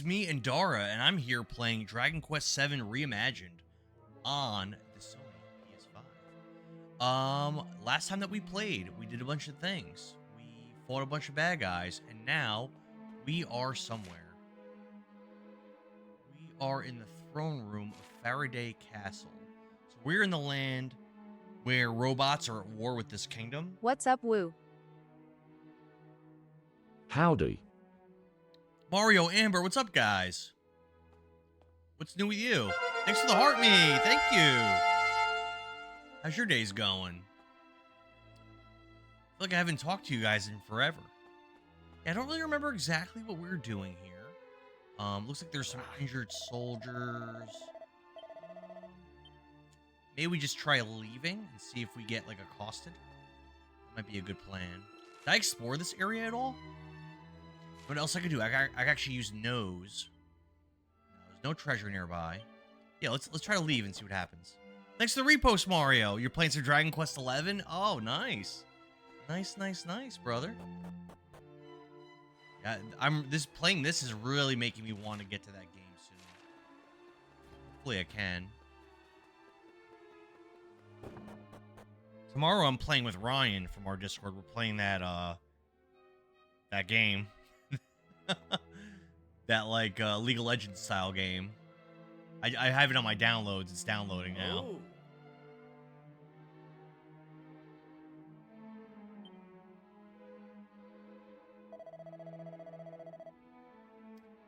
it's me and Dara, and I'm here playing Dragon Quest VII Reimagined on the Sony PS5. Last time that we played, we did a bunch of things. We fought a bunch of bad guys, and now we are somewhere. We are in the throne room of Faraday Castle. So we're in the land where robots are at war with this kingdom. What's up, Woo? Howdy. Mario, Amber, what's up, guys? What's new with you? Thanks for the heart me. Thank you. How's your days going? I feel like I haven't talked to you guys in forever. Yeah, I don't really remember exactly what we're doing here. Looks like there's some injured soldiers. Maybe we just try leaving and see if we get, like, accosted. That might be a good plan. Did I explore this area at all? What else I could do? I could actually use nose. No, there's no treasure nearby. Yeah, let's try to leave and see what happens. Thanks for the repost, Mario. You're playing some Dragon Quest XI? Oh, nice. Nice, brother. Yeah, playing this is really making me want to get to that game soon. Hopefully I can. Tomorrow I'm playing with Ryan from our Discord. We're playing that game. That, like, League of Legends style game. I have it on my downloads. It's downloading now. Oh.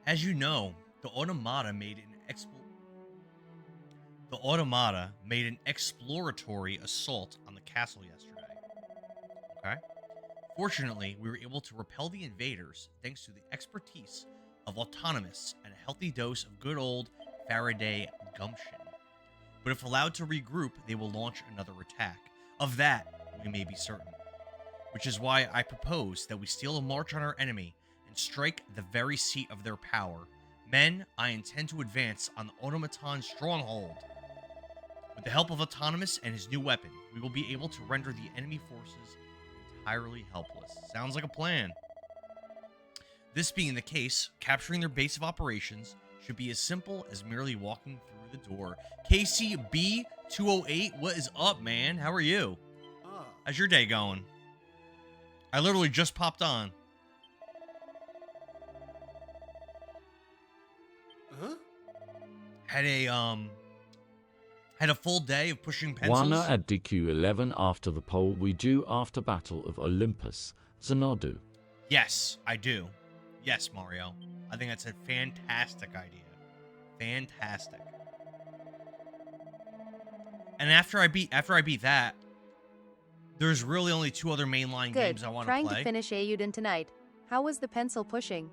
As you know, the Automata made an exploratory assault on the castle yesterday. Okay? Fortunately, we were able to repel the invaders thanks to the expertise of autonomists and a healthy dose of good old Faraday gumption. But if allowed to regroup, they will launch another attack. Of that, we may be certain. Which is why I propose that we steal a march on our enemy and strike the very seat of their power. Men, I intend to advance on the automaton stronghold. With the help of Autonomous and his new weapon, we will be able to render the enemy forces entirely helpless. Sounds like a plan. This being the case, capturing their base of operations should be as simple as merely walking through the door. KCB208, what is up, man? How are you? How's your day going? I literally just popped on. Huh? Had a full day of pushing pencils. Wana at DQ11 after the poll we do after Battle of Olympus. Xanadu. Yes, I do. Yes, Mario. I think that's a fantastic idea. Fantastic. And after I beat that, there's really only two other mainline games I want to play. Trying to finish Ayuden tonight. How was the pencil pushing?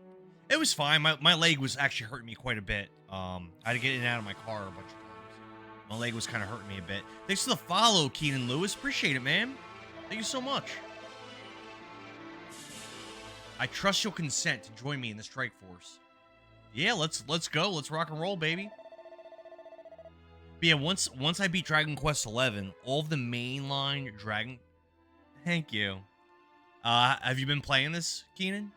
It was fine. My leg was actually hurting me quite a bit. I had to get in and out of my car a bunch of times. My leg was kind of hurting me a bit. Thanks for the follow, Keenan Lewis. Appreciate it, man. Thank you so much. I trust you'll consent to join me in the strike force. Yeah, let's go. Let's rock and roll, baby. But yeah, once I beat Dragon Quest XI, all of the mainline Dragon... Thank you. Have you been playing this, Keenan?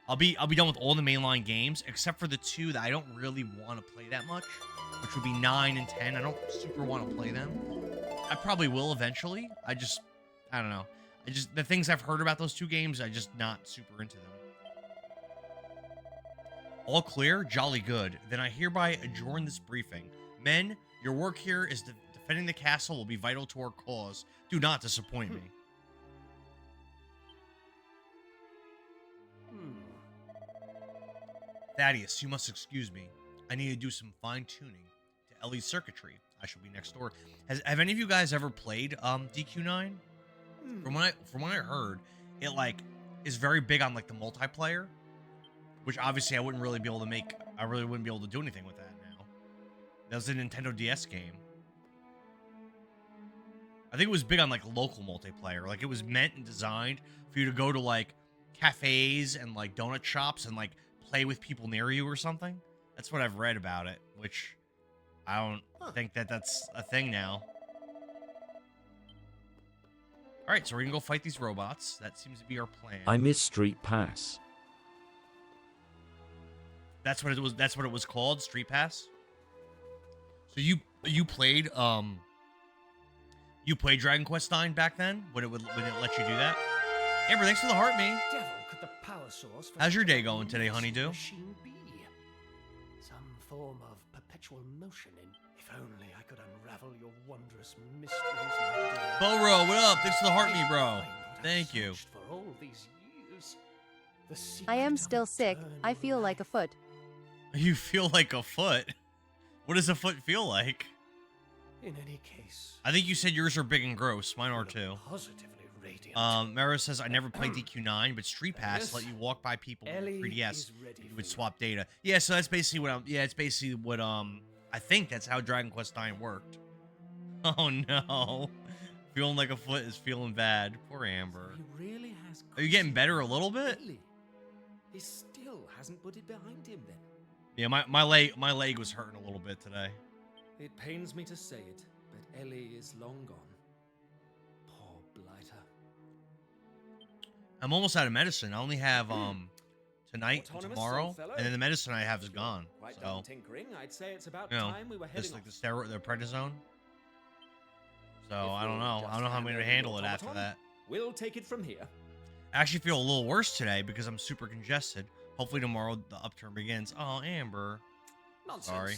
I'll be done with all the mainline games, except for the two that I don't really want to play that much, which would be 9 and 10. I don't super want to play them. I probably will eventually. I don't know. The things I've heard about those two games, I'm just not super into them. All clear? Jolly good. Then I hereby adjourn this briefing. Men, your work here is defending the castle will be vital to our cause. Do not disappoint me. Thaddeus, you must excuse me. I need to do some fine-tuning to Ellie's circuitry. I shall be next door. Have any of you guys ever played DQ9? From what I heard, it like is very big on like the multiplayer, which obviously I wouldn't really be able to make. I really wouldn't be able to do anything with that now. That was a Nintendo DS game. I think it was big on like local multiplayer. Like it was meant and designed for you to go to like cafes and like donut shops and like play with people near you or something. That's what I've read about it, which I don't think that's a thing now. All right, so we're gonna go fight these robots. That seems to be our plan. I miss Street Pass. That's what it was. That's what it was called. Street Pass. So you played Dragon Quest IX back then when it let you do that. Amber, thanks for the heart, me. Devil could the power source for How's your such day a going today, Honeydew? machine be? Some form of perpetual motion in. If only I could unravel your wondrous mysteries, my dear. Boro, what up? Thanks for the heart, me, bro. Find what I've Thank you. searched for all these years. The I am secret still of sick. I eternal feel like a life. foot. You feel like a foot. What does a foot feel like? In any case, I think you said yours are big and gross. Mine are you look too. positively radiant. Mara says I never played DQ9, but Street Pass Yes. let you walk by people with Ellie 3DS. is ready You for would you. swap data. Yeah, so that's basically what I'm. Yeah, it's basically what I think that's how Dragon Quest IX worked. Oh no, feeling like a foot is feeling bad. Poor Amber. He really has. Are you getting better a little bit? Really? He still hasn't put it behind him then. Yeah, my leg was hurting a little bit today. It pains me to say it, but Ellie is long gone. Poor blighter. I'm almost out of medicine. I only have tonight and Autonomous, tomorrow, old fellow. and then the medicine I have is gone. Quite So done tinkering. I'd say it's about you know, time we were heading just like off. the prednisone. So If I don't you'll know. I just don't know how I'm hand gonna over handle your it after automaton, that. We'll take it from here. I actually feel a little worse today because I'm super congested. Hopefully tomorrow the upturn begins. Oh, Amber, Nonsense. Sorry.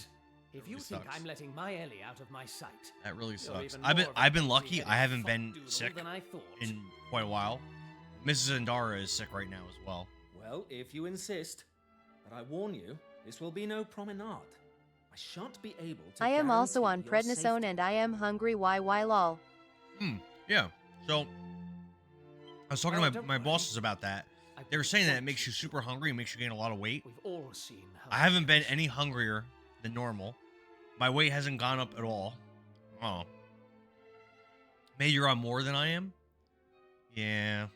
If That you really think sucks. I'm letting my Ellie out of my sight, that really you're sucks. even I've been more of a I've been lucky. clumsy-headed I haven't been fop-doodle sick than I thought. in quite a while. Mrs. Zandara is sick right now as well. Well, if you insist, but I warn you, this will be no promenade. I shan't be able to. I am also on guarantee your prednisone safety. and I am hungry. Why lol. Yeah. So I was talking Oh, to don't my worry. bosses about that. I They were saying that it want makes you super hungry and makes you gain a lot of weight. We've all seen her. I haven't been any hungrier than normal. My weight hasn't gone up at all. Oh. Maybe you're on more than I am? Yeah.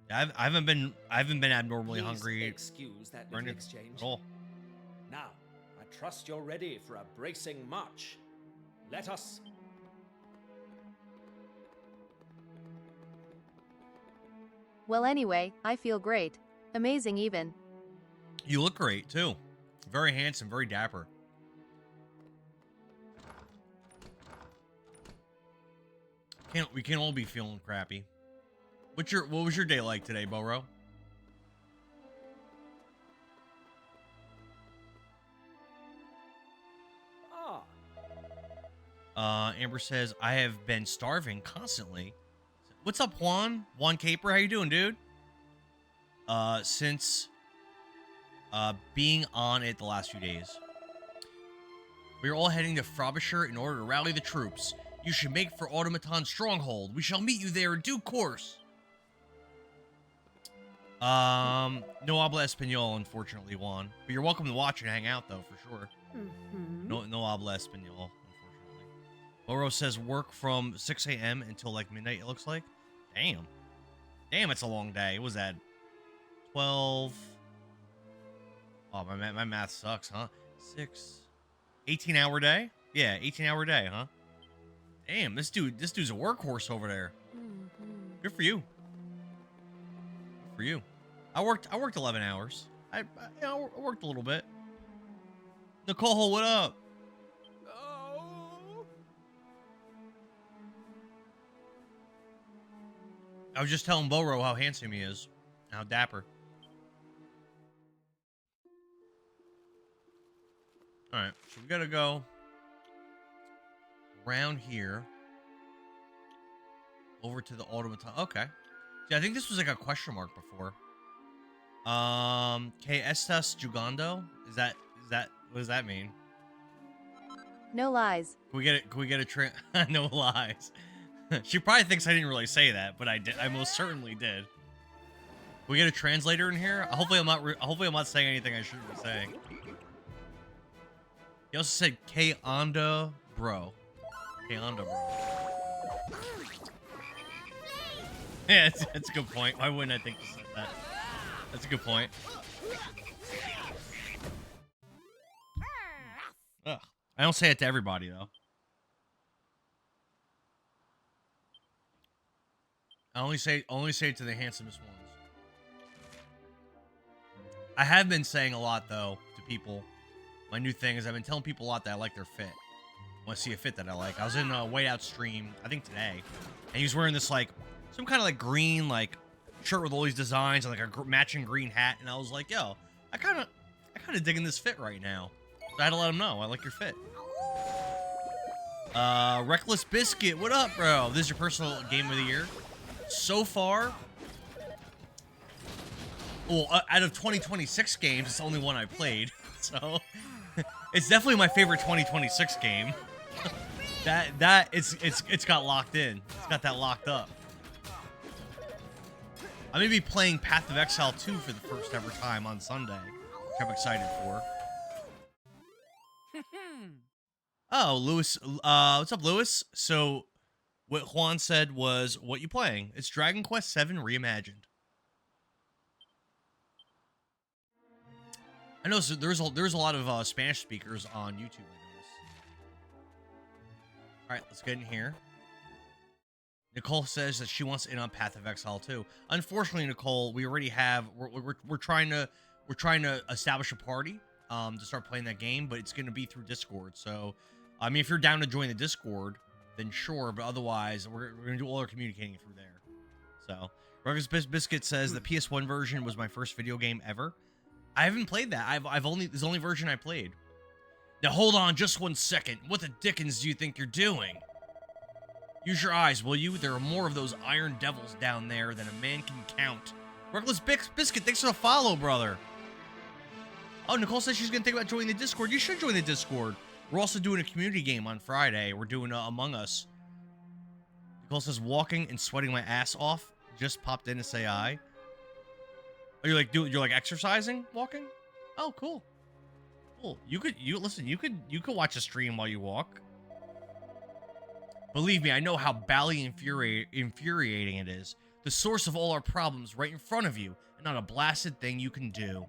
I haven't been abnormally Please hungry excuse that or little anything exchange. at all. Now, I trust you're ready for a bracing march. Let us. Well anyway, I feel great. Amazing even. You look great too. Very handsome, very dapper. We can't all be feeling crappy. What was your day like today, Boro? Ah, Amber says I have been starving constantly. What's up, Juan? Juan Caper, how you doing, dude? Since being on it the last few days. We are all heading to Frobisher in order to rally the troops. You should make for Automaton Stronghold. We shall meet you there in due course. No habla español, unfortunately, Juan. But you're welcome to watch and hang out, though, for sure. No habla español, unfortunately. Oro says work from 6 a.m. until like midnight, it looks like. Damn. Damn, it's a long day. What was that? 12. Oh, my math sucks, huh? 6. 18-hour day? Yeah, 18-hour day, huh? Damn, this dude's a workhorse over there. Good for you. Good for you. I worked 11 hours. I worked a little bit. Nicole, what up? oh. I was just telling Boro how handsome he is. How dapper. Alright, so we gotta go around here over to the automaton. Okay. See, I think this was like a question mark before. Que estas jugando? Is that what does that mean? No lies. Can we get a no lies. She probably thinks I didn't really say that, but I did. I most certainly did. Can we get a translator in here? Hopefully I'm not saying anything I shouldn't be saying. He also said K Onda bro. K Onda bro. Yeah, that's a good point. Why wouldn't I think you said that? That's a good point. Ugh. I don't say it to everybody though. I only say it to the handsomest ones. I have been saying a lot, though, to people. My new thing is I've been telling people a lot that I like their fit. Want to see a fit that I like. I was in a Whiteout stream, I think today, and he was wearing this, like, some kind of, like, green, like, shirt with all these designs and, like, a matching green hat, and I was like, yo, I kind of digging this fit right now. So I had to let him know, I like your fit. Reckless Biscuit, what up, bro? This is your personal game of the year. So far, well, out of 2026 games, it's the only one I played. So, it's definitely my favorite 2026 game. It's got locked in. It's got that locked up. I'm gonna be playing Path of Exile 2 for the first ever time on Sunday, which I'm excited for. Oh, Lewis, what's up, Lewis? So, what Juan said was, what you playing? It's Dragon Quest VII Reimagined. I know there's a lot of Spanish speakers on YouTube. I noticed. All right, let's get in here. Nicole says that she wants in on Path of Exile too. Unfortunately, Nicole, we already have. We're trying to establish a party to start playing that game, but it's going to be through Discord. So, I mean, if you're down to join the Discord, then sure. But otherwise, we're going to do all our communicating through there. So, Ruggers Biscuit says the PS1 version was my first video game ever. I haven't played that. This is the only version I played. Now hold on just 1 second. What the dickens do you think you're doing? Use your eyes, will you? There are more of those iron devils down there than a man can count. Reckless Biscuit, thanks for the follow, brother. Oh, Nicole says she's gonna think about joining the Discord. You should join the Discord. We're also doing a community game on Friday. We're doing Among Us. Nicole says walking and sweating my ass off. Just popped in to say hi. Are you like you're like exercising, walking? Oh, cool. Cool. You could watch a stream while you walk. Believe me, I know how bally infuriating it is. The source of all our problems right in front of you, and not a blasted thing you can do.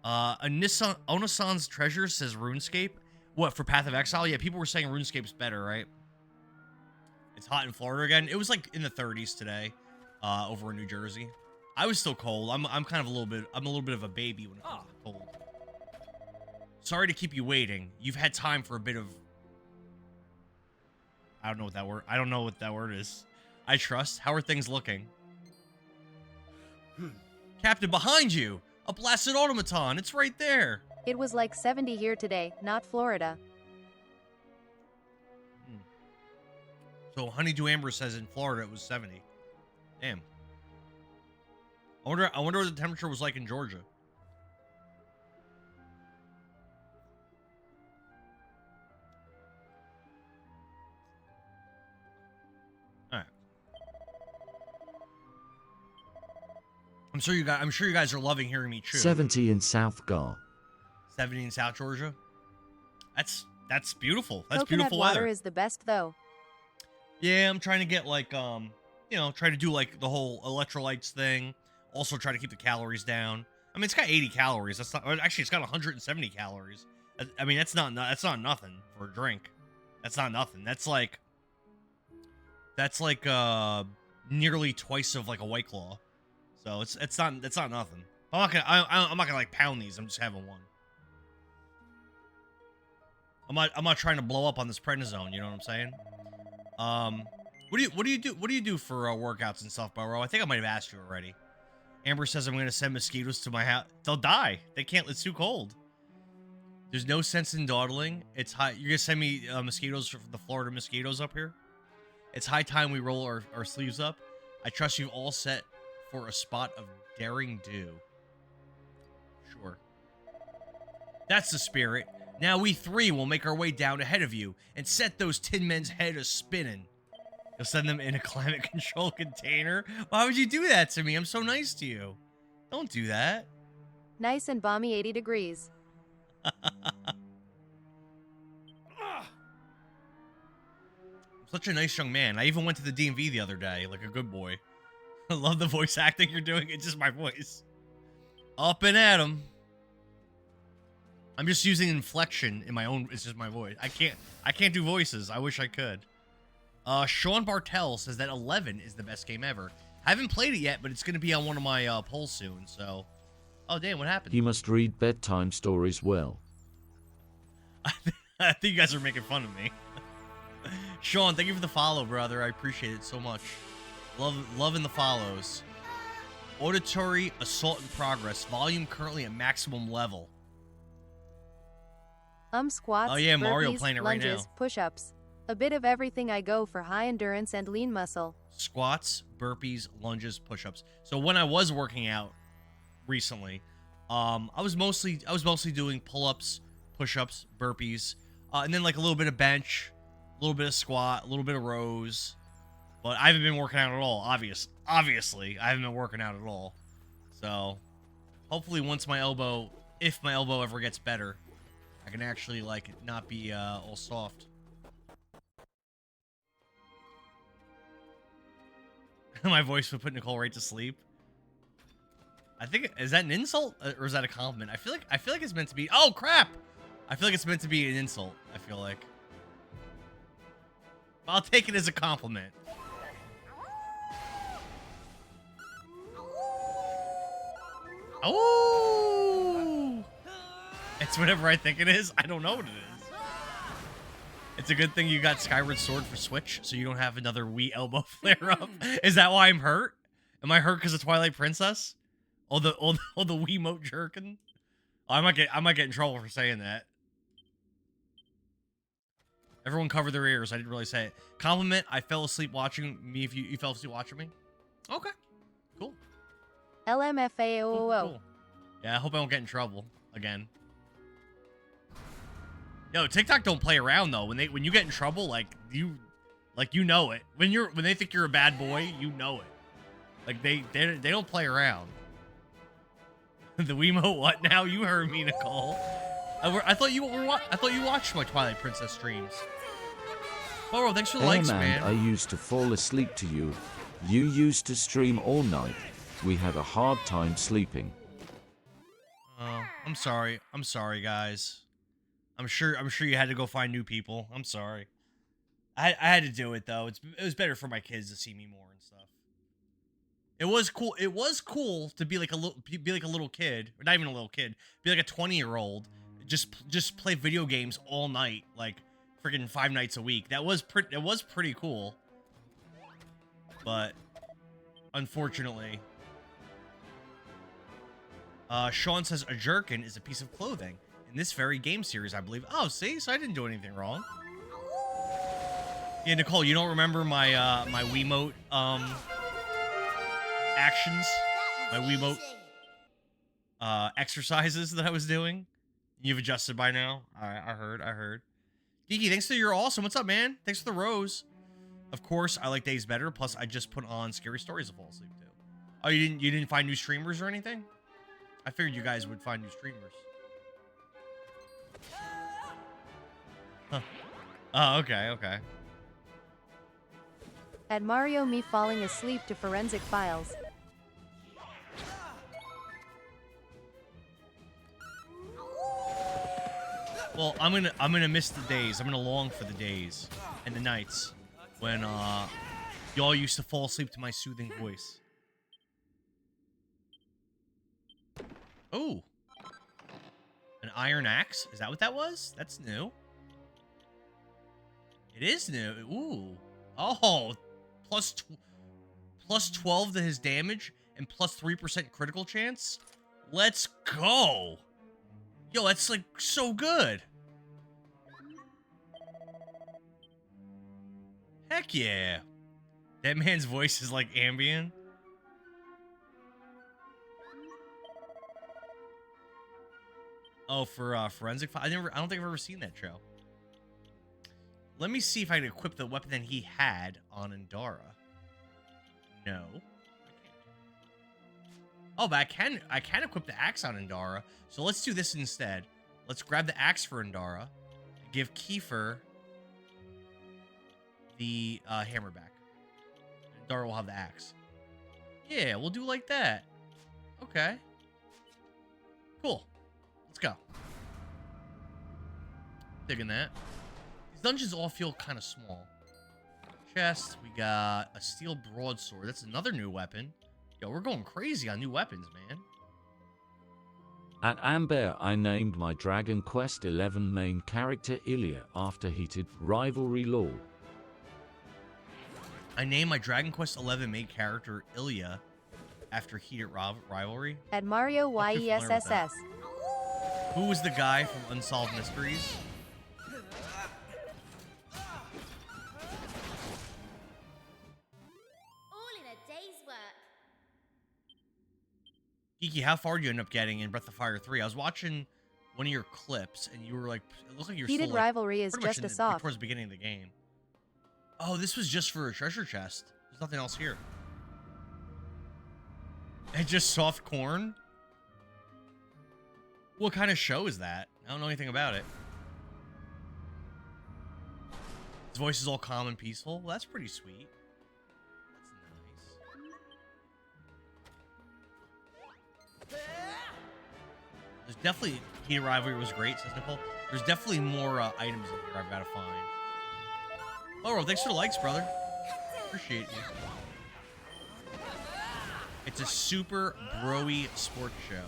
Onasan's Treasure says RuneScape. What, for Path of Exile? Yeah, people were saying RuneScape's better, right? It's hot in Florida again. It was like in the 30s today, over in New Jersey. I was still cold. I'm kind of a little bit of a baby when it comes to cold. Sorry to keep you waiting. You've had time for a bit of. I don't know what that word. I don't know what that word is. I trust. How are things looking? Captain, behind you! A blasted automaton! It's right there! It was like 70 here today, not Florida. So Honeydew Amber says in Florida it was 70. Damn. I wonder what the temperature was like in Georgia. All right. I'm sure you guys are loving hearing me chew. 70 in South Gar. 70 in South Georgia. That's beautiful. That's Coconut beautiful water weather. is the best though. Yeah, I'm trying to get like try to do like the whole electrolytes thing. Also try to keep the calories down. I mean, it's got 80 calories. That's not actually. It's got 170 calories. I mean, that's not nothing for a drink. That's not nothing. That's like nearly twice of like a White Claw. So it's not nothing. I'm not gonna like pound these. I'm just having one. I'm not trying to blow up on this prednisone. You know what I'm saying? What do you do for workouts and stuff, bro? I think I might have asked you already. Amber says I'm gonna send mosquitoes to my house. They'll die. They can't. It's too cold. There's no sense in dawdling. It's high. You're gonna send me mosquitoes from the Florida mosquitoes up here. It's high time we roll our sleeves up. I trust you all set for a spot of daring do. Sure. That's the spirit. Now we three will make our way down ahead of you and set those tin men's head a spinning. You'll send them in a climate control container? Why would you do that to me? I'm so nice to you. Don't do that. Nice and balmy 80 degrees. I'm such a nice young man. I even went to the DMV the other day, like a good boy. I love the voice acting you're doing. It's just my voice. Up and at 'em. I'm just using inflection in my own. It's just my voice. I can't do voices. I wish I could. Sean Bartel says that 11 is the best game ever. I haven't played it yet, but it's going to be on one of my polls soon. So, Oh, damn, what happened? He must read bedtime stories well. I think you guys are making fun of me. Sean, thank you for the follow, brother. I appreciate it so much. Loving the follows. Auditory assault in progress. Volume currently at maximum level. Squats, Oh, yeah, Mario burpees, playing it right lunges, now. push-ups. A bit of everything. I go for high endurance and lean muscle. Squats, burpees, lunges, push-ups. So when I was working out recently, I was mostly doing pull-ups, push-ups, burpees, and then like a little bit of bench, a little bit of squat, a little bit of rows. But I haven't been working out at all. Obviously, I haven't been working out at all. So hopefully, once my elbow, if my elbow ever gets better, I can actually like not be all soft. My voice would put Nicole right to sleep. I think, is that an insult or is that a compliment? I feel like it's meant to be. Oh crap! I feel like it's meant to be an insult. I feel like. I'll take it as a compliment. Oh! It's whatever I think it is. I don't know what it is. It's a good thing you got Skyward Sword for Switch, so you don't have another Wii elbow flare up. Is that why I'm hurt? Am I hurt because of Twilight Princess? Oh, the Wiimote jerkin. Oh, I might get in trouble for saying that. Everyone cover their ears. I didn't really say it. Compliment. I fell asleep watching me. If you fell asleep watching me. Okay. Cool. LMFAOO. Cool. Yeah, I hope I don't get in trouble again. Yo, TikTok don't play around though. When you get in trouble, like you know it. When they think you're a bad boy, you know it. Like they don't play around. The Wiimote what now? You heard me, Nicole. I thought you watched my Twilight Princess streams. Boro, thanks for the likes, man. I used to fall asleep to you. You used to stream all night. We had a hard time sleeping. Oh, I'm sorry. I'm sorry, guys. I'm sure you had to go find new people. I'm sorry. I had to do it though. It was better for my kids to see me more and stuff. It was cool. It was cool to be like a little kid, or not even a little kid, be like a 20-year-old, just play video games all night, like freaking 5 nights a week. It was pretty cool. But unfortunately, Sean says a jerkin is a piece of clothing in this very game series, I believe. Oh, see, so I didn't do anything wrong. Yeah, Nicole, you don't remember my my Wiimote actions, my Wiimote exercises that I was doing? You've adjusted by now. I heard. Geeky, thanks for your awesome. What's up, man? Thanks for the rose. Of course, I like days better. Plus, I just put on Scary Stories to fall asleep to. Oh, you didn't find new streamers or anything? I figured you guys would find new streamers. Huh. Oh, okay. At Mario me falling asleep to forensic files. Well, I'm gonna miss the days. I'm gonna long for the days and the nights when y'all used to fall asleep to my soothing voice. Oh, an iron axe? Is that what that was? That's new. It is new. Ooh. Oh, plus 12 to his damage and plus 3% critical chance. Let's go. Yo, that's like so good. Heck yeah. That man's voice is like ambient. Oh, for forensic file. I don't think I've ever seen that show. Let me see if I can equip the weapon that he had on Endara. No. Oh, but I can equip the axe on Endara. So let's do this instead. Let's grab the axe for Endara. Give Kiefer the hammer back. Endara will have the axe. Yeah, we'll do like that. Okay. Cool. Let's go. Digging that. These dungeons all feel kind of small. Chest. We got a steel broadsword. That's another new weapon. Yo, we're going crazy on new weapons, man. At Amber, I named my Dragon Quest XI main character Ilya after heated rivalry lore. I named my Dragon Quest XI main character Ilya after heated rivalry. At Mario I'll keep familiar with that. YESSS. Who was the guy from Unsolved Mysteries? All in a day's work. Geeky, how far did you end up getting in Breath of Fire 3? I was watching one of your clips, and you were like, it looked like you were Heated still, like, rivalry is pretty much just in a the- soft. towards the beginning of the game. Oh, this was just for a treasure chest. There's nothing else here. And just soft corn? What kind of show is that? I don't know anything about it. His voice is all calm and peaceful. Well, that's pretty sweet. That's nice. There's definitely... Heated Rivalry was great, says Nicole. There's definitely more items in here I've got to find. Oh, thanks for the likes, brother. Appreciate you. It's a super bro-y sports show.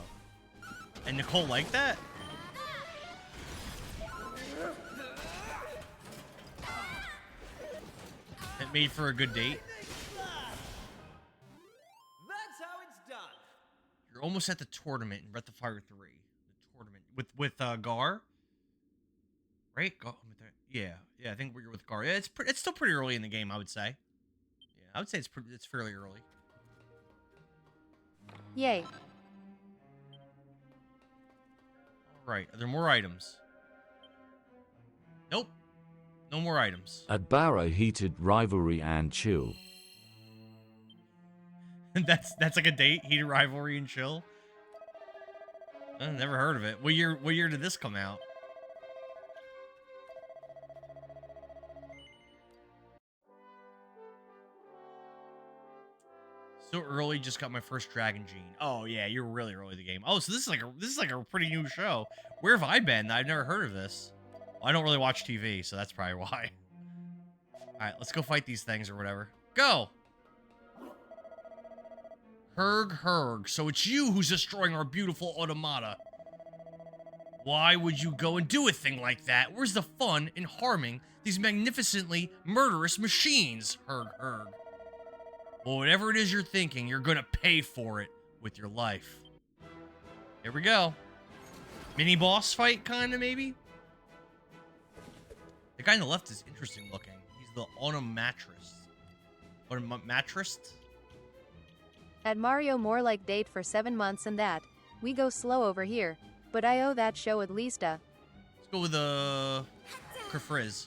And Nicole liked that? It made for a good date. That's how it's done. You're almost at the tournament in Breath of Fire 3. The tournament with Gar. Right? Yeah, I think you're with Gar. Yeah, it's still pretty early in the game, I would say. Yeah, I would say it's fairly early. Yay. All right, are there more items? Nope. No more items. At Barrow, heated rivalry and chill. that's like a date, heated rivalry and chill. I've never heard of it. What year did this come out? So early, just got my first Dragon Gene. Oh yeah, you're really early in the game. Oh, so this is like a pretty new show. Where have I been? I've never heard of this. Well, I don't really watch TV, so that's probably why. All right, let's go fight these things or whatever. Go. Herg. So it's you who's destroying our beautiful automata. Why would you go and do a thing like that? Where's the fun in harming these magnificently murderous machines, Herg? Well, whatever it is you're thinking, you're gonna pay for it with your life. Here we go. Mini boss fight, kinda, maybe? The guy on the left is interesting looking. He's the Automatrist. Automatrist? At Mario more like date for 7 months and that. We go slow over here. But I owe that show at least a... Let's go with Kerfrizz.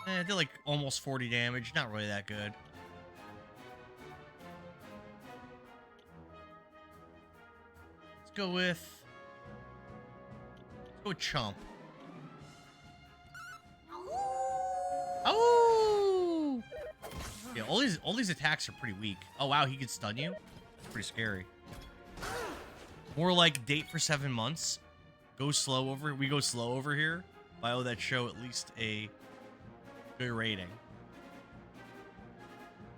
It did like almost 40 damage. Not really that good. Let's go with Chomp. Oh! Yeah, all these attacks are pretty weak. Oh wow, he can stun you. Pretty scary. More like date for 7 months. We go slow over here. I owe that show at least a good rating.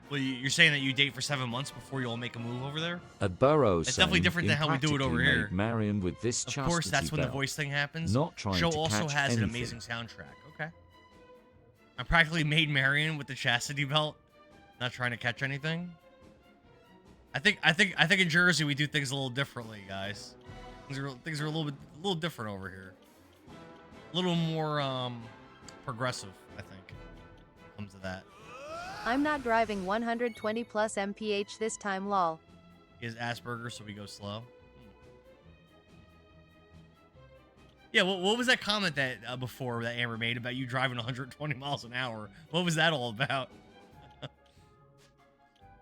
Well, you're saying that you date for 7 months before you'll make a move over there? At Burrow, It's definitely different than how we do it over here. Marion with this Of course, that's when the belt. voice thing happens. Not trying Show to also catch has an anything. amazing soundtrack. Okay. I practically made Marion with the chastity belt. Not trying to catch anything. I think in Jersey we do things a little differently, guys. Things are a little different over here. A little more progressive, I think, when it comes to that. I'm not driving 120 plus mph this time lol. He has Asperger's, so we go slow. Yeah, what was that comment that before that Amber made about you driving 120 miles an hour? What was that all about?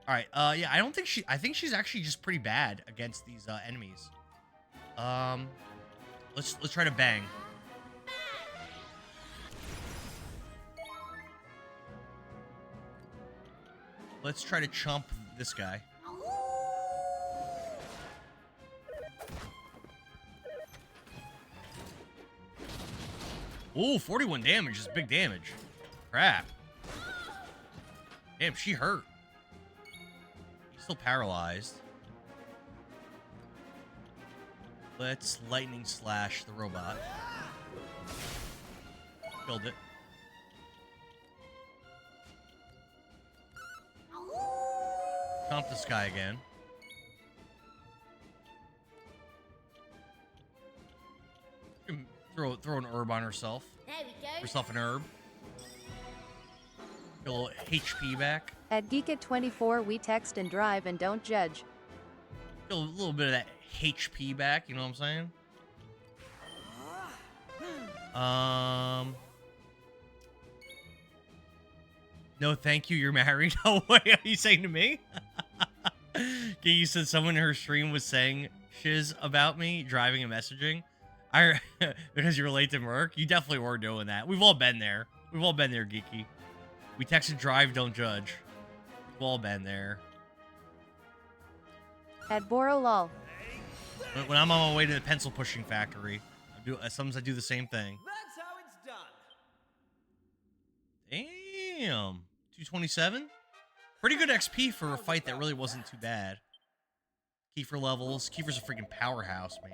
All right, yeah, I think she's actually just pretty bad against these enemies. Let's try to bang. Let's try to chomp this guy. Ooh, 41 damage is big damage. Crap. Damn, she hurt. He's still paralyzed. Let's lightning slash the robot. Killed it. Stomp this guy again. Throw an herb on herself. There we go. Herself an herb. Get a little HP back. At GeekIt24, we text and drive and don't judge. Get a little bit of that HP back, you know what I'm saying? No, thank you. You're married. Oh, wait, are you saying to me? You said someone in her stream was saying shiz about me driving and messaging. Because you're late to work. You definitely were doing that. We've all been there. We've all been there, Geeky. We text and drive, don't judge. We've all been there. At Borolol. When I'm on my way to the pencil pushing factory, sometimes I do the same thing. That's how it's done. Damn. 227? Pretty good XP for a fight that really wasn't too bad. Kiefer levels. Kiefer's a freaking powerhouse, man.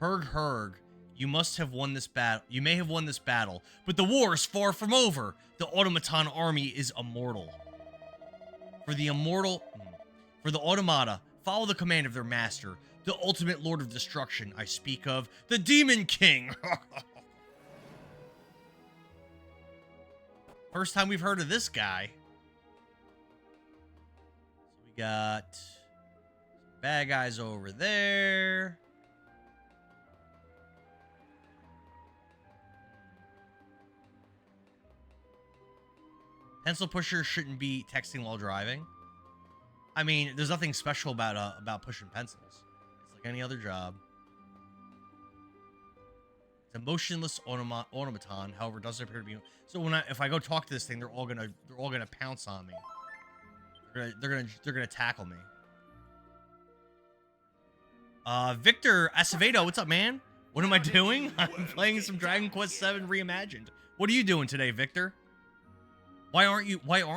Herg. You must have won this battle. You may have won this battle, but the war is far from over. The automaton army is immortal. For the automata, follow the command of their master, the ultimate lord of destruction. I speak of the Demon King. First time we've heard of this guy. So we got bad guys over there. Pencil pushers shouldn't be texting while driving. I mean, there's nothing special about pushing pencils. It's like any other job. It's a motionless automaton, however, doesn't appear to be. So if I go talk to this thing, they're all gonna pounce on me. They're gonna tackle me. Victor Acevedo, what's up, man? What am I doing? I'm playing some Dragon Quest VII Reimagined. What are you doing today, Victor? Why aren't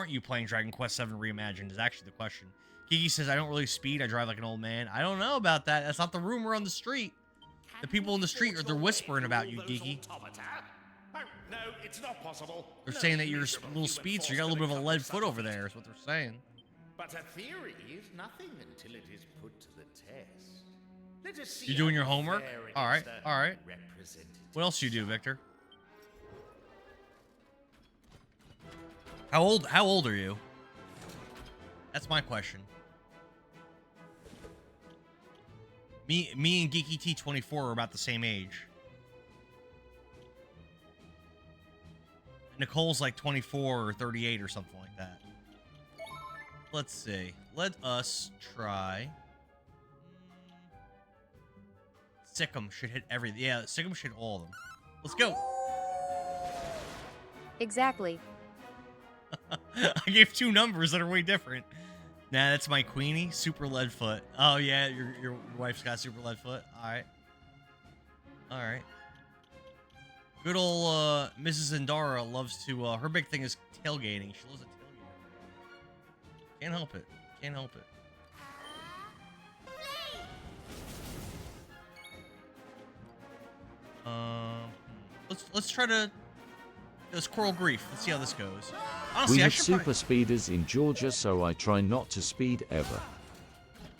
you playing Dragon Quest VII Reimagined is actually the question. Kiki says, I don't really speed. I drive like an old man. I don't know about that. That's not the rumor on the street. The people in the street, they're whispering about you, Geeky. No, it's not possible. They're saying that you're a little speedster. You got a little bit of a lead foot over there, is what they're saying. But a theory is nothing until it is put to the test. Let us see. You doing your how homework? fair it All right, is to all right. represent it. What else you do, Victor? How old are you? That's my question. Me and Geeky T24 are about the same age. Nicole's like 24 or 38 or something like that. Let's see. Let us try. Sikkim should hit everything. Yeah, Sikkim should hit all of them. Let's go. Exactly. I gave two numbers that are way different. Nah, that's my Queenie. Super lead foot. Oh, yeah, your wife's got super lead foot. All right. All right. Good old Mrs. Zendara loves to... her big thing is tailgating. She loves to tailgate. Can't help it. Can't help it. Let's try to... Let's Coral Grief. Let's see how this goes. Honestly, We I have should super probably... speeders in Georgia, so I try not to speed ever.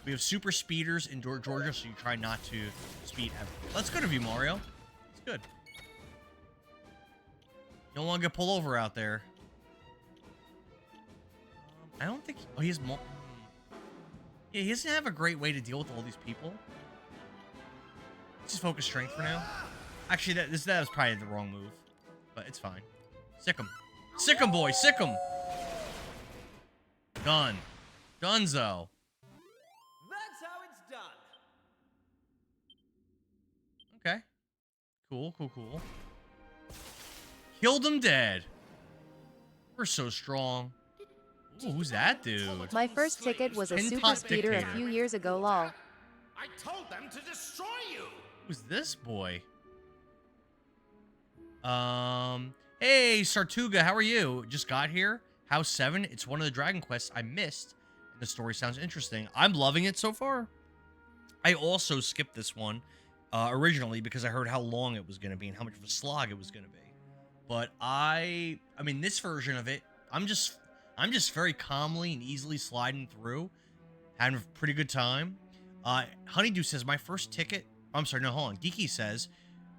We have super speeders in Georgia, so you try not to speed ever. That's good of you, Mario. It's good. You don't want to get pulled over out there. I don't think... Oh, he has more... Yeah, he doesn't have a great way to deal with all these people. Let's just focus strength for now. Actually, that was probably the wrong move. But it's fine. Sick him. Sick him, boy. Sick him. Done. Dunzo. That's how it's done. Okay. Cool. Killed him dead. We're so strong. Ooh, who's that dude? My first ticket was a Tin super Pot speeder a Dictator. few years ago, lol. I told them to destroy you. Who's this boy? Hey, Sartuga, how are you? Just got here. House 7. It's one of the Dragon Quests I missed. The story sounds interesting. I'm loving it so far. I also skipped this one originally because I heard how long it was going to be and how much of a slog it was going to be. But I mean, this version of it, I'm just very calmly and easily sliding through, having a pretty good time. Honeydew says my first ticket. I'm sorry, no, hold on. Geeky says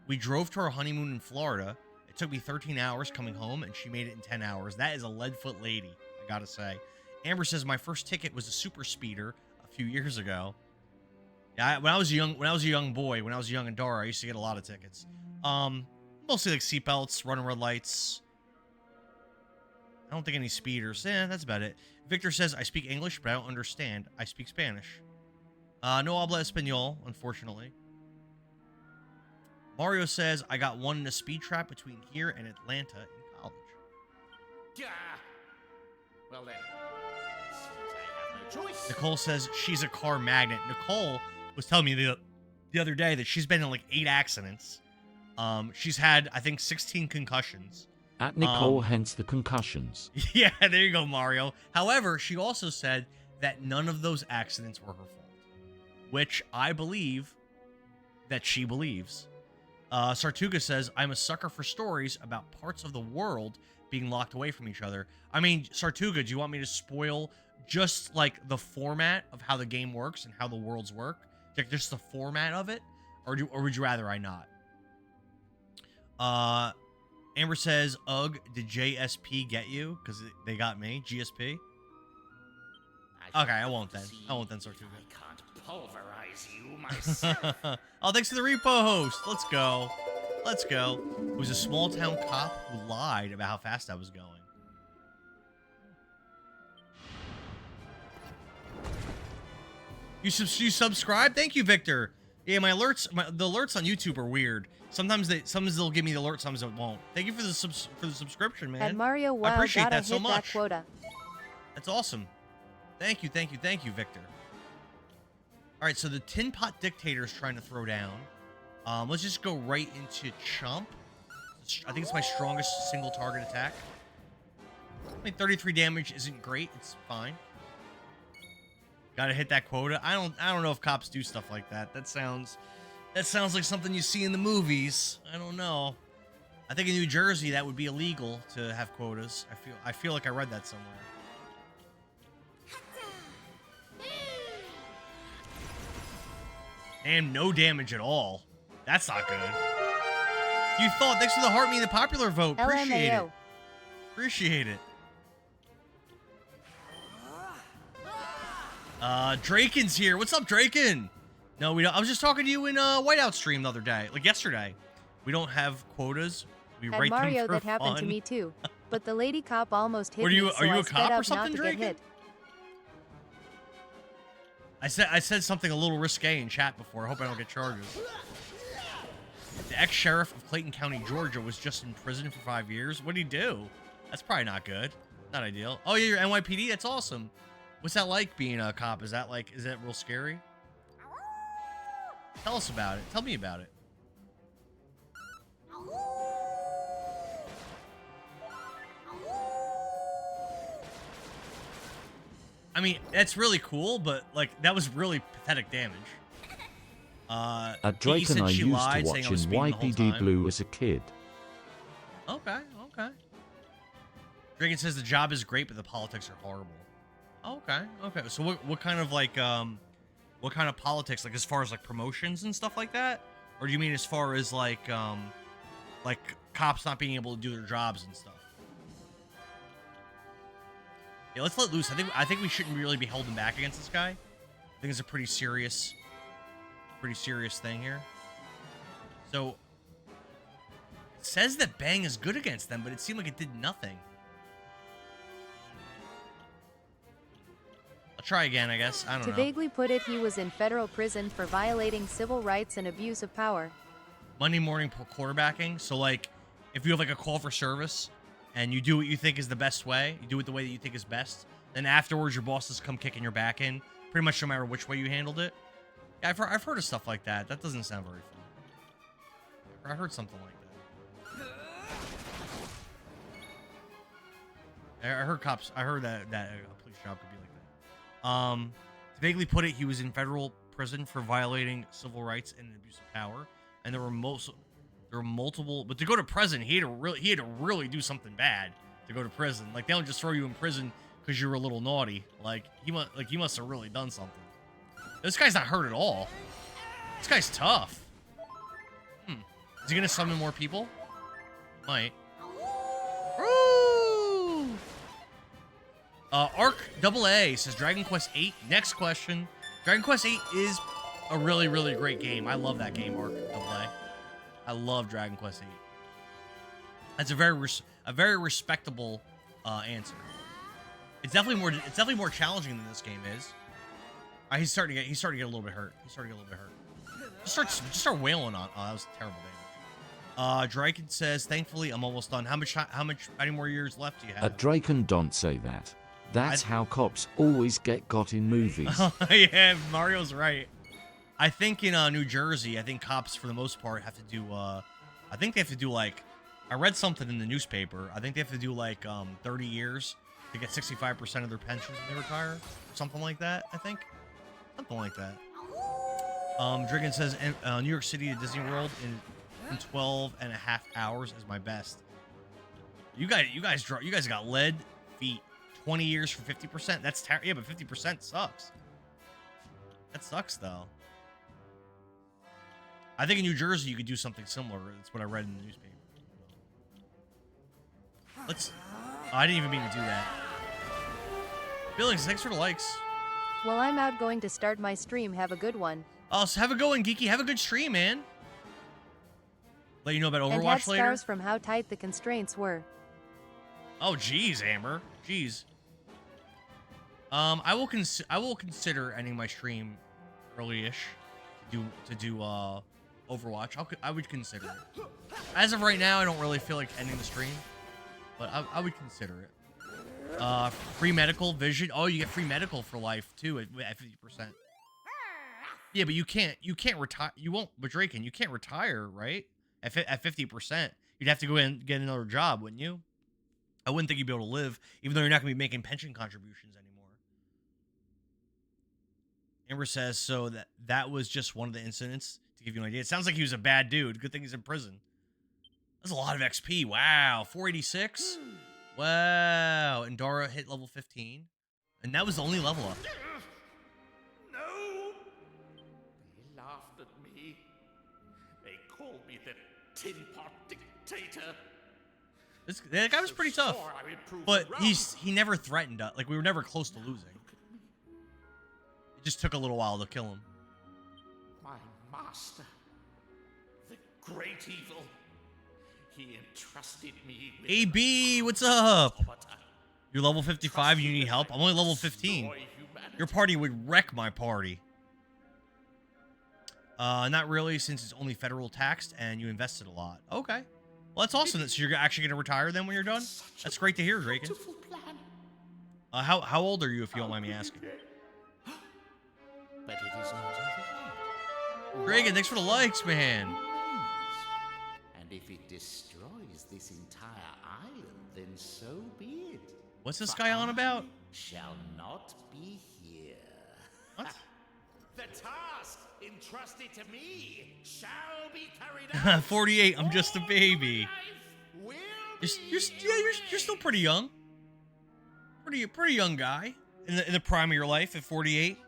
we drove to our honeymoon in Florida. It took me 13 hours coming home, and she made it in 10 hours. That is a lead-foot lady, I gotta say. Amber says my first ticket was a super speeder a few years ago. Yeah, when I was a young boy, when I was a young Andorra, I used to get a lot of tickets. Mostly like seatbelts, running red lights. I don't think any speeders. That's about it. Victor says I speak English, but I don't understand. I speak Spanish. No habla español, unfortunately. Mario says I got one in a speed trap between here and Atlanta in college. Yeah. Well then, it seems I have no choice. Nicole says she's a car magnet. Nicole was telling me the other day that she's been in like 8 accidents. She's had, I think, 16 concussions. At Nicole, hence the concussions. Yeah, there you go, Mario. However, she also said that none of those accidents were her fault, which I believe that she believes. Sartuga says, I'm a sucker for stories about parts of the world being locked away from each other. I mean, Sartuga, do you want me to spoil just like the format of how the game works and how the worlds work? Like just the format of it? Or would you rather I not? Amber says, ugh, did JSP get you? Because they got me. GSP? Okay, I won't then. I won't then, Sartuga. I can't pulverize you myself. Oh, thanks for the repo host. Let's go. Let's go. It was a small town cop who lied about how fast I was going. You subscribe? Thank you, Victor. Yeah, my alerts, the alerts on YouTube are weird. Sometimes they'll give me the alert, sometimes it won't. Thank you for the subscription, man. And Mario, wow, I appreciate gotta that so hit much. that quota. That's awesome. Thank you, Victor. All right, so the Tin Pot Dictator is trying to throw down. Let's just go right into Chomp. I think it's my strongest single target attack. I mean, 33 damage isn't great. It's fine. Gotta hit that quota. I don't know if cops do stuff like that. That sounds like something you see in the movies. I don't know. I think in New Jersey that would be illegal to have quotas. I feel like I read that somewhere. And no damage at all. That's not good. You thought, thanks for the heart, me the popular vote. Appreciate it. LMAO. Appreciate it. Draken's here. What's up, Draken? No, we don't. I was just talking to you in Whiteout stream the other day, like yesterday. We don't have quotas. We And write Mario, them for that happened to fun. me too. But the lady cop almost hit What are you- me, are so you I a sped cop or up something, not to Draken? get hit. I said something a little risque in chat before. I hope I don't get charges. The ex-sheriff of Clayton County, Georgia, was just in prison for 5 years. What did he do? That's probably not good. Not ideal. Oh, yeah, you're NYPD? That's awesome. What's that like being a cop? Is that real scary? Tell us about it. Tell me about it. I mean, that's really cool, but like that was really pathetic damage. Drake Iggy said and I she used lied, to saying watch I was in speeding the whole YPD time. Blue as a kid. Okay. Dragon says the job is great, but the politics are horrible. Okay. So what kind of like what kind of politics, like as far as like promotions and stuff like that? Or do you mean as far as like cops not being able to do their jobs and stuff? Yeah, let's let loose. I think we shouldn't really be holding back against this guy. I think it's a pretty serious thing here. So it says that Bang is good against them, but it seemed like it did nothing. I'll try again, I guess. I don't To know. vaguely put it, he was in federal prison for violating civil rights and abuse of power. Monday morning quarterbacking. So like, if you have like a call for service and you do what you think is the best way, you do it the way that you think is best, then afterwards your bosses come kicking your back in, pretty much no matter which way you handled it. Yeah, I've heard of stuff like that. That doesn't sound very fun. I've heard something like that. I heard that a police job could be like that. To vaguely put it, he was in federal prison for violating civil rights and abuse of power, and there were multiple. But to go to prison, he had to really do something bad to go to prison. Like they don't just throw you in prison because you were a little naughty. Like he must have really done something. This guy's not hurt at all. This guy's tough. Is he gonna summon more people? Might. Woo! Arc AA says Dragon Quest VIII. Next question. Dragon Quest VIII is a really, really great game. I love that game, Arc AA. I love Dragon Quest VIII. That's a very respectable answer. It's definitely more challenging than this game is. He's starting to get a little bit hurt. Just start wailing on. Oh, that was a terrible damage. Draken says, thankfully, I'm almost done. How many more years left do you have? Draken don't say that. That's how cops always get got in movies. Yeah, Mario's right. I think in New Jersey, I think cops for the most part have to do. I think they have to do like. I read something in the newspaper. I think they have to do like 30 years to get 65% of their pensions when they retire, or something like that. I think something like that. Dragon says New York City to Disney World in 12 and a half hours is my best. You guys got lead feet. 20 years for 50%. That's terrible. Yeah, but 50% sucks. That sucks though. I think in New Jersey you could do something similar. That's what I read in the newspaper. I didn't even mean to do that. Billings, thanks for the likes. Well, I'm out going to start my stream. Have a good one. Oh, so have a good one, Geeky. Have a good stream, man. Let you know about Overwatch and had later. scars from how tight the constraints were. Oh, geez, Amber. Jeez. I will consider ending my stream early-ish to do Overwatch. I would consider it. As of right now, I don't really feel like ending the stream, but I would consider it. Free medical, vision. Oh, you get free medical for life too at 50%. Yeah, but you can't retire. You won't. But Draken, you can't retire, right? At 50%, you'd have to go in and get another job, wouldn't you? I wouldn't think you'd be able to live, even though you're not going to be making pension contributions anymore. Amber says, so that was just one of the incidents, to give you an idea. It sounds like he was a bad dude. Good thing he's in prison. That's a lot of XP. Wow. 486? Wow. And Dara hit level 15. And that was the only level up. No! They laughed at me. They called me the Tin Pot Dictator. That guy was pretty tough. But he never threatened us. Like, we were never close to losing. It just took a little while to kill him. My master, the great evil, he entrusted me with AB, what's up? You're level 55, you need help? I'm only level 15. Your party would wreck my party. Not really, since it's only federal taxed and you invested a lot. Okay. Well, that's awesome. So you're actually going to retire then when you're done? That's great to hear, Draken. How old are you, if you don't mind me asking? But it is not over yet. Draken, thanks for the likes, man. And if it destroys this entire island, then so be it. What's this guy on about? Shall not be here. What? The task entrusted to me shall be carried out. 48, I'm just a baby. Will You're still pretty young. Pretty young guy in the prime of your life at 48.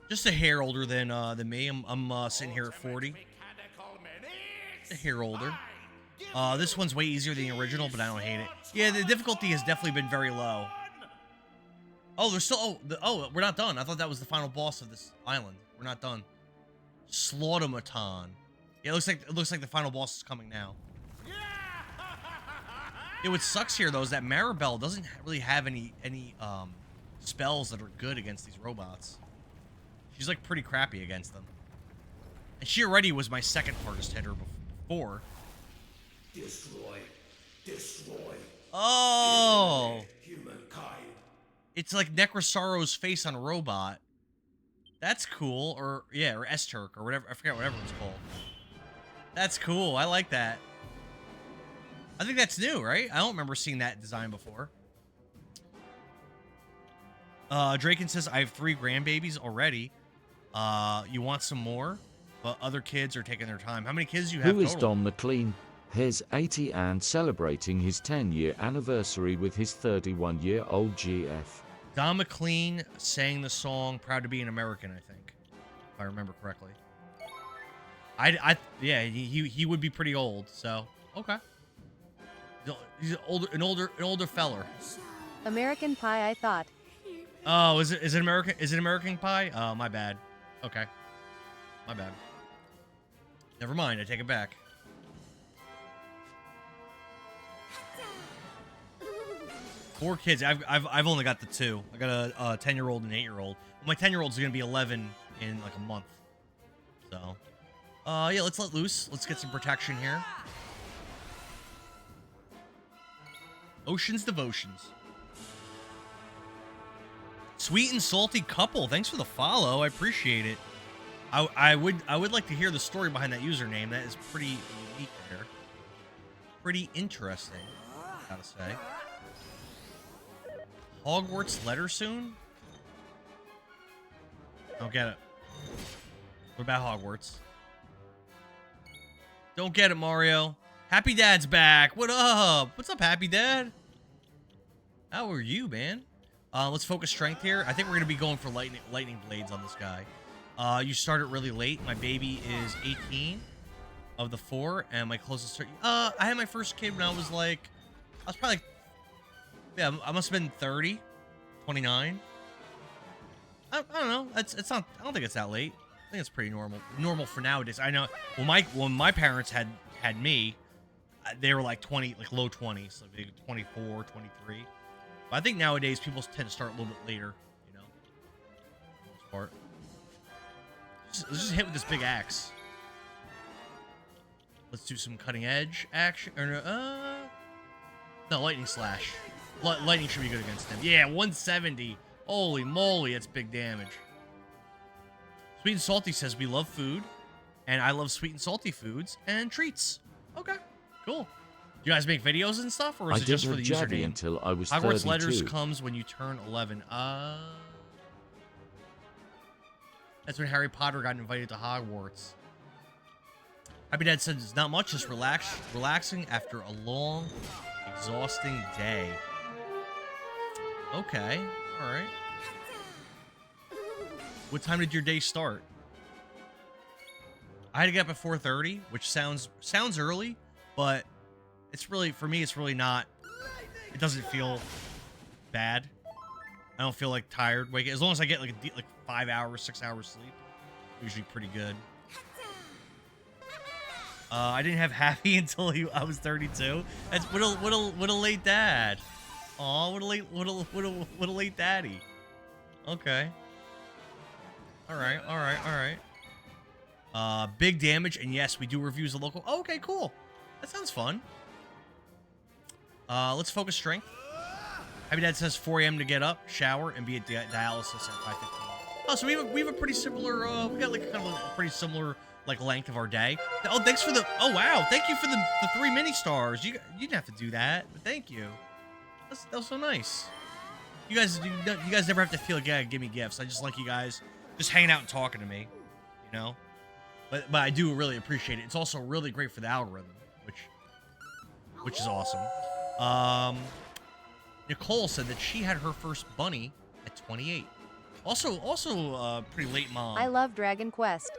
Just a hair older than me. I'm sitting here at 40. A hair older. This one's way easier than the original, but I don't hate it. Yeah, the difficulty has definitely been very low. Oh, there's still. We're not done. I thought that was the final boss of this island. We're not done. Slaughtermaton. Yeah, it looks like the final boss is coming now. Yeah, what sucks here though is that Maribel doesn't really have any spells that are good against these robots. She's like pretty crappy against them. And she already was my second hardest hitter before. Destroy. Oh! Humankind. It's like Necrosaro's face on a robot. That's cool. Or S-Turk or whatever. I forget whatever it's called. That's cool. I like that. I think that's new, right? I don't remember seeing that design before. Draken says, I have 3 grandbabies already. You want some more? But other kids are taking their time. How many kids do you have Who is total? Don McLean? He's 80 and celebrating his 10-year anniversary with his 31-year-old GF. Don McLean sang the song "Proud to Be an American," I think, if I remember correctly. Yeah, he would be pretty old. So okay, he's an older feller. American Pie, I thought. Oh, is it American? Is it American Pie? Oh, my bad. Okay, my bad. Never mind. I take it back. Four kids. I've only got the 2. I got a 10-year-old and 8-year-old. Well, my 10-year-old's gonna be 11 in like a month. So, yeah, let's let loose. Let's get some protection here. Ocean's Devotions. Sweet and salty couple. Thanks for the follow. I appreciate it. I would like to hear the story behind that username. That is pretty unique there. Pretty interesting, I gotta say. Hogwarts letter soon? Don't get it. What about Hogwarts? Don't get it, Mario. Happy Dad's back. What up? What's up, Happy Dad? How are you, man? Let's focus strength here. I think we're gonna be going for lightning blades on this guy. You started really late. My baby is 18 of the 4, and my closest. I had my first kid when I was probably. Yeah, I must have been 30, 29. I don't know. It's not. I don't think it's that late. I think it's pretty normal. Normal for nowadays. I know. When my parents had me, they were like 20, like low 20s, like maybe 24, 23. But I think nowadays people tend to start a little bit later. You know, for the most part. Let's just hit with this big axe. Let's do some cutting edge action. No, lightning slash. Lightning should be good against him. Yeah, 170. Holy moly, that's big damage. Sweet and Salty says we love food, and I love sweet and salty foods and treats. Okay, cool. Do you guys make videos and stuff, or is it just for the username? Until I was Hogwarts 32. letters comes when you turn 11. That's when Harry Potter got invited to Hogwarts. Happy Dad says it's not much, just relaxing after a long, exhausting day. Okay, all right. What time did your day start? I had to get up at 4:30, which sounds early, but it's really, for me, it's really not. It doesn't feel bad. I don't feel like tired waking. As long as I get like 5 hours, 6 hours sleep, usually pretty good. I didn't have Happy until I was 32. That's what a late dad. Aw, what a late daddy. Okay. All right. Big damage, and yes, we do reviews of local. Oh, okay, cool. That sounds fun. Let's focus strength. Happy Dad says 4 a.m. to get up, shower, and be at dialysis at 5:15. Oh, so we have a pretty similar. We got like kind of a pretty similar like length of our day. Oh, thanks for the. Oh wow, thank you for the 3 mini stars. You didn't have to do that, but thank you. That was so nice. You guys never have to feel like, yeah, give me gifts. I just like you guys just hanging out and talking to me, you know. But I do really appreciate it. It's also really great for the algorithm, which is awesome. Nicole said that she had her first bunny at 28. Also, pretty late mom. I love Dragon Quest.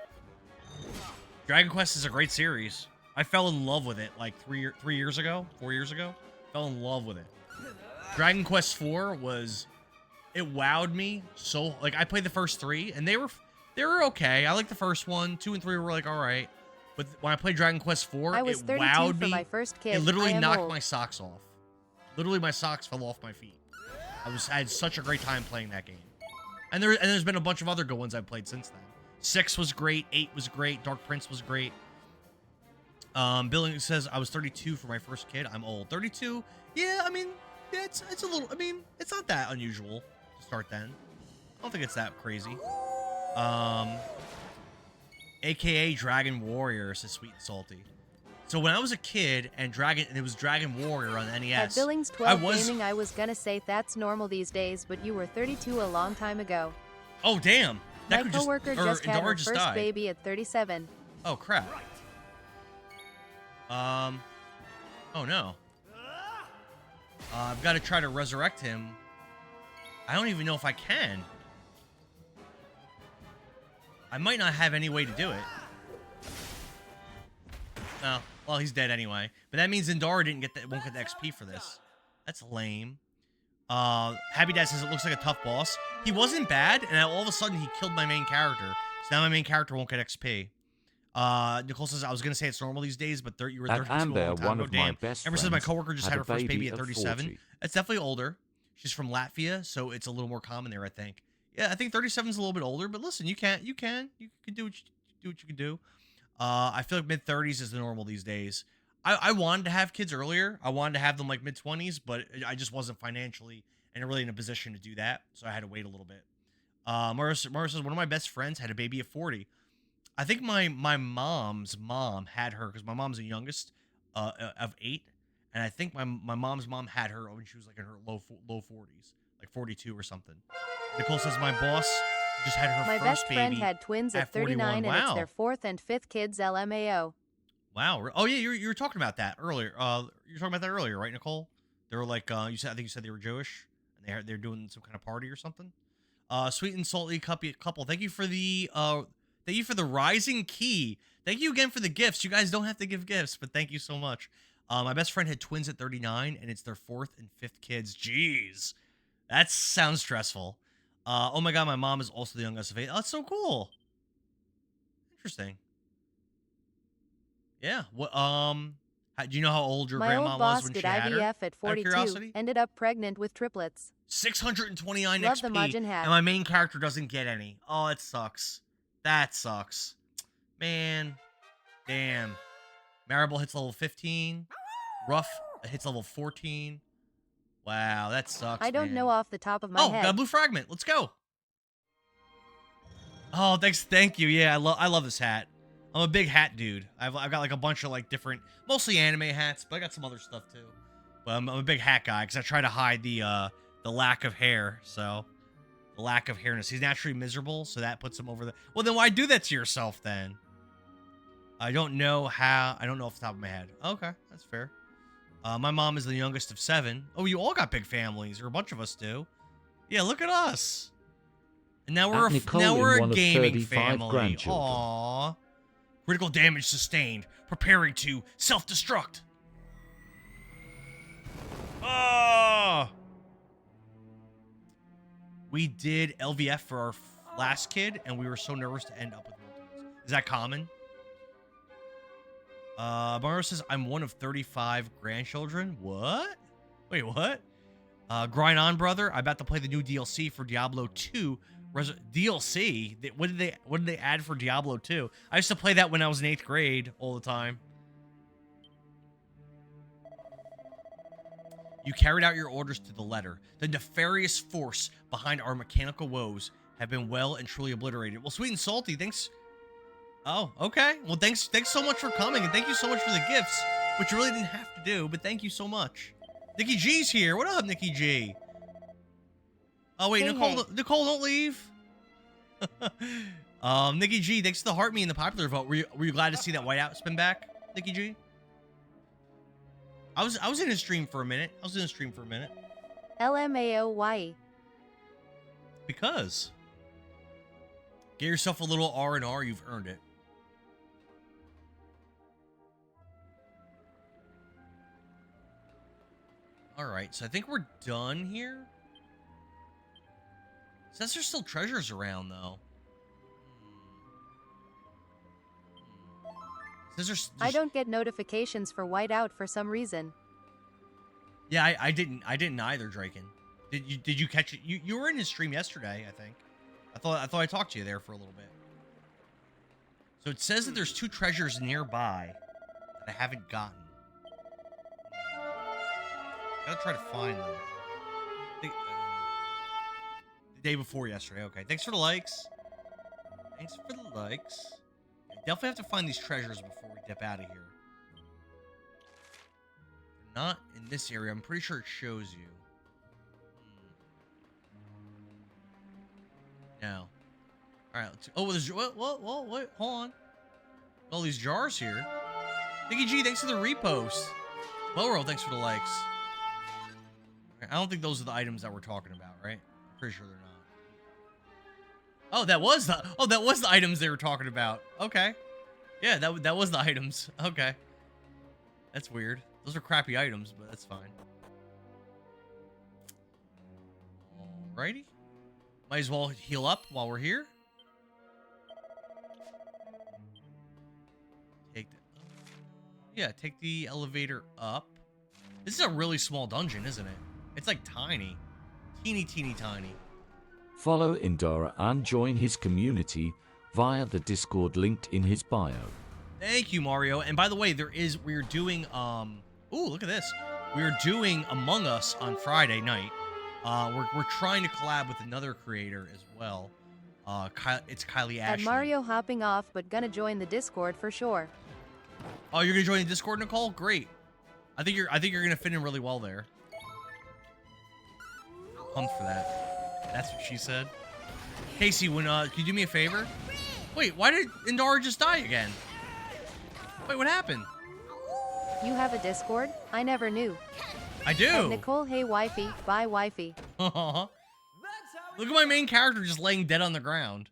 Dragon Quest is a great series. I fell in love with it like 4 years ago. Fell in love with it. Dragon Quest 4 it wowed me so. Like, I played the first 3 and they were okay. I like the first one. 2 and 3 were like all right, but when I played Dragon Quest 4, I was it 32 wowed for me. my first kid. It literally I am knocked old. my socks off. Literally, my socks fell off my feet. I had such a great time playing that game. And there's been a bunch of other good ones I've played since then. 6 was great. 8 was great. Dark Prince was great. Billing says I was 32 for my first kid. I'm old. 32. Yeah, I mean, yeah, it's a little. I mean, it's not that unusual to start then. I don't think it's that crazy. AKA Dragon Warrior says Sweet and Salty. So when I was a kid and it was Dragon Warrior on the At NES. Billings 12 I was. Gaming, I was gonna say that's normal these days, but you were 32 a long time ago. Oh damn! That My could coworker just, just had Indara her just first died. baby at 37. Oh crap. Oh no. I've got to try to resurrect him. I don't even know if I can. I might not have any way to do it. No. Well, he's dead anyway. But that means Indara won't get the XP for this. That's lame. Happy Dad says it looks like a tough boss. He wasn't bad, and all of a sudden he killed my main character. So now my main character won't get XP. Nicole says I was gonna say it's normal these days, but you were 32 a long time ago. Damn. Amber says my coworker just had her first baby at 37. That's definitely older. She's from Latvia, so it's a little more common there, I think. Yeah, I think 37 is a little bit older, but listen, you can do what you can do. I feel like mid 30s is the normal these days. I wanted to have kids earlier. I wanted to have them like mid 20s, but I just wasn't financially and really in a position to do that, so I had to wait a little bit. Mara says one of my best friends had a baby at 40. I think my mom's mom had her because my mom's the youngest of 8, and I think my mom's mom had her when she was like in her low 40s, like 42 or something. Nicole says my boss just had her My first best baby friend had twins at 39, 41. and it's Wow. their 4th and 5th kids. LMAO. Wow. Oh yeah, you were talking about that earlier. You were talking about that earlier, right, Nicole? They were like I think you said they were Jewish and they're doing some kind of party or something. Sweet and salty couple. Thank you for the rising key. Thank you again for the gifts. You guys don't have to give gifts, but thank you so much. My best friend had twins at 39, and it's their 4th and 5th kids. Jeez, that sounds stressful. Oh my god, my mom is also the youngest of 8. Oh, that's so cool. Interesting. Yeah. What? Do you know how old your My grandma old was boss when did she had her? IVF at Out of 42, curiosity? ended up pregnant with triplets. 629 Love XP, the Majin hat. and my main character doesn't get any. Oh, it sucks. That sucks. Man. Damn. Maribel hits level 15. Ruff hits level 14. Wow, that sucks, I don't man. know off the top of my Oh, head. got a blue fragment. Let's go. Oh, thank you. Yeah, I love this hat. I'm a big hat dude. I've got like a bunch of like different, mostly anime hats, but I got some other stuff too. But I'm a big hat guy because I try to hide the lack of hair. So the lack of hairness. He's naturally miserable, so that puts him over the. Well, then why do that to yourself then? I don't know how. I don't know off the top of my head. Okay, that's fair. My mom is the youngest of 7. Oh, you all got big families, or a bunch of us do. Yeah, look at us. And now we're a gaming family. Aww. Critical damage sustained. Preparing to self-destruct. Oh! We did LVF for our last kid, and we were so nervous to end up with multiples. Is that common? Mario says, I'm one of 35 grandchildren. What? Wait, what? Grind on, brother. I'm about to play the new DLC for Diablo 2. DLC? What did they add for Diablo 2? I used to play that when I was in 8th grade all the time. You carried out your orders to the letter. The nefarious force behind our mechanical woes have been well and truly obliterated. Well, sweet and salty, thanks. Oh, okay. Well, thanks so much for coming, and thank you so much for the gifts, which you really didn't have to do, but thank you so much. Nikki G's here. What up, Nikki G? Oh, wait, Hey, Nicole, don't leave. Nikki G, thanks to the heart me in the popular vote. Were you glad to see that whiteout spin back, Nikki G? I was in a stream for a minute. LMAOY. Because get yourself a little R&R, you've earned it. All right, so I think we're done here. Says there's still treasures around though. Says there's I don't get notifications for whiteout for some reason. Yeah, I didn't either, Draken. Did you catch it? You were in his stream yesterday, I think. I thought I talked to you there for a little bit. So it says that there's 2 treasures nearby that I haven't gotten. Gotta try to find them. The day before yesterday. Okay, thanks for the likes. Definitely have to find these treasures before we dip out of here. Not in this area. I'm pretty sure it shows you. No. All right. Oh, there's what? Hold on. All these jars here. Nikki G, thanks for the repost. Lowro, thanks for the likes. I don't think those are the items that we're talking about, right? I'm pretty sure they're not. Oh, that was the items they were talking about. Okay. Yeah, that was the items. Okay. That's weird. Those are crappy items, but that's fine. Alrighty. Might as well heal up while we're here. Take the elevator up. This is a really small dungeon, isn't it? It's like tiny. Teeny tiny. Follow Indara and join his community via the Discord linked in his bio. Thank you, Mario. And by the way, we're doing ooh, look at this. We're doing Among Us on Friday night. We're trying to collab with another creator as well. It's Kylie Ashley. At Mario hopping off, but gonna join the Discord for sure. Oh, you're gonna join the Discord, Nicole? Great. I think you're gonna fit in really well there. Pumped for that. That's what she said. Casey, can you do me a favor? Wait, why did Indara just die again? Wait, what happened? You have a Discord? I never knew. I do. At Nicole, hey wifey, bye wifey. Look at my main character just laying dead on the ground.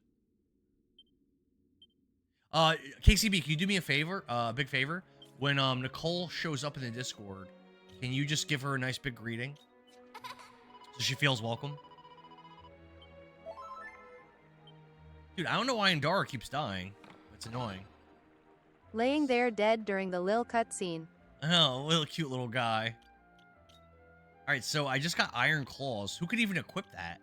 KCB, can you do me a favor? Big favor? When Nicole shows up in the Discord, can you just give her a nice big greeting? So she feels welcome? Dude, I don't know why Indara keeps dying. It's annoying. Laying there dead during the Lil cutscene. Oh, little cute little guy. Alright, so I just got Iron Claws. Who could even equip that?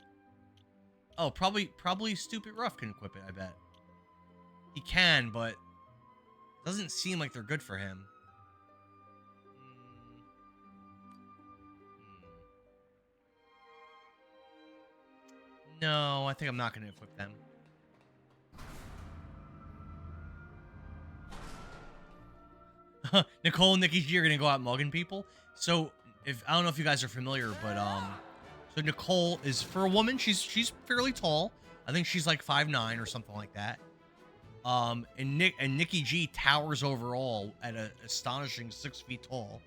Oh, probably Stupid Ruff can equip it, I bet. He can, but it doesn't seem like they're good for him. No, I think I'm not going to equip them. Nicole and Nikki G are going to go out mugging people. So, I don't know if you guys are familiar, but so Nicole is, for a woman, she's fairly tall. I think she's like 5'9" or something like that. And Nikki G towers over all at an astonishing 6 feet tall.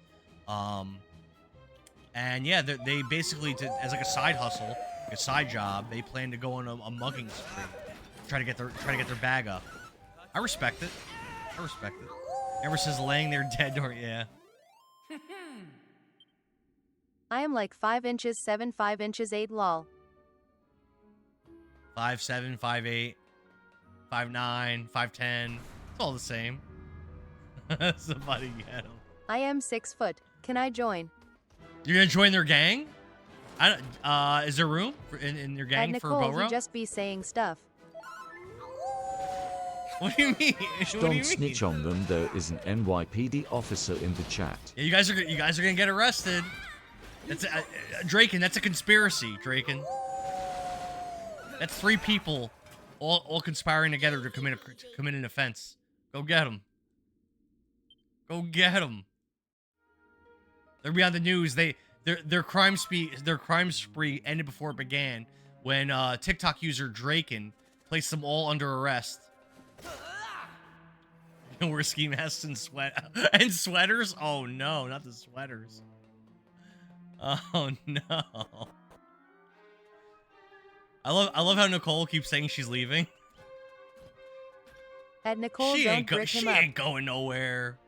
And yeah, they basically, as like a side hustle, a side job, they plan to go on a mugging spree, try to get their bag up. I respect it. Ever says laying there dead, or yeah. I am like 5 inches 7, 5 inches 8 lol. 5'7", 5'8", 5'9", 5'10". It's all the same. Somebody get him. I am 6 foot. Can I join? You're gonna join their gang? Is there room in your gang At for Nicole, Boro? you just be saying stuff. What do you mean? What do you Don't mean? snitch on them. There is an NYPD officer in the chat. Yeah, you guys are gonna get arrested. That's Draken. That's a conspiracy, Draken. That's 3 people, all conspiring together to commit an offense. Go get them. Go get them. They're beyond the news. Their crime spree ended before it began when TikTok user Draken placed them all under arrest. And wear ski masks and sweaters. Oh no, not the sweaters. Oh no. I love how Nicole keeps saying she's leaving. At Nicole, She don't ain't brick him up. going nowhere.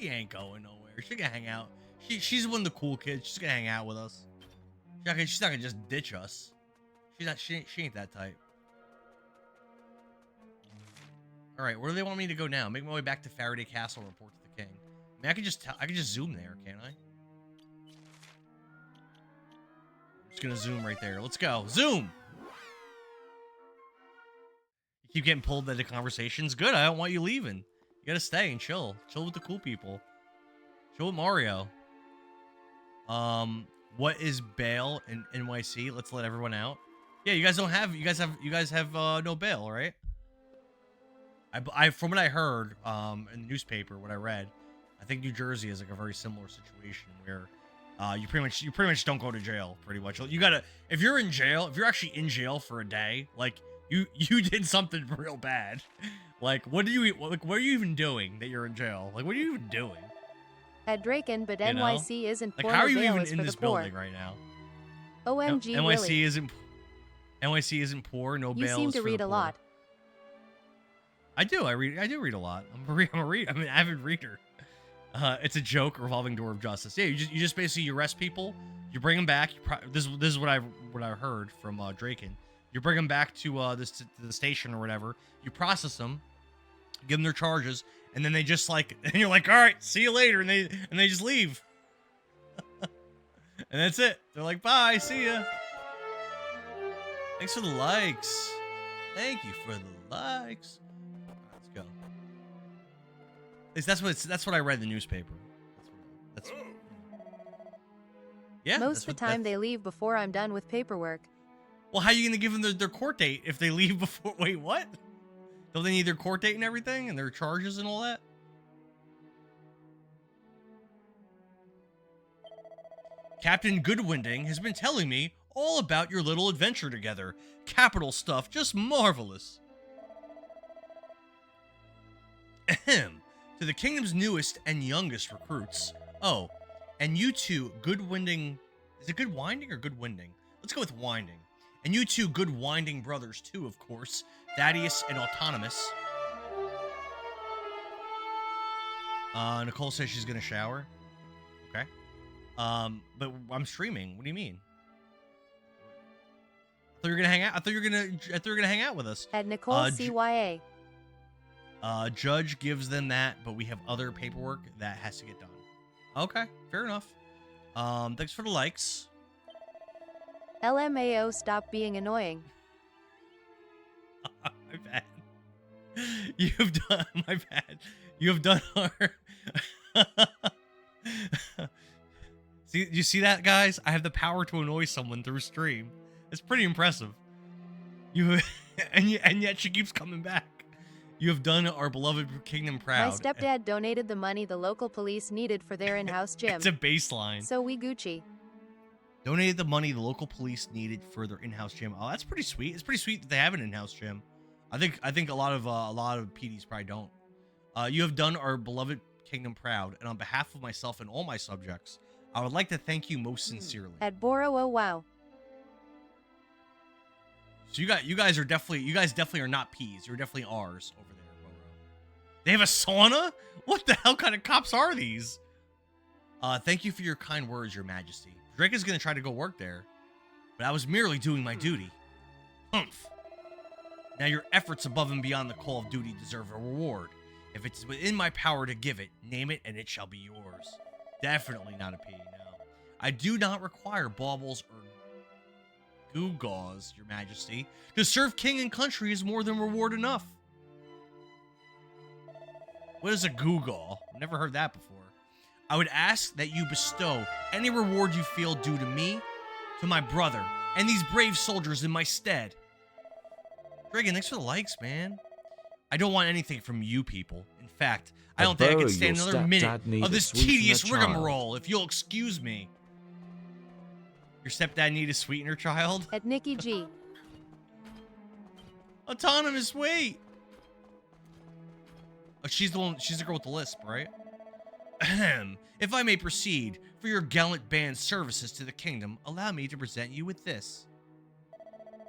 She ain't going nowhere. She's gonna hang out. She's one of the cool kids. She's gonna hang out with us. She's not gonna just ditch us. She ain't that type. All right, where do they want me to go now? Make my way back to Faraday Castle. Report to the king. I mean, I can just zoom there, can't I? I'm just gonna zoom right there. Let's go. Zoom. You keep getting pulled into conversations. Good. I don't want you leaving. You gotta stay and chill. Chill with the cool people. Chill with Mario. What is bail in NYC? Let's let everyone out. Yeah, you guys have no bail, right? I from what I heard, in the newspaper, what I read, I think New Jersey is like a very similar situation where you pretty much don't go to jail. Pretty much, you gotta if you're in jail, if you're actually in jail for a day, like you did something real bad. Like what are you even doing that you're in jail? Like what are you even doing? At Draken, but You know? NYC isn't Like poor. how no are you bail even is in for this the poor. building right now? OMG, NYC really? isn't poor. No You bail seem is to for the read a poor. lot. I do. I read a lot. I'm an avid reader. It's a joke, revolving door of justice. Yeah, you just basically you arrest people, you bring them back. This is what I heard from Draken. You bring them back to to the station or whatever. You process them, give them their charges, and then they just like and you're like, all right, see you later, and they just leave. And that's it. They're like, bye, see ya. Thanks for the likes. Thank you for the likes. Let's go. At least that's what I read in the newspaper. That's yeah. Most of the time they leave before I'm done with paperwork. Well, how are you gonna give them their court date if they leave before? Wait, what? Don't they need their court date and everything and their charges and all that? Captain Goodwinding has been telling me all about your little adventure together. Capital stuff, just marvelous. Ahem. To the kingdom's newest and youngest recruits. Oh, and you two Goodwinding... Is it Good Winding or Good Winding? Let's go with Winding. And you two Good Winding brothers too, of course. Thaddeus and Autonomous. Nicole says she's gonna shower. Okay. But I'm streaming. What do you mean? I thought you were gonna hang out. I thought you were gonna hang out with us. At Nicole CYA. Judge gives them that, but we have other paperwork that has to get done. Okay, fair enough. Thanks for the likes. LMAO, stop being annoying. My bad. You've done my bad. You have done our. See, you see that, guys? I have the power to annoy someone through stream. It's pretty impressive. And yet she keeps coming back. You have done our beloved kingdom proud. My stepdad donated the money the local police needed for their in-house gym. It's a baseline. So we Gucci. Donated the money the local police needed for their in-house gym. Oh, that's pretty sweet. It's pretty sweet that they have an in-house gym. I think a lot of PDs probably don't. You have done our beloved kingdom proud, and on behalf of myself and all my subjects, I would like to thank you most sincerely. At Boro, oh wow. So you guys definitely are not P's. You're definitely R's over there, Boro. They have a sauna? What the hell kind of cops are these? Thank you for your kind words, Your Majesty. Drake is gonna try to go work there, but I was merely doing my duty. Humph. Now your efforts above and beyond the call of duty deserve a reward. If it's within my power to give it, name it and it shall be yours. Definitely not a P, no. I do not require baubles or gewgaws, Your Majesty. To serve king and country is more than reward enough. What is a gewgaw? I've never heard that before. I would ask that you bestow any reward you feel due to me, to my brother, and these brave soldiers in my stead. Dragon, thanks for the likes, man. I don't want anything from you people. In fact, I don't think I can stand another minute of this tedious rigmarole, if you'll excuse me. Your stepdad need a sweetener, child? At Nikki G. Autonomous, wait! Oh, she's the girl with the lisp, right? Ahem. If I may proceed, for your gallant band's services to the kingdom, allow me to present you with this.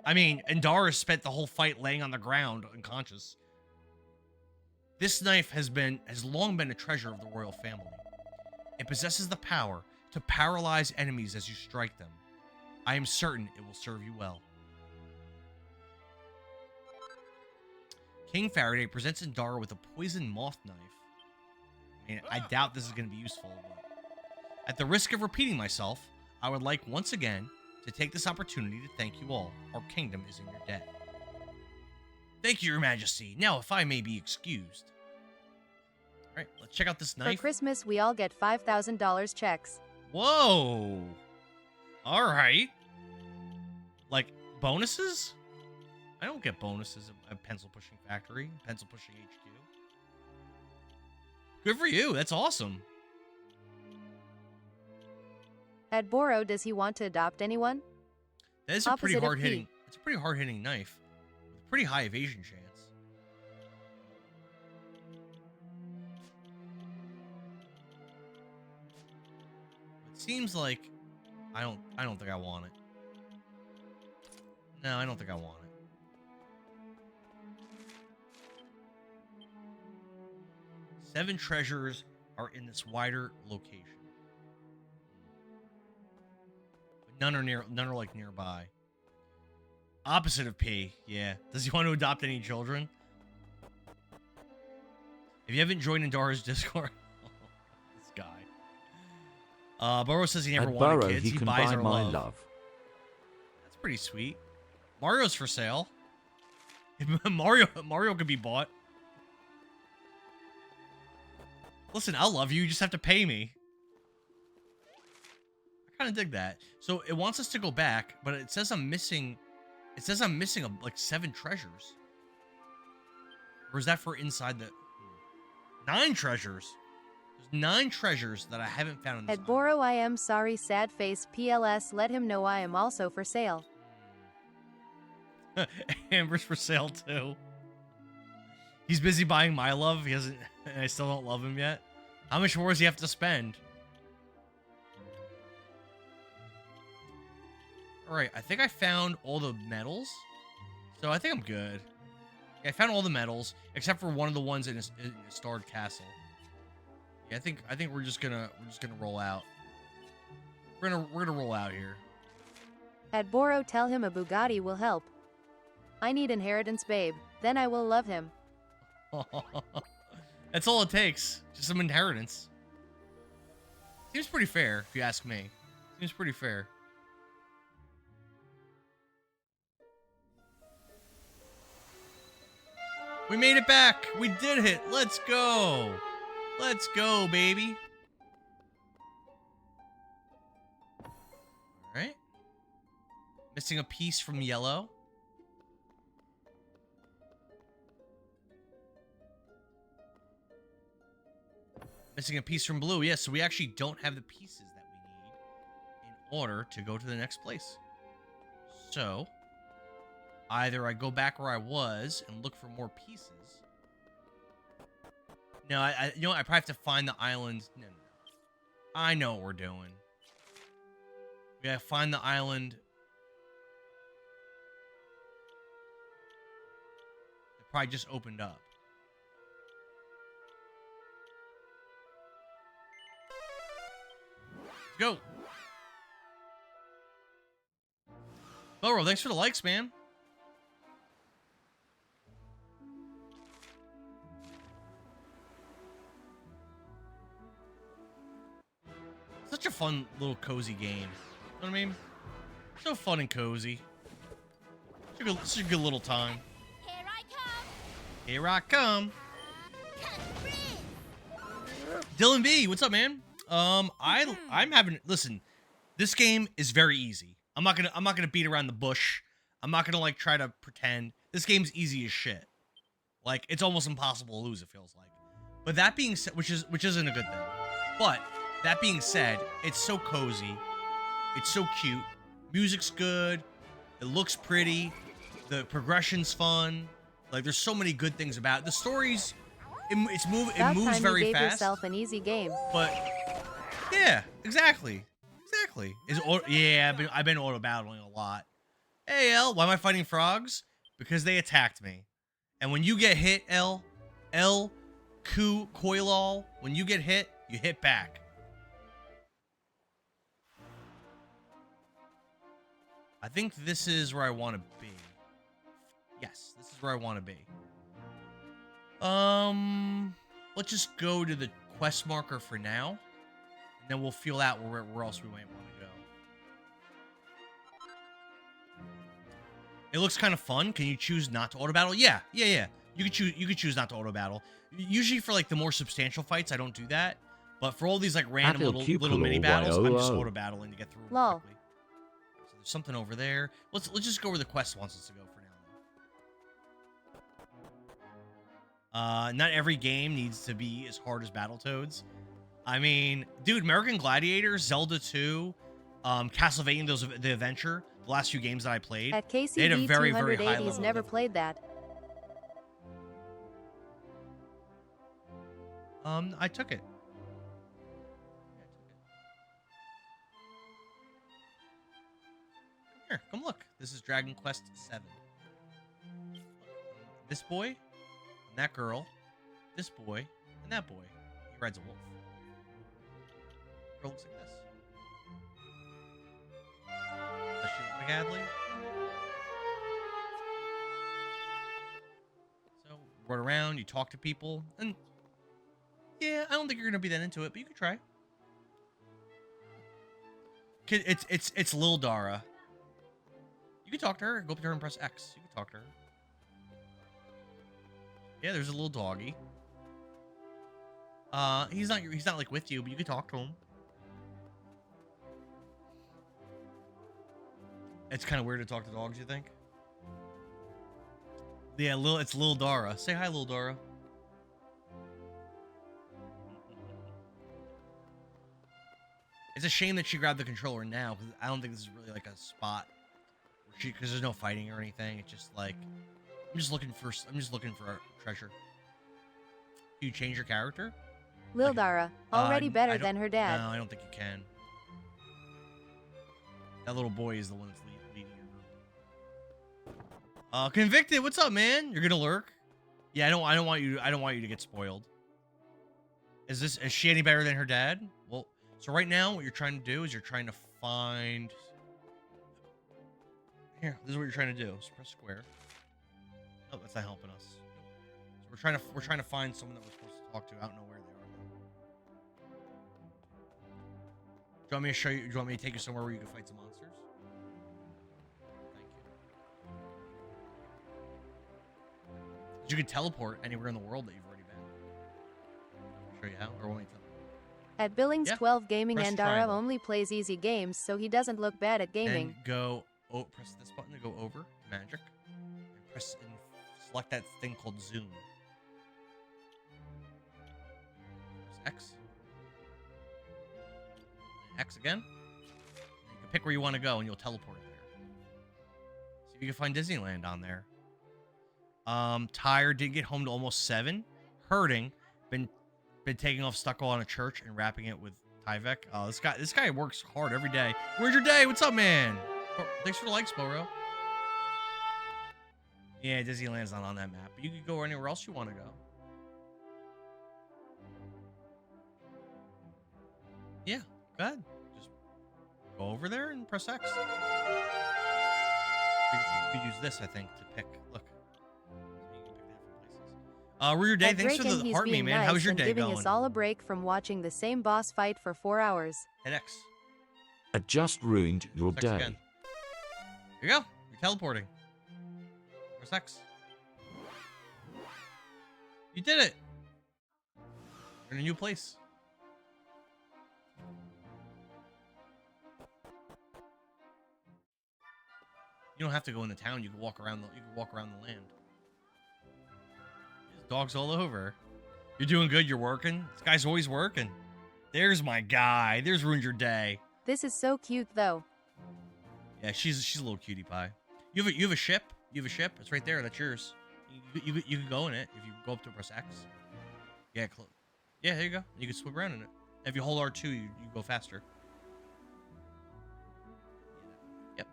I mean, Indara spent the whole fight laying on the ground, unconscious. This knife has long been a treasure of the royal family. It possesses the power to paralyze enemies as you strike them. I am certain it will serve you well. King Faraday presents Indara with a poison moth knife. I mean, I doubt this is going to be useful, but at the risk of repeating myself, I would like once again to take this opportunity to thank you all. Our kingdom is in your debt. Thank you, Your Majesty. Now, if I may be excused. All right, let's check out this knife. For Christmas, we all get $5,000 checks. Whoa. All right. Like, bonuses? I don't get bonuses at Pencil Pushing Factory, Pencil Pushing HQ. Good for you. That's awesome. At Boro, does he want to adopt anyone? That is a pretty Opposite of hard P. hitting. It's a pretty hard hitting knife. With a pretty high evasion chance. It seems like I don't think I want it. No, I don't think I want it. Seven treasures are in this wider location. But none are like nearby. Opposite of P, yeah. Does he want to adopt any children? If you haven't joined Indara's Discord, this guy. Burrow says he never At wanted Burrow, kids. he can buys buy our my love. love. That's pretty sweet. Mario's for sale. Mario could be bought. Listen, I'll love you. You just have to pay me. I kind of dig that. So it wants us to go back, but it says I'm missing. It says I'm missing like 7 treasures. Or is that for inside the 9 treasures? There's 9 treasures that I haven't found in this At Boro, I am sorry, sad face. PLS, let him know I am also for sale. Amber's for sale too. He's busy buying my love. He hasn't. I still don't love him yet. How much more does he have to spend? All right, I think I found all the medals, so I think I'm good. Yeah, I found all the medals except for one of the ones in a starred castle. Yeah, I think we're just gonna roll out. We're gonna roll out here. At Boro, tell him a Bugatti will help. I need inheritance, babe. Then I will love him. That's all it takes. Just some inheritance. Seems pretty fair, if you ask me. Seems pretty fair. We made it back. We did it. Let's go. Let's go, baby. All right. Missing a piece from yellow. Missing a piece from blue. Yes, so we actually don't have the pieces that we need in order to go to the next place. So, either I go back where I was and look for more pieces. No, I you know what? I probably have to find the island. No. I know what we're doing. We gotta find the island. It probably just opened up. Go. Boro, thanks for the likes, man. Such a fun little cozy game. You know what I mean? So fun and cozy. Such a good little time. Here I come. Here I come. Cut Dylan B, what's up, man? I'm having listen. This game is very easy. I'm not gonna beat around the bush. I'm not gonna like try to pretend. This game's easy as shit. Like it's almost impossible to lose. It feels like. But that being said, which isn't a good thing. But that being said, it's so cozy. It's so cute. Music's good. It looks pretty. The progression's fun. Like there's so many good things about it. The story's it moves About time very you gave fast. yourself an easy game. But yeah, exactly. Yeah, I've been auto battling a lot. Hey L, why am I fighting frogs? Because they attacked me. And when you get hit, Koilal, when you get hit, you hit back. I think this is where I want to be. Yes, this is where I want to be. Let's just go to the quest marker for now, and then we'll feel out where else we might want to go. It looks kind of fun. Can you choose not to auto battle? Yeah. You could choose not to auto battle. Usually for like the more substantial fights, I don't do that. But for all these like random little mini battles, I'm just auto battling to get through them Lol. quickly. So there's something over there. Let's just go where the quest wants us to go for now. Not every game needs to be as hard as Battletoads. I mean, dude, American Gladiator, Zelda 2, Castlevania, the Adventure, the last few games that I played, At they had a KCB very, very high 208, he's level. never played that. I took it. Here, come look. This is Dragon Quest VII. This boy, and that girl, this boy, and that boy. He rides a wolf. Girl looks like this. Does she look like Adley? So, run around, you talk to people, and yeah, I don't think you're gonna be that into it, but you can try. It's Lil Dara. You can talk to her. Go up to her and press X. You can talk to her. Yeah, there's a little doggy. He's not like with you, but you can talk to him. It's kind of weird to talk to dogs, you think? Yeah, it's Lil Dara. Say hi, Lil Dara. It's a shame that she grabbed the controller now, because I don't think this is really like a spot because there's no fighting or anything. It's just like I'm just looking for a treasure. Do you change your character? Lil Dara, already better than her dad. No, I don't think you can. That little boy is the one that's leading your group. Convicted, what's up, man? You're gonna lurk? Yeah, I don't want you to get spoiled. Is she any better than her dad? Well, so right now what you're trying to do is you're trying to find. Here, this is what you're trying to do. So press square. Oh, that's not helping us. So we're trying to find someone that we're supposed to talk to. I don't know where they are though. Do you want me to show you? Do you want me to take you somewhere where you can fight some monsters? Thank you. You can teleport anywhere in the world that you've already been. I'll show you how, or want me to? At Billings Yeah. 12 Gaming, Press and Dara triangle. only plays easy games, so he doesn't look bad at gaming. And go. Oh, press this button to go over magic, and press and select that thing called zoom. Press X. And X again. And you can pick where you want to go, and you'll teleport there. See if you can find Disneyland on there. Tired, didn't get home to almost 7. Hurting, been taking off stucco on a church and wrapping it with Tyvek. Oh, this guy works hard every day. Where's your day? What's up, man? Oh, thanks for the likes, Boro. Yeah, Disneyland's not on that map, but you could go anywhere else you want to go. Yeah, go ahead. Just go over there and press X. You could use this, I think, to pick. Look. So you can pick different places. Were your day? At Thanks for Draken, the he's heart me, being man. nice How's your and day giving going? us all a break from watching the same boss fight for 4 hours. Hit X. I just ruined your X day. again. Here you go. You're teleporting. Press X. You did it. You're in a new place. You don't have to go in the town. You can walk around the land. There's dogs all over. You're doing good. You're working. This guy's always working. There's my guy. There's ruined your day. This is so cute, though. Yeah, she's a little cutie pie. You have a ship. You have a ship. It's right there. That's yours. You can go in it if you go up to press X. Yeah, yeah. There you go. You can swim around in it. If you hold R2, you go faster. Yep.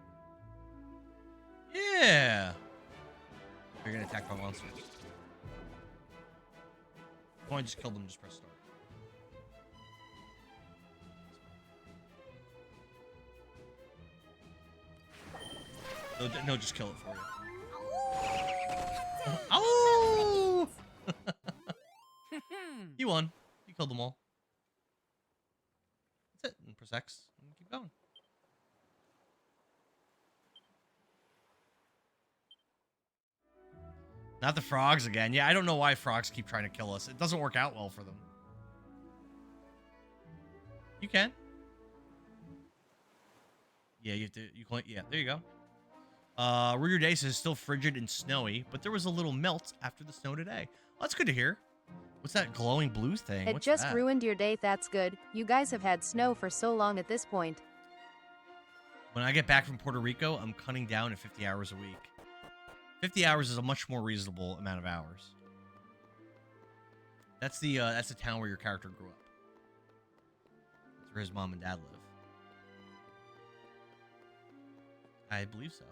Yeah. You're gonna attack my monsters. If you want to just kill them, just press start. No, just kill it for you. Oh! You won. You killed them all. That's it. And press X and keep going. Not the frogs again. Yeah, I don't know why frogs keep trying to kill us. It doesn't work out well for them. You can. Yeah, you have to. Yeah, there you go. Ruger Day says still frigid and snowy, but there was a little melt after the snow today. Well, that's good to hear. What's that glowing blue thing? It What's just that? ruined your day, that's good. You guys have had snow for so long at this point. When I get back from Puerto Rico, I'm cutting down to 50 hours a week. 50 hours is a much more reasonable amount of hours. That's the town where your character grew up. That's where his mom and dad live. I believe so.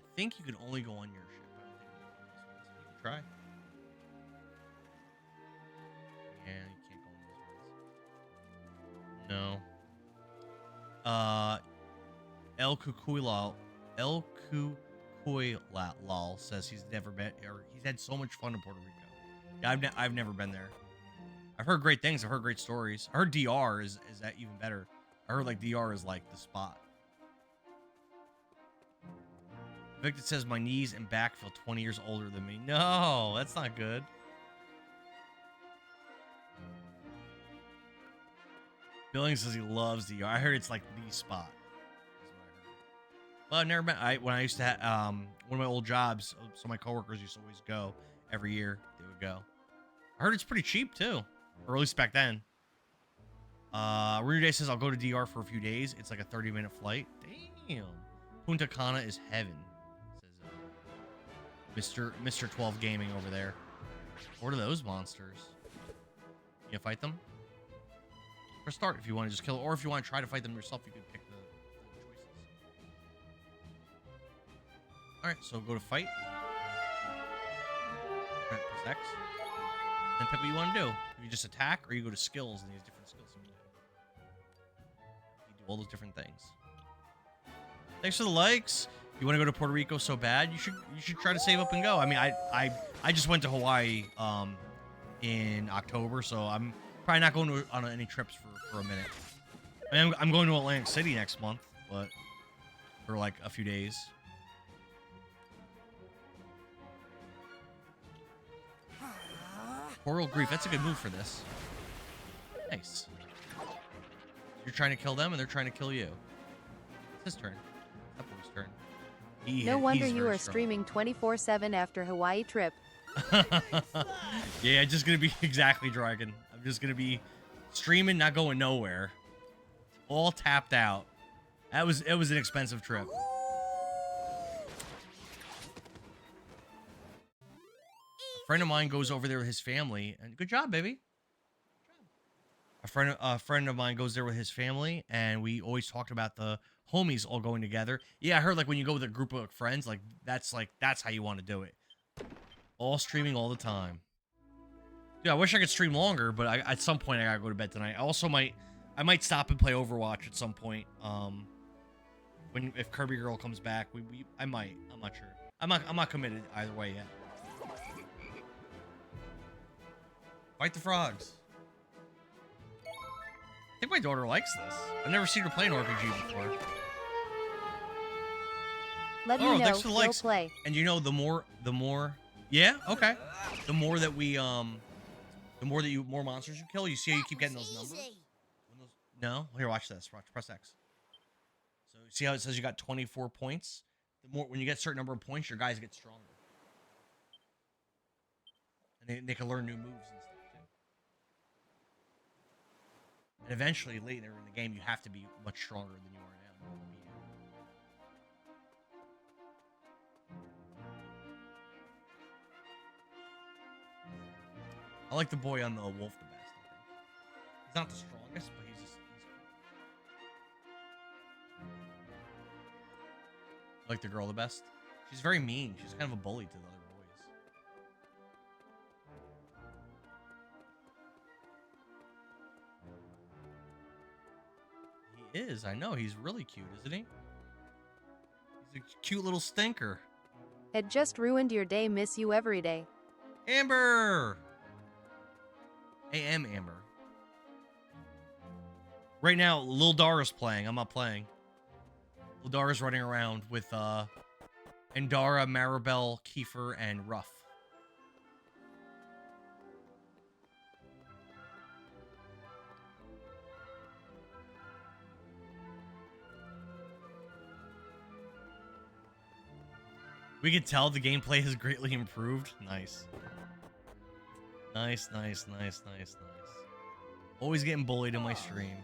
I think you can only go on your ship. I don't think you can go on this one. You can try. Yeah, you can't go on these ones. No. El Cucuylal says he's never been, or he's had so much fun in Puerto Rico. Yeah, I've never been there. I've heard great things. I've heard great stories. I heard DR is that even better. I heard like DR is like the spot. Victor says my knees and back feel 20 years older than me. No, that's not good. Billings says he loves DR. I heard it's like the spot. That's what I heard. Well, I've never been. When I used to have one of my old jobs, so my coworkers used to always go every year. They would go. I heard it's pretty cheap too, or at least back then. Rudy Day says I'll go to DR for a few days. It's like a 30-minute flight. Damn. Punta Cana is heaven. Says Mr. 12 Gaming over there. What are those monsters? You fight them? Press start if you want to just kill it, or if you want to try to fight them yourself, you can pick the choices. Alright, so go to fight. Press X. Then pick what you want to do. You just attack, or you go to skills, and these different skills you can do. You do all those different things. Thanks for the likes. You want to go to Puerto Rico so bad? You should try to save up and go. I mean, I just went to Hawaii in October, so I'm probably not going on any trips for a minute. I mean, I'm going to Atlantic City next month, but for like a few days. Coral Grief, that's a good move for this. Nice. You're trying to kill them, and they're trying to kill you. It's his turn. That boy's turn. No wonder he's you very are strong. streaming 24/7 after Hawaii trip. Yeah, just gonna be exactly Dragon. I'm just gonna be streaming, not going nowhere. All tapped out. It was an expensive trip. A friend of mine goes over there with his family, and good job, baby. A friend of mine goes there with his family, and we always talked about the homies all going together. Yeah, I heard like when you go with a group of friends, that's how you want to do it. All streaming all the time. Yeah, I wish I could stream longer, but at some point I gotta go to bed tonight. I might stop and play Overwatch at some point. If Kirby Girl comes back, I might. I'm not sure. I'm not committed either way yet. Fight the frogs. I think my daughter likes this. I've never seen her play an RPG before. Let me know. Thanks for the We'll likes. play. And you know, the more, yeah, okay. The more that more monsters you kill, you see how you keep getting those numbers? No? Here, watch this. Press X. So see how it says you got 24 points? When you get a certain number of points, your guys get stronger. And they can learn new moves and stuff, too. And eventually, later in the game, you have to be much stronger than you are now. I like the boy on the wolf the best, I think. He's not the strongest, but he's cool. I like the girl the best. She's very mean. She's kind of a bully to the other boys. He is, I know. He's really cute, isn't he? He's a cute little stinker. It just ruined your day. Miss you every day. Amber! I am Amber. Right now, Lil Dara's playing. I'm not playing. Lil Dara's running around with Endara, Maribel, Kiefer, and Ruff. We can tell the gameplay has greatly improved. Nice. Nice. Always getting bullied in my stream.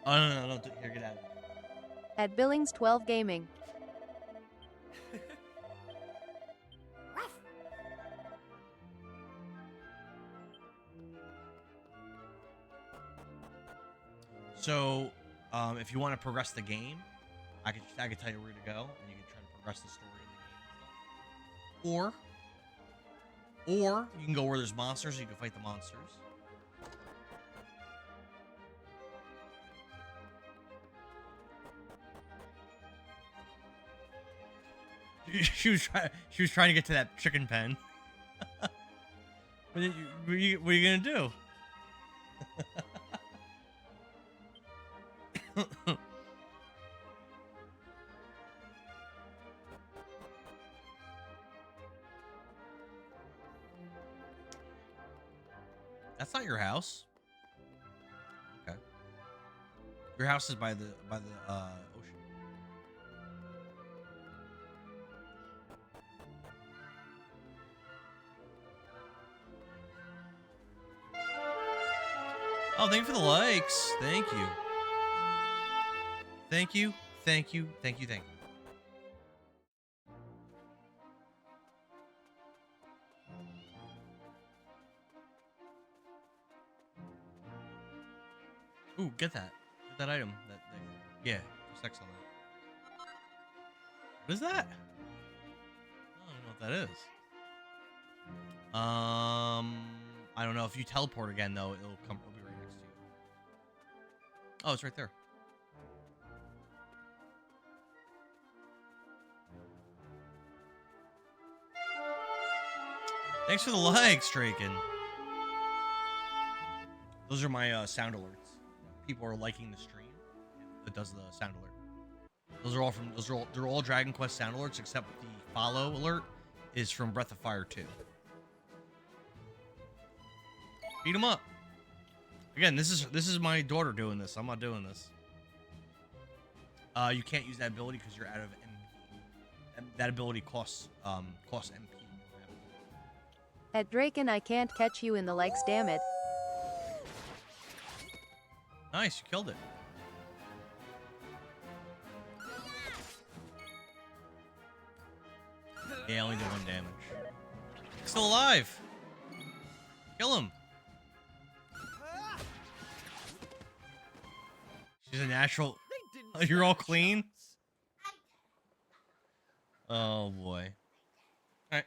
Oh, no. Here, get out of here. At Billings 12 Gaming. So, if you want to progress the game, I could tell you where to go, and you can try to progress the story in the game. Or you can go where there's monsters, and you can fight the monsters. She was trying to get to that chicken pen. What are you gonna do? That's not your house. Okay. Your house is by the ocean. Oh, thank you for the likes. Thank you. Thank you. Ooh, get that. Get that item. That thing. Yeah, sex on that. What is that? I don't know what that is. I don't know. If you teleport again, though, it'll be right next to you. Oh, it's right there. Thanks for the likes, Draken. Those are my sound alerts. People are liking the stream. It does the sound alert. They're all Dragon Quest sound alerts, except the follow alert is from Breath of Fire 2. Beat him up. Again, this is my daughter doing this. I'm not doing this. You can't use that ability because you're out of MP. That ability costs MP. At Draken, I can't catch you in the likes, damn it. Nice, you killed it. Yeah, only did 1 damage. Still alive. Kill him. She's a natural. You're all clean. Oh boy. All right.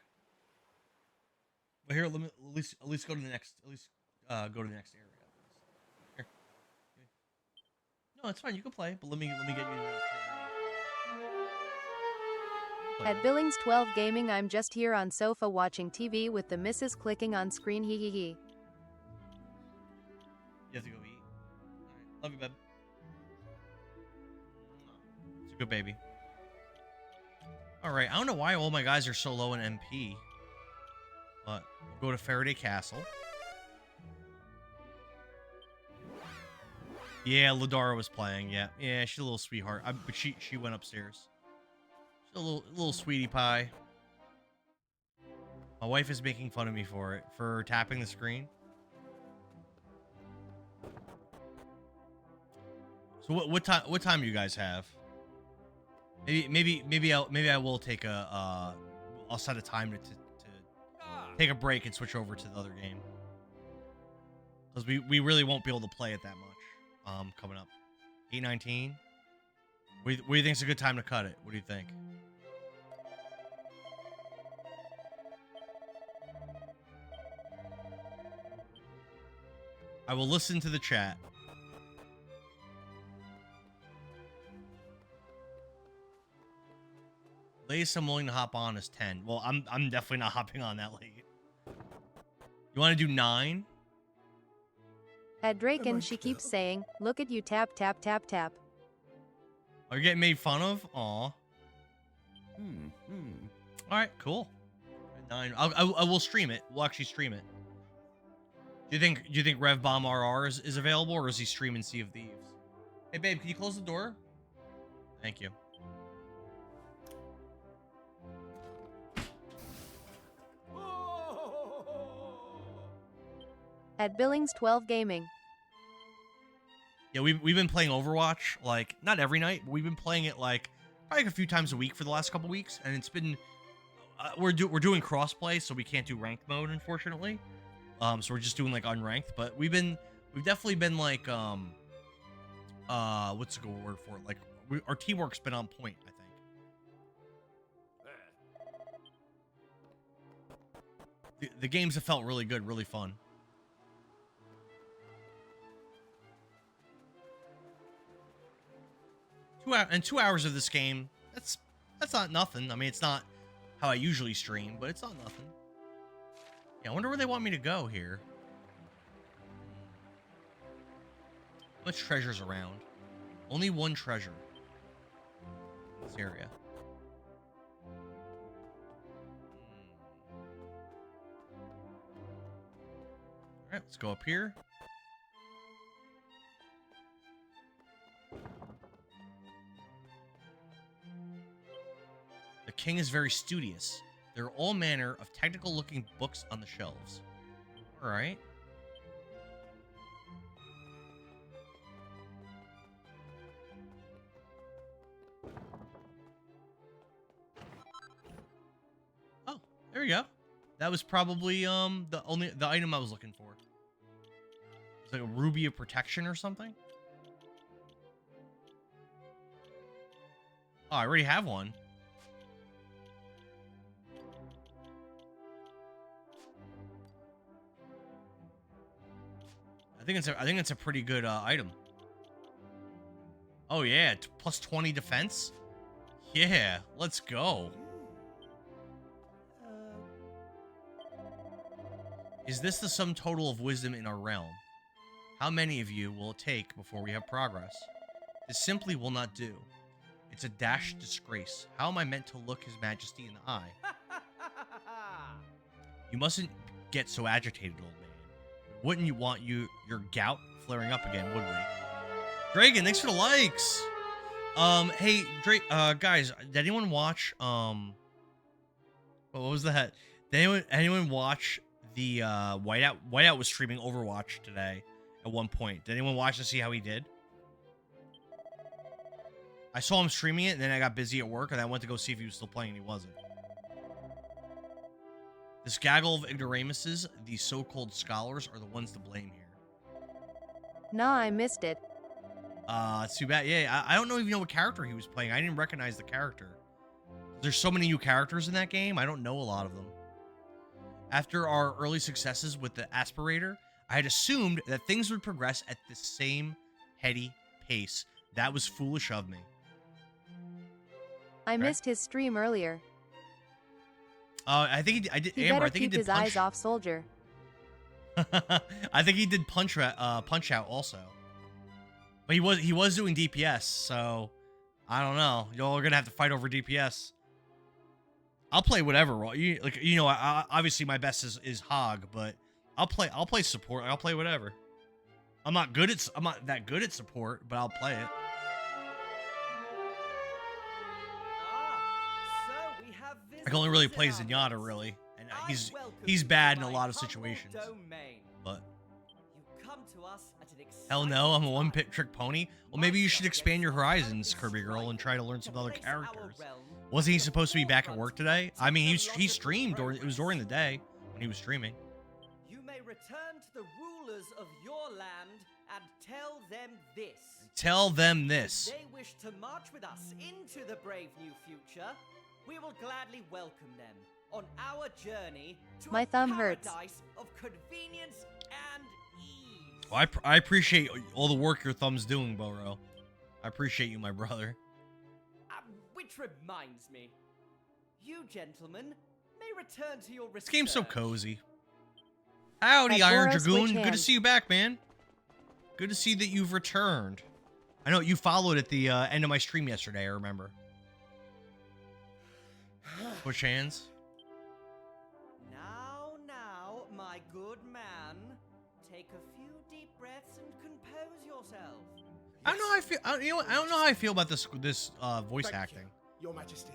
Well, here, let me at least go to the next. At least go to the next area. Here. No, it's fine. You can play, but let me get you. To the next area. At Billings 12 Gaming, I'm just here on sofa watching TV with the missus clicking on screen, hee hee hee. You have to go eat. Alright. Love you, babe. It's a good baby. Alright, I don't know why all my guys are so low in MP. But we'll go to Faraday Castle. Yeah, Ladara was playing, yeah. Yeah, she's a little sweetheart. But she went upstairs. She's a little sweetie pie. My wife is making fun of me for it, for tapping the screen. So what time do you guys have? Maybe I will take I'll set a time to take a break and switch over to the other game. Because we really won't be able to play it that much coming up. 8:19. What do you think's a good time to cut it? What do you think? I will listen to the chat. Latest I'm willing to hop on is 10. Well, I'm definitely not hopping on that late. You want to do 9? At Draken, she keeps saying, look at you tap tap tap tap. Are you getting made fun of? Aw. Alright, cool. 9. I will stream it. We'll actually stream it. Do you think Rev Bomb RR is available, or is he streaming Sea of Thieves? Hey babe, can you close the door? Thank you. At Billings 12 Gaming. Yeah, we've been playing Overwatch, like, not every night, but we've been playing it, like, probably a few times a week for the last couple weeks, and it's been, we're doing crossplay, so we can't do ranked mode, unfortunately. So we're just doing, like, unranked, but we've definitely been, like, what's a good word for it? Like, our teamwork's been on point, I think. The games have felt really good, really fun. And 2 hours of this game, that's not nothing. I mean, it's not how I usually stream, but it's not nothing. Yeah, I wonder where they want me to go here. How much treasure's around? Only one treasure in this area. Alright, let's go up here. The king is very studious. There are all manner of technical-looking books on the shelves. Alright. Oh, there we go. That was probably the item I was looking for. It's like a ruby of protection or something. Oh, I already have one. I think it's a pretty good item. Oh yeah, plus 20 defense. Yeah, let's go. Is this the sum total of wisdom in our realm? How many of you will it take before we have progress? This simply will not do. It's a dashed disgrace. How am I meant to look His Majesty in the eye? You mustn't get so agitated, old man. Wouldn't you want your gout flaring up again, would we? Dragon, thanks for the likes. Hey, Drake, guys, did anyone watch, what was that? Did anyone watch the, Whiteout? Whiteout was streaming Overwatch today at one point. Did anyone watch to see how he did? I saw him streaming it, and then I got busy at work, and I went to go see if he was still playing, and he wasn't. This gaggle of ignoramuses, these so-called scholars, are the ones to blame here. Nah, I missed it. It's too bad. Yeah, I don't even know what character he was playing. I didn't recognize the character. There's so many new characters in that game, I don't know a lot of them. After our early successes with the aspirator, I had assumed that things would progress at the same heady pace. That was foolish of me. I missed his stream earlier. I think I did. He Amber, better I think keep he did his eyes off Soldier. I think he did punch out also. But he was doing DPS, so I don't know. Y'all are gonna have to fight over DPS. I'll play whatever. Obviously my best is Hog, but I'll play support. I'll play whatever. I'm not that good at support, but I'll play it. I can only really play Zenyatta, really, and he's bad in a lot of situations. But hell no, I'm a one-trick pony. Well, maybe you should expand your horizons, Kirby Girl, and try to learn some other characters. Wasn't he supposed to be back at work today? I mean, he streamed, or it was during the day when he was streaming. You may return to the rulers of your land and tell them this. Tell them this. If they wish to march with us into the brave new future, we will gladly welcome them on our journey to My a thumb hurts. paradise of convenience and ease. Well, I appreciate all the work your thumb's doing, Boro. I appreciate you, my brother. Which reminds me, you gentlemen may return to your research. This game's so cozy. Howdy, At Iron Boros Dragoon. Witch Good to Hand. see you back, man. Good to see that you've returned. I know you followed at the end of my stream yesterday, I remember. Push hands. Now, my good man, take a few deep breaths and compose yourself. I don't know how I feel. I don't know how I feel about this voice Thank acting. you, Your Majesty.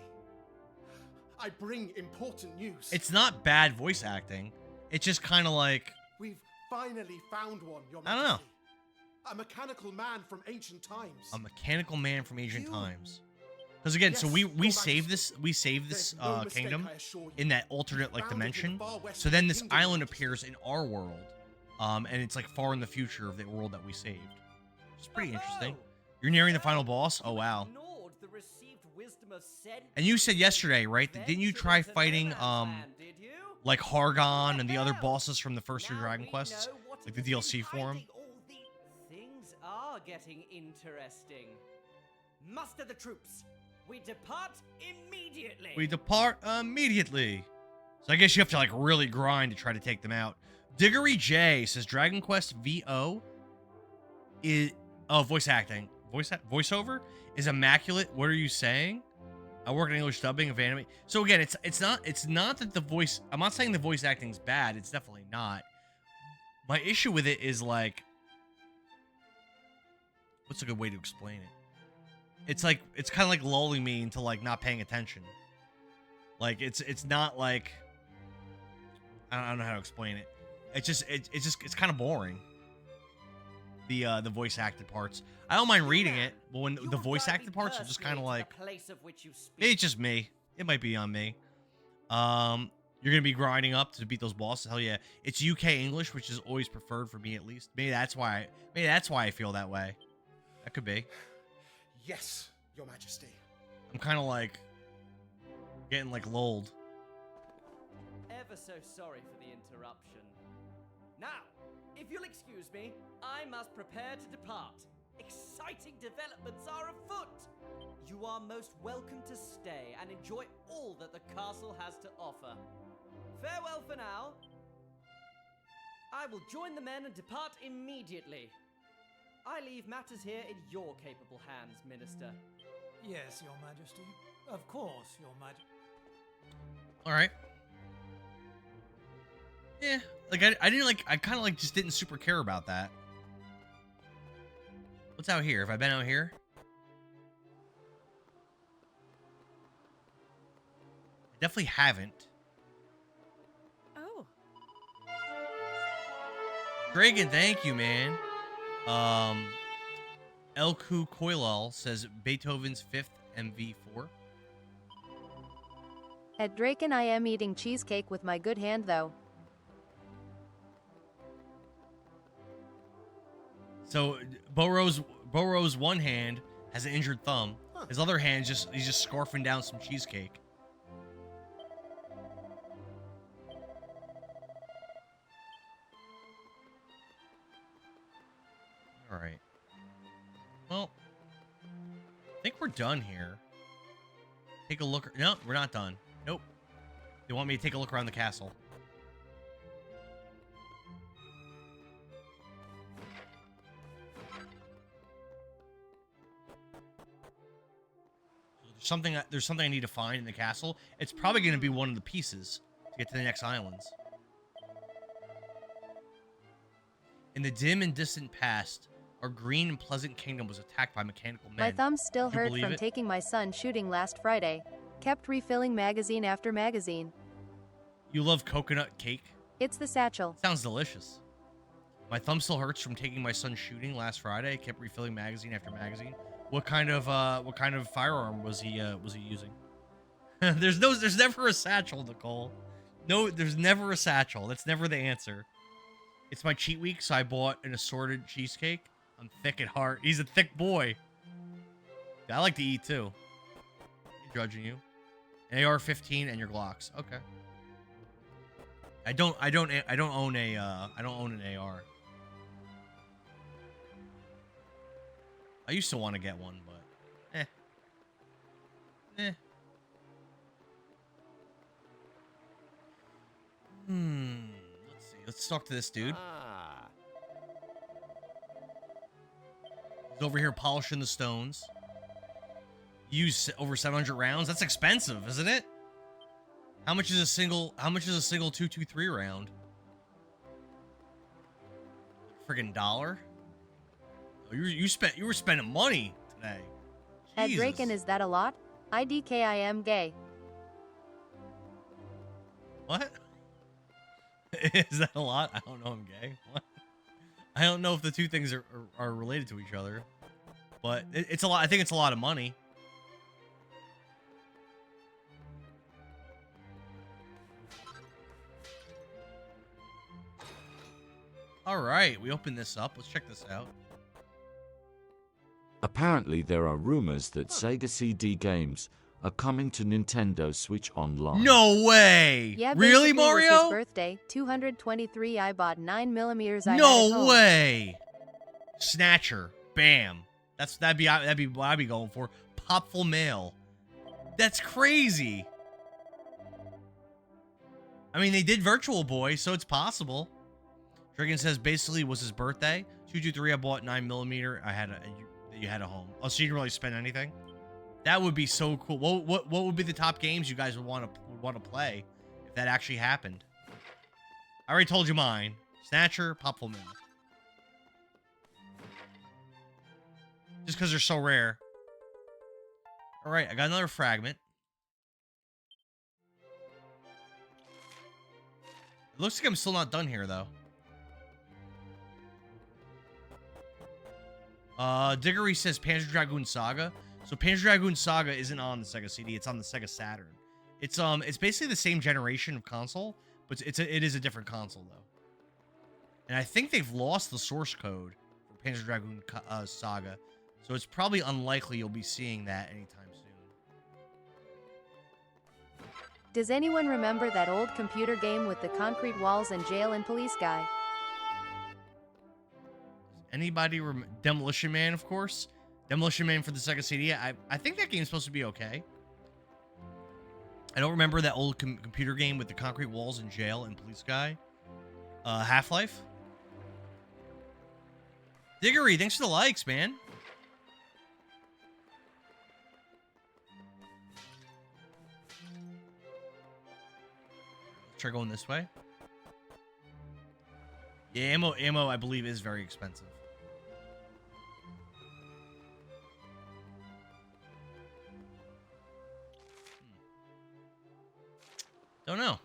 I bring important news. It's not bad voice acting. It's just kind of like We've finally found one, Your I don't Majesty. A mechanical man from ancient times. A mechanical man from ancient times. Because again, so Yes, we Your save Majesty. this There's no mistake, kingdom I assure you. in that alternate like Found it in the dimension. far west So of then the this kingdom, island Your Majesty. appears in our world, and it's like far in the future of the world that we saved. It's pretty interesting. You're nearing the final boss. Oh wow. Ignored the received wisdom of said And you said yesterday, right? That didn't you try venture into fighting no man's land, did you? like Hargon and the other Well, bosses from the first three now Dragon we Quests, know what like it the has been DLC for 'em? hiding all the- Things are getting interesting. Muster the troops. We depart immediately. We depart immediately. So I guess you have to like really grind to try to take them out. Diggory J says Dragon Quest VO is voice acting. Voiceover is immaculate. What are you saying? I work in English dubbing of anime. So again, it's not that the voice, I'm not saying the voice acting is bad. It's definitely not. My issue with it is like, what's a good way to explain it? It's like, it's kind of like lulling me into like not paying attention. Like it's not like, I don't know how to explain it. It's kind of boring. The voice acted parts. I don't mind reading it, but when You the will voice guide me acted parts are just personally kind of to like, the place of which you speak. maybe it's just me. It might be on me. You're gonna be grinding up to beat those bosses. Hell yeah! It's UK English, which is always preferred for me at least. Maybe that's why I feel that way. That could be. Yes, Your Majesty. I'm kind of like getting like lulled. Ever so sorry for the interruption. Now, if you'll excuse me, I must prepare to depart. Exciting developments are afoot. You are most welcome to stay and enjoy all that the castle has to offer. Farewell for now. I will join the men and depart immediately. I leave matters here in your capable hands, Minister. Yes, Your Majesty. Of course, Your Majesty. All right. Yeah, like I didn't like, I kind of like just didn't super care about that. What's out here? Have I been out here? I definitely haven't. Oh. Dragon, thank you, man. Elku Koilal says Beethoven's 5th MV4. At Draken I am eating cheesecake with my good hand though. So Boro's one hand has an injured thumb. His other hand he's just scarfing down some cheesecake. All right. Well, I think we're done here. Take a look. No, we're not done. Nope. They want me to take a look around the castle. There's something I need to find in the castle. It's probably going to be one of the pieces to get to the next islands. In the dim and distant past, our green and pleasant kingdom was attacked by mechanical men. My thumbs still Would you hurt believe from it? taking my son shooting last Friday. Kept refilling magazine after magazine. You love coconut cake? It's the satchel. Sounds delicious. My thumb still hurts from taking my son shooting last Friday. Kept refilling magazine after magazine. What kind of firearm was he using? There's never a satchel, Nicole. No, there's never a satchel. That's never the answer. It's my cheat week, so I bought an assorted cheesecake. I'm thick at heart. He's a thick boy. I like to eat too. I'm judging you. An AR-15 and your Glocks. Okay. I don't own an AR. I used to want to get one, but Let's see. Let's talk to this dude. Ah, He's over here polishing the stones. Use over 700 rounds. That's expensive, isn't it? How much is a single 223 round? Friggin' dollar? Oh, you were spending money today. At Jesus. Draken is that a lot? IDK I am gay. What? Is that a lot? I don't know. I'm gay. What? I don't know if the two things are related to each other, but it's a lot. I think it's a lot of money. All right, we open this up. Let's check this out. Apparently, there are rumors that Sega CD games are coming to Nintendo Switch Online. No way! Yeah, Really, basically, Mario? It was his birthday, 223. I bought 9mm. I had at No home. way! Snatcher, bam. That'd be what I'd be going for. Popful mail. That's crazy. I mean, they did Virtual Boy, so it's possible. Dragon says basically it was his birthday. 223. I bought 9mm. You had a home. Oh, so you didn't really spend anything? That would be so cool. What would be the top games you guys would want to play if that actually happened? I already told you mine. Snatcher, Popful Mail. Just because they're so rare. All right, I got another fragment. It looks like I'm still not done here, though. Diggory says Panzer Dragoon Saga. So Panzer Dragoon Saga isn't on the Sega CD. It's on the Sega Saturn. It's basically the same generation of console, but it is a different console though. And I think they've lost the source code for Panzer Dragoon Saga, so it's probably unlikely you'll be seeing that anytime soon. Does anyone remember that old computer game with the concrete walls and jail and police guy? Anybody Demolition Man, of course. Demolition Man for the Sega CD. I think that game's supposed to be okay. I don't remember that old computer game with the concrete walls and jail and police guy. Half-Life. Diggory, thanks for the likes, man. Let's try going this way. Yeah, ammo, I believe, is very expensive. Don't know.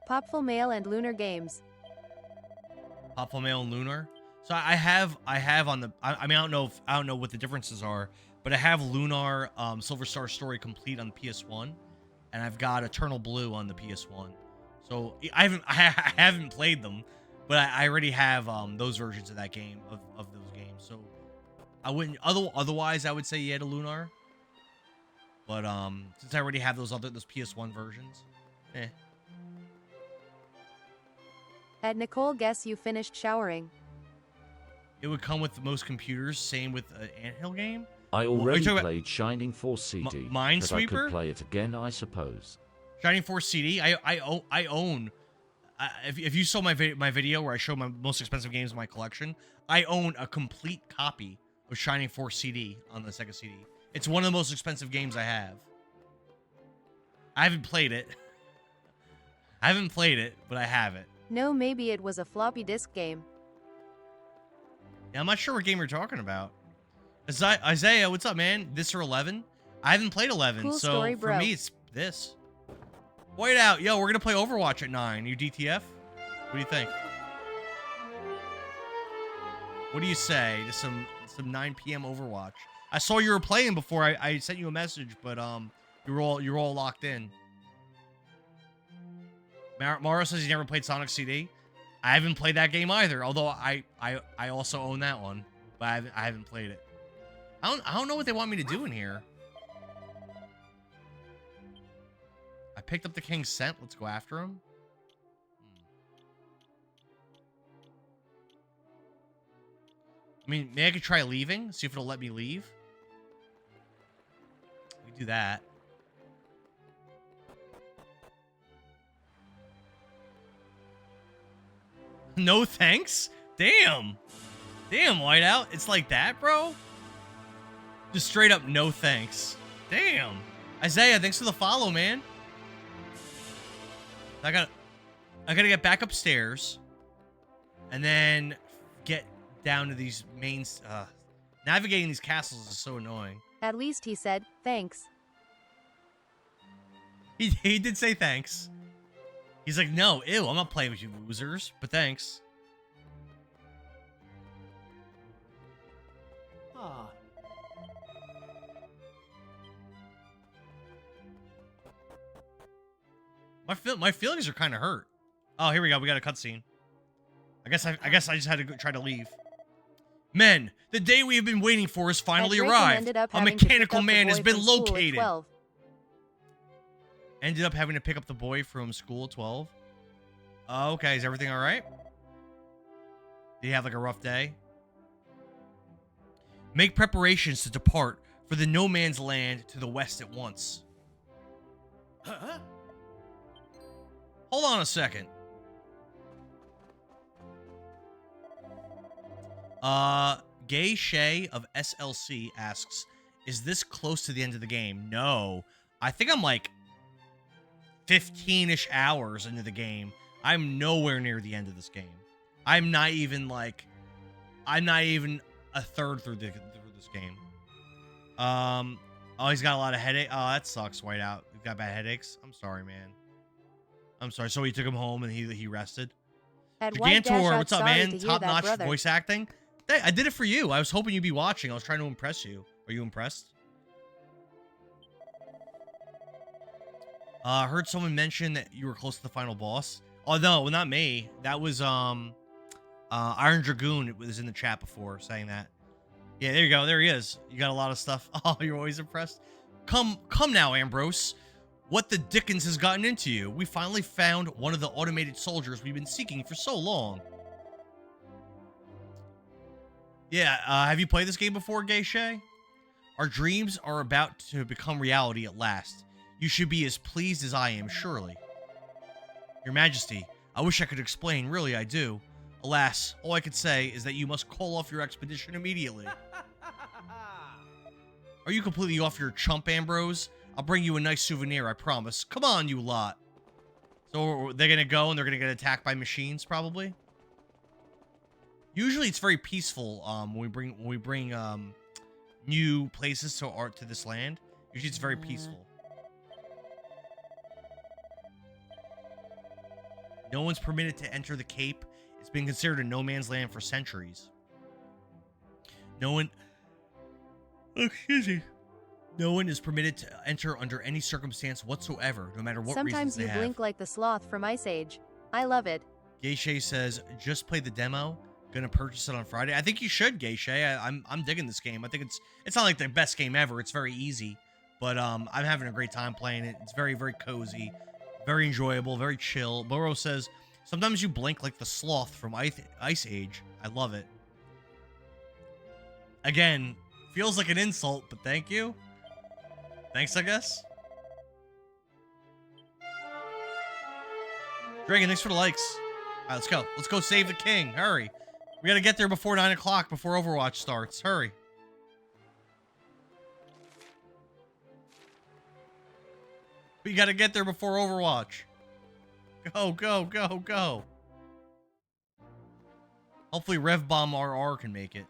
Popful Mail and Lunar Games. Popful Mail and Lunar. So I have on the. I mean, I don't know what the differences are, but I have Lunar, Silver Star Story complete on the PS1, and I've got Eternal Blue on the PS1. So I haven't played them, but I already have those versions of that game of those games. So I wouldn't otherwise I would say yeah to Lunar. But since I already have those PS1 versions, At Nicole, guess you finished showering. It would come with most computers. Same with an Anthill game. I already talking played Shining Force CD, Minesweeper? but I could play it again, I suppose. Shining Force CD. I own. If you saw my video where I show my most expensive games in my collection, I own a complete copy of Shining Force CD on the Sega CD. It's one of the most expensive games I have. I haven't played it. But I have it. No, maybe it was a floppy disk game. Yeah, I'm not sure what game you're talking about. Isaiah, what's up, man? This or 11? I haven't played 11, Cool so story, for bro. me, it's this. Whiteout, yo, we're gonna play Overwatch at 9. You DTF? What do you think? What do you say to some 9 p.m. Overwatch? I saw you were playing before I sent you a message, but you're all locked in. Mario says he never played Sonic CD. I haven't played that game either, although I also own that one, but I haven't played it. I don't know what they want me to do in here. I picked up the King's Scent. Let's go after him. I mean, maybe I could try leaving, see if it'll let me leave. We do that. No thanks? Damn. Damn, Whiteout. It's like that, bro? Just straight up no thanks. Damn. Isaiah, thanks for the follow, man. I gotta get back upstairs. And then down to these mains. Navigating these castles is so annoying. At least he said, thanks. He did say thanks. He's like, no, ew, I'm not playing with you losers, but thanks. Ah. My feelings are kind of hurt. Oh, here we go. We got a cutscene. I guess I just had to try to leave. Men, the day we have been waiting for has finally arrived. A mechanical man has been located. Ended up having to pick up the boy from school at 12. Okay, is everything all right? Did he have like a rough day? Make preparations to depart for the no man's land to the west at once. Huh? Hold on a second. Gay Shay of SLC asks, is this close to the end of the game? No. I think I'm like 15-ish hours into the game. I'm nowhere near the end of this game. I'm not even a third through this game. Oh, he's got a lot of headache. Oh, that sucks, Whiteout. You've got bad headaches. I'm sorry, man. I'm sorry. So he took him home and he rested. Gigantor, what's up, man? Top-notch voice acting. Hey, I did it for you. I was hoping you'd be watching. I was trying to impress you. Are you impressed? Heard someone mention that you were close to the final boss. Oh, no, not me. That was, Iron Dragoon. It was in the chat before saying that. Yeah, there you go. There he is. You got a lot of stuff. Oh, you're always impressed. Come now, Ambrose. What the dickens has gotten into you? We finally found one of the automated soldiers we've been seeking for so long. Yeah, have you played this game before, Gay Shay? Our dreams are about to become reality at last. You should be as pleased as I am, surely. Your Majesty, I wish I could explain, really I do. Alas, all I could say is that you must call off your expedition immediately. Are you completely off your chump, Ambrose? I'll bring you a nice souvenir, I promise. Come on, you lot. So they're gonna go and they're gonna get attacked by machines, probably? Usually it's very peaceful when we bring new places to this land. Usually it's very peaceful. No one's permitted to enter the Cape. It's been considered a no man's land for centuries. No one is permitted to enter under any circumstance whatsoever, no matter what Sometimes reasons they you have. blink like the sloth from Ice Age. I love it. Geisha says, just play the demo. Gonna purchase it on Friday. I think you should, Geisha. I'm digging this game. I think it's not like the best game ever. It's very easy, but I'm having a great time playing it. It's very, very cozy, very enjoyable, very chill. Boro says, sometimes you blink like the sloth from Ice Age. I love it. Again, feels like an insult, but thank you. Thanks, I guess. Dragon, thanks for the likes. All right, let's go. Let's go save the king. Hurry. We gotta get there before 9 o'clock, before Overwatch starts. Hurry. We gotta get there before Overwatch. Go, go, go, go. Hopefully Rev Bomb RR can make it.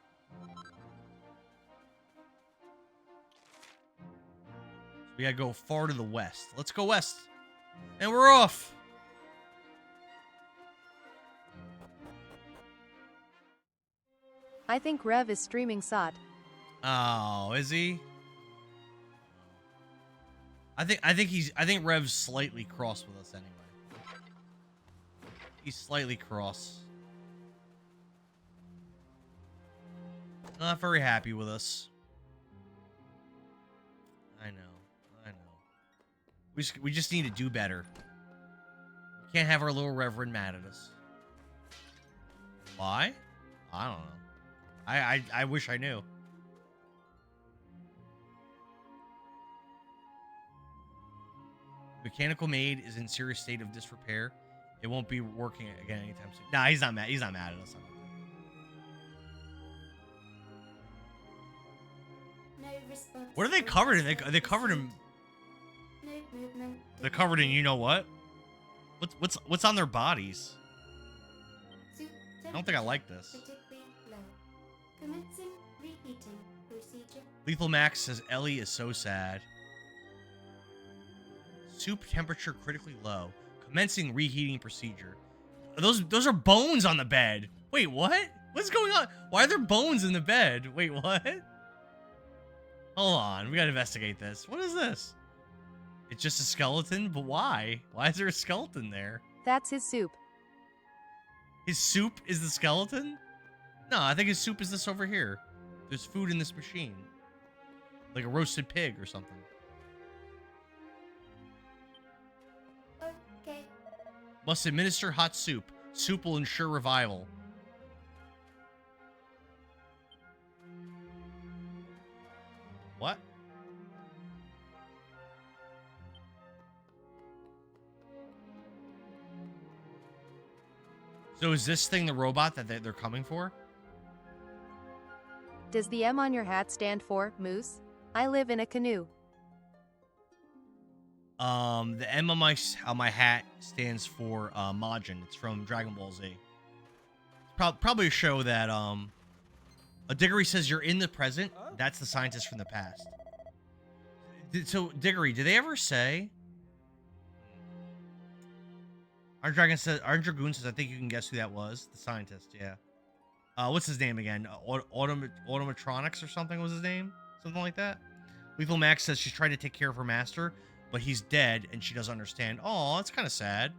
We gotta go far to the west. Let's go west. And we're off. I think Rev is streaming SOT. Oh, is he? I think Rev's slightly cross with us anyway. He's slightly cross. Not very happy with us. I know. We just need to do better. We can't have our little Reverend mad at us. Why? I don't know. I wish I knew. Mechanical Maid is in serious state of disrepair. It won't be working again anytime soon. Nah, he's not mad. He's not mad at us. What are they covered in? They covered in. They're covered in you know what? What's on their bodies? I don't think I like this. Commencing reheating procedure. Lethal Max says Ellie is so sad. Soup temperature critically low. Commencing reheating procedure. Those are bones on the bed. Wait, what? What's going on? Why are there bones in the bed? Wait, what? Hold on, we gotta investigate this. What is this? It's just a skeleton, but why? Why is there a skeleton there? That's his soup. His soup is the skeleton? No, I think his soup is this over here. There's food in this machine. Like a roasted pig or something. Okay. Must administer hot soup. Soup will ensure revival. What? So is this thing the robot that they're coming for? Does the M on your hat stand for moose? I live in a canoe. The M on my hat stands for Majin. It's from Dragon Ball Z. Probably a show that a Diggory says you're in the present. That's the scientist from the past. So Diggory, did they ever say? Our Dragoon says I think you can guess who that was. The scientist, yeah. What's his name again? Automatronics or something was his name? Something like that? Lethal Max says she's trying to take care of her master, but he's dead and she doesn't understand. Oh, that's kind of sad.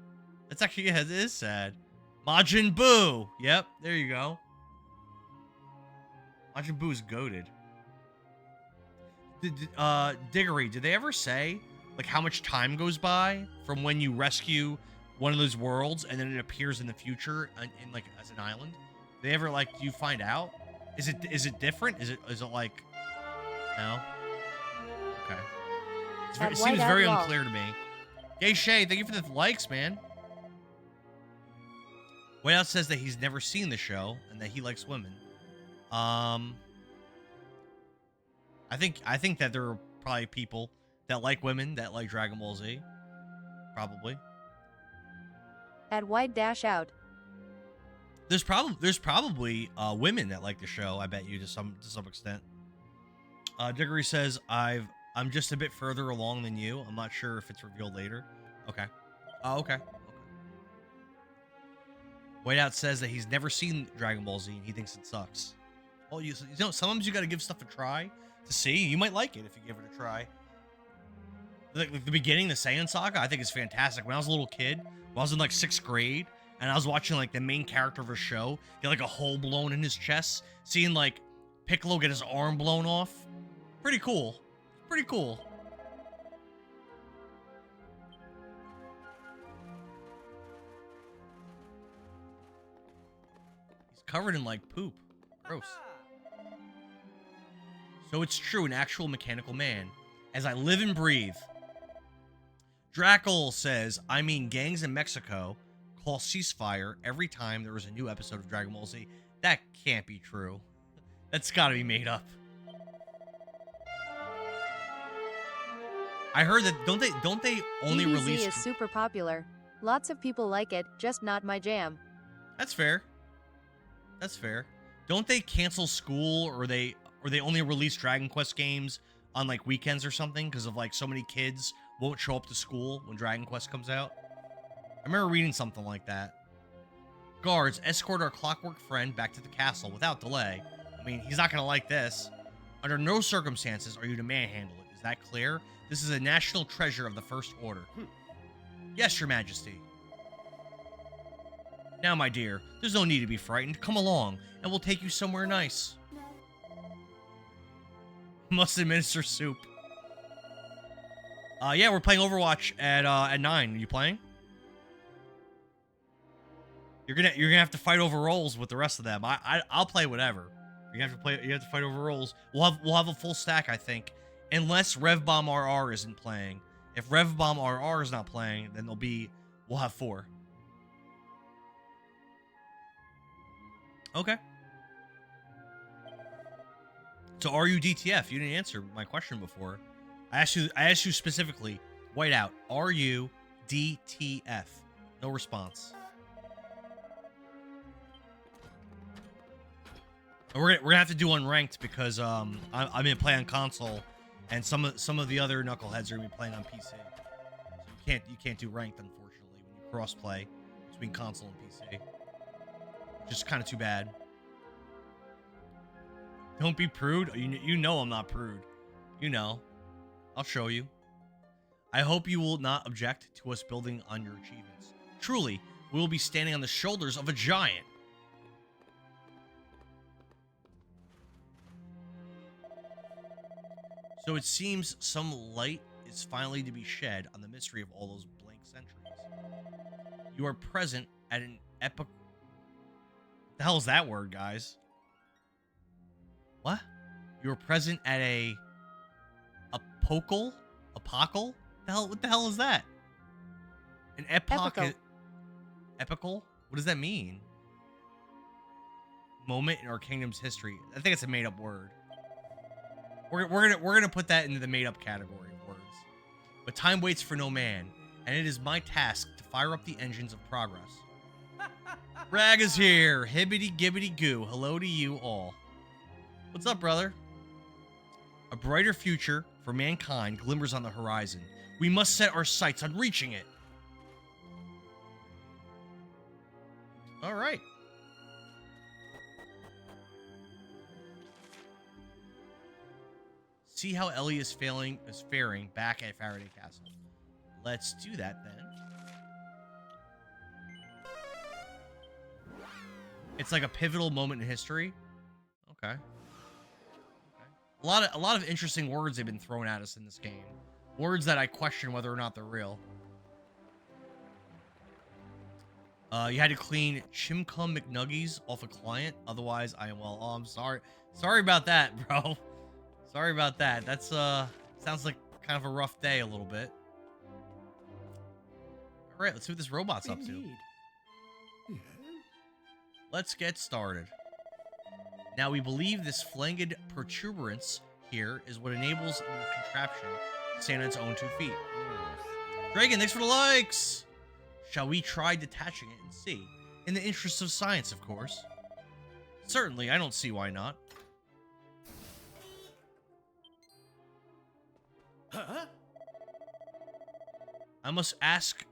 That's actually, yeah, it is sad. Majin Buu. Yep, there you go. Majin Buu is goated. Diggory, did they ever say like how much time goes by from when you rescue one of those worlds and then it appears in the future in like as an island? They ever like do you find out? Is it different? Is it like no? Okay. It seems very unclear to me. Yay, Shay, thank you for the likes, man. Whiteout says that he's never seen the show and that he likes women. I think that there are probably people that like women that like Dragon Ball Z. Probably. At White Dash Out. There's probably women that like the show. I bet you to some extent. Diggory says I'm just a bit further along than you. I'm not sure if it's revealed later. Okay. Oh, okay. Whiteout says that he's never seen Dragon Ball Z and he thinks it sucks. Well, you know, sometimes you got to give stuff a try to see. You might like it if you give it a try. Like the beginning, the Saiyan Saga, I think is fantastic. When I was a little kid, when I was in like 6th grade, and I was watching like the main character of a show get like a hole blown in his chest, seeing like Piccolo get his arm blown off. Pretty cool. Pretty cool. He's covered in like poop. Gross. So it's true, an actual mechanical man. As I live and breathe. Drackle says, I mean gangs in Mexico call ceasefire every time there is a new episode of Dragon Ball Z. That can't be true. That's gotta be made up. I heard that don't they only DBZ release is super popular. Lots of people like it, just not my jam. That's fair. That's fair. Don't they cancel school or they only release Dragon Quest games on like weekends or something because of like so many kids won't show up to school when Dragon Quest comes out? I remember reading something like that. Guards, escort our clockwork friend back to the castle without delay. I mean, he's not going to like this. Under no circumstances are you to manhandle it. Is that clear? This is a national treasure of the First Order. Yes, Your Majesty. Now, my dear, there's no need to be frightened. Come along, and we'll take you somewhere nice. Must administer soup. Yeah, we're playing Overwatch at 9. Are you playing? You're gonna have to fight over roles with the rest of them. I'll play whatever. You have to fight over roles. We'll have a full stack, I think, unless RevBomb RR isn't playing. If RevBomb RR is not playing, then we'll have 4. Okay. So are you DTF? You didn't answer my question before. I asked you specifically, Whiteout, are you DTF? No response. We're gonna have to do unranked because I'm gonna play on console, and some of the other knuckleheads are gonna be playing on PC. So you can't do ranked, unfortunately, when you cross play between console and PC. Which is kind of too bad. Don't be prude. You know I'm not prude. You know. I'll show you. I hope you will not object to us building on your achievements. Truly, we will be standing on the shoulders of a giant. So it seems some light is finally to be shed on the mystery of all those blank centuries. You are present at an epoch. What the hell is that word, guys? What? You are present at a apocal? Apocal? What the hell is that? An epoch. Epical? What does that mean? Moment in our kingdom's history. I think it's a made-up word. We're gonna put that into the made-up category of words. But time waits for no man, and it is my task to fire up the engines of progress. Rag is here. Hibbity gibbity goo. Hello to you all. What's up, brother? A brighter future for mankind glimmers on the horizon. We must set our sights on reaching it. All right. See how Ellie is faring back at Faraday Castle. Let's do that then. It's like a pivotal moment in history. Okay. A lot of interesting words have been thrown at us in this game. Words that I question whether or not they're real. You had to clean Chimcum McNuggies off a client. Otherwise, I am well. Oh, I'm sorry. Sorry about that, bro. Sorry about that. That's sounds like kind of a rough day a little bit. All right, let's see what this robot's up to. Let's get started. Now, we believe this flanged protuberance here is what enables the contraption to stand on its own 2 feet. Dragon, thanks for the likes! Shall we try detaching it and see? In the interests of science, of course. Certainly, I don't see why not. Huh? I must ask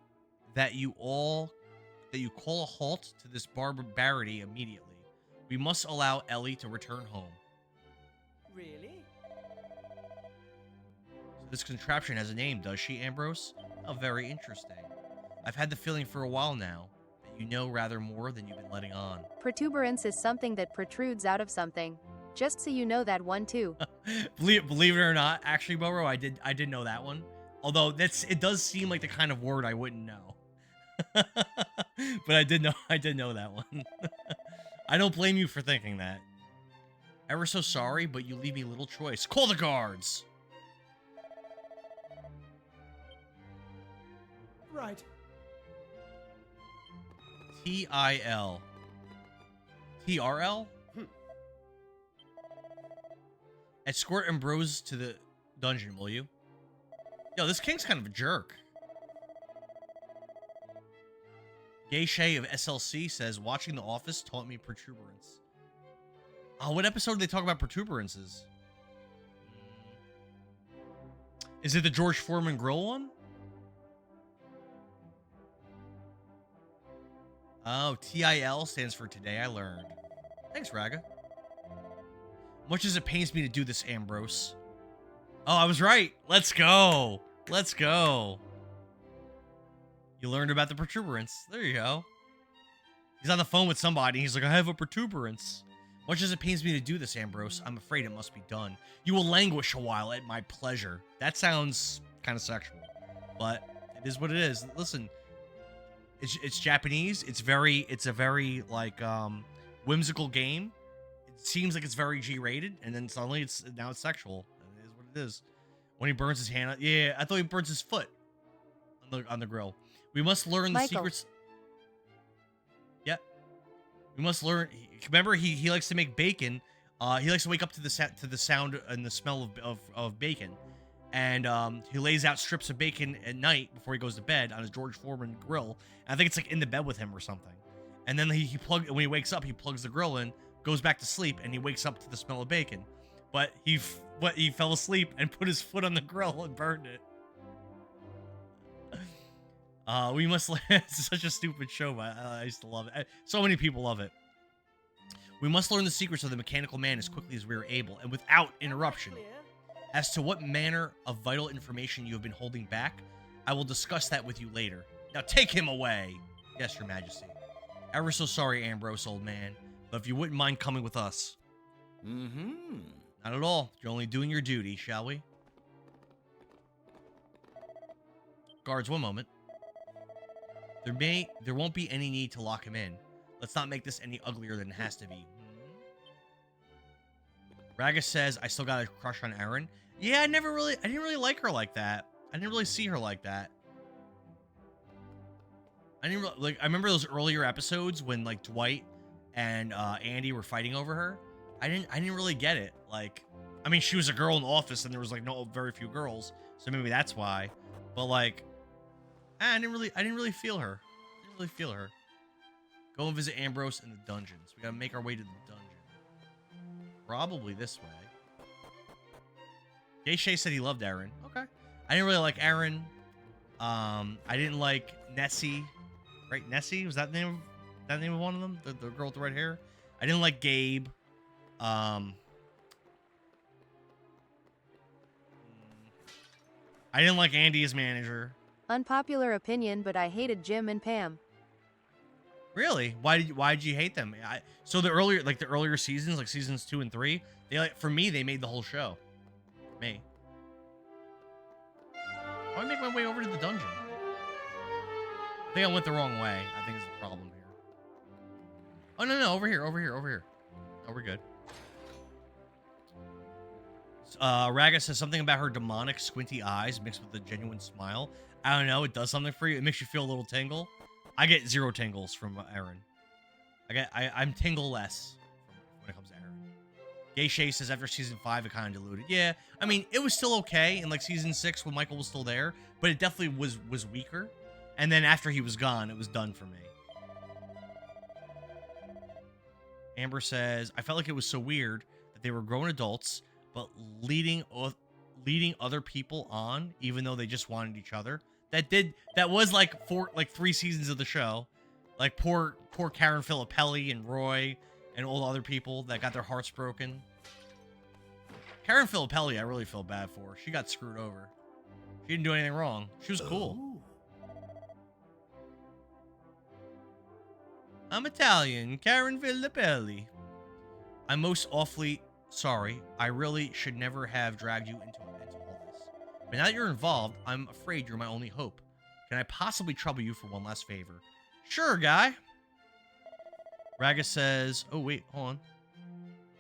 that you call a halt to this barbarity immediately. We must allow Ellie to return home. Really? So this contraption has a name, does she, Ambrose? Oh, very interesting. I've had the feeling for a while now that you know rather more than you've been letting on. Protuberance is something that protrudes out of something. Just so you know that one too. Believe it or not, actually, Boro, I did know that one. Although it does seem like the kind of word I wouldn't know. But I did know that one. I don't blame you for thinking that. Ever so sorry, but you leave me little choice. Call the guards. Right. T-I-L. T-R-L? Escort Ambrose to the dungeon, will you? Yo, this king's kind of a jerk. Geisha of SLC says, watching The Office taught me protuberance. Oh, what episode did they talk about protuberances? Is it the George Foreman grill one? Oh, TIL stands for Today I Learned. Thanks, Raga. Much as it pains me to do this, Ambrose. Oh, I was right. Let's go. Let's go. You learned about the protuberance. There you go. He's on the phone with somebody. He's like, I have a protuberance. Much as it pains me to do this, Ambrose, I'm afraid it must be done. You will languish a while at my pleasure. That sounds kind of sexual, but it is what it is. Listen, it's Japanese. It's a very like whimsical game. It seems like it's very G-rated, and then suddenly now it's sexual. It is what it is. When he burns his hand, yeah, I thought he burns his foot on the grill. We must learn the secrets. Yep. We must learn. Remember, he likes to make bacon. He likes to wake up to the sound and the smell of bacon, and he lays out strips of bacon at night before he goes to bed on his George Foreman grill. And I think it's like in the bed with him or something. And then when he wakes up, he plugs the grill in, goes back to sleep, and he wakes up to the smell of bacon. But he fell asleep and put his foot on the grill and burned it. We must. It's such a stupid show, but I used to love it. So many people love it. We must learn the secrets of the mechanical man as quickly as we are able, and without interruption. As to what manner of vital information you have been holding back, I will discuss that with you later. Now take him away. Yes, Your Majesty. Ever so sorry, Ambrose, old man, but if you wouldn't mind coming with us. Mm-hmm. Not at all. You're only doing your duty, shall we? Guards, one moment. There won't be any need to lock him in. Let's not make this any uglier than it has to be. Raga says, I still got a crush on Erin. Yeah, I didn't really like her like that. I didn't really see her like that. I remember those earlier episodes when like Dwight and Andy were fighting over her. I didn't really get it. Like, I mean, she was a girl in the office and there was like very few girls, so maybe that's why. But like, I didn't really feel her. Go and visit Ambrose in the dungeons. We gotta make our way to the dungeon. Probably this way. Geisha said he loved Erin. Okay. I didn't really like Erin. I didn't like Nessie. Right? Nessie? Was that the name of one of them? The girl with the red hair? I didn't like Gabe. I didn't like Andy as manager. Unpopular opinion, but I hated Jim and Pam. Really? Why did you hate them? So the earlier seasons, like seasons 2 and 3, for me they made the whole show. Me. Why make my way over to the dungeon? I think I went the wrong way. I think is the problem here. Oh no, over here. Oh, we're good. Raga says something about her demonic squinty eyes mixed with a genuine smile. I don't know, it does something for you. It makes you feel a little tingle. I get 0 tingles from Erin. I'm tingle-less when it comes to Erin. Gay Shay says after season 5 it kind of diluted. Yeah, I mean, it was still okay in like season 6 when Michael was still there, but it definitely was weaker. And then after he was gone, it was done for me. Amber says, I felt like it was so weird that they were grown adults, but leading other people on, even though they just wanted each other. That was like 3 seasons of the show. Like poor Karen Filippelli and Roy and all the other people that got their hearts broken. Karen Filippelli, I really feel bad for. She got screwed over. She didn't do anything wrong. She was cool. Ooh. I'm Italian, Karen Filippelli. I'm most awfully sorry. I really should never have dragged you into all this. But now that you're involved, I'm afraid you're my only hope. Can I possibly trouble you for one last favor? Sure, guy. Raga says, oh wait, hold on.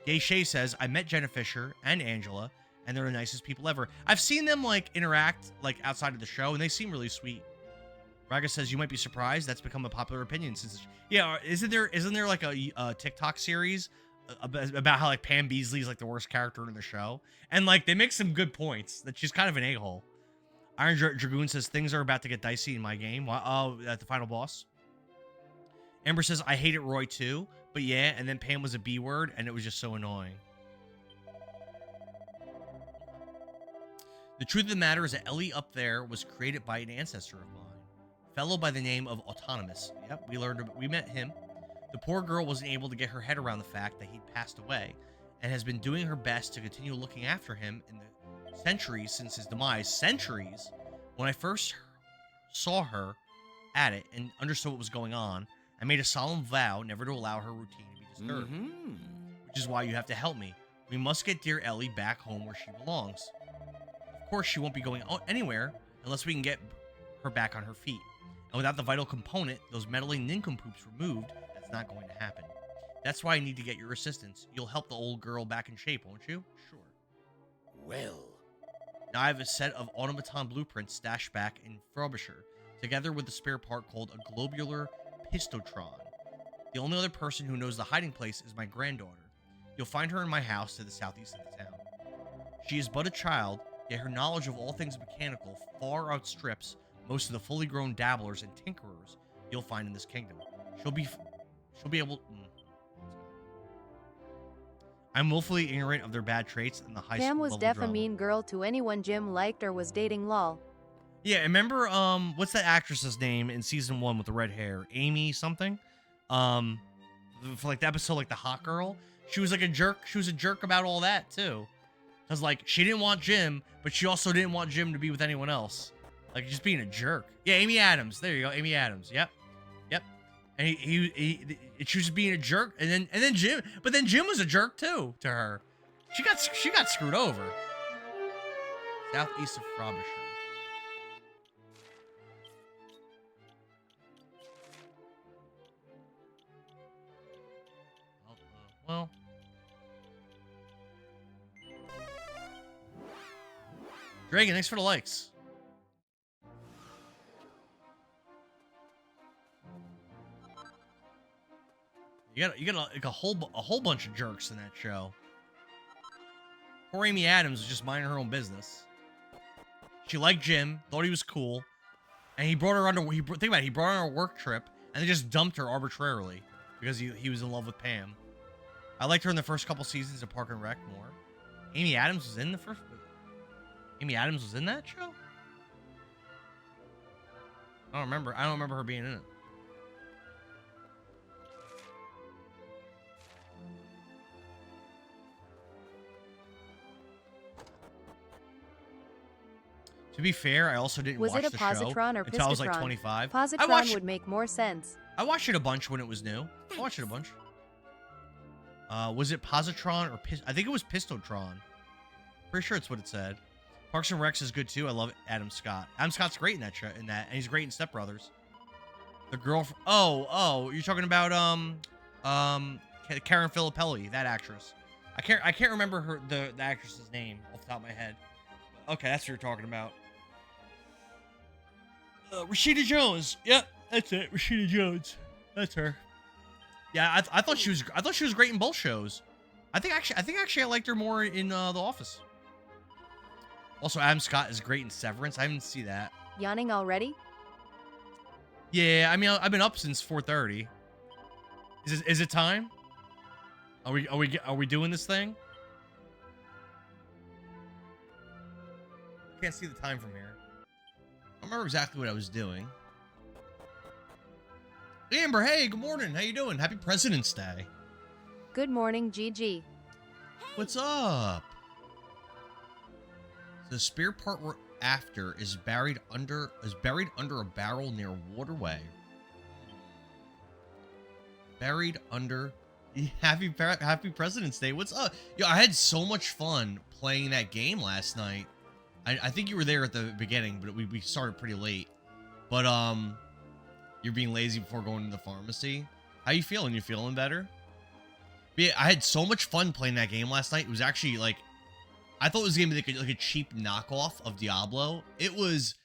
Gay Shay says, I met Jenna Fisher and Angela, and they're the nicest people ever. I've seen them like interact like outside of the show, and they seem really sweet. Raga says, you might be surprised. That's become a popular opinion since. Yeah, isn't there like a TikTok series about how like Pam Beasley's like the worst character in the show, and like they make some good points that she's kind of an a-hole. Iron Dragoon says things are about to get dicey in my game. Oh, at the final boss. Amber says I hated Roy too, but yeah, and then Pam was a B word, and it was just so annoying. The truth of the matter is that Ellie up there was created by an ancestor of mine, a fellow by the name of Autonomous. Yep, we met him. The poor girl wasn't able to get her head around the fact that he'd passed away, and has been doing her best to continue looking after him in the centuries since his demise. Centuries? When I first saw her at it and understood what was going on, I made a solemn vow never to allow her routine to be disturbed. Mm-hmm. Which is why you have to help me. We must get dear Ellie back home where she belongs. Of course, she won't be going anywhere unless we can get her back on her feet. And without the vital component, those meddling nincompoops removed, that's not going to happen. That's why I need to get your assistance. You'll help the old girl back in shape, won't you? Sure. Well. Now I have a set of automaton blueprints stashed back in Frobisher, together with a spare part called a globular pistotron. The only other person who knows the hiding place is my granddaughter. You'll find her in my house to the southeast of the town. She is but a child, yet her knowledge of all things mechanical far outstrips most of the fully grown dabblers and tinkerers you'll find in this kingdom. She'll be able. I'm willfully ignorant of their bad traits and the high Pam school was level def a drama. mean girl to anyone Jim liked or was dating lol. Yeah, remember what's that actress's name in season 1 with the red hair? Amy something? For like the episode like the hot girl. She was like a jerk. She was a jerk about all that too. Cause like she didn't want Jim, but she also didn't want Jim to be with anyone else. Like just being a jerk. Yeah, Amy Adams. There you go, Amy Adams. Yep. And he she was being a jerk, and then Jim, but then Jim was a jerk too to her. She got screwed over. Southeast of Frobisher. Well. Dragon, thanks for the likes. You got like a whole bunch of jerks in that show. Poor Amy Adams was just minding her own business. She liked Jim, thought he was cool, and he brought her on think about it, he brought her on a work trip, and they just dumped her arbitrarily because he was in love with Pam. I liked her in the first couple seasons of Park and Rec more. Amy Adams was in the first. Amy Adams was in that show. I don't remember her being in it. To be fair, I also didn't Was watch it a the show positron or until I was like piscatron? 25. Positron would make more sense. I watched it a bunch when it was new. I watched it a bunch. Was it positron or I think it was pistotron. Pretty sure it's what it said. Parks and Recs is good too. I love Adam Scott. Adam Scott's great in that show, and he's great in Step Brothers. The girl. Oh, you're talking about Karen Filippelli, that actress. I can't remember the actress's name off the top of my head. Okay, that's what you're talking about. Rashida Jones. Yep, that's it. Rashida Jones. That's her. Yeah, I thought she was great in both shows. I think actually I liked her more in The Office. Also, Adam Scott is great in Severance. I haven't seen that. Yawning already? Yeah, I mean I've been up since 4:30. Is it time? Are we doing this thing? Can't see the time from here. I don't remember exactly what I was doing. Amber, hey, good morning. How you doing? Happy President's Day. Good morning, GG. What's up? The spear part we're after is buried under a barrel near a waterway. Buried under. Happy President's Day. What's up? Yo, I had so much fun playing that game last night. I think you were there at the beginning, but we started pretty late. But you're being lazy before going to the pharmacy. How you feeling? You feeling better? But yeah, I had so much fun playing that game last night. It was actually like, I thought it was gonna be like a cheap knockoff of Diablo. It was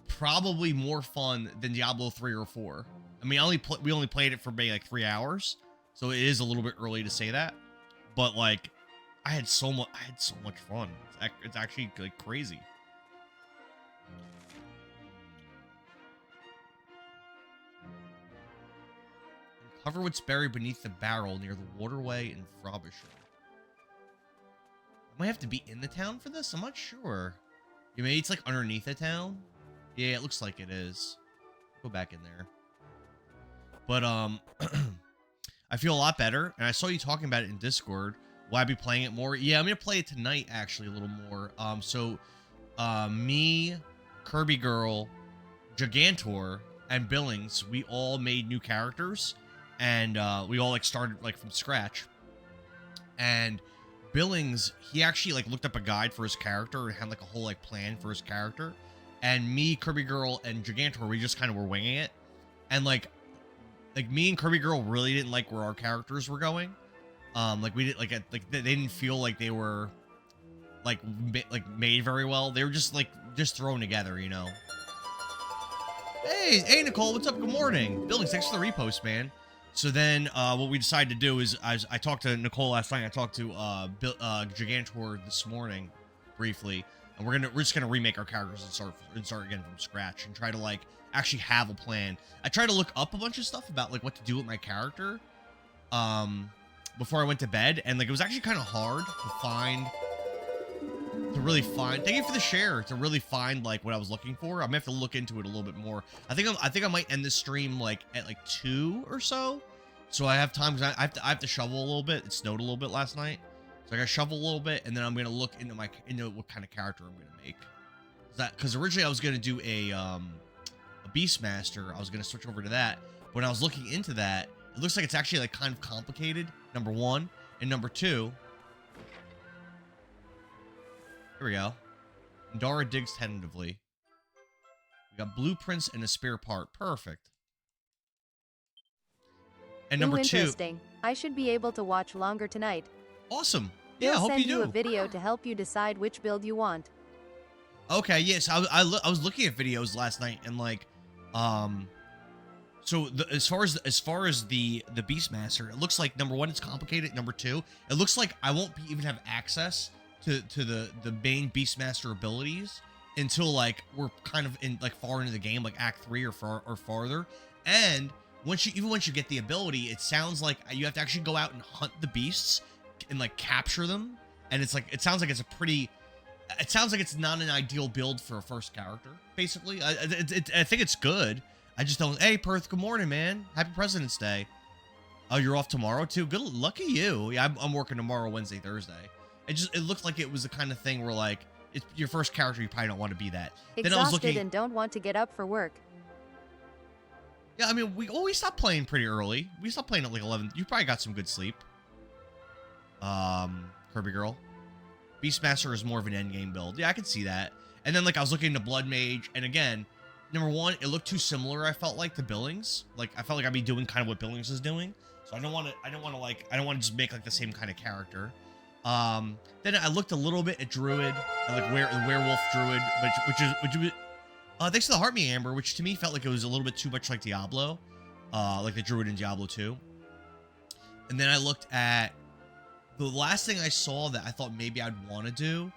probably more fun than Diablo 3 or 4. I mean, we only played it for maybe like 3 hours, so it is a little bit early to say that. But like, I had so much fun. It's actually like crazy. Uncover what's buried beneath the barrel near the waterway in Frobisher. I might have to be in the town for this. I'm not sure. Yeah, maybe it's like underneath the town. Yeah, it looks like it is. Go back in there. But I feel a lot better, and I saw you talking about it in Discord. Will I be playing it more? Yeah, I'm gonna play it tonight actually a little more. Me, Kirby Girl, Gigantor, and Billings, we all made new characters, and we all like started like from scratch. And Billings, he actually like looked up a guide for his character and had like a whole like plan for his character. And me, Kirby Girl, and Gigantor, we just kind of were winging it. And like me and Kirby Girl really didn't like where our characters were going. Like we didn't like they didn't feel like they were like made very well. They were just thrown together, you know. Hey Nicole, what's up? Good morning. Billings, thanks for the repost, man. So then what we decided to do is I talked to Nicole last night. I talked to Gigantor this morning briefly, and we're just gonna remake our characters and start again from scratch and try to like actually have a plan. I tried to look up a bunch of stuff about like what to do with my character. before I went to bed, and like it was actually kind of hard to really find. Thank you for the share. To really find like what I was looking for, I'm gonna have to look into it a little bit more. I think I might end this stream like at like 2 or so, so I have time because I have to shovel a little bit. It snowed a little bit last night, so I gotta shovel a little bit, and then I'm gonna look into what kind of character I'm gonna make. Because originally I was gonna do a Beastmaster. I was gonna switch over to that. When I was looking into that, it looks like it's actually like kind of complicated. Number one, and number two. Here we go. Dara digs tentatively. We got blueprints and a spare part. Perfect. And number two. Interesting. I should be able to watch longer tonight. Awesome. Yeah, I We'll hope send you do. a video to help you decide which build you want. Okay, yes, I was looking at videos last night, and like, so as far as the Beastmaster, it looks like number one, it's complicated. Number two, it looks like I won't even have access to the main Beastmaster abilities until like we're kind of in like far into the game, like Act 3 or farther. And once you get the ability, it sounds like you have to actually go out and hunt the beasts and like capture them. And it sounds like it's not an ideal build for a first character, basically. I think it's good. I just don't. Hey, Perth, good morning, man. Happy President's Day. Oh, you're off tomorrow, too? Good, lucky you. Yeah, I'm working tomorrow, Wednesday, Thursday. It looked like it was the kind of thing where, like, it's your first character, you probably don't want to be that. Exhausted then I was looking, and don't want to get up for work. Yeah, I mean, we stopped playing pretty early. We stopped playing at, like, 11. You probably got some good sleep. Kirby Girl. Beastmaster is more of an endgame build. Yeah, I can see that. And then, like, I was looking into Blood Mage, and again, number one, it looked too similar, I felt like, to Billings. Like, I felt like I'd be doing kind of what Billings is doing. So I don't want to just make, like, the same kind of character. Then I looked a little bit at Druid, and, like, Werewolf Druid, which was, thanks to the Heart Me Amber, which to me felt like it was a little bit too much like Diablo, like the Druid in Diablo 2. And then I looked at the last thing I saw that I thought maybe I'd want to do.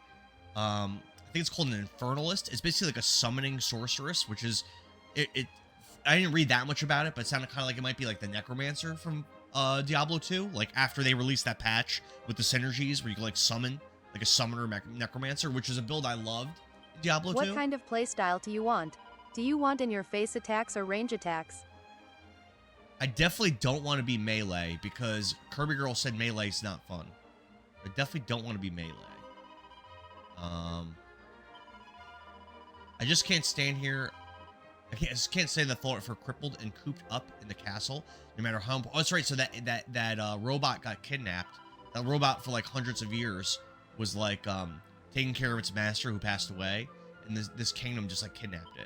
I think it's called an Infernalist. It's basically like a summoning sorceress, which is I didn't read that much about it, but it sounded kind of like it might be like the Necromancer from Diablo 2, like after they released that patch with the synergies where you can like summon like a summoner Necromancer, which is a build I loved in Diablo 2. What kind of playstyle do you want? Do you want in your face attacks or range attacks? I definitely don't want to be melee because Kirby Girl said melee is not fun. I definitely don't want to be melee. I just can't stand here. I just can't stand the thought for crippled and cooped up in the castle, no matter how. Oh, that's right. So that robot got kidnapped. That robot for like hundreds of years was like taking care of its master who passed away, and this kingdom just like kidnapped it.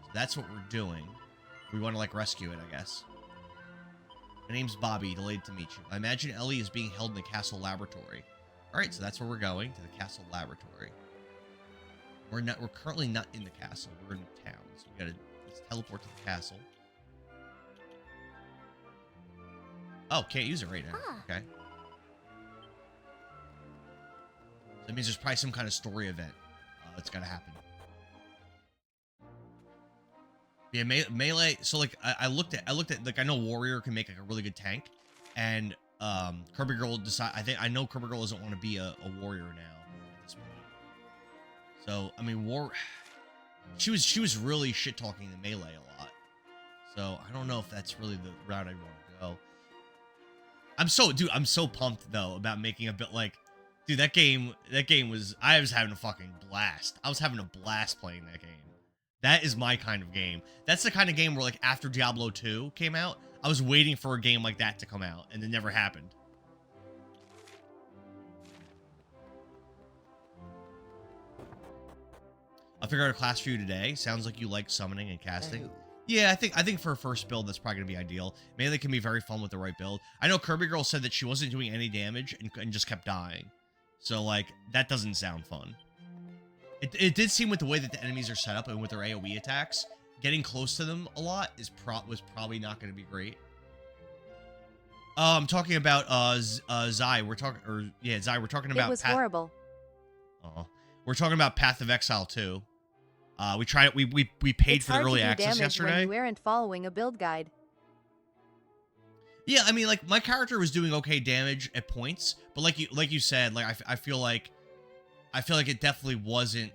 So that's what we're doing. We want to like rescue it, I guess. My name's Bobby. Delayed to meet you. I imagine Ellie is being held in the castle laboratory. All right, so that's where we're going, to the castle laboratory. We're currently not in the castle. We're in town, so let's teleport to the castle. Oh, can't use it right now. Okay. So that means there's probably some kind of story event that's gotta happen. Yeah, melee. So like, I looked at like I know Warrior can make like a really good tank, and Kirby Girl I know Kirby Girl doesn't want to be a warrior now at this point. So I mean, she was really shit talking the melee a lot. So I don't know if that's really the route I want to go. I'm so pumped though about making a bit like, dude, that game I was having a fucking blast. I was having a blast playing that game. That is my kind of game. That's the kind of game where like after Diablo 2 came out, I was waiting for a game like that to come out, and it never happened. I'll figure out a class for you today. Sounds like you like summoning and casting. Yeah, I think for a first build, that's probably going to be ideal. Melee can be very fun with the right build. I know Kirby Girl said that she wasn't doing any damage and just kept dying. So, like, that doesn't sound fun. It did seem with the way that the enemies are set up and with their AoE attacks, getting close to them a lot was probably not going to be great. I'm talking about Zai. We're talking about It was horrible. We're talking about Path of Exile 2. We tried it. We paid It's for the hard early to do access damage yesterday. when you weren't following a build guide. Yeah, I mean, like, my character was doing okay damage at points, but like you said, like, I feel like it definitely wasn't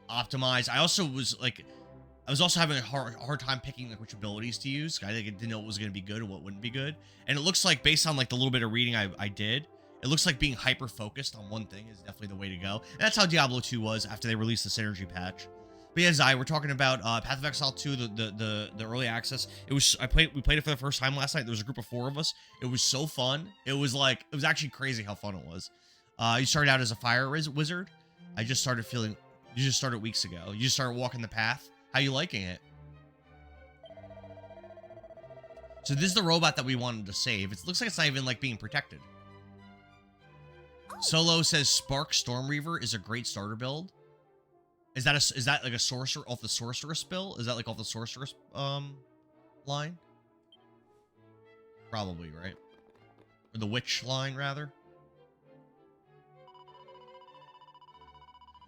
optimized. I was also having a hard time picking like which abilities to use. I think I didn't know what was going to be good and what wouldn't be good. And it looks like, based on like the little bit of reading I did, it looks like being hyper focused on one thing is definitely the way to go. And that's how Diablo 2 was after they released the synergy patch. But yeah, Zai, we're talking about Path of Exile 2, the early access. We played it for the first time last night. There was a group of 4 of us. It was so fun. It was actually crazy how fun it was. You started out as a fire wizard. You just started weeks ago. You just started walking the path. How you liking it? So this is the robot that we wanted to save. It looks like it's not even like being protected. Solo says Spark Stormreaver is a great starter build. Is that like a sorcerer off the sorceress bill? Is that like off the sorceress line? Probably, right? Or the witch line rather.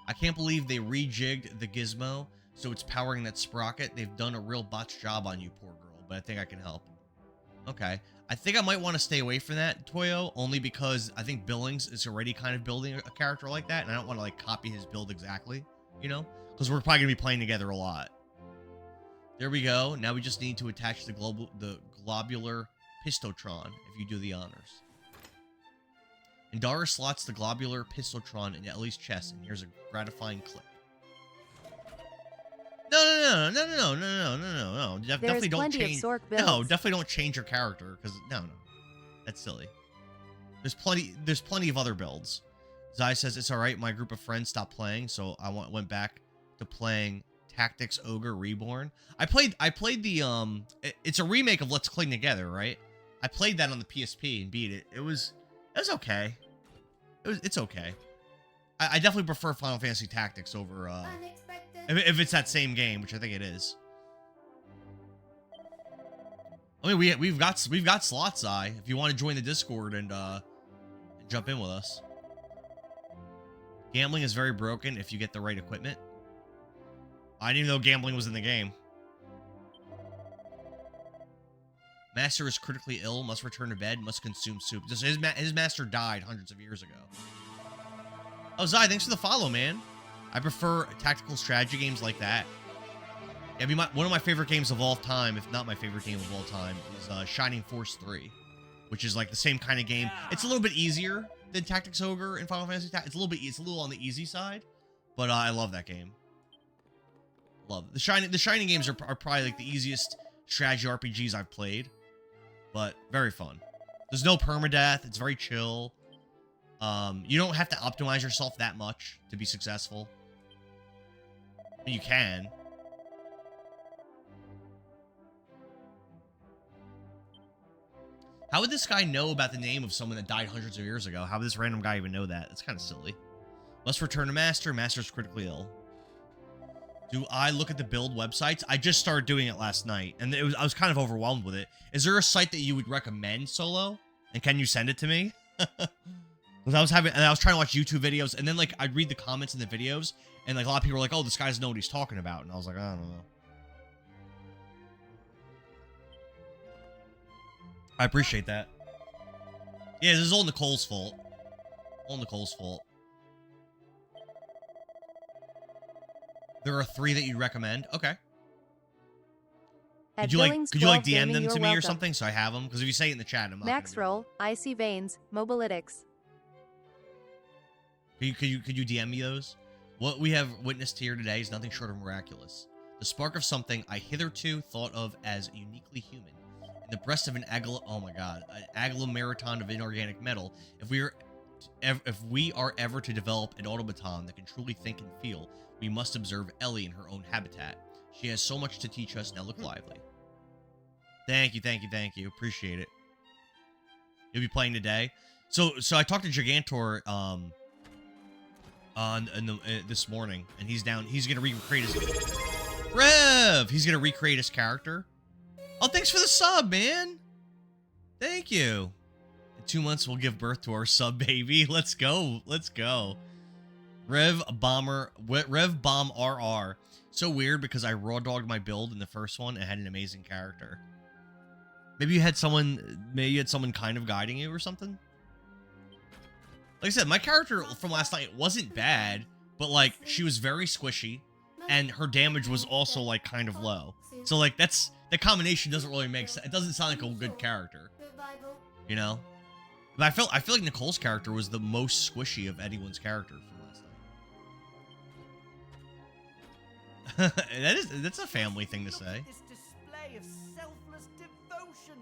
I can't believe they rejigged the gizmo so it's powering that sprocket. They've done a real botch job on you, poor girl, but I think I can help. Okay. I think I might want to stay away from that, Toyo, only because I think Billings is already kind of building a character like that, and I don't want to like copy his build exactly, you know? Because we're probably going to be playing together a lot. There we go. Now we just need to attach the globular pistotron if you do the honors. Indara slots the globular pistotron in Ellie's chest, and here's a gratifying click. No. Definitely don't change. No, definitely don't change your character because no, that's silly. There's plenty of other builds. Zai says it's all right. My group of friends stopped playing, so I went back to playing Tactics Ogre Reborn. I played the it's a remake of Let's Cling Together, right? I played that on the PSP and beat it. It was okay. It's okay. I definitely prefer Final Fantasy Tactics over if it's that same game, which I think it is. I mean, we've got slots, Zai, if you want to join the Discord and jump in with us. Gambling is very broken if you get the right equipment. I didn't even know gambling was in the game. Master is critically ill, must return to bed, must consume soup. His master died hundreds of years ago. Oh, Zai, thanks for the follow, man. I prefer tactical strategy games like that. Yeah, one of my favorite games of all time, if not my favorite game of all time, is Shining Force 3, which is like the same kind of game. It's a little bit easier than Tactics Ogre in Final Fantasy. It's a little on the easy side, but I love that game. Love it. The Shining games are probably like the easiest strategy RPGs I've played, but very fun. There's no permadeath. It's very chill. You don't have to optimize yourself that much to be successful. You can. How would this guy know about the name of someone that died hundreds of years ago? How would this random guy even know that? It's kind of silly. Must return to Master. Master's critically ill. Do I look at the build websites? I just started doing it last night, and I was kind of overwhelmed with it. Is there a site that you would recommend, Solo? And can you send it to me? Because I was trying to watch YouTube videos, and then like I'd read the comments in the videos, and like a lot of people were like, "Oh, this guy doesn't know what he's talking about," and I was like, I don't know. I appreciate that. Yeah, this is all Nicole's fault. All Nicole's fault. There are 3 that you'd recommend. Okay. Could you like DM them to me or something so I have them? Because if you say it in the chat, I'm not. Max Roll, Icy Veins, Mobilytics. Could you DM me those? What we have witnessed here today is nothing short of miraculous. The spark of something I hitherto thought of as uniquely human. In the breast of an agglomeraton of inorganic metal. If we are ever to develop an automaton that can truly think and feel, we must observe Ellie in her own habitat. She has so much to teach us. Now look lively. Thank you. Appreciate it. You'll be playing today. So I talked to Gigantor this morning, and he's down. He's gonna recreate his Rev. He's gonna recreate his character. Oh, thanks for the sub, man. Thank you. In 2 months, we'll give birth to our sub baby. Let's go. Rev Bomb RR. So weird because I raw dogged my build in the first one and had an amazing character. Maybe you had someone kind of guiding you or something. Like I said, my character from last night wasn't bad, but like she was very squishy, and her damage was also like kind of low. So like that combination doesn't really make sense. It doesn't sound like a good character, you know. But I feel like Nicole's character was the most squishy of anyone's character from last night. That's a family thing to say. This display of selfless devotion.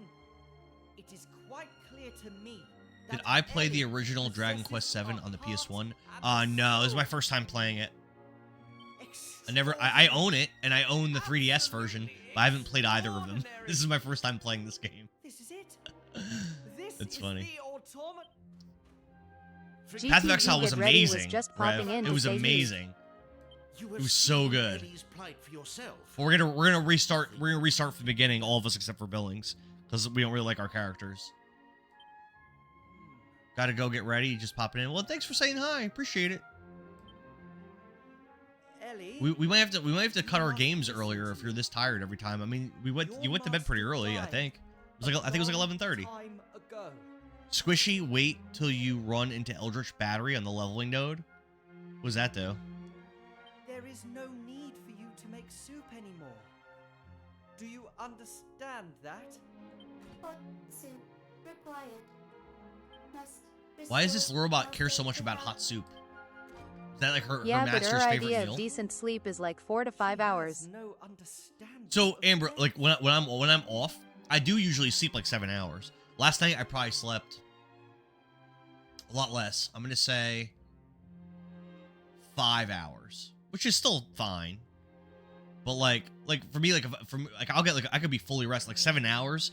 It is quite clear to me. Did I play the original Dragon Quest VII on the PS1? No, this is my first time playing it. I own it, and I own the 3DS version, but I haven't played either of them. This is my first time playing this game. This is it. That's funny. GTV Path of Exile was Get Ready amazing. was just popping Rev. in It to was say amazing. You It have was so seen good. Ellie's plight for yourself. But we're gonna restart. We're gonna restart from the beginning, all of us except for Billings, because we don't really like our characters. Gotta go get ready. Just popping in. Well, thanks for saying hi. Appreciate it. Ellie, We might have to cut our games earlier if you're this tired every time. I mean, you went to bed pretty early. I think it was like 11:30. time ago. Squishy, wait till you run into Eldritch Battery on the leveling node. What does that do? There is no need for you to make soup anymore. Do you understand that? Hot soup required. Must Why does this restore robot care health so much about and hot soup? Is that like her Yeah, but master's her favorite idea meal? of decent sleep is like 4 to 5 hours. No understanding. So Amber, like when I'm off, I do usually sleep like 7 hours. Last night I probably slept a lot less. I'm gonna say 5 hours, which is still fine. But like for me, I could be fully rested like 7 hours.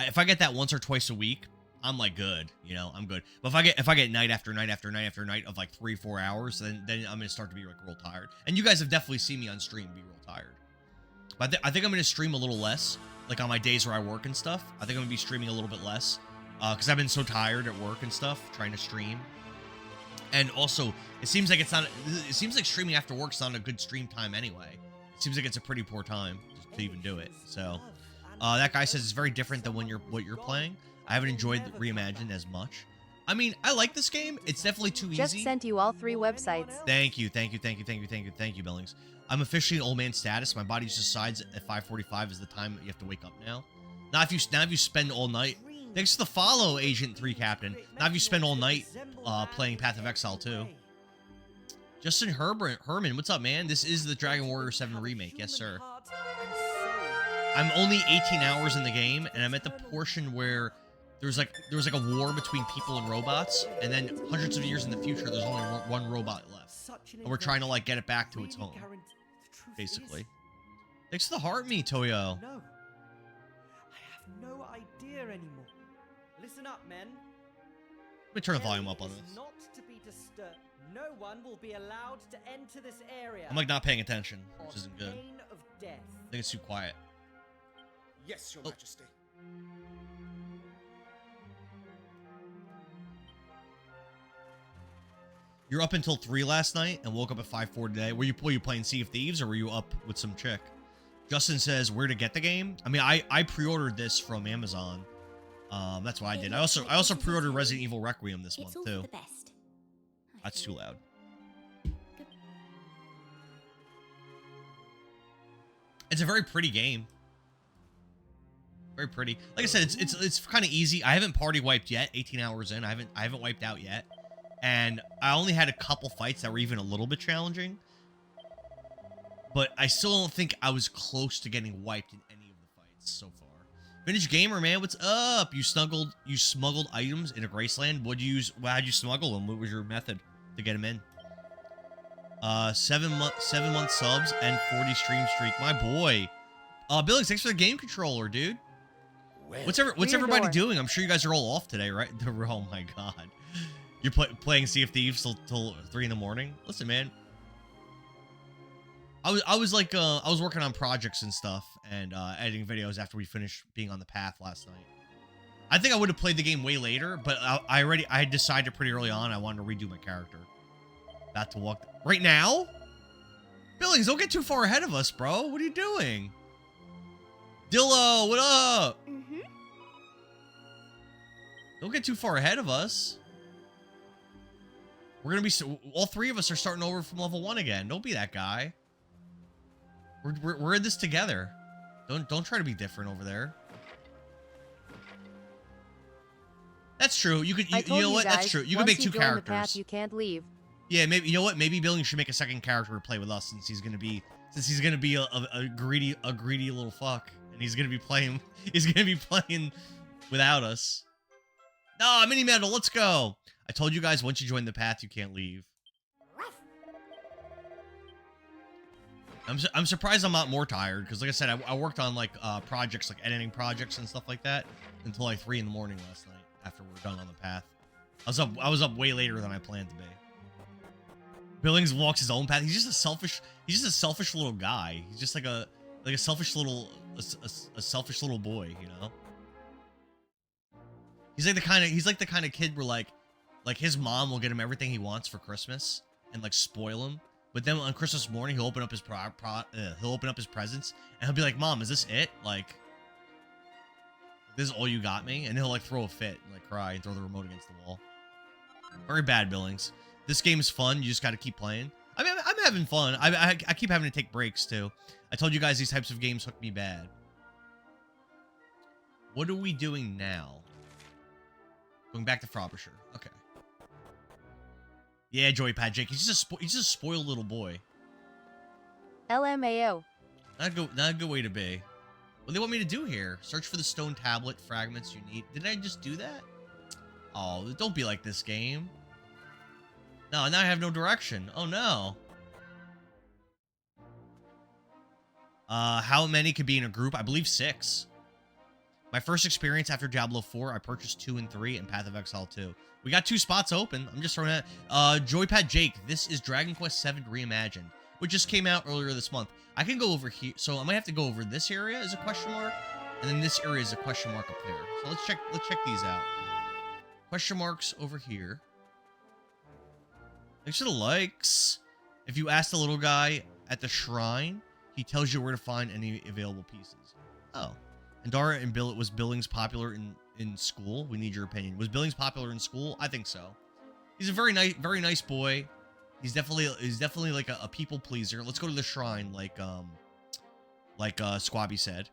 If I get that once or twice a week, I'm like good, you know, I'm good. But if I get night after night after night after night of like 3-4 hours, then I'm gonna start to be like real tired. And you guys have definitely seen me on stream be real tired. But I think I'm gonna stream a little less, like on my days where I work and stuff. I think I'm gonna be streaming a little bit less, because I've been so tired at work and stuff trying to stream. And also, it seems like streaming after work's not a good stream time anyway. It seems like it's a pretty poor time to even do it. So, that guy says it's very different than what you're playing. I haven't enjoyed Reimagined as much. I mean, I like this game. It's definitely too easy. Just sent you all 3 websites. Thank you, Billings. I'm officially in old man status. My body just decides at 5:45 is the time that you have to wake up now. Now if you spend all night. Thanks to the follow, Agent 3 Captain. Now if you spend all night playing Path of Exile 2. Justin Herman, what's up, man? This is the Dragon Warrior 7 remake. Yes, sir. I'm only 18 hours in the game, and I'm at the portion where there was like a war between people and robots, and then hundreds of years in the future, there's only one robot left, and we're trying to like get it back to its home, basically. Thanks for the heart, me Toyo. No, I have no idea anymore. Listen up, men. Let me turn the volume up on Ellie is this. Not to be disturbed. No one will be allowed to enter this area. I'm like not paying attention, which isn't good. Pain of death. I think it's too quiet. Yes, Your Majesty. You're up until 3 last night and woke up at 5:04 today. Were you playing Sea of Thieves, or were you up with some chick? Justin says where to get the game. I mean, I pre-ordered this from Amazon. That's what I did. I also pre-ordered Resident Evil Requiem this month too. That's too loud. It's a very pretty game. Very pretty. Like I said, it's kind of easy. I haven't party wiped yet. 18 hours in, I haven't wiped out yet, and I only had a couple fights that were even a little bit challenging. But I still don't think I was close to getting wiped in any of the fights so far. Vintage Gamer, man, what's up? You smuggled items into Graceland. How'd you smuggle them? What was your method to get them in? 7 month subs and 40 stream streak. My boy. Billings, thanks for the game controller, dude. What's everybody doing? I'm sure you guys are all off today, right? Oh my god. You're playing Sea of Thieves till 3 in the morning? Listen, man. I was working on projects and stuff and editing videos after we finished being on the path last night. I think I would have played the game way later, but I had decided pretty early on I wanted to redo my character. About to walk right now? Billings, don't get too far ahead of us, bro. What are you doing? Dillo, what up? Don't get too far ahead of us. We're gonna be all three of us are starting over from level 1 again. Don't be that guy. We're in this together. Don't try to be different over there. That's true. You could you know what? That's true. You could make two characters. The path, you can't leave. Yeah, maybe you know what? Maybe Billings should make a second character to play with us since he's gonna be a greedy little fuck, and he's gonna be playing without us. No, mini medal. Let's go. I told you guys once you join the path, you can't leave. I'm surprised I'm not more tired because, like I said, I worked on like projects, like editing projects and stuff like that until like 3 in the morning last night after we were done on the path. I was up way later than I planned to be. Billings walks his own path. He's just a selfish little guy. He's just like a selfish little boy, you know. He's like the kind of kid where like his mom will get him everything he wants for Christmas and like spoil him. But then on Christmas morning, he'll open up his presents and he'll be like, "Mom, is this it? Like, this is all you got me?" And he'll like throw a fit and like cry and throw the remote against the wall. Very bad, Billings. This game is fun. You just got to keep playing. I mean, I'm having fun. I keep having to take breaks too. I told you guys these types of games hook me bad. What are we doing now? Going back to Frobisher. Okay. Yeah, Joypad Jake. He's just a spoiled little boy. LMAO. Not a good way to be. What do they want me to do here? Search for the stone tablet fragments you need. Did I just do that? Oh, don't be like this game. No, now I have no direction. Oh no. How many could be in a group? I believe 6. My first experience after Diablo 4, I purchased 2 and 3 and Path of Exile 2. We got 2 spots open. I'm just throwing that. Joypad Jake, this is Dragon Quest VII Reimagined, which just came out earlier this month. I can go over here, so I might have to go over this area as a question mark, and then this area is a question mark up there. So let's check these out. Question marks over here. Thanks for the likes. If you ask the little guy at the shrine, he tells you where to find any available pieces. Oh. Andara and was Billings popular in school? We need your opinion. Was Billings popular in school? I think so. He's a very nice boy. He's definitely like a people pleaser. Let's go to the shrine, like Squabby said.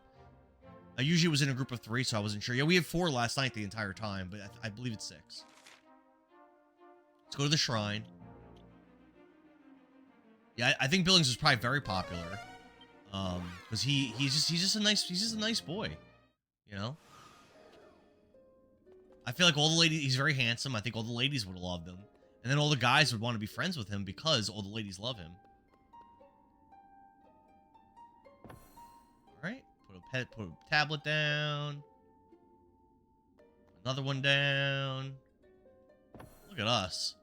I usually was in a group of 3, so I wasn't sure. Yeah, we had 4 last night the entire time, but I believe it's 6. Let's go to the shrine. Yeah, I think Billings was probably very popular. Because he's just a nice boy, you know. I feel like all the ladies, he's very handsome. I think all the ladies would love him, and then all the guys would want to be friends with him because all the ladies love him. All right, put a tablet down, another one down. Look at us.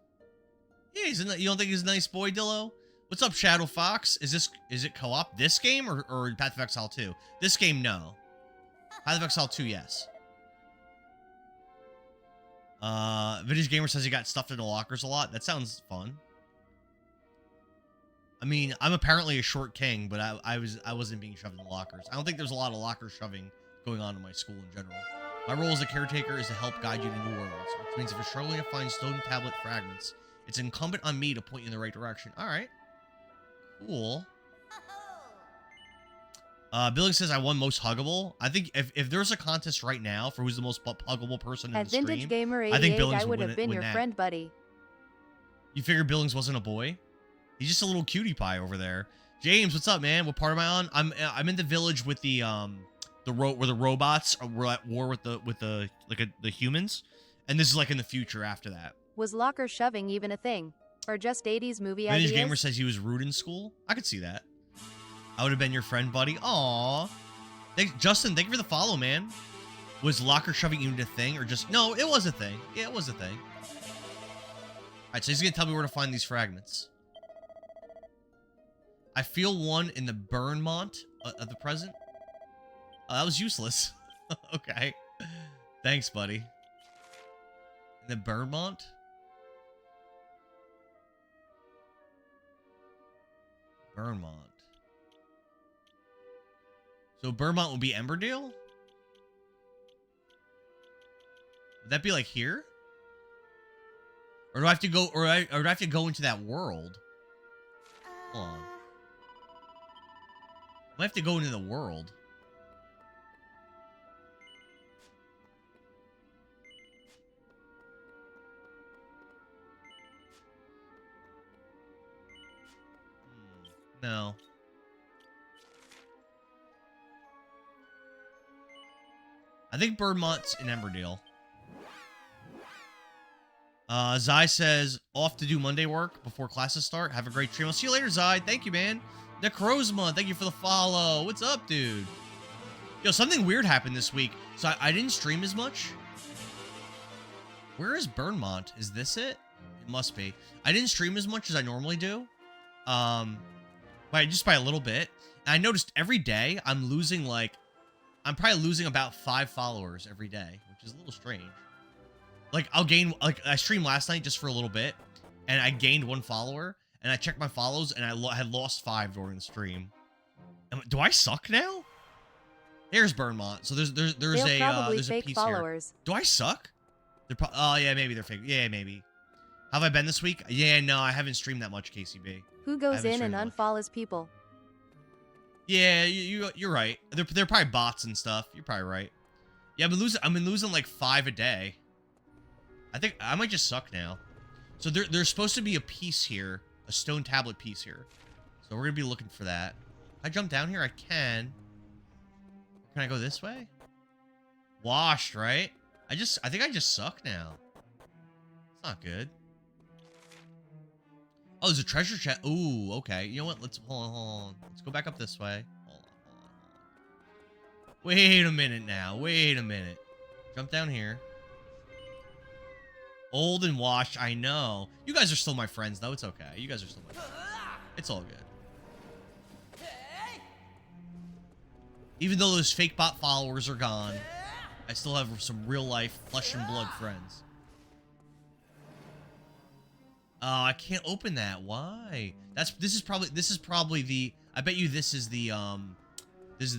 Yeah, you don't think he's a nice boy, Dillo? What's up, Shadow Fox? Is it co-op this game or Path of Exile 2? This game, no. Path of Exile 2, yes. Vintage Gamer says he got stuffed into lockers a lot. That sounds fun. I mean, I'm apparently a short king, but I wasn't being shoved in lockers. I don't think there's a lot of locker shoving going on in my school in general. My role as a caretaker is to help guide you to new worlds, which means if you're struggling to find stone tablet fragments, it's incumbent on me to point you in the right direction. All right. Cool. Billing says I won most huggable. I think if there's a contest right now for who's the most huggable person in the stream, Vintage Gamer 88, I think Billings would have been your that. friend, buddy. You figured Billings wasn't a boy? He's just a little cutie pie over there. James, what's up, man? What part am I on? I'm in the village with the where the robots were at war with the humans, and this is like in the future after that. Was locker shoving even a thing? Or just 80s movie Vintage ideas? Gamer says he was rude in school. I could see that. I would have been your friend, buddy. Aww. Justin, thank you for the follow, man. Was locker shoving even a thing or just... No, it was a thing. Yeah, it was a thing. Alright, so he's going to tell me where to find these fragments. I feel one in the Burnmont of the present. Oh, that was useless. Okay. Thanks, buddy. In the Burnmont? Burnmont. So Burnmont would be Emberdale? Would that be like here? Or do I have to go, or do I have to go into that world? Hold on. I have to go into the world. No. I think Birdmont's in Emberdale. Zai says, off to do Monday work before classes start. Have a great stream. I'll see you later, Zai. Thank you, man. Necrozma, thank you for the follow. What's up, dude? Yo, something weird happened this week. So I didn't stream as much. Where is Burnmont? Is this it? It must be. I didn't stream as much as I normally do. Just by a little bit. And I noticed every day I'm losing like, I'm probably losing about 5 followers every day, which is a little strange. Like, I'll gain, like, I streamed last night just for a little bit, and I gained 1 follower, and I checked my follows, and I had lost 5 during the stream. Do I suck now? There's Burnmont. So there's a piece followers. Here. Do I suck? Oh, yeah, maybe they're fake. Yeah, maybe. Have I been this week? Yeah, no, I haven't streamed that much, KCB. Who goes in and unfollows people? Yeah, you're right. They're probably bots and stuff. You're probably right. Yeah, I've been losing like 5 a day. I think I might just suck now. So there's supposed to be a piece here, a stone tablet piece here. So we're gonna be looking for that. If I jump down here, I can. Can I go this way? Washed, right? I think I just suck now. It's not good. Oh, there's a treasure chest. Ooh, okay. You know what? Hold on. Let's go back up this way. Hold on. Wait a minute now. Wait a minute. Jump down here. Old and washed, I know. You guys are still my friends, though. It's okay. You guys are still my friends. It's all good. Even though those fake bot followers are gone, I still have some real life flesh and blood friends. Oh, I can't open that. Why? This is probably the, I bet you this is the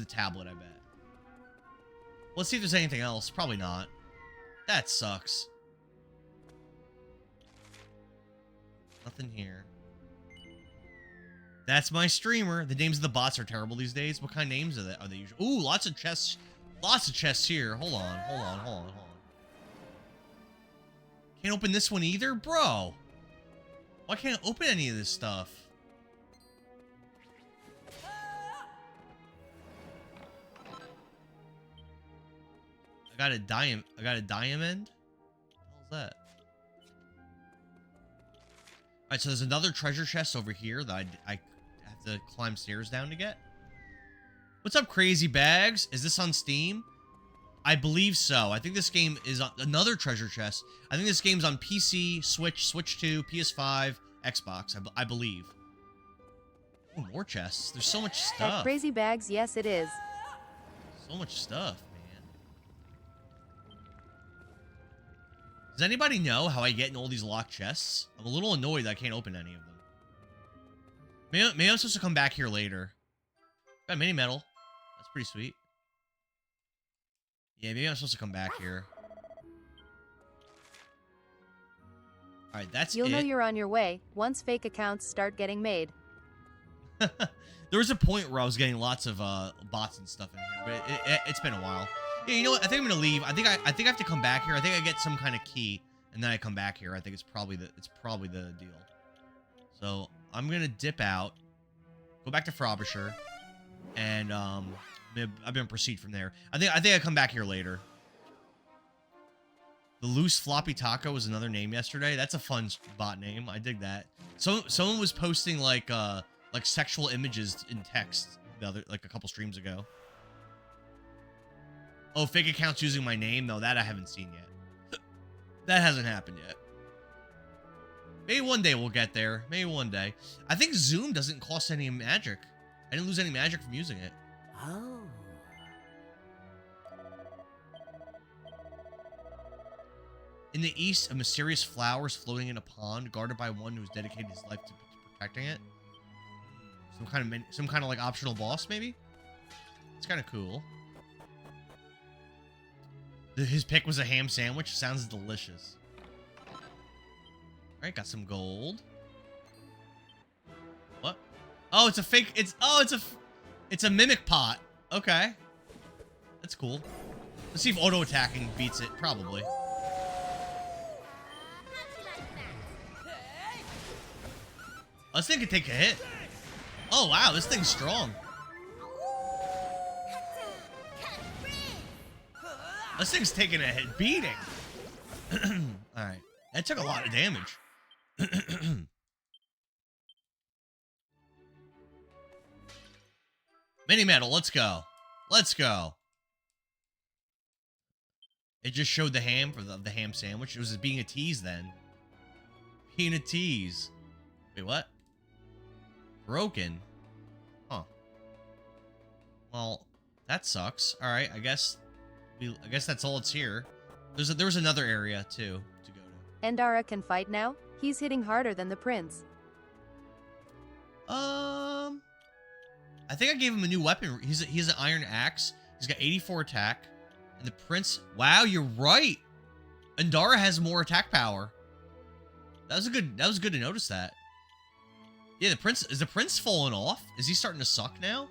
tablet, I bet. Let's see if there's anything else. Probably not. That sucks. Nothing here. That's my streamer. The names of the bots are terrible these days. What kind of names are they usually? Ooh, lots of chests. Lots of chests here. Hold on. Can't open this one either? Bro. Why can't I open any of this stuff? I got a diamond. What the hell's that? Alright, so there's another treasure chest over here that I have to climb stairs down to get. What's up, Crazy Bags? Is this on Steam? I believe so. I think this game is on another treasure chest. I think this game's on PC, Switch, Switch 2, PS5, Xbox, I believe. Ooh, more chests. There's so much stuff. At Crazy Bags, yes it is. So much stuff, man. Does anybody know how I get in all these locked chests? I'm a little annoyed that I can't open any of them. Maybe I'm supposed to come back here later. Got mini metal. That's pretty sweet. Yeah, maybe I'm supposed to come back here. Alright, that's You'll know you're on your way once fake accounts start getting made. There was a point where I was getting lots of bots and stuff in here, but it's been a while. Yeah, you know what? I think I'm gonna leave. I think I have to come back here. I think I get some kind of key, and then I come back here. I think it's probably the deal. So I'm gonna dip out, go back to Frobisher, and I'm gonna proceed from there. I think I come back here later. The Loose Floppy Taco was another name yesterday. That's a fun bot name. I dig that. So someone was posting like sexual images in text a couple streams ago. Oh, fake accounts using my name? No, that I haven't seen yet. That hasn't happened yet. Maybe one day we'll get there. Maybe one day. I think Zoom doesn't cost any magic. I didn't lose any magic from using it. Oh. In the east, a mysterious flower is floating in a pond, guarded by one who's dedicated his life to protecting it. Some kind of like optional boss, maybe. It's kind of cool. His pick was a ham sandwich. Sounds delicious. All right, got some gold. What? Oh, it's a fake. It's a mimic pot. Okay, that's cool. Let's see if auto attacking beats it. Probably. Oh, this thing can take a hit. Oh wow, this thing's strong. This thing's taking a hit beating. Alright. That took a lot of damage. Mini metal, let's go. Let's go. It just showed the ham for the ham sandwich. It was being a tease then. Being a tease. Wait, what? Broken? Huh. Well, that sucks. Alright, I guess that's all it's here. There was another area too to go to. Endara can fight now? He's hitting harder than the prince. I think I gave him a new weapon. He's an iron axe. He's got 84 attack. And the prince, wow, you're right. Endara has more attack power. That was good to notice that. Yeah, is the prince falling off? Is he starting to suck now?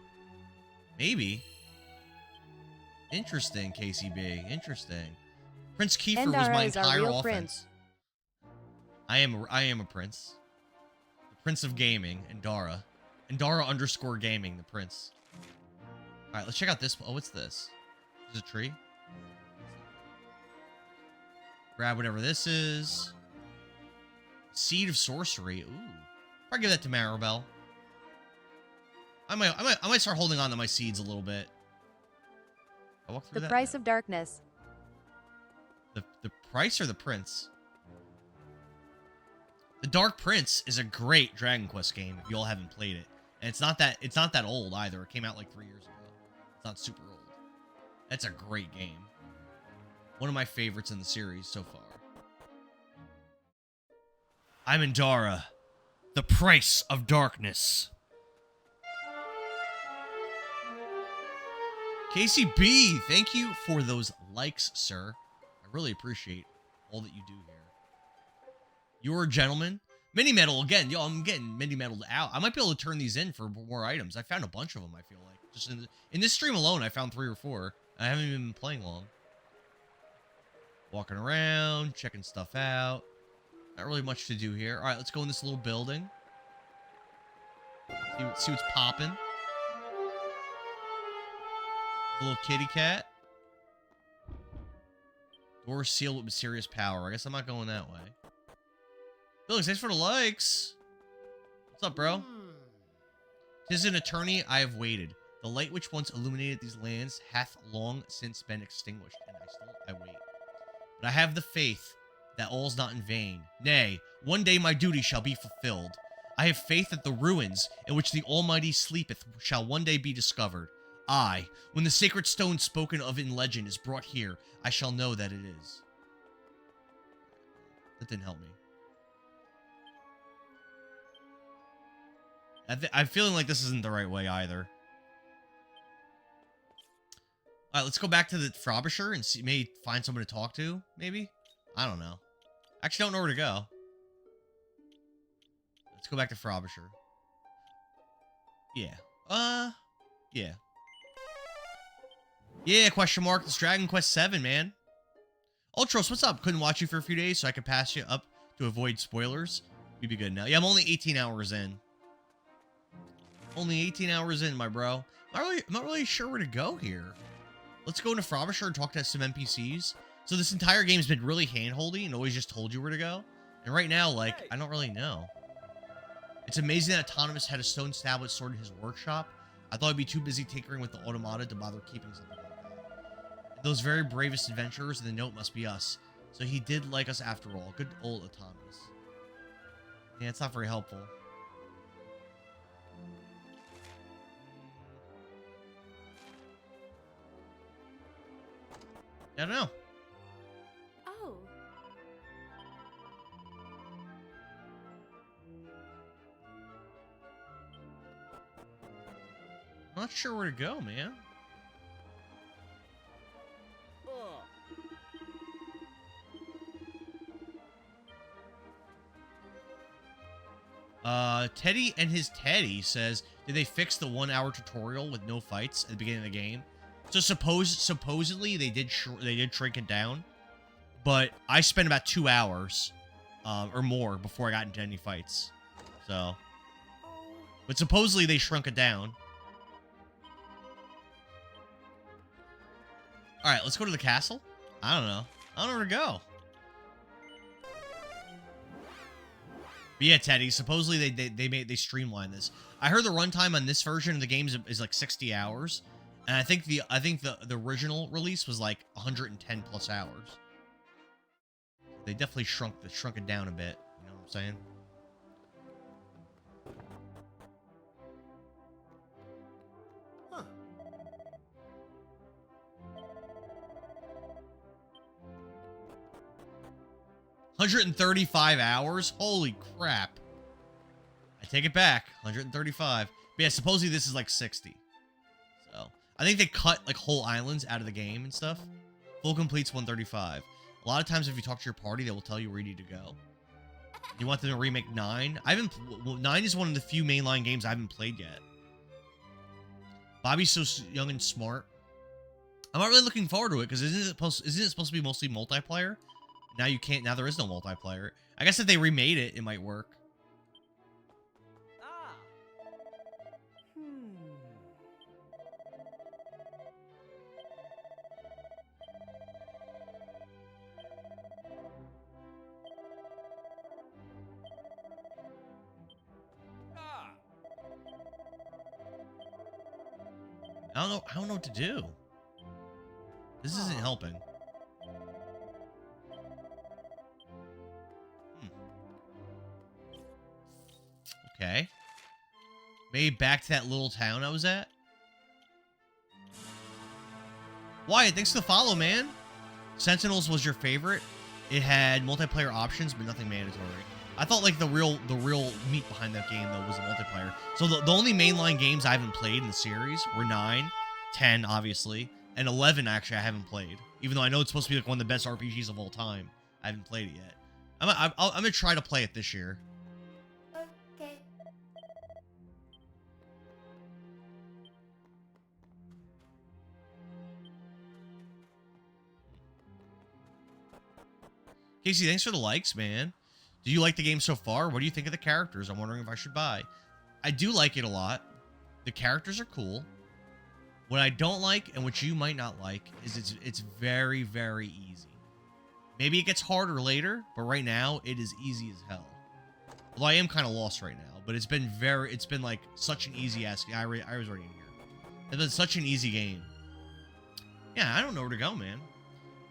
Maybe. Interesting, KCB. Interesting. Prince Kiefer was my entire offense. Prince. I am a prince. The prince of gaming, Endara. Endara _ gaming, the prince. Alright, let's check out this. Oh, what's this? There's a tree. Grab whatever this is. Seed of sorcery. Ooh. Probably give that to Maribel. I might start holding on to my seeds a little bit. The price of darkness. The price or the prince? The Dark Prince is a great Dragon Quest game if you all haven't played it. And it's not that old either. It came out like 3 years ago. It's not super old. That's a great game. One of my favorites in the series so far. I'm Endara. The price of darkness. KCB, thank you for those likes, sir. I really appreciate all that you do here. You're a gentleman. Mini metal again. Yo, I'm getting mini metaled out. I might be able to turn these in for more items. I found a bunch of them, I feel like. Just in this stream alone, I found 3 or 4. I haven't even been playing long. Walking around, checking stuff out. Not really much to do here. All right, let's go in this little building. See what's popping. Little kitty cat. Door sealed with mysterious power. I guess I'm not going that way. Billings, thanks for the likes. What's up, bro? 'Tis an eternity I have waited. The light which once illuminated these lands hath long since been extinguished, and I wait. But I have the faith that all's not in vain. Nay, one day my duty shall be fulfilled. I have faith that the ruins in which the Almighty sleepeth shall one day be discovered. Aye, when the sacred stone spoken of in legend is brought here, I shall know that it is. That didn't help me. I'm feeling like this isn't the right way either. Alright, let's go back to the Frobisher and see, maybe find someone to talk to, maybe? I don't know. Actually, don't know where to go. Let's go back to Frobisher. Yeah. Yeah. Yeah, question mark. It's Dragon Quest VII, man. Ultros, what's up? Couldn't watch you for a few days, so I could pass you up to avoid spoilers. We'd be good now. Yeah, I'm only 18 hours in. Only 18 hours in, my bro. I'm not really sure where to go here. Let's go into Frobisher and talk to some NPCs. So this entire game's been really hand-holdy and always just told you where to go. And right now, like, I don't really know. It's amazing that Autonomous had a stone tablet stored in his workshop. I thought I'd be too busy tinkering with the automata to bother keeping something like that. Those very bravest adventurers, and the note must be us. So he did like us after all. Good old Autonomous. Yeah, it's not very helpful. I don't know. Oh. I'm not sure where to go, man. Teddy and his Teddy says, did they fix the 1 hour tutorial with no fights at the beginning of the game? So supposedly they did shrink it down, but I spent about 2 hours or more before I got into any fights. So, but supposedly they shrunk it down. All right, let's go to the castle. I don't know where to go. But yeah, Teddy. Supposedly they streamlined this. I heard the runtime on this version of the game is like 60 hours, and I think the original release was like 110 plus hours. They definitely shrunk it down a bit. You know what I'm saying? Huh. $135? Holy crap. I take it back. 135. But yeah, supposedly this is like 60. So, I think they cut like whole islands out of the game and stuff. Full complete's 135. A lot of times if you talk to your party, they will tell you where you need to go. You want them to remake 9? 9 is one of the few mainline games I haven't played yet. Bobby's so young and smart. I'm not really looking forward to it because isn't it supposed to be mostly multiplayer? Now you can't. Now there is no multiplayer. I guess if they remade it, it might work. Ah. I don't know what to do. This isn't helping. Okay. Maybe back to that little town I was at. Wyatt, thanks for the follow, man. Sentinels was your favorite. It had multiplayer options, but nothing mandatory. I thought like the real meat behind that game though was the multiplayer. So the only mainline games I haven't played in the series were 9, 10 obviously, and 11 actually I haven't played. Even though I know it's supposed to be like one of the best RPGs of all time, I haven't played it yet. I'm gonna try to play it this year. Okay. Casey, thanks for the likes, man. Do you like the game so far? What do you think of the characters? I'm wondering if I should buy. I do like it a lot. The characters are cool. What I don't like, and what you might not like, is it's very, very easy. Maybe it gets harder later, but right now, it is easy as hell. Although I am kind of lost right now, but it's been like such an easy ass. I was already in here. It's been such an easy game. Yeah, I don't know where to go, man.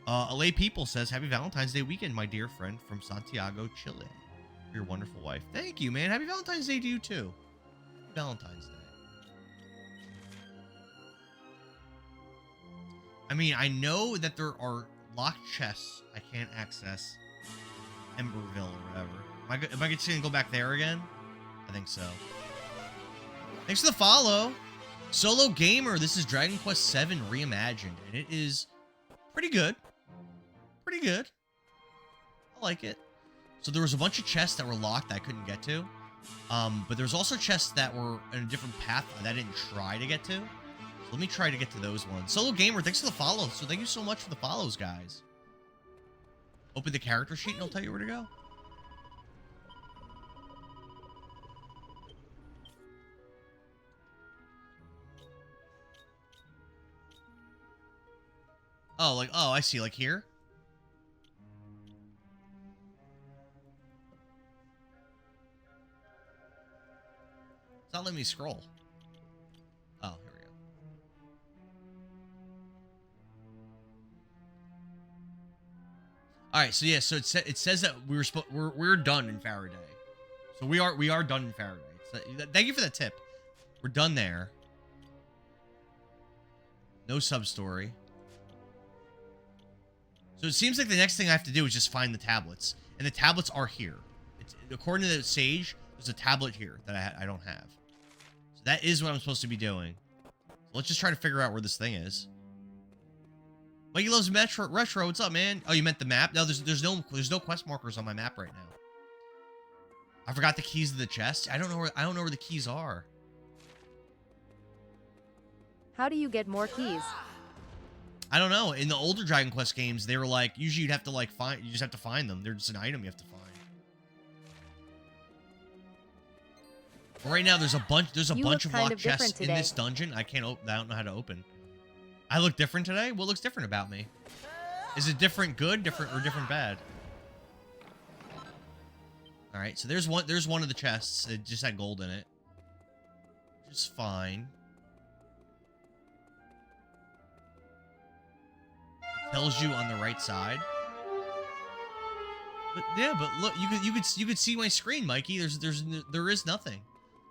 LA People says, Happy Valentine's Day weekend, my dear friend from Santiago, Chile. Your wonderful wife. Thank you, man. Happy Valentine's Day to you, too. Happy Valentine's Day. I mean, I know that there are locked chests I can't access. Emberville or whatever. Am I just going to go back there again? I think so. Thanks for the follow. Solo Gamer, this is Dragon Quest VII Reimagined, and it is pretty good. Pretty good. I like it. So there was a bunch of chests that were locked that I couldn't get to. But there's also chests that were in a different path that I didn't try to get to. So let me try to get to those ones. Solo Gamer, thanks for the follow. So thank you so much for the follows, guys. Open the character sheet and it'll tell you where to go. Oh, like, oh, I see, like here? It's not letting me scroll. Oh, here we go. All right, so yeah, so it says that we're done in Faraday. So we are done in Faraday. So, thank you for that tip. We're done there. No sub-story. So it seems like the next thing I have to do is just find the tablets. And the tablets are here. According to the Sage, there's a tablet here that I don't have. So that is what I'm supposed to be doing. So let's just try to figure out where this thing is. Mikey loves retro. What's up, man? Oh, you meant the map? No, there's no quest markers on my map right now. I forgot the keys to the chest. I don't know where the keys are. How do you get more keys? I don't know. In the older Dragon Quest games, they were like, usually you'd have to like find, you just have to find them. They're just an item you have to find. But right now, there's a bunch of locked chests in this dungeon. I don't know how to open. I look different today? What looks different about me? Is it different good, different bad? All right, so there's one of the chests. It just had gold in it. Which is fine. It tells you on the right side. But yeah, but look, you could see my screen, Mikey. There is nothing.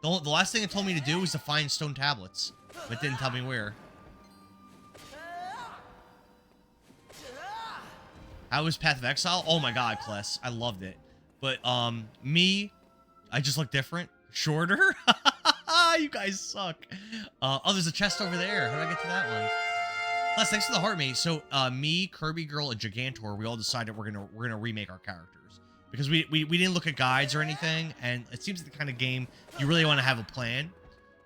The last thing it told me to do was to find stone tablets, but it didn't tell me where. How was Path of Exile? Oh my god, Kless. I loved it. But, me, I just look different. Shorter? You guys suck. Oh, there's a chest over there. How do I get to that one? Kless, thanks for the heart, mate. So, me, Kirby Girl, and Gigantor, we all decided we're gonna remake our characters. Because we didn't look at guides or anything, and it seems like the kind of game you really want to have a plan.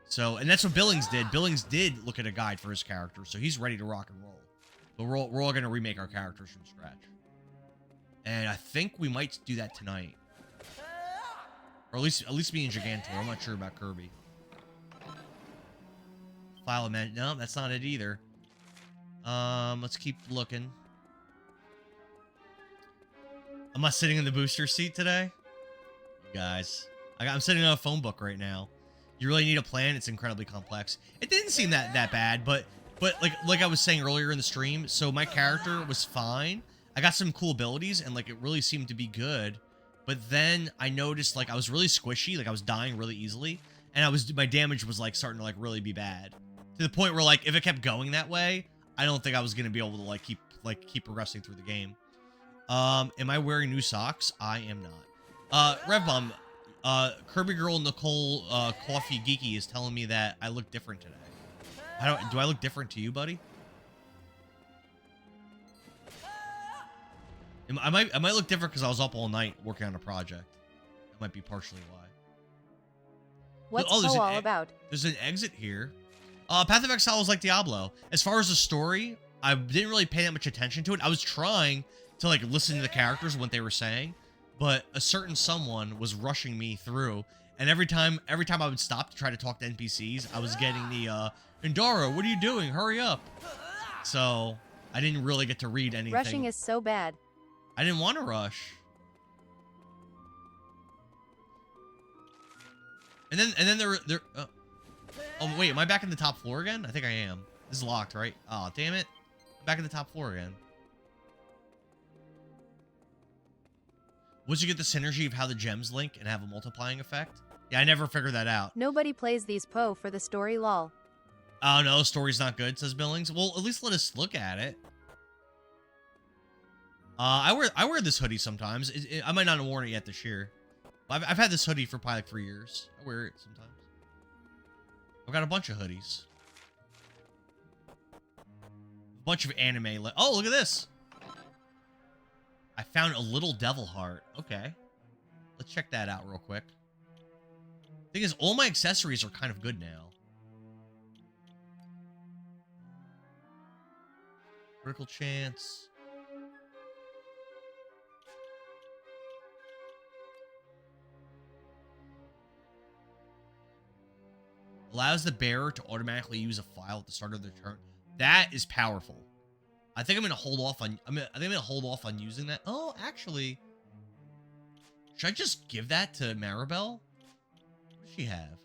So, and that's what Billings did. Billings did look at a guide for his character, so he's ready to rock and roll. But we're all gonna remake our characters from scratch. And I think we might do that tonight. Or at least me and Gigantor. I'm not sure about Kirby. File amendment. No, that's not it either. Let's keep looking. I'm not sitting in the booster seat today. You guys. I'm sitting on a phone book right now. You really need a plan. It's incredibly complex. It didn't seem that bad, but like I was saying earlier in the stream, so my character was fine. I got some cool abilities, and, like, it really seemed to be good. But then I noticed, like, I was really squishy. Like, I was dying really easily. And my damage was, like, starting to, like, really be bad. To the point where, like, if it kept going that way, I don't think I was going to be able to, like, keep progressing through the game. Am I wearing new socks? I am not. Revbomb, Kirby Girl Nicole, Coffee Geeky is telling me that I look different today. Do I look different to you, buddy? I might look different because I was up all night working on a project. That might be partially why. What's all about? There's an exit here. Path of Exile was like Diablo. As far as the story, I didn't really pay that much attention to it. I was trying to, like, listen to the characters and what they were saying, but a certain someone was rushing me through, and every time I would stop to try to talk to NPCs, I was getting the Indara, what are you doing? Hurry up. So I didn't really get to read anything. Rushing is so bad. I didn't want to rush. And then there oh wait, am I back in the top floor again? I think I am. This is locked, right? Oh, damn it. I'm back in the top floor again. Once you get the synergy of how the gems link and have a multiplying effect. Yeah, I never figured that out. Nobody plays these PoE for the story, lol. Oh no, story's not good, says Billings. Well, at least let us look at it. I wear this hoodie sometimes. I might not have worn it yet this year. I've had this hoodie for probably like 3 years. I wear it sometimes. I've got a bunch of hoodies. A bunch of anime. Oh, look at this. I found a little devil heart. Okay. Let's check that out real quick. Thing is, all my accessories are kind of good now. Critical chance. Allows the bearer to automatically use a file at the start of their turn. That is powerful. I think I'm gonna hold off on. I think I'm gonna hold off on using that. Oh, actually, should I just give that to Maribel? What does she have?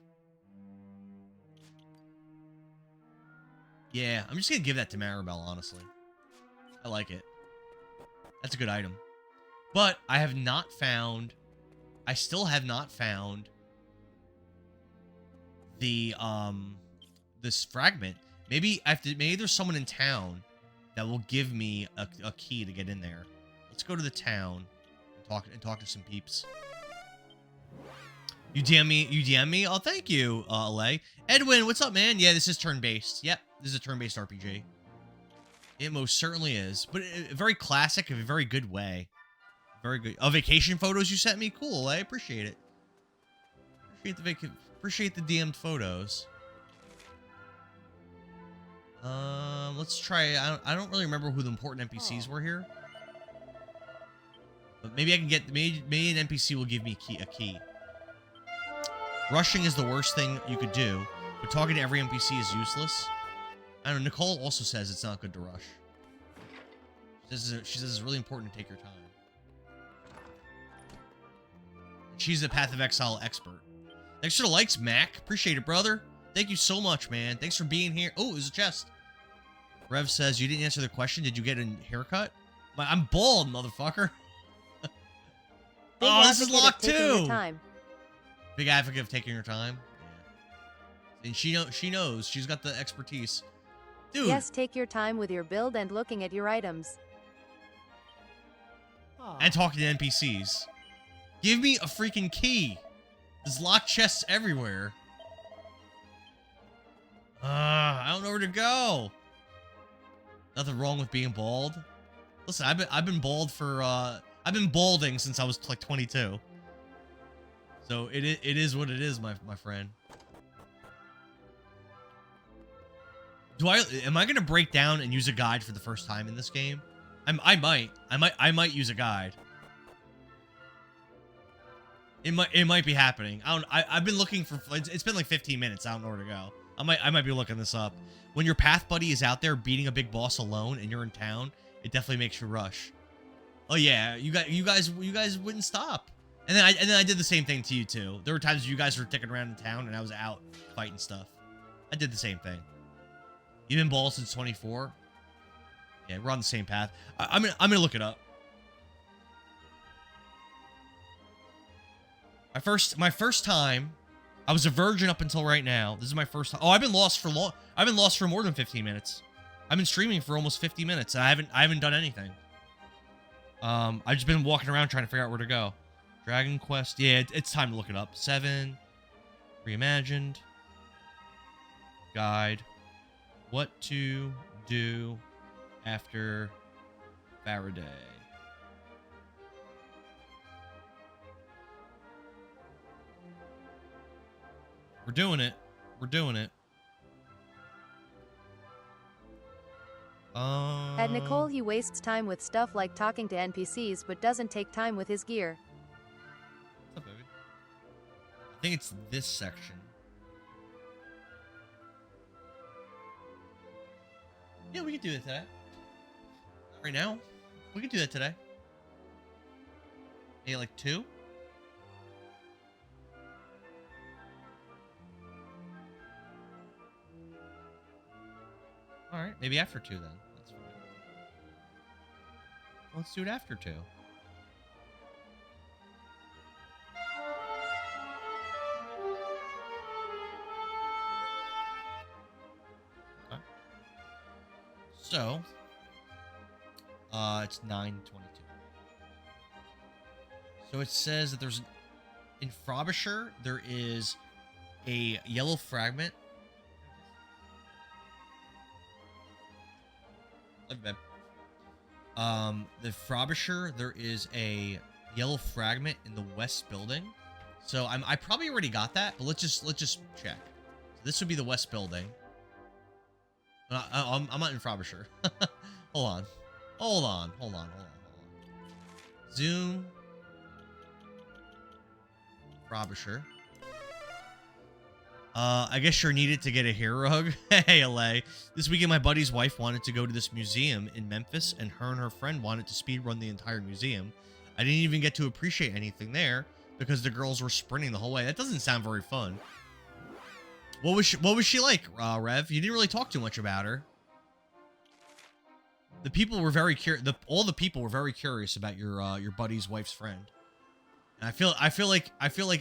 Yeah, I'm just gonna give that to Maribel. Honestly, I like it. That's a good item. But I have not found. I still have not found the this fragment. Maybe maybe there's someone in town that will give me a key to get in there. Let's go to the town and talk to some peeps. You DM me? Oh, thank you, Alay. Edwin, what's up, man? Yeah, this is turn-based. Yep, this is a turn-based RPG. It most certainly is. But very classic, in a very good way. Very good. Oh, vacation photos you sent me? Cool, I appreciate it. Appreciate the DM'd photos. Let's try. I don't really remember who the important NPCs were here, but maybe I can get maybe an NPC will give me a key. Rushing is the worst thing you could do, but talking to every NPC is useless. I don't know. Nicole also says it's not good to rush. She says it's really important to take your time. She's a Path of Exile expert. Thanks for the likes, Mac. Appreciate it, brother. Thank you so much, man. Thanks for being here. Oh, there's a chest. Rev says, you didn't answer the question. Did you get a haircut? I'm bald, motherfucker. Oh, this is locked too. Big advocate of taking your time. Yeah. And she knows. She's got the expertise. Dude. Yes, take your time with your build and looking at your items. And talking to NPCs. Give me a freaking key. There's locked chests everywhere. I don't know where to go. Nothing wrong with being bald. Listen, I've been bald for I've been balding since I was like 22. So it is what it is, my friend. Am I gonna break down and use a guide for the first time in this game? I might use a guide. It might be happening. I've been looking for. It's been like 15 minutes. I don't know where to go. I might be looking this up. When your path buddy is out there beating a big boss alone and you're in town, it definitely makes you rush. Oh yeah, you guys wouldn't stop. And then I did the same thing to you too. There were times you guys were ticking around in town and I was out fighting stuff. I did the same thing. You've been bald since 24. Yeah, we're on the same path. I'm gonna look it up. My first time, I was a virgin up until right now. This is my first time. Oh, I've been lost for more than 15 minutes. I've been streaming for almost 50 minutes and I haven't done anything. I've just been walking around trying to figure out where to go. Dragon Quest. Yeah, it's time to look it up. 7. Reimagined. Guide. What to do after Faraday. We're doing it. We're doing it. At Nicole, he wastes time with stuff like talking to NPCs but doesn't take time with his gear. What's up, baby? I think it's this section. Yeah, we could do it today. Not right now. We could do that today. Maybe like 2? Alright, maybe after 2 then. That's fine. Let's do it after 2. Okay. So, it's 9:22. So it says that there's in Frobisher there is a yellow fragment. The Frobisher, there is a yellow fragment in the west building. So I probably already got that, but let's just check. So this would be the west building. I'm not in Frobisher. Hold on. Zoom. Frobisher. I guess you're needed to get a hair rug. Hey, LA. This weekend, my buddy's wife wanted to go to this museum in Memphis, and her friend wanted to speedrun the entire museum. I didn't even get to appreciate anything there because the girls were sprinting the whole way. That doesn't sound very fun. What was she like, Rev? You didn't really talk too much about her. The people were very all the people were very curious about your buddy's wife's friend. And I feel like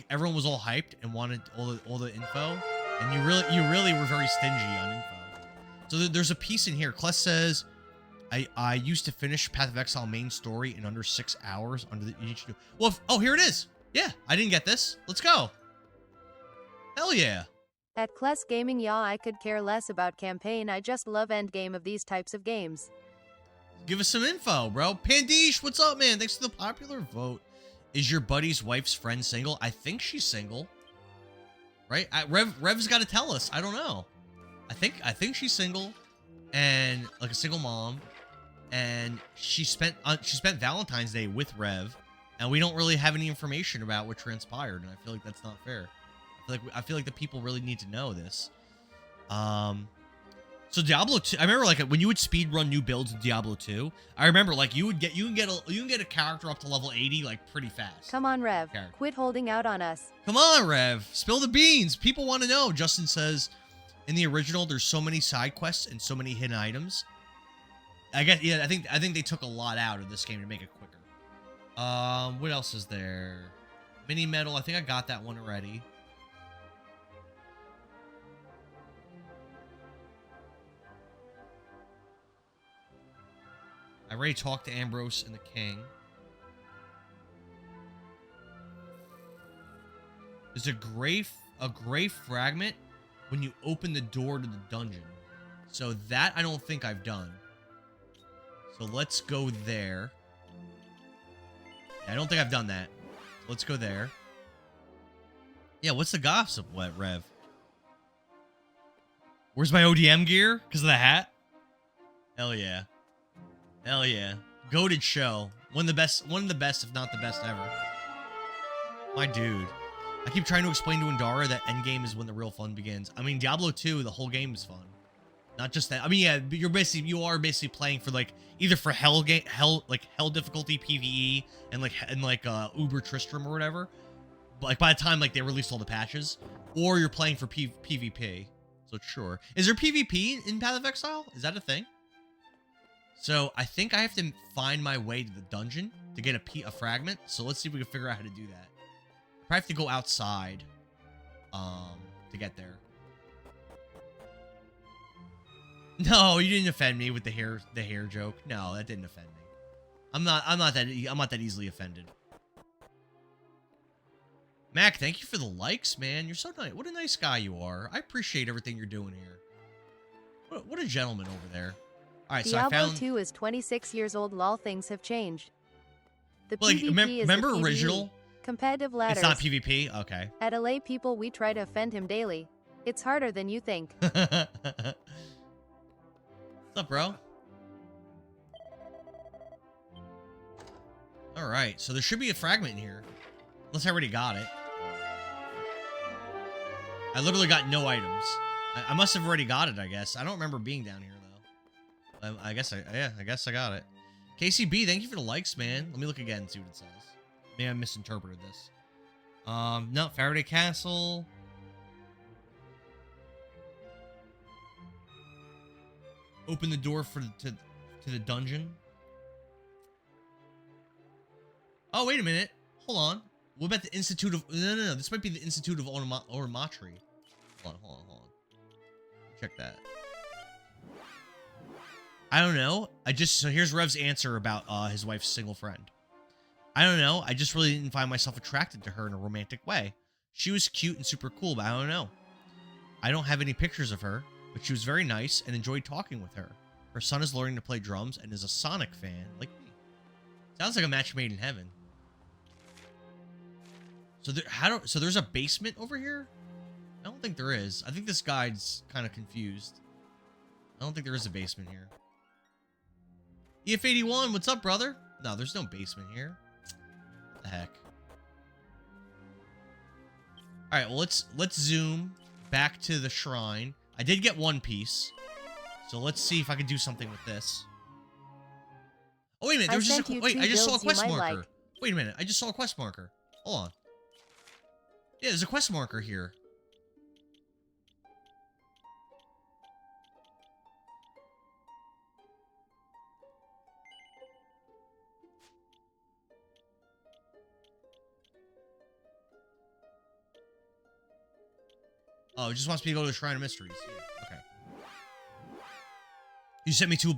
everyone was all hyped and wanted all the info, and you really were very stingy on info. So there's a piece in here. Kless says, I used to finish Path of Exile main story in under 6 hours under the each. Well, oh, here it is. Yeah, I didn't get this. Let's go. Hell yeah. At Kless Gaming, yeah, I could care less about campaign. I just love endgame of these types of games. Give us some info, bro. Pandish, what's up, man? Thanks for the popular vote. Is your buddy's wife's friend single? I think she's single. right? Rev's got to tell us. I don't know. I think she's single, and like a single mom, and she spent Valentine's Day with Rev, and we don't really have any information about what transpired, and I feel like that's not fair. I feel like the people really need to know this. So Diablo 2, I remember like when you would speed run new builds in Diablo 2, I remember like you can get a character up to level 80 like pretty fast. Come on, Rev. Quit holding out on us. Come on, Rev. Spill the beans. People want to know. Justin says, in the original, there's so many side quests and so many hidden items. I guess, yeah, I think they took a lot out of this game to make it quicker. What else is there? Mini Metal. I think I got that one already. I already talked to Ambrose and the King. There's a gray fragment when you open the door to the dungeon. So that I don't think I've done. So let's go there. Yeah, I don't think I've done that. Let's go there. Yeah, what's the gossip, Rev? Where's my ODM gear? Because of the hat? Hell yeah. Hell yeah. Goated show. One of the best, if not the best ever. My dude. I keep trying to explain to Indara that endgame is when the real fun begins. I mean, Diablo 2, the whole game is fun. Not just that. I mean, yeah, but you are basically playing for like either for hell difficulty PvE and like Uber Tristram or whatever. But like by the time like they released all the patches, or you're playing for PvP. So sure. Is there PvP in Path of Exile? Is that a thing? So I think I have to find my way to the dungeon to get a fragment. So let's see if we can figure out how to do that. I have to go outside to get there. No, you didn't offend me with the hair joke. No, that didn't offend me. I'm not that easily offended. Mac, thank you for the likes, man. You're so nice. What a nice guy you are. I appreciate everything you're doing here. What a gentleman over there. All right, so I Diablo found 2 is 26 years old. Lol, things have changed. The like, PvP is remember the PvE. original? Competitive ladders. It's not PvP? Okay. At LA people, we try to offend him daily. It's harder than you think. What's up, bro? All right, so there should be a fragment in here. Unless I already got it. I literally got no items. I must have already got it, I guess. I don't remember being down here, though. I guess I got it. KCB, thank you for the likes, man. Let me look again and see what it says. Maybe I misinterpreted this. No, Faraday Castle. Open the door to the dungeon. Oh, wait a minute. Hold on. What about the Institute of... No. This might be the Institute of Oromatri. Hold on. Check that. I don't know. So here's Rev's answer about his wife's single friend. I don't know. I just really didn't find myself attracted to her in a romantic way. She was cute and super cool, but I don't know. I don't have any pictures of her, but she was very nice and enjoyed talking with her. Her son is learning to play drums and is a Sonic fan, like me. Sounds like a match made in heaven. So there's a basement over here? I don't think there is. I think this guide's kind of confused. I don't think there is a basement here. EF81, what's up, brother? No, there's no basement here. What the heck? All right, well, let's zoom back to the shrine. I did get one piece, so let's see if I can do something with this. Oh, wait a minute. There's just I just saw a quest marker. Like. Wait a minute. I just saw a quest marker. Hold on. Yeah, there's a quest marker here. Oh, it just wants me to go to the Shrine of Mysteries. Yeah, okay. You sent me two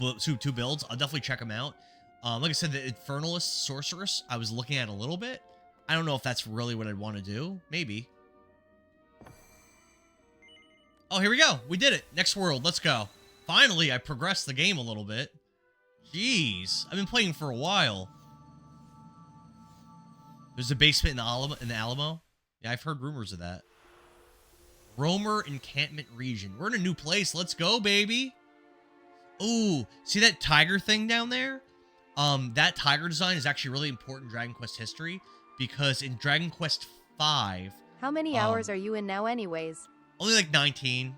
builds. I'll definitely check them out. Like I said, the Infernalist Sorceress, I was looking at a little bit. I don't know if that's really what I'd want to do. Maybe. Oh, here we go. We did it. Next world. Let's go. Finally, I progressed the game a little bit. Jeez. I've been playing for a while. There's a basement in the Alamo. Yeah, I've heard rumors of that. Romer Encampment Region. We're in a new place. Let's go, baby. Ooh, see that tiger thing down there? That tiger design is actually really important in Dragon Quest history because in Dragon Quest V... How many hours are you in now anyways? Only like 19.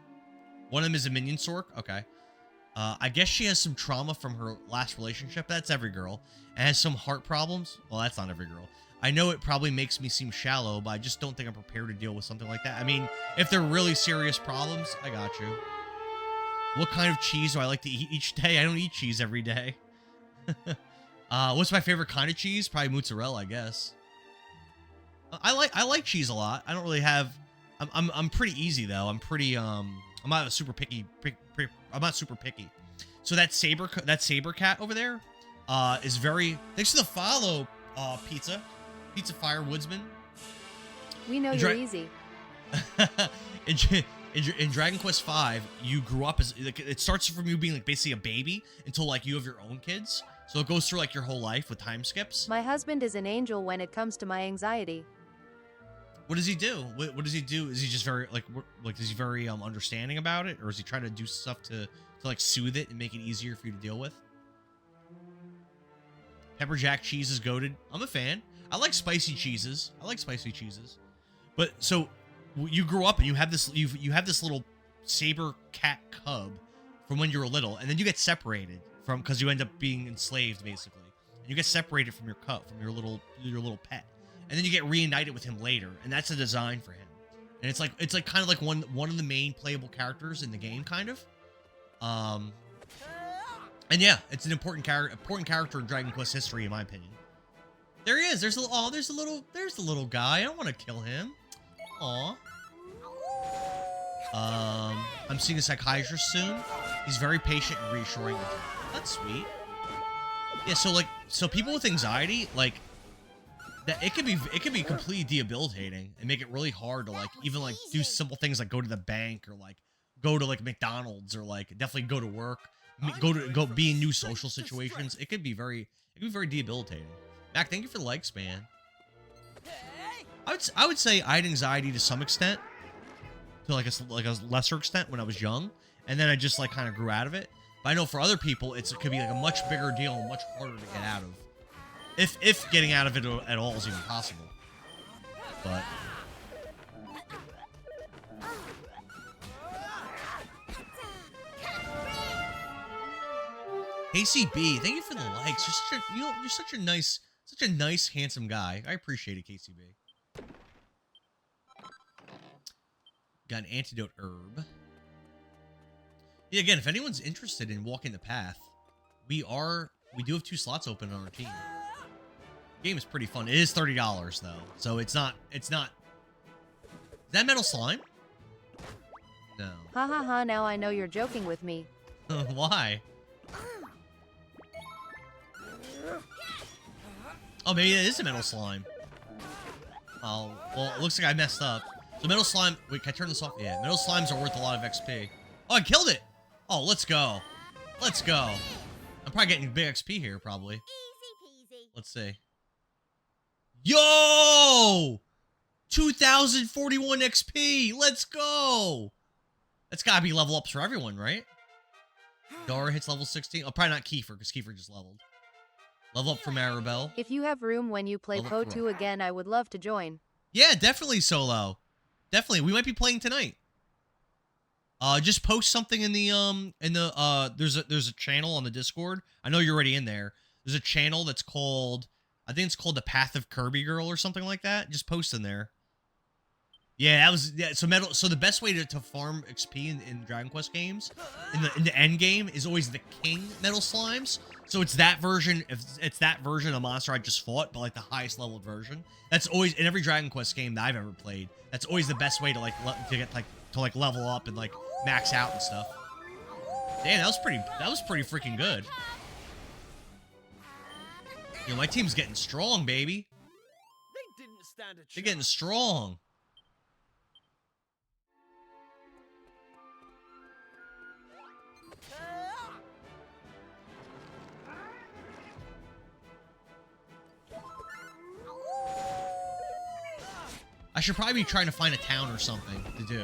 One of them is a minion sork. Okay. I guess she has some trauma from her last relationship. That's every girl. And has some heart problems. Well, that's not every girl. I know it probably makes me seem shallow, but I just don't think I'm prepared to deal with something like that. I mean, if they're really serious problems, I got you. What kind of cheese do I like to eat each day? I don't eat cheese every day. What's my favorite kind of cheese? Probably mozzarella, I guess. I like cheese a lot. I don't really have... I'm pretty easy though. I'm pretty I'm not super picky. I'm not super picky. So that saber cat over there is very... Thanks for the follow, Pizza Fire Woodsman. We know you're easy. In Dragon Quest V, you grew up as like, it starts from you being like basically a baby until like you have your own kids. So it goes through like your whole life with time skips. My husband is an angel when it comes to my anxiety. What does he do? What does he do? Is he just very like is he very understanding about it, or is he trying to do stuff to like soothe it and make it easier for you to deal with? Pepper jack cheese is goated. I'm a fan. I like spicy cheeses. But so you grew up and you have this little saber cat cub from when you were little, and then you get separated from because you end up being enslaved basically. And you get separated from your cub, from your little pet, and then you get reunited with him later, and that's a design for him. And it's like kind of like one of the main playable characters in the game, kind of. And yeah, it's an important character in Dragon Quest history, in my opinion. There he is. There's the little guy. I don't want to kill him. Aw. I'm seeing a psychiatrist soon. He's very patient and reassuring. That's sweet. Yeah, so people with anxiety, like, that it could be completely debilitating and make it really hard to like even like do simple things like go to the bank or like go to like McDonald's or like definitely go to work, go be in new social situations. It could be very debilitating. Mac, thank you for the likes, man. I would say I had anxiety to some extent, to like a lesser extent when I was young, and then I just like kind of grew out of it. But I know for other people, it could be like a much bigger deal and much harder to get out of, if getting out of it at all is even possible. But KCB, thank you for the likes. You're such a nice, handsome guy. I appreciate it, KCB. Got an antidote herb. Yeah, again, if anyone's interested in walking the path, we do have 2 slots open on our team. The game is pretty fun. It is $30 though, so it's not. Is that metal slime? No. Ha ha ha! Now I know you're joking with me. Why? Oh, maybe it is a metal slime. Oh, well, it looks like I messed up. So metal slime... Wait, can I turn this off? Yeah, metal slimes are worth a lot of XP. Oh, I killed it! Oh, let's go. Let's go. I'm probably getting big XP here, probably. Easy peasy. Let's see. Yo! 2,041 XP! Let's go! That's gotta be level ups for everyone, right? Dara hits level 16. Oh, probably not Kiefer, because Kiefer just leveled. Level up for Maribel. If you have room when you play Po 2 again, I would love to join. Yeah, definitely, Solo. Definitely. We might be playing tonight. Just post something in the there's a channel on the Discord. I know you're already in there. There's a channel that's called, I think it's called The Path of Kirby Girl or something like that. Just post in there. Yeah, so the best way to farm XP in Dragon Quest games in the end game is always the king metal slimes. So it's that version, it's that version of monster I just fought, but like the highest leveled version. That's always in every Dragon Quest game that I've ever played. That's always the best way to like level up and like max out and stuff. Damn, that was pretty freaking good. You know, my team's getting strong, baby. They didn't stand a chance. They're getting strong. I should probably be trying to find a town or something to do.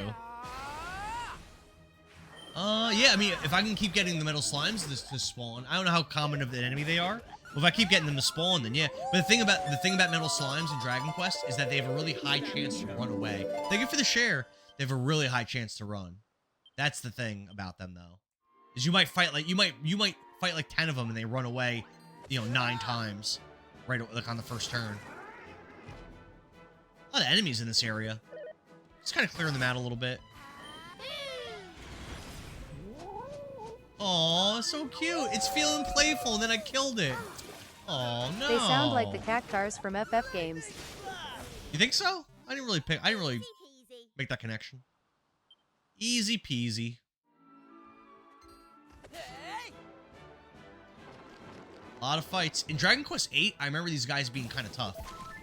Yeah, I mean, if I can keep getting the metal slimes to spawn, I don't know how common of an enemy they are. Well, if I keep getting them to spawn, then yeah. But the thing about metal slimes in Dragon Quest is that they have a really high chance to run away. Thank you for the share. They have a really high chance to run. That's the thing about them, though, is you might fight like you might fight like 10 of them and they run away, 9 times, right like on the first turn. A lot of enemies in this area. Just kind of clearing them out a little bit. Aw, so cute. It's feeling playful, and then I killed it. Oh no. They sound like the cactars from FF games. You think so? I didn't really make that connection. Easy peasy. A lot of fights. In Dragon Quest VIII, I remember these guys being kind of tough.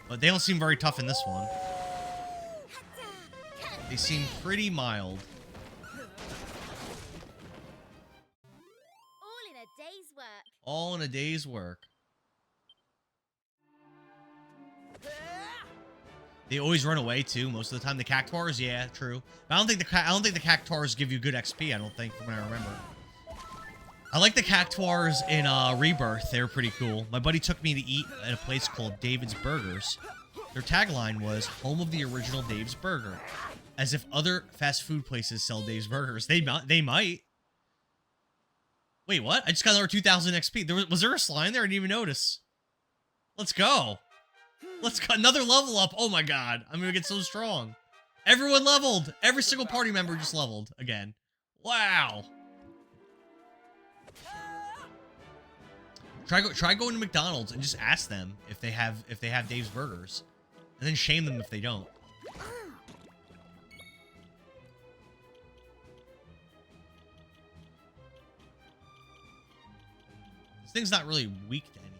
But they don't seem very tough in this one. They seem pretty mild. All in a day's work. All in a day's work. They always run away too. Most of the time, the cactuars, yeah, true. But I don't think the cactuars give you good XP. I don't think, from what I remember. I like the cactuars in Rebirth. They were pretty cool. My buddy took me to eat at a place called David's Burgers. Their tagline was "Home of the original Dave's Burger," as if other fast food places sell Dave's Burgers. They might. Wait, what? I just got another 2,000 XP. Was there a slime there? I didn't even notice. Let's go. Let's go. Another level up. Oh my god. I'm gonna get so strong. Everyone leveled. Every single party member just leveled again. Wow. Try going to McDonald's and just ask them if they have Dave's Burgers. And then shame them if they don't. This thing's not really weak to anything.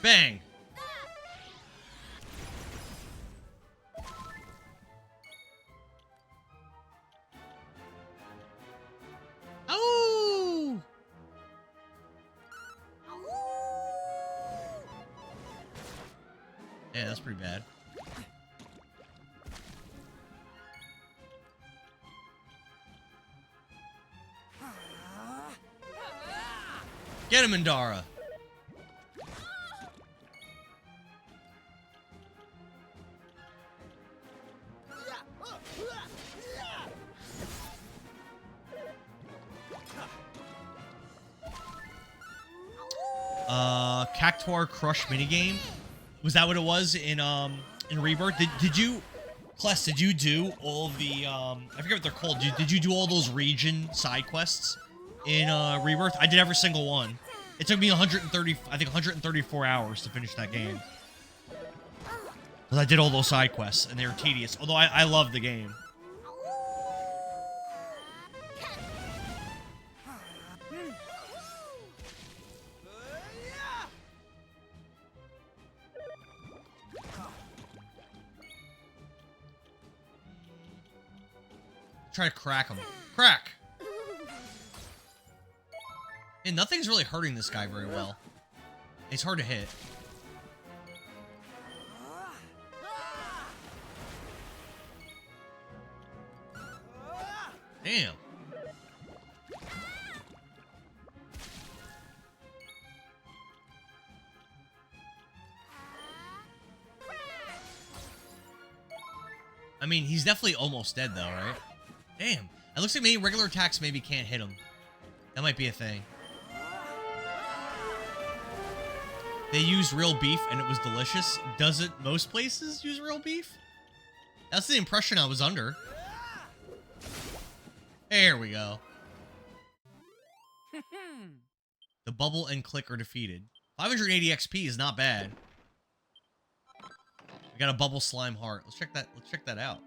Bang! Oh! Yeah, that's pretty bad. Get him, Indara. Cactuar Crush minigame. Was that what it was in Rebirth? Did you, Kless, did you do all the I forget what they're called. Did you do all those region side quests in Rebirth? I did every single one. It took me 134 hours to finish that game. Because I did all those side quests and they were tedious. Although I love the game. Try to crack him. Crack! And nothing's really hurting this guy very well. It's hard to hit. Damn. I mean, he's definitely almost dead though, right? Damn. It looks like maybe regular attacks maybe can't hit him. That might be a thing. They used real beef and it was delicious. Doesn't most places use real beef? That's the impression I was under. There we go. The bubble and click are defeated. 580 XP is not bad. We got a bubble slime heart. Let's check that out.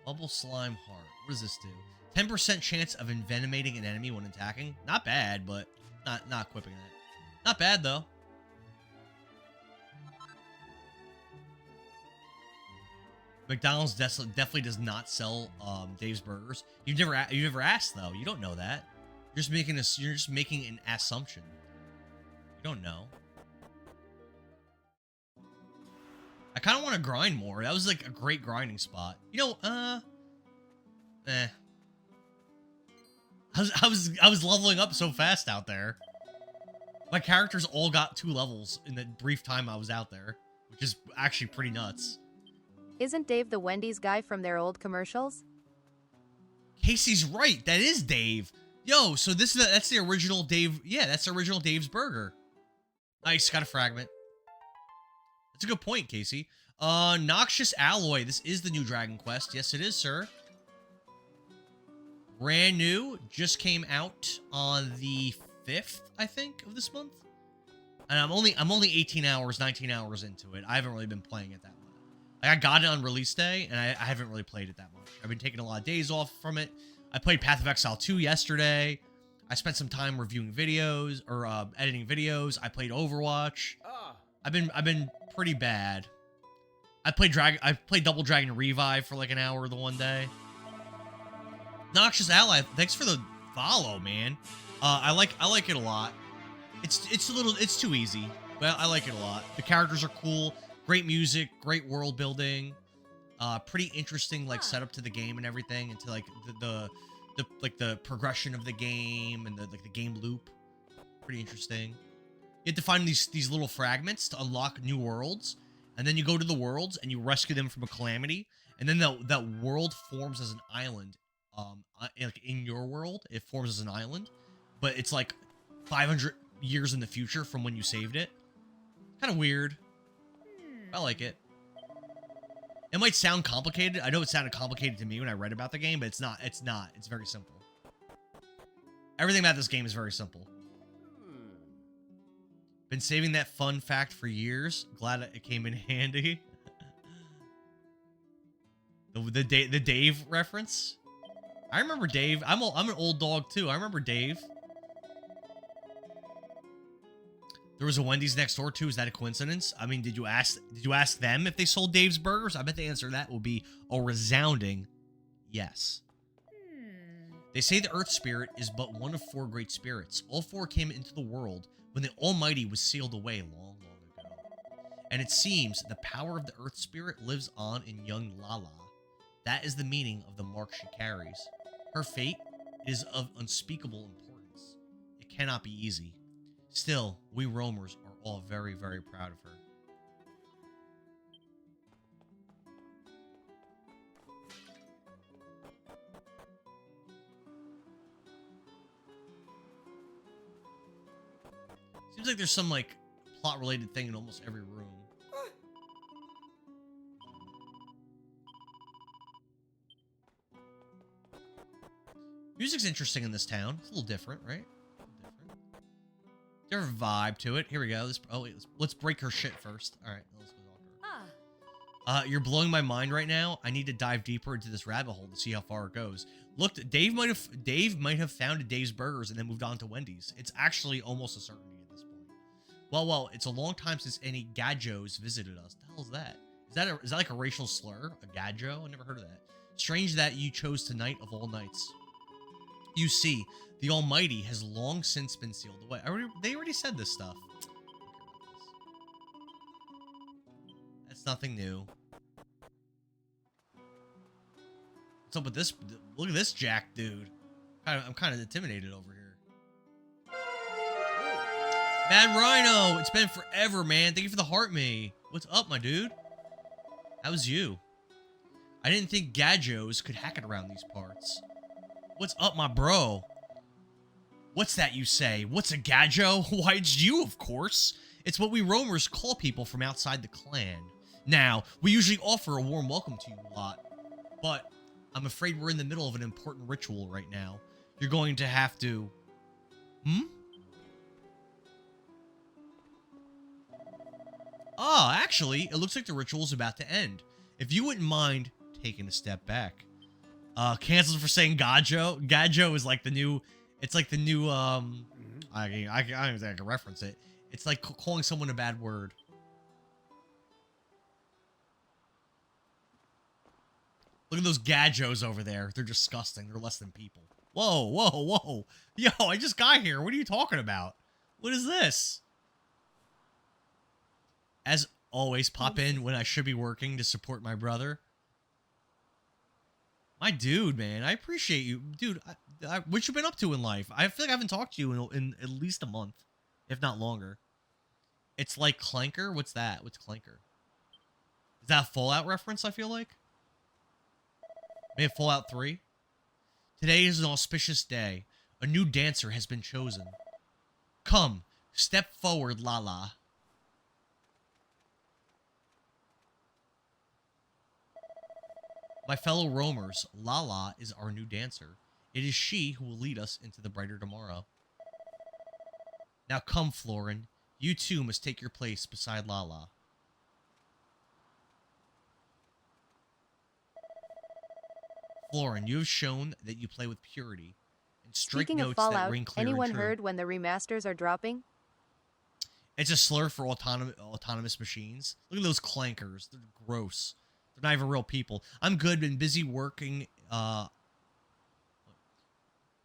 Bubble slime heart. What does this do? 10% chance of envenomating an enemy when attacking. Not bad, but not equipping that. Not bad though. McDonald's definitely does not sell Dave's Burgers. You've never asked though. You don't know that. You're just making an assumption. You don't know. I kind of want to grind more. That was like a great grinding spot. You know, eh. I was leveling up so fast out there. My characters all got 2 levels in the brief time I was out there, which is actually pretty nuts. Isn't Dave the Wendy's guy from their old commercials? Casey's right. That is Dave. Yo, so that's the original Dave. Yeah, that's the original Dave's Burger. Nice, got a fragment. That's a good point, Casey. Noxious Alloy. This is the new Dragon Quest. Yes, it is, sir. Brand new. Just came out on the 5th, I think, of this month. And I'm only 18 hours, 19 hours into it. I haven't really been playing it that much. Like, I got it on release day, and I haven't really played it that much. I've been taking a lot of days off from it. I played Path of Exile 2 yesterday. I spent some time reviewing videos or editing videos. I played Overwatch. I've been pretty bad. I played Double Dragon Revive for like an hour the one day. Noxious Ally, thanks for the follow, man. I like it a lot. It's too easy, but I like it a lot. The characters are cool, great music, great world building, pretty interesting like setup to the game and everything, and to like the progression of the game and the game loop. Pretty interesting. You have to find these little fragments to unlock new worlds, and then you go to the worlds and you rescue them from a calamity, and then that world forms as an island. Like in your world, it forms as an island, but it's like 500 years in the future from when you saved it. Kind of weird. I like it. It might sound complicated. I know it sounded complicated to me when I read about the game, but it's not. It's not. It's very simple. Everything about this game is very simple. Been saving that fun fact for years. Glad it came in handy. the Dave reference. I remember Dave. I'm an old dog too. I remember Dave. There was a Wendy's next door too. Is that a coincidence? I mean, did you ask them if they sold Dave's Burgers? I bet the answer to that will be a resounding yes. They say the Earth Spirit is but one of 4 great spirits. All 4 came into the world when the Almighty was sealed away long, long ago. And it seems the power of the Earth Spirit lives on in young Lala. That is the meaning of the mark she carries. Her fate is of unspeakable importance. It cannot be easy. Still, we roamers are all very, very proud of her. Seems like there's some, like, plot-related thing in almost every room. Music's interesting in this town. It's a little different, right? There's a vibe to it. Here we go. Let's break her shit first. All right, let's go talk to her. You're blowing my mind right now. I need to dive deeper into this rabbit hole to see how far it goes. Look, Dave might have founded Dave's Burgers and then moved on to Wendy's. It's actually almost a certainty at this point. Well, it's a long time since any Gadjos visited us. The hell is that? Is that like a racial slur? A Gadjo? I never heard of that. Strange that you chose tonight of all nights. You see, the Almighty has long since been sealed away. They already said this stuff. That's nothing new. What's up with this? Look at this Jack dude. I'm kind of intimidated over here. Mad Rhino, it's been forever, man. Thank you for the heart me. What's up, my dude? How's you? I didn't think Gadjos could hack it around these parts. What's up, my bro? What's that you say? What's a Gadjo? Why, it's you, of course. It's what we roamers call people from outside the clan. Now, we usually offer a warm welcome to you lot, but I'm afraid we're in the middle of an important ritual right now. You're going to have to... Ah, actually, it looks like the ritual's about to end. If you wouldn't mind taking a step back. Canceled for saying Gadjo. Gadjo is like the new... It's like the new, I don't think I can reference it. It's like calling someone a bad word. Look at those Gadjos over there. They're disgusting. They're less than people. Whoa, whoa, whoa. Yo, I just got here. What are you talking about? What is this? As always, pop in when I should be working to support my brother. My dude, man. I appreciate you. Dude, what you been up to in life? I feel like I haven't talked to you in at least a month, if not longer. It's like Clanker? What's that? What's Clanker? Is that a Fallout reference, I feel like? Maybe Fallout 3? Today is an auspicious day. A new dancer has been chosen. Come, step forward, Lala. My fellow roamers, Lala is our new dancer. It is she who will lead us into the brighter tomorrow. Now come, Florin. You too must take your place beside Lala. Florin, you have shown that you play with purity and strike Speaking of notes that Fallout, ring clear anyone and true. heard when the remasters are dropping? It's a slur for autonomous machines. Look at those clankers. They're gross. They're not even real people. I'm good. Been busy working. My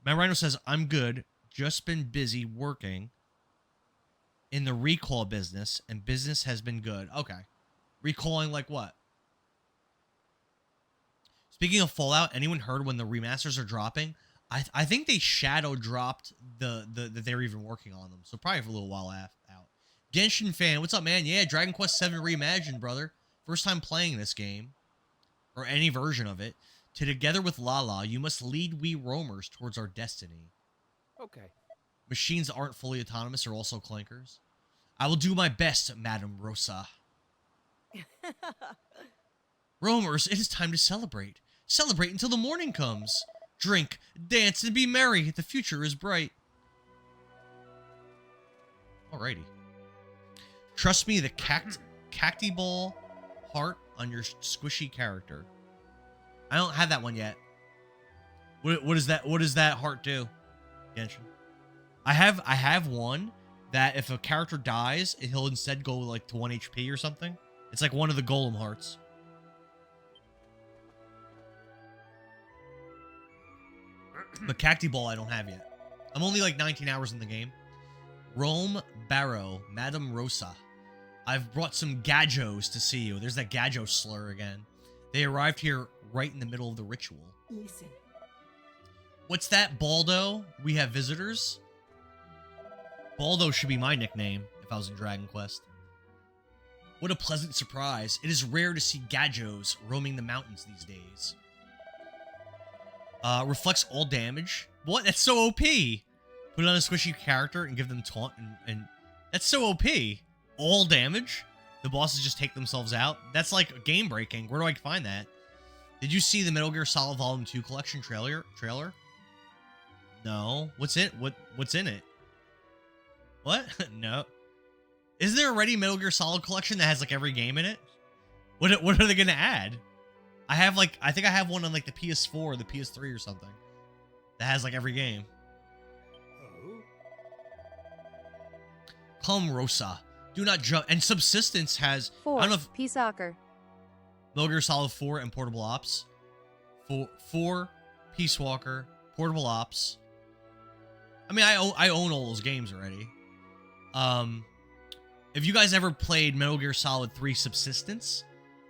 Rhino says, I'm good. Just been busy working in the recall business, and business has been good. Okay. Recalling like what? Speaking of Fallout, anyone heard when the remasters are dropping? I think they shadow dropped that they're even working on them. So probably for a little while out. Genshin fan, what's up, man? Yeah, Dragon Quest VII Reimagined, brother. First time playing this game, or any version of it. Together with Lala, you must lead we roamers towards our destiny. Okay. Machines aren't fully autonomous are also clankers. I will do my best, Madame Rosa. Roamers, it is time to celebrate. Celebrate until the morning comes. Drink, dance, and be merry. The future is bright. Alrighty. Trust me, the cacti ball heart on your squishy character. I don't have that one yet. What is that? What does that heart do? Genshin. I have one that if a character dies, he'll instead go like to 1 HP or something. It's like one of the golem hearts. But Cacti Ball I don't have yet. I'm only like 19 hours in the game. Rome Barrow, Madame Rosa. I've brought some gajos to see you. There's that gajo slur again. They arrived here right in the middle of the ritual. Listen. What's that, Baldo? We have visitors? Baldo should be my nickname if I was in Dragon Quest. What a pleasant surprise. It is rare to see gajos roaming the mountains these days. Reflects all damage. What? That's so OP. Put it on a squishy character and give them taunt and that's so OP. All damage? The bosses just take themselves out? That's like game breaking. Where do I find that? Did you see the Metal Gear Solid Volume 2 collection trailer? No. What's in it? What? No. Is there already a Metal Gear Solid collection that has like every game in it? What are they gonna add? I think I have one on like the PS4 or the PS3 or something that has like every game. Oh? Come, Rosa. Do not jump. And Subsistence has 4. I don't know if Peace Soccer. Metal Gear Solid 4 and Portable Ops. 4 Peace Walker, Portable Ops. I mean, I own all those games already. If you guys ever played Metal Gear Solid 3 Subsistence,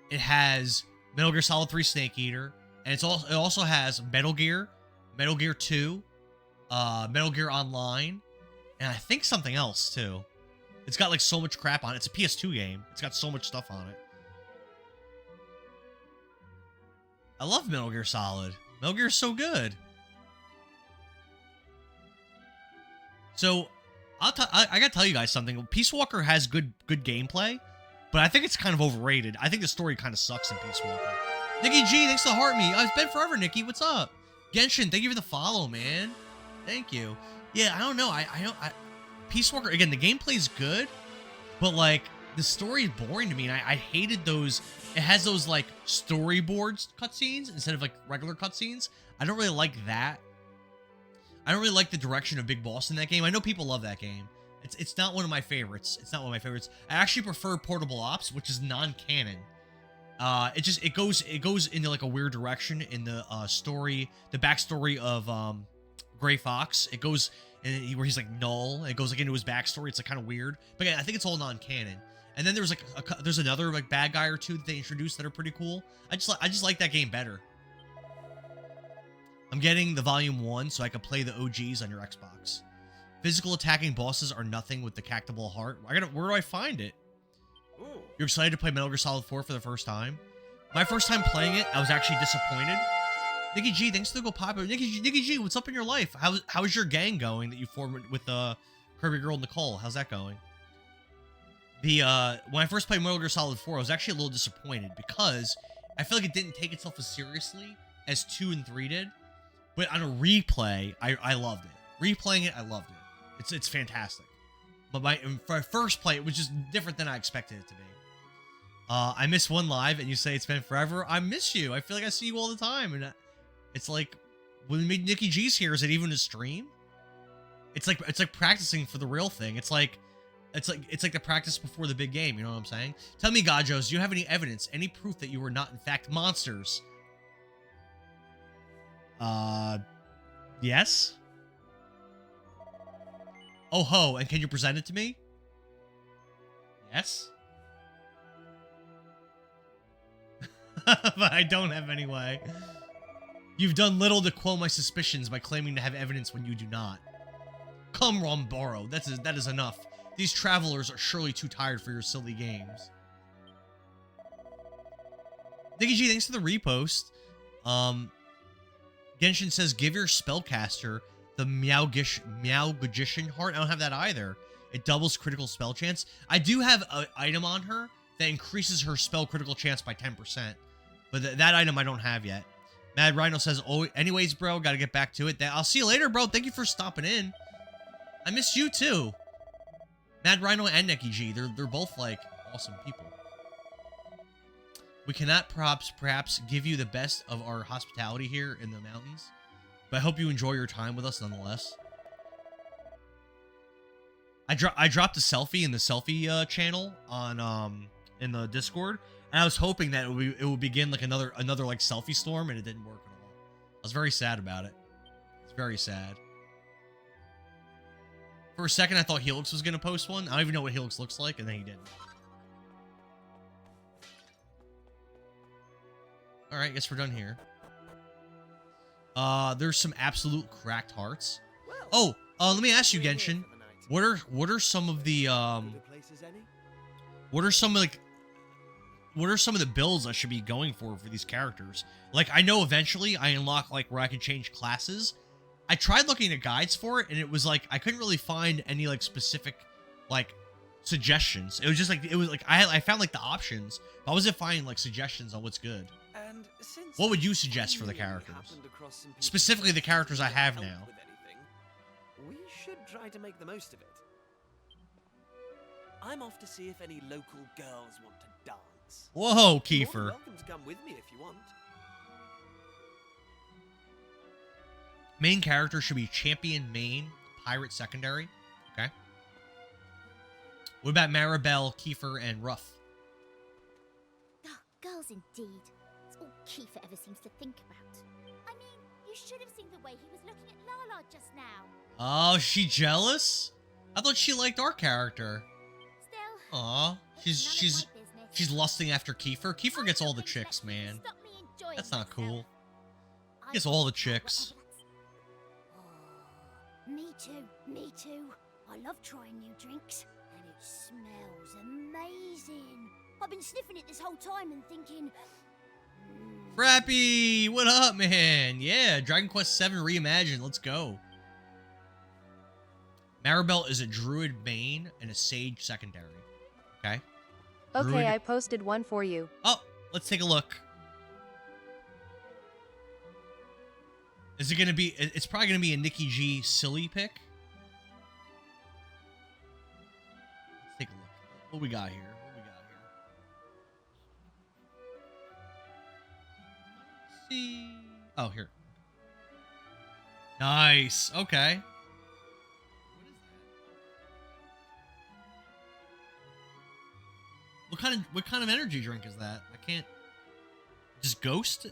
it has Metal Gear Solid 3 Snake Eater, and it also has Metal Gear 2, Metal Gear Online, and I think something else too. It's got like so much crap on it. It's a PS2 game. It's got so much stuff on it. I love Metal Gear Solid. Metal Gear's so good. So, I gotta tell you guys something. Peace Walker has good gameplay, but I think it's kind of overrated. I think the story kind of sucks in Peace Walker. Nikki G, thanks for the heart me. It's been forever, Nikki. What's up? Genshin, thank you for the follow, man. Thank you. Yeah, I don't know. Peace Walker, again, the gameplay's good, but like the story is boring to me, and I hated those. It has those like storyboards cutscenes instead of like regular cutscenes. I don't really like that. I don't really like the direction of Big Boss in that game. I know people love that game. It's not one of my favorites. It's not one of my favorites. I actually prefer Portable Ops, which is non-canon. It goes into like a weird direction in the story, the backstory of Gray Fox. It goes where he's like null. It goes like into his backstory. It's like kind of weird, but yeah, I think it's all non-canon. And then there's like there's another like bad guy or two that they introduced that are pretty cool. I just like that game better. I'm getting the Volume 1 so I can play the OGs on your Xbox. Physical attacking bosses are nothing with the Cactable Heart. Where do I find it? Ooh. You're excited to play Metal Gear Solid 4 for the first time? My first time playing it, I was actually disappointed. Nikki G, thanks for the Go Popular. Nikki G, what's up in your life? How's your gang going that you formed with Kirby Girl Nicole? How's that going? When I first played Metal Gear Solid 4, I was actually a little disappointed because I feel like it didn't take itself as seriously as 2 and 3 did. But on a replay, I loved it. Replaying it, I loved it. It's fantastic. But for my first play, it was just different than I expected it to be. I missed one live, and you say it's been forever. I miss you. I feel like I see you all the time, and it's like when Nikki G's here, is it even a stream? It's like practicing for the real thing. It's like the practice before the big game. You know what I'm saying? Tell me, Gajos, do you have any evidence, any proof that you were not in fact monsters? Yes. Oh ho, and can you present it to me? Yes. But I don't have any way. You've done little to quell my suspicions by claiming to have evidence when you do not. Come, Romboro, that is enough. These travelers are surely too tired for your silly games. Nikki G, thanks for the repost. Genshin says, give your spellcaster the Meowgician heart. I don't have that either. It doubles critical spell chance. I do have an item on her that increases her spell critical chance by 10%. But that item I don't have yet. Mad Rhino says, oh, anyways, bro, gotta get back to it. I'll see you later, bro. Thank you for stopping in. I miss you, too. Mad Rhino and Neki G. They're both, like, awesome people. We cannot perhaps give you the best of our hospitality here in the mountains, but I hope you enjoy your time with us nonetheless. I dropped a selfie in the selfie channel on in the Discord, and I was hoping that it would begin like another like selfie storm, and it didn't work at all. I was very sad about it. It's very sad. For a second, I thought Helix was gonna post one. I don't even know what Helix looks like, and then he didn't. All right, guess we're done here. There's some absolute cracked hearts. Oh, let me ask you, Genshin. What are some of the what are some of the builds I should be going for these characters? Like, I know eventually I unlock like where I can change classes. I tried looking at guides for it, and it was like I couldn't really find any like specific like suggestions. It was just like I found like the options, but I wasn't finding like suggestions on what's good. And since What would you suggest for the characters? Specifically the characters I have now. We should try to make the most of it. I'm off to see if any local girls want to dance. Whoa, You're more than Kiefer. welcome to come with me if you want. Main character should be champion main, pirate secondary. Okay. What about Maribel, Kiefer, and Ruff? Oh, girls indeed. It's all Kiefer ever seems to think about. I mean, you should have seen the way he was looking at Lala just now. Oh, she jealous? I thought she liked our character. Still, Aw, she's none of my business. she's lusting after Kiefer. Kiefer gets all the Nothing chicks, left to man. stop me enjoying That's not cool. myself. He gets all the chicks. Oh, me too. I love trying new drinks, and it smells amazing. I've been sniffing it this whole time and thinking, Frappy, what up, man? Yeah, Dragon Quest VII Reimagined. Let's go. Maribel is a druid main and a sage secondary. Okay. Okay, Druid- I posted one for you. Oh, let's take a look. Is it gonna be? It's probably gonna be a Nikki G silly pick. Let's take a look. What we got here? See. Oh, here. Nice. Okay. What kind of energy drink is that? I can't. Just Ghost?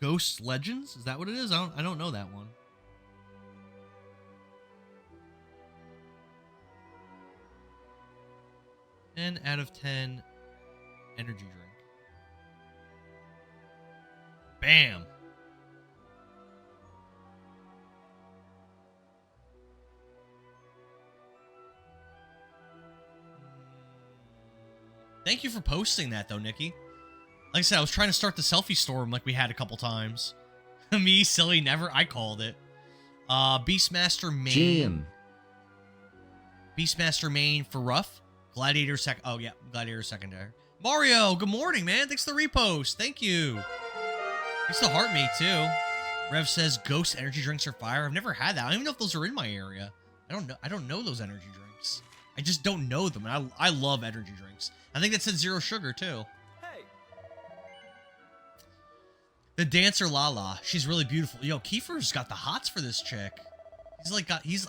Ghost Legends? Is that what it is? I don't know that one. Ten out of 10 energy drink. Bam. Thank you for posting that, though, Nikki. Like I said, I was trying to start the selfie storm like we had a couple times. Me, silly, never. I called it. Beastmaster main. Jim. Beastmaster main for rough. Gladiator oh, yeah. Gladiator secondary. Mario, good morning, man. Thanks for the repost. Thank you. Thanks to Heartmate, too. Rev says ghost energy drinks are fire. I've never had that. I don't even know if those are in my area. I don't know those energy drinks. I just don't know them. And I love energy drinks. I think that said 0 sugar, too. Hey. The dancer Lala. She's really beautiful. Yo, Kiefer's got the hots for this chick.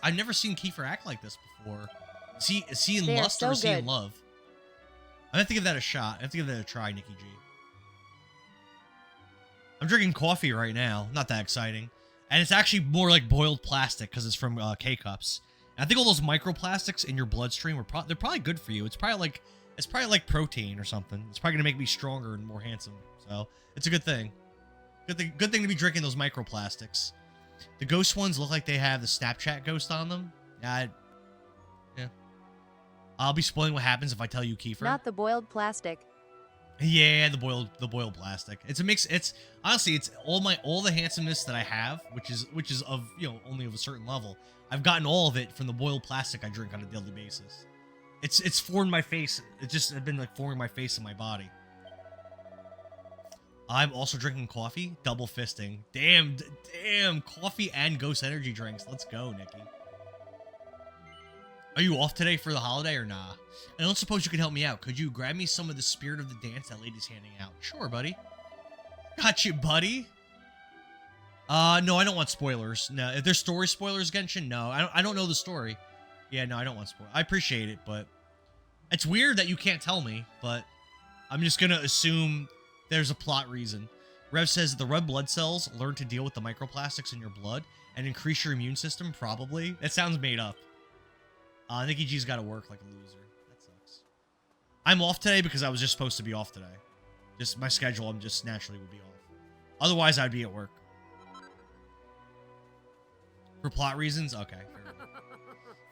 I've never seen Kiefer act like this before. Is he in They are lust so or is he in good. love? I have to give that a shot. I have to give that a try, Nikki G. I'm drinking coffee right now. Not that exciting. And it's actually more like boiled plastic because it's from K-Cups. And I think all those microplastics in your bloodstream they're probably good for you. It's probably like protein or something. It's probably gonna make me stronger and more handsome. So it's a good thing. Good thing to be drinking those microplastics. The ghost ones look like they have the Snapchat ghost on them. Yeah. I'll be spoiling what happens if I tell you, Kiefer. Not the boiled plastic. Yeah, the boiled plastic. It's a mix. It's honestly, it's all the handsomeness that I have, which is of only of a certain level. I've gotten all of it from the boiled plastic I drink on a daily basis. It's formed my face. It's been like forming my face and my body. I'm also drinking coffee, double fisting. Damn, coffee and ghost energy drinks. Let's go, Nikki. Are you off today for the holiday or nah? I don't suppose you could help me out. Could you grab me some of the spirit of the dance that lady's handing out? Sure, buddy. Got you, buddy. No, I don't want spoilers. No, if there's story spoilers, Genshin, no. I don't know the story. Yeah, no, I don't want spoilers. I appreciate it, but it's weird that you can't tell me, but I'm just gonna assume there's a plot reason. Rev says the red blood cells learn to deal with the microplastics in your blood and increase your immune system, probably. That sounds made up. Nikki G's got to work like a loser. That sucks. I'm off today because I was just supposed to be off today. Just my schedule, I'm just naturally would be off. Otherwise, I'd be at work. For plot reasons? Okay.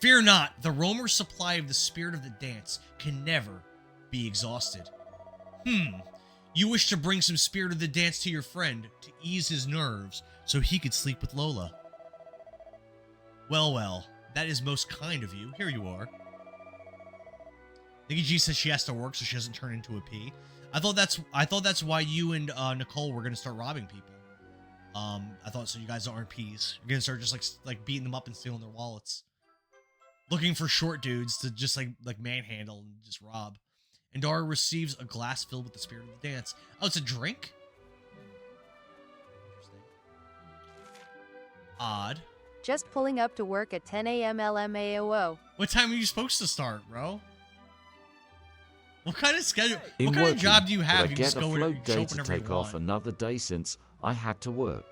Fear not, the roamer's supply of the spirit of the dance can never be exhausted. You wish to bring some spirit of the dance to your friend to ease his nerves so he could sleep with Lola. Well. That is most kind of you. Here you are. Nikki G says she has to work so she doesn't turn into a P. I thought that's why you and Nicole were gonna start robbing people. I thought so you guys aren't P's. You're gonna start just like beating them up and stealing their wallets. Looking for short dudes to just like manhandle and just rob. Andara receives a glass filled with the spirit of the dance. Oh, it's a drink? Interesting. Odd. Just pulling up to work at 10 a.m. LMAOO. What time are you supposed to start, bro? What kind of schedule? In What kind of working, job do you but have? I You get just a go in float and day show up to whenever you take off want. another day since I had to work.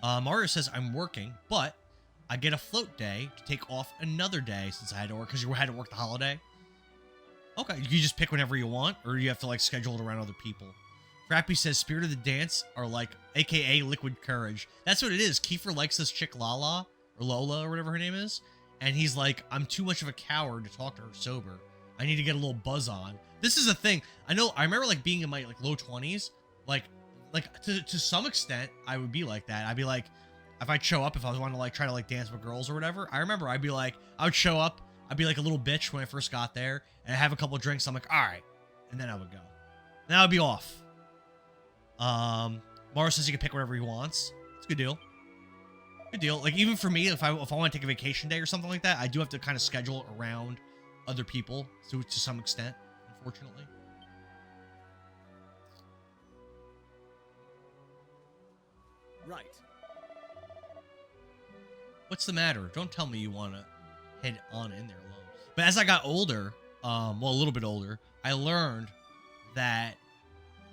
Mario says, I'm working, but I get a float day to take off another day since I had to work, because you had to work the holiday. Okay, you just pick whenever you want, or you have to like schedule it around other people. Frappy says, Spirit of the Dance are like, aka Liquid Courage. That's what it is. Kiefer likes this chick Lala, or Lola, or whatever her name is. And he's like, I'm too much of a coward to talk to her sober. I need to get a little buzz on. This is a thing. I remember like being in my like low 20s. Like to some extent, I would be like that. I'd be like, if I'd show up, if I was wanting to like try to like dance with girls or whatever, I remember I would show up, I'd be like a little bitch when I first got there, and I'd have a couple of drinks, I'm like, all right. And then I would go. Then I would be off. Mara says he can pick whatever he wants. It's a good deal. Good deal. Like, even for me, if I want to take a vacation day or something like that, I do have to kind of schedule it around other people to some extent, unfortunately. Right. What's the matter? Don't tell me you want to head on in there alone. But as I got older, well, a little bit older, I learned that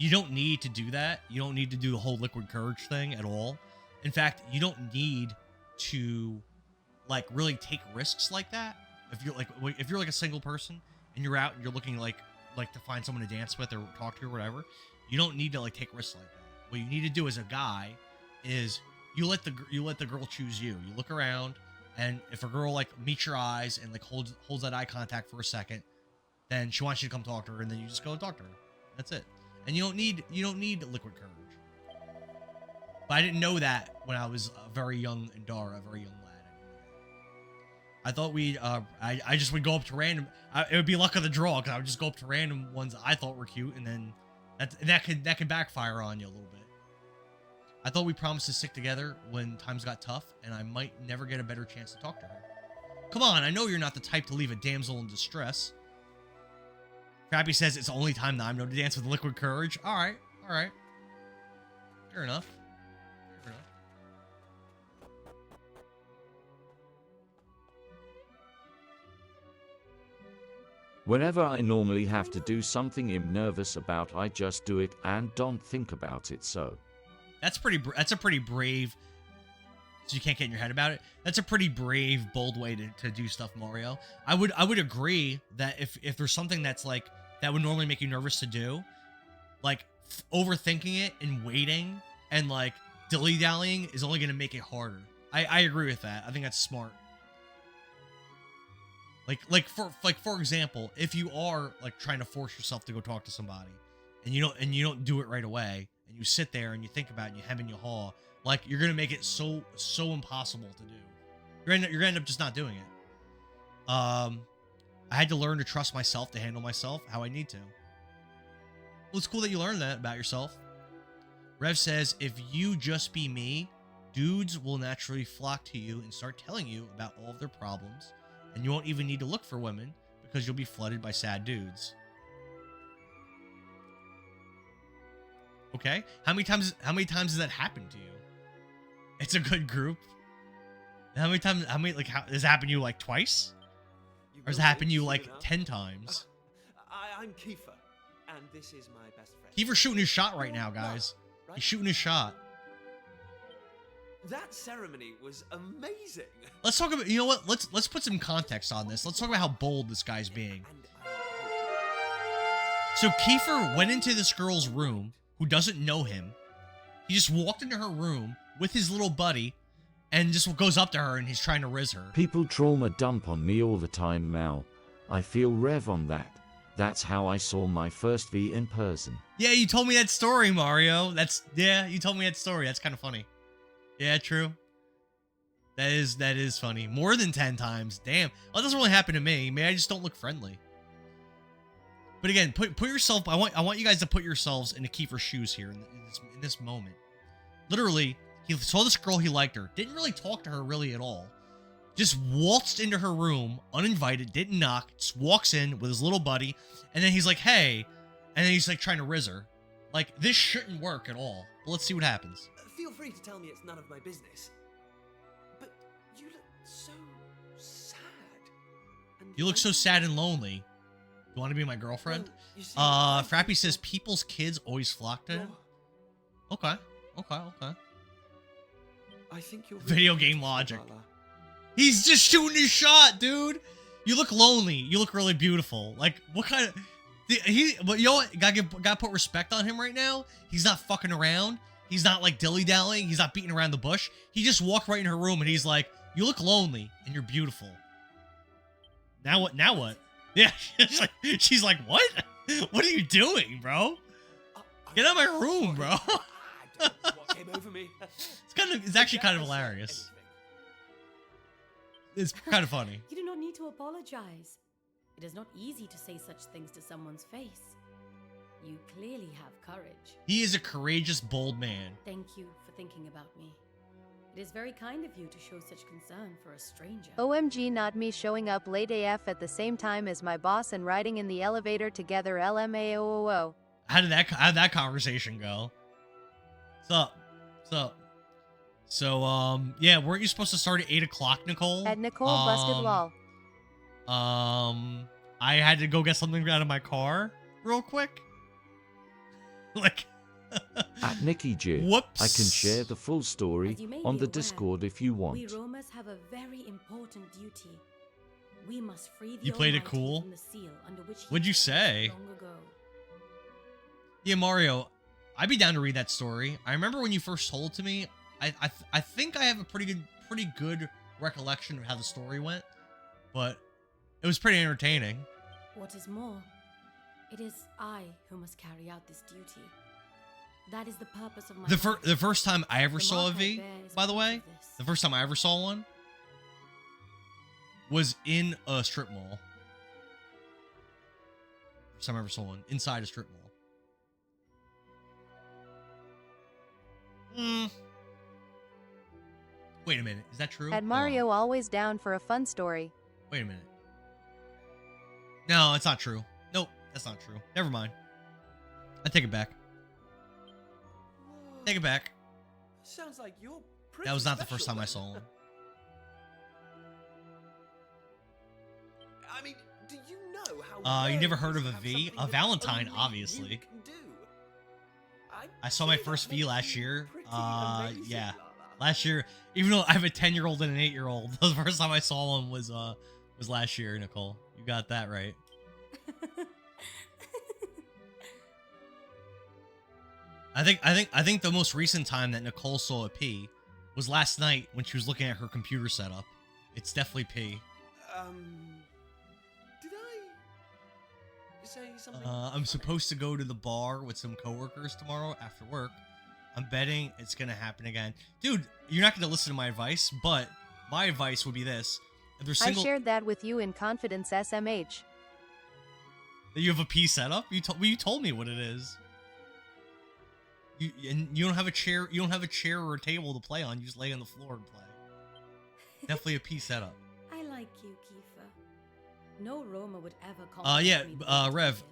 You don't need to do that. You don't need to do the whole liquid courage thing at all. In fact, you don't need to like really take risks like that. If you're like a single person and you're out and you're looking like to find someone to dance with or talk to or whatever, you don't need to like take risks like that. What you need to do as a guy is you let the girl choose you. You look around, and if a girl like meets your eyes and like holds that eye contact for a second, then she wants you to come talk to her, and then you just go and talk to her. That's it. And you don't need liquid courage. But I didn't know that when I was a very young Indara, a very young lad. I thought I just would go up to random. It would be luck of the draw because I would just go up to random ones I thought were cute, and then that could backfire on you a little bit. I thought we promised to stick together when times got tough, and I might never get a better chance to talk to her. Come on, I know you're not the type to leave a damsel in distress. Crappy says it's the only time that I'm known to dance with liquid courage. All right. Fair enough. Whenever I normally have to do something I'm nervous about, I just do it and don't think about it. So that's a pretty brave. So you can't get in your head about it. That's a pretty brave, bold way to do stuff, Mario. I would agree that if there's something that's like that would normally make you nervous to do, like overthinking it and waiting and like dilly-dallying is only going to make it harder. I agree with that. I think that's smart. For example, if you are like trying to force yourself to go talk to somebody and you don't do it right away and you sit there and you think about it and you hem and you haw, like you're going to make it so impossible to do. You're going to end up just not doing it. I had to learn to trust myself to handle myself how I need to. Well, it's cool that you learned that about yourself. Rev says, if you just be me, dudes will naturally flock to you and start telling you about all of their problems, and you won't even need to look for women because you'll be flooded by sad dudes. Okay? How many times has that happened to you? It's a good group. Does it happen to you like twice? Or has it happened to you like 10 times? I'm Kiefer, and this is my best friend. Kiefer's shooting his shot right now, guys. Right? He's shooting his shot. That ceremony was amazing. Let's talk about, you know what? Let's put some context on this. Let's talk about how bold this guy's being. So Kiefer went into this girl's room who doesn't know him. He just walked into her room with his little buddy and just goes up to her and he's trying to riz her. People trauma dump on me all the time now. I feel rev on that. That's how I saw my first V in person. Yeah, you told me that story, Mario. You told me that story. That's kind of funny. Yeah, true. That is funny. More than 10 times. Damn. Well, it doesn't really happen to me. Maybe I just don't look friendly. But again, put yourself. I want you guys to put yourselves into Kiefer's shoes here in this moment. Literally, he saw this girl, he liked her. Didn't really talk to her really at all. Just waltzed into her room, uninvited, didn't knock, just walks in with his little buddy, and then he's like, hey, and then he's like trying to riz her. Like, this shouldn't work at all. But let's see what happens. Feel free to tell me it's none of my business. But you look so sad. You look so sad and lonely. You want to be my girlfriend? Well, you see, Frappy says people's kids always flock to him. Okay. I think you're video game logic. He's just shooting his shot, dude. You look lonely. You look really beautiful. Like, what kind of... But you know what? Gotta put respect on him right now. He's not fucking around. He's not, like, dilly-dallying. He's not beating around the bush. He just walked right in her room, and he's like, you look lonely, and you're beautiful. Now what? Yeah, she's like, what? What are you doing, bro? Get out of my room, bro. What came over me? It's actually kind of hilarious. It's kind of funny. You do not need to apologize. It is not easy to say such things to someone's face. You clearly have courage. He is a courageous, bold man. Thank you for thinking about me. It is very kind of you to show such concern for a stranger. OMG, not me showing up late AF at the same time as my boss and riding in the elevator together LMAOO. How did that conversation go? What's up? So, yeah, weren't you supposed to start at 8 o'clock, Nicole? At Nicole busted lol. I had to go get something out of my car real quick. Like, At Nikki G. whoops. I can share the full story As you may on be the aware, Discord if you We want. Romas have a very important duty. We must free the You played it Almighty cool? from the seal under which he What'd you was say? long ago. Yeah, Mario, I'd be down to read that story. I remember when you first told it to me. I think I have a pretty good recollection of how the story went, but it was pretty entertaining. What is more, it is I who must carry out this duty. That is the purpose of my life. The first time I ever The saw a mark I V, bear is by the proof way, of this. the first time I ever saw one was in a strip mall. First time I ever saw one inside a strip mall. Wait a minute, is that true? At Hold Mario on. always down for a fun story. Wait a minute. No, it's not true. Nope, that's not true. Never mind. I take it back. Take it back. Sounds like you're pretty That was not the first special time I then. saw him. I mean, do you know how You rare never it heard is of a to have V? something A that Valentine, only obviously. you can do? I'd I saw my say that first V makes last you year. pretty amazing, Yeah. Lala. Last year, even though I have a 10-year-old and an 8-year-old, the first time I saw him was last year, Nicole. You got that right. I think the most recent time that Nicole saw a P was last night when she was looking at her computer setup. It's definitely P. Did I say something? I'm funny? supposed to go to the bar with some coworkers tomorrow after work. I'm betting it's gonna happen again. Dude, you're not gonna listen to my advice, but my advice would be this. If there's I single shared that with you in confidence, SMH. that you have a P setup, you told me what it is. You don't have a chair, or a table to play on, you just lay on the floor and play. Definitely a P setup. I like you, Kiefer. No Roma would ever compliment Yeah, me the way you Rev. did.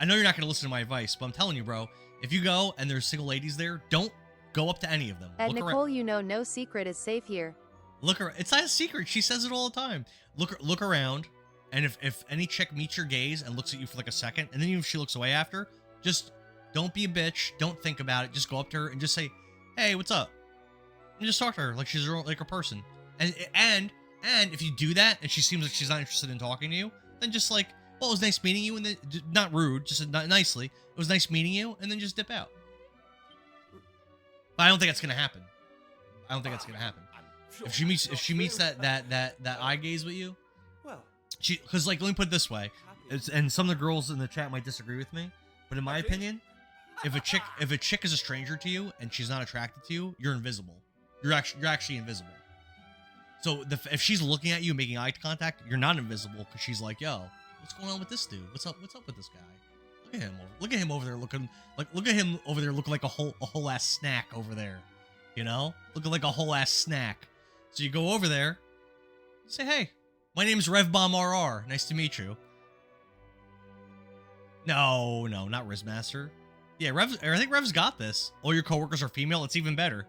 I know you're not gonna listen to my advice, but I'm telling you, bro, if you go and there's single ladies there, don't go up to any of them. At Look Nicole, you know no secret is safe here. It's not a secret. She says it all the time. Look around, and if any chick meets your gaze and looks at you for like a second, and then even if she looks away after, just don't be a bitch. Don't think about it. Just go up to her and just say, "Hey, what's up?" And just talk to her like she's like a person. And if you do that and she seems like she's not interested in talking to you, then just like, well, it was nice meeting you, and then not rude, just nicely. It was nice meeting you, and then just dip out. But I don't think that's gonna happen. I don't think that's gonna happen. Sure If she meets that's not true. that eye gaze with you, Well, because like let me put it this way, happy. and some of the girls in the chat might disagree with me, but in my Okay. opinion, if a chick is a stranger to you and she's not attracted to you, you're invisible. You're actually invisible. So if she's looking at you making eye contact, you're not invisible because she's like, yo, what's going on with this dude? What's up with this guy? Look at him over there looking like a whole ass snack over there. You know? Looking like a whole ass snack. So you go over there, say, hey, my name's RevBombRR. Nice to meet you. No, not Rizmaster. Yeah, I think Rev's got this. All your coworkers are female, it's even better.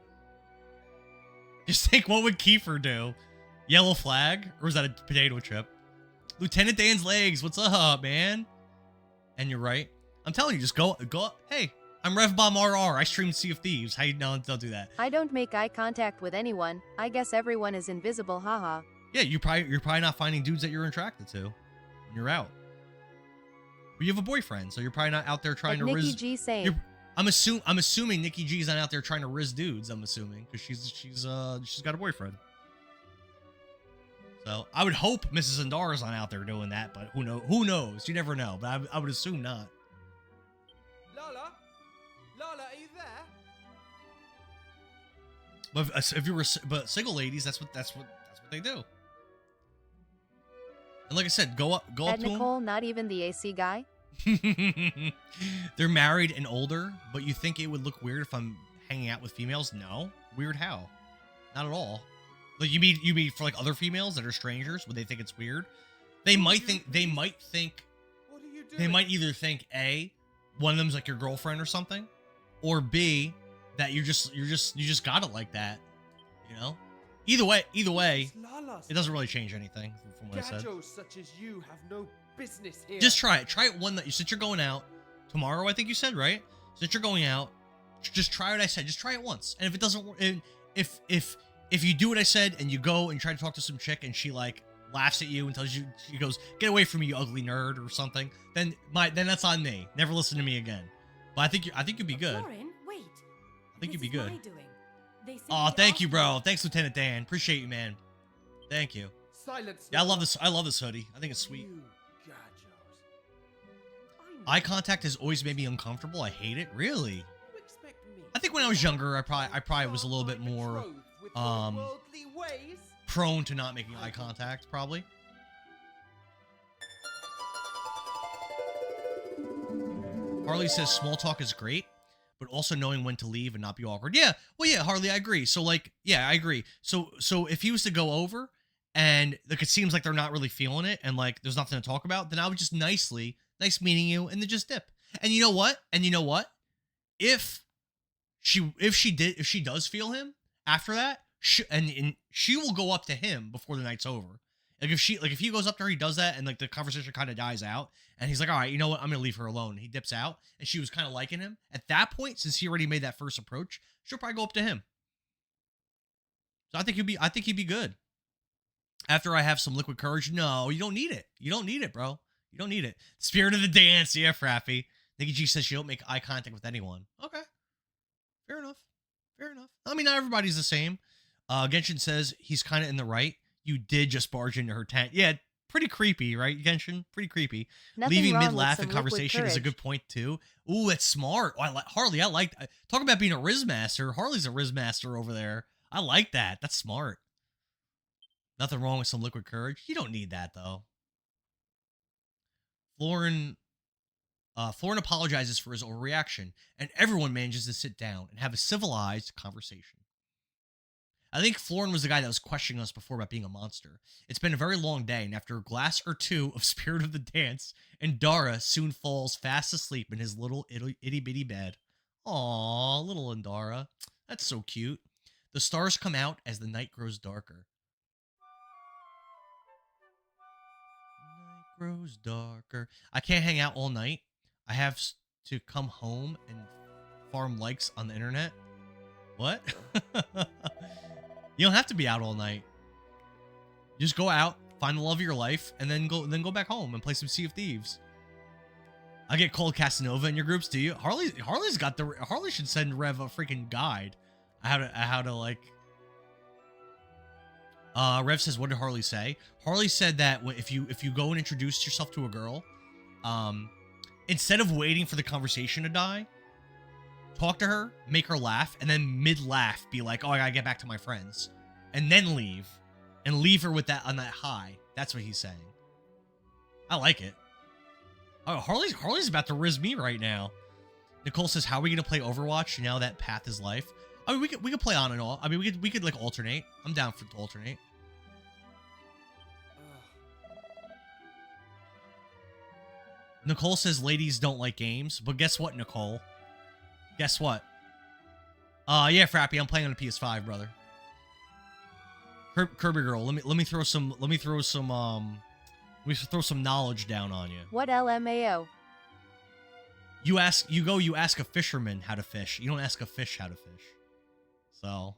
Just think, what would Kiefer do? Yellow flag? Or is that a potato chip? Lieutenant Dan's legs, what's up, man? And you're right. I'm telling you, just go. Hey, I'm RevBombRR. I stream Sea of Thieves. How you don't do that? I don't make eye contact with anyone. I guess everyone is invisible, haha. Yeah, you're probably not finding dudes that you're attracted to. And you're out. But you have a boyfriend, so you're probably not out there trying At to Nikki riz. G saying, I'm assuming Nikki G's not out there trying to riz dudes. I'm assuming because she's got a boyfriend. So I would hope Mrs. Zandara's not out there doing that, but who knows? You never know. But I would assume not. Lola, are you there? But if you were, but single ladies, that's what they do. And like I said, go up at to Nicole, not even the AC guy? them. They're married and older, but you think it would look weird if I'm hanging out with females? No, weird how? Not at all. Like you mean for like other females that are strangers, would they think it's weird? They might think. What are you doing? They might either think A, one of them's like your girlfriend or something, or B, that you just got it like that, you know. Either way, it doesn't really change anything from what I said. Gajos such as you have no business here. Just try it. Try it since you're going out tomorrow. I think you said, right? Since you're going out, just try what I said. Just try it once. And if it doesn't work, if you do what I said and you go and try to talk to some chick and she like laughs at you and tells you, she goes, "Get away from me, you ugly nerd," or something, then that's on me. Never listen to me again. But I think you'd be good. Florin, wait. I think you'd be This is good. my doing. They Oh, simply thank you, asked bro. me- Thanks, Lieutenant Dan. Appreciate you, man. Thank you. Silence. Yeah, I love this. I love this hoodie. I think it's sweet. You gadgers. Eye contact has always made me uncomfortable. I hate it. Really? You expect me I think when I was younger, I probably was a little bit more worldly ways? prone to not making eye contact, probably. Harley says small talk is great, but also knowing when to leave and not be awkward. Yeah, well, yeah, Harley, I agree. So, like, yeah, I agree. So if he was to go over and like it seems like they're not really feeling it and like there's nothing to talk about, then I would just nice meeting you, and then just dip. And you know what? If she does feel him after that, she will go up to him before the night's over. Like if he goes up to her, he does that, and like the conversation kind of dies out, and he's like, all right, you know what, I'm gonna leave her alone. He dips out, and she was kind of liking him at that point, since he already made that first approach. She'll probably go up to him. So I think he'd be good. After I have some liquid courage, no, you don't need it. You don't need it, bro. You don't need it. Spirit of the dance, yeah, Frappy. Nikki G says she don't make eye contact with anyone. Okay, fair enough. Fair enough. I mean, not everybody's the same. Genshin says he's kind of in the right. You did just barge into her tent. Yeah, pretty creepy, right, Genshin? Pretty creepy. Nothing Leaving wrong with mid-laugh some in liquid conversation is a courage. good point, too. Ooh, it's smart. Oh, Harley, I like that. Talk about being a Riz Master. Harley's a Riz Master over there. I like that. That's smart. Nothing wrong with some liquid courage. You don't need that, though. Florin apologizes for his overreaction, and everyone manages to sit down and have a civilized conversation. I think Florin was the guy that was questioning us before about being a monster. It's been a very long day, and after a glass or two of Spirit of the Dance, Indara soon falls fast asleep in his little itty-bitty bed. Aww, little Indara. That's so cute. The stars come out as the night grows darker. Night grows darker. I can't hang out all night. I have to come home and farm likes on the internet. What? You don't have to be out all night. Just go out, find the love of your life, and then go back home and play some Sea of Thieves. I get called Casanova in your groups, do you? Harley should send Rev a freaking guide. How to like. Rev says, what did Harley say? Harley said that if you go and introduce yourself to a girl, instead of waiting for the conversation to die, talk to her, make her laugh, and then mid-laugh be like, oh, I gotta get back to my friends. And then leave. And leave her with that on that high. That's what he's saying. I like it. Oh, Harley's about to riz me right now. Nicole says, how are we gonna play Overwatch now that Path is life? I mean, we could play on and off. I mean, we could like alternate. I'm down for to alternate. Nicole says ladies don't like games, but guess what, Nicole? Guess what? Yeah, Frappy, I'm playing on a PS5, brother. Kirby girl, let me throw some knowledge down on you. What LMAO? You ask a fisherman how to fish. You don't ask a fish how to fish. So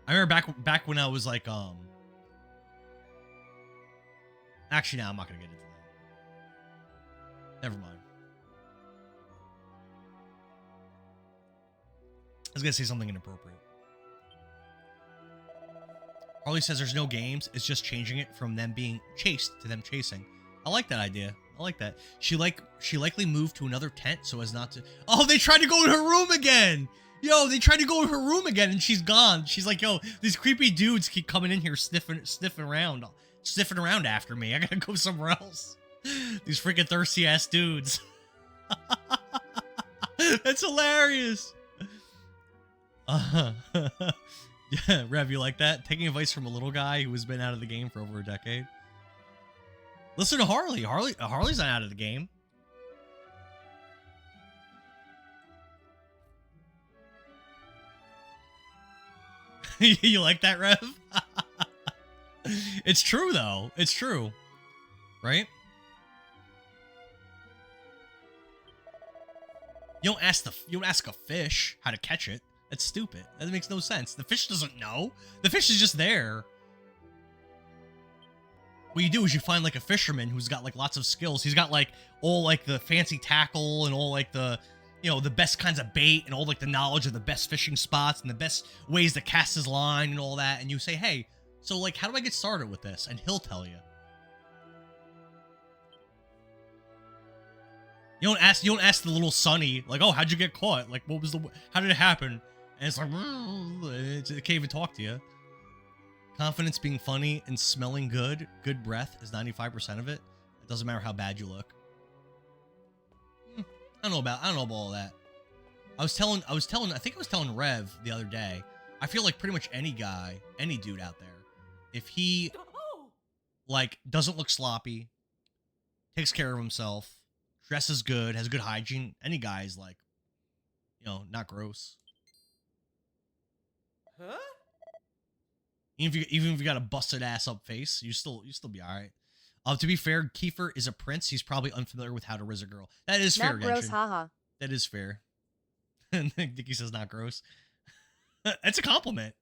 I remember back when I was like actually, no, I'm not gonna get into that. Never mind. I was gonna say something inappropriate. Harley says there's no games, it's just changing it from them being chased to them chasing. I like that idea. I like that. She likely moved to another tent so as not to. Oh, they tried to go in her room again! Yo, they tried to go in her room again and she's gone. She's like, yo, these creepy dudes keep coming in here sniffing around after me. I gotta go somewhere else. These freaking thirsty ass dudes. That's hilarious. Yeah, Rev, you like that? Taking advice from a little guy who has been out of the game for over a decade. Listen to Harley. Harley's not out of the game. You like that, Rev? It's true, though. It's true. right? You don't ask a fish how to catch it. That's stupid. That makes no sense. The fish doesn't know. The fish is just there. What you do is you find like a fisherman who's got like lots of skills. He's got like all like the fancy tackle and all like the, you know, the best kinds of bait and all like the knowledge of the best fishing spots and the best ways to cast his line and all that. And you say, hey, so like, how do I get started with this? And he'll tell you. You don't ask the little Sonny, like, oh, how'd you get caught? Like, how did it happen? And it's like, it can't even talk to you. Confidence being funny and smelling good. Good breath is 95% of it. It doesn't matter how bad you look. I don't know about all that. I think I was telling Rev the other day, I feel like pretty much any guy, any dude out there, if he, like, doesn't look sloppy, takes care of himself, dresses good, has good hygiene, any guy is like, you know, not gross. Huh? Even if you got a busted ass up face, you still be all right. To be fair, Kiefer is a prince. He's probably unfamiliar with how to riz a girl. That is fair, Not gross, Genshin. haha. That is fair. Nikki says not gross. That's a compliment.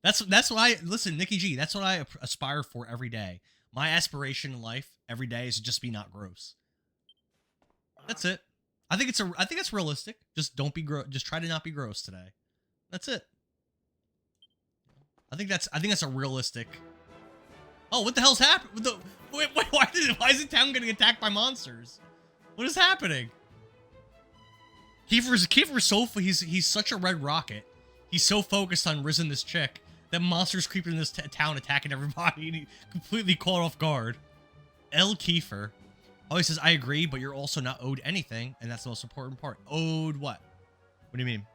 That's what I listen, Nikki G. That's what I aspire for every day. My aspiration in life every day is to just be not gross. That's it. I think it's realistic. Just don't be gross. Just try to not be gross today. That's it. I think that's a realistic. Oh, what the hell's happening? Wait, why is the town getting attacked by monsters? What is happening? Kiefer's so he's such a red rocket. He's so focused on rizzing this chick that monsters creeping in this town attacking everybody, and he completely caught off guard. L. Kiefer. Oh, he says, I agree, but you're also not owed anything, and that's the most important part. Owed what? What do you mean?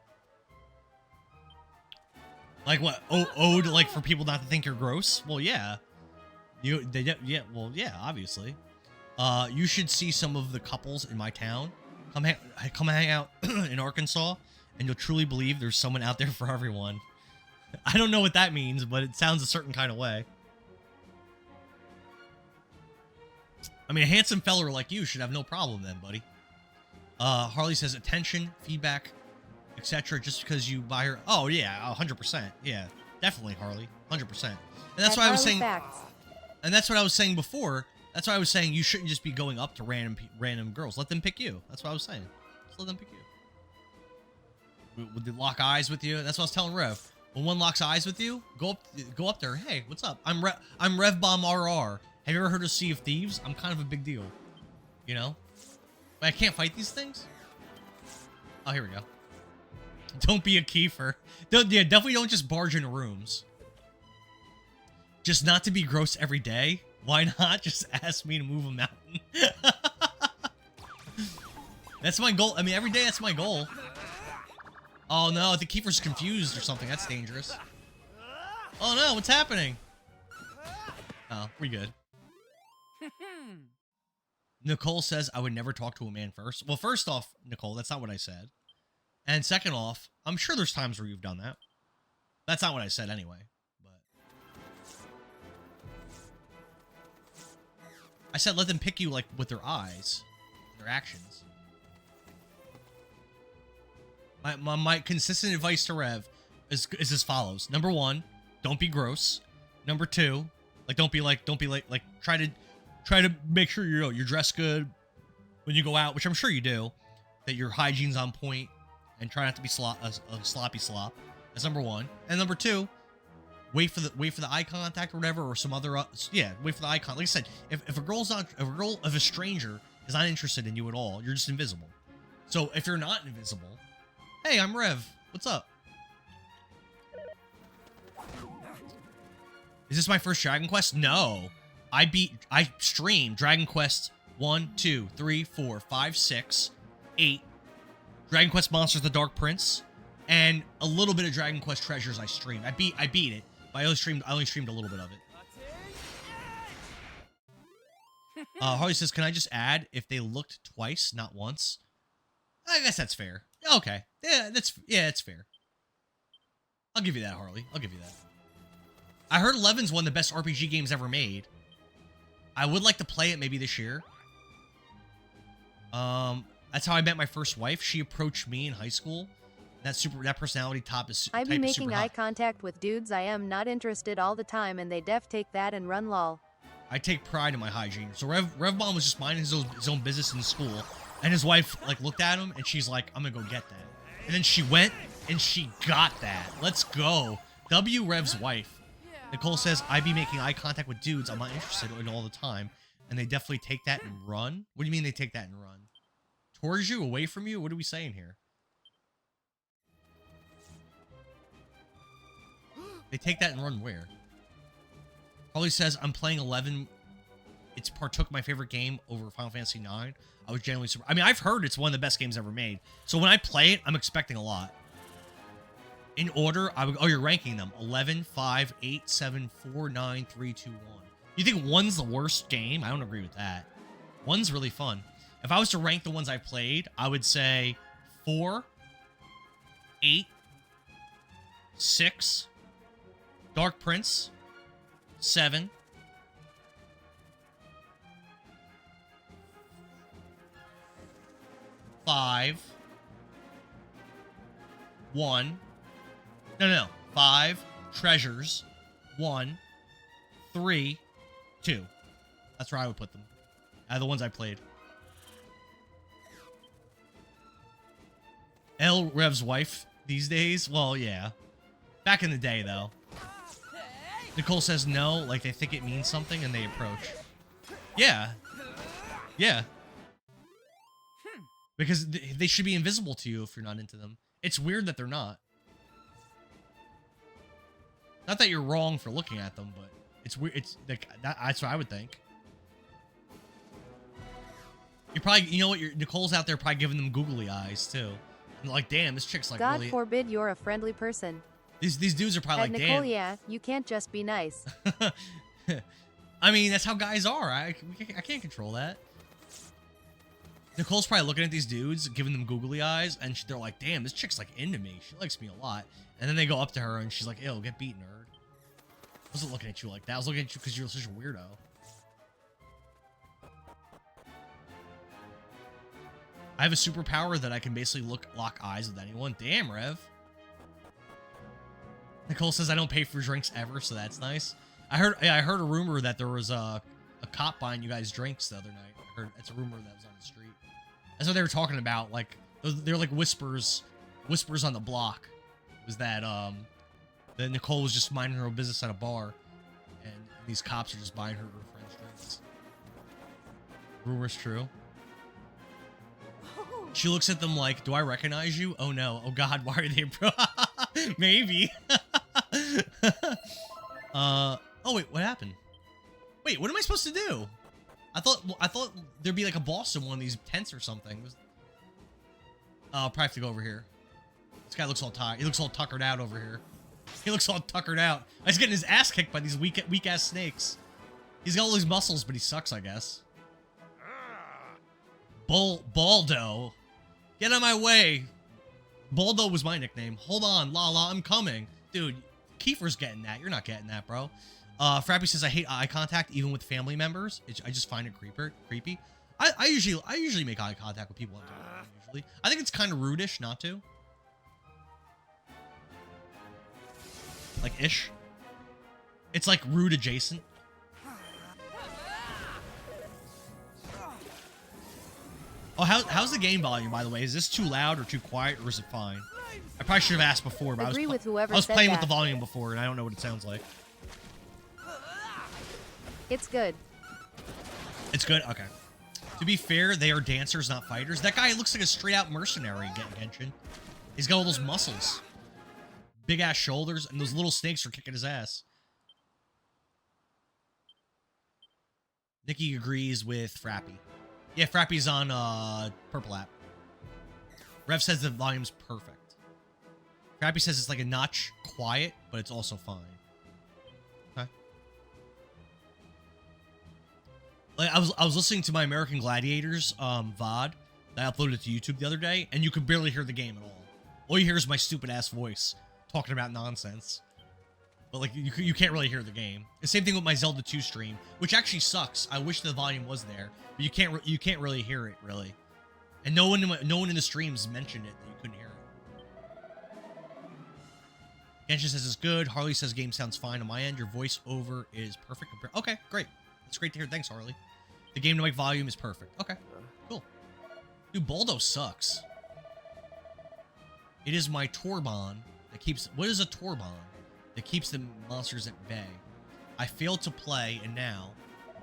Like what? Owed like for people not to think you're gross? Well, yeah. Yeah, obviously. You should see some of the couples in my town. Come hang out in Arkansas, and you'll truly believe there's someone out there for everyone. I don't know what that means, but it sounds a certain kind of way. I mean, a handsome feller like you should have no problem then, buddy. Harley says attention, feedback, etc. Just because you buy her. Oh yeah, 100%. Yeah, definitely, Harley, 100%. And that's why I was saying. Facts. And that's what I was saying before. That's why I was saying you shouldn't just be going up to random girls. Let them pick you. That's what I was saying. Just let them pick you. Would they lock eyes with you? That's what I was telling Rev. When one locks eyes with you, go up there. Hey, what's up? I'm Rev Bomb RR. Have you ever heard of Sea of Thieves? I'm kind of a big deal. You know? But I can't fight these things? Oh, here we go. Don't be a Kiefer. Yeah, definitely don't just barge into rooms. Just not to be gross every day. Why not just ask me to move a mountain? That's my goal. I mean, every day that's my goal. Oh no, I think Kiefer's confused or something. That's dangerous. Oh no, what's happening? Oh, we good. Nicole says I would never talk to a man first. Well, first off, Nicole, that's not what I said. And second off, I'm sure there's times where you've done that. That's not what I said anyway. But I said let them pick you like with their eyes, their actions. My consistent advice to Rev is as follows. Number 1, don't be gross. Number 2, like don't be like try to make sure you're dressed good when you go out, which I'm sure you do. That your hygiene's on point, and try not to be a sloppy slop. That's number 1. And number 2, wait for the eye contact or whatever, or some other wait for the eye contact. Like I said, if a stranger is not interested in you at all, you're just invisible. So if you're not invisible, hey, I'm Rev. What's up? Is this my first Dragon Quest? No. I streamed Dragon Quest 1, 2, 3, 4, 5, 6, 8. Dragon Quest Monsters: The Dark Prince, and a little bit of Dragon Quest Treasures I streamed. I beat it, but I only streamed a little bit of it. Harley says, can I just add if they looked twice, not once? I guess that's fair. Okay. Yeah, it's fair. I'll give you that, Harley. I'll give you that. I heard 11's one of the best RPG games ever made. I would like to play it maybe this year. That's how I met my first wife. She approached me in high school. That personality type is I be super making eye hot. contact with dudes I am not interested all the time and they def take that and run lol. I take pride in my hygiene. So Revbomb was just minding his own business in school, and his wife like looked at him and she's like, "I'm gonna go get that." And then she went and she got that. Let's go. W Rev's wife. Nicole says, "I be making eye contact with dudes I'm not interested in all the time, and they definitely take that and run." What do you mean they take that and run? Towards you, away from you? What are we saying here? They take that and run where? Probably says, "I'm playing 11. It's partook my favorite game over Final Fantasy 9. I was genuinely surprised." I mean, I've heard it's one of the best games ever made. So when I play it, I'm expecting a lot. In order, I would. Oh, you're ranking them: 11, 5, 8, 7, 4, 9, 3, 2, 1. You think 1's the worst game? I don't agree with that. 1's really fun. If I was to rank the ones I played, I would say 4, 8, 6, Dark Prince, 7, 5, 1. No. 5, Treasures, 1, 3, 2. That's where I would put them. Out of the ones I played. L Rev's wife these days? Well, yeah. Back in the day, though. Nicole says no, like they think it means something and they approach. Yeah. Yeah. Because they should be invisible to you if you're not into them. It's weird that they're not. Not that you're wrong for looking at them, but it's weird. It's like that's what I would think. You're probably, you know what? Nicole's out there probably giving them googly eyes too. And like, damn, this chick's like God really. forbid you're a friendly person. These dudes are probably At like, Nicole, damn. yeah, you can't just be nice. I mean, that's how guys are. I can't control that. Nicole's probably looking at these dudes, giving them googly eyes, and they're like, damn, this chick's like into me. She likes me a lot. And then they go up to her, and she's like, ew, get beat, nerd. I wasn't looking at you like that. I was looking at you because you're such a weirdo. I have a superpower that I can basically lock eyes with anyone. Damn, Rev. Nicole says I don't pay for drinks ever, so that's nice. I heard a rumor that there was a cop buying you guys drinks the other night. I heard it's a rumor that was on the street. That's what they were talking about. Like they're like whispers on the block. Was that that Nicole was just minding her own business at a bar, and these cops are just buying her friends drinks. Rumor's true. She looks at them like, "Do I recognize you? Oh no! Oh god! Why are they maybe?" Oh wait, what happened? Wait, what am I supposed to do? I thought there'd be like a boss in one of these tents or something. I'll probably have to go over here. This guy looks all tired. He looks all tuckered out over here. He looks all tuckered out. He's getting his ass kicked by these weak ass snakes. He's got all these muscles, but he sucks, I guess. Baldo. Get out of my way. Baldo was my nickname. Hold on, Lala, I'm coming. Dude, Kiefer's getting that. You're not getting that, bro. Frappy says, I hate eye contact, even with family members. I just find it creepy. I usually make eye contact with people I'm talking to, usually. I think it's kind of rude-ish not to. Like, ish. It's like rude adjacent. Oh, how's the game volume, by the way? Is this too loud or too quiet, or is it fine? I probably should have asked before, but Agree with whoever I was said playing that. with the volume before, and I don't know what it sounds like. It's good. It's good? Okay. To be fair, they are dancers, not fighters. That guy looks like a straight-out mercenary, Genshin. He's got all those muscles. Big-ass shoulders, and those little snakes are kicking his ass. Nikki agrees with Frappy. Yeah, Frappy's on Purple app. Rev says the volume's perfect. Frappy says it's like a notch quiet, but it's also fine. Okay. Like I was listening to my American Gladiators VOD that I uploaded to YouTube the other day, and you could barely hear the game at all. All you hear is my stupid ass voice talking about nonsense. but like you can't really hear the game. The same thing with my Zelda 2 stream, which actually sucks. I wish the volume was there, but you can't really hear it really. And no one in the streams mentioned it that you couldn't hear it. Genshin says it's good. Harley says game sounds fine on my end. Your voiceover is perfect. Okay, great. That's great to hear. Thanks, Harley. The game to mic volume is perfect. Okay, cool. Dude, Baldo sucks. It is my Torbon that keeps... What is a Torbon? That keeps the monsters at bay. I failed to play, and now...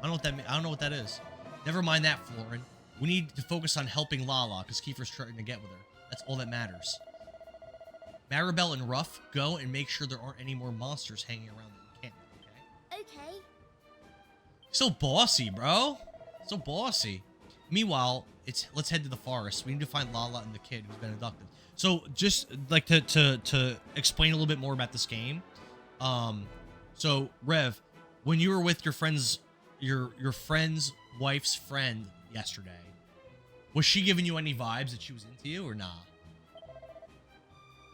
I don't know what that is. Never mind that, Florin. We need to focus on helping Lala, because Kiefer's trying to get with her. That's all that matters. Maribel and Ruff, go and make sure there aren't any more monsters hanging around that you can't, okay? Okay. So bossy, bro. So bossy. Meanwhile, let's head to the forest. We need to find Lala and the kid who's been abducted. So just like to explain a little bit more about this game. So Rev, when you were with your friend's wife's friend yesterday, was she giving you any vibes that she was into you or not?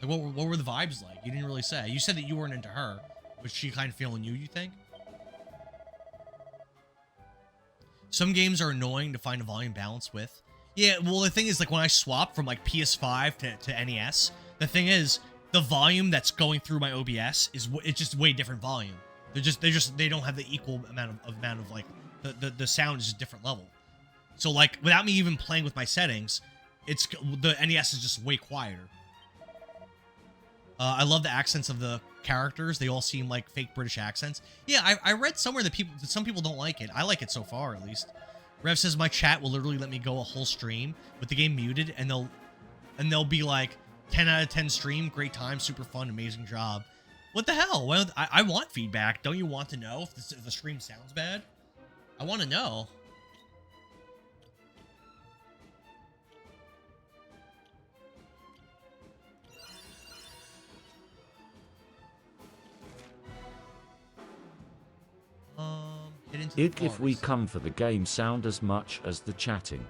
Like what were the vibes like? You didn't really say. You said that you weren't into her. Was she kind of feeling you think? Some games are annoying to find a volume balance with. Yeah, well, the thing is, like, when I swap from, like, PS5 to NES, the thing is, the volume that's going through my OBS it's just way different volume. They don't have the equal amount of like, the sound is just a different level. So, like, without me even playing with my settings, the NES is just way quieter. I love the accents of the characters. They all seem like fake British accents. Yeah, I read somewhere that some people don't like it. I like it so far, at least. Rev says my chat will literally let me go a whole stream with the game muted, and they'll be like 10 out of 10 stream, great time, super fun, amazing job. What the hell? Well, I want feedback. Don't you want to know if the stream sounds bad? I want to know. If we come for the game sound as much as the chatting.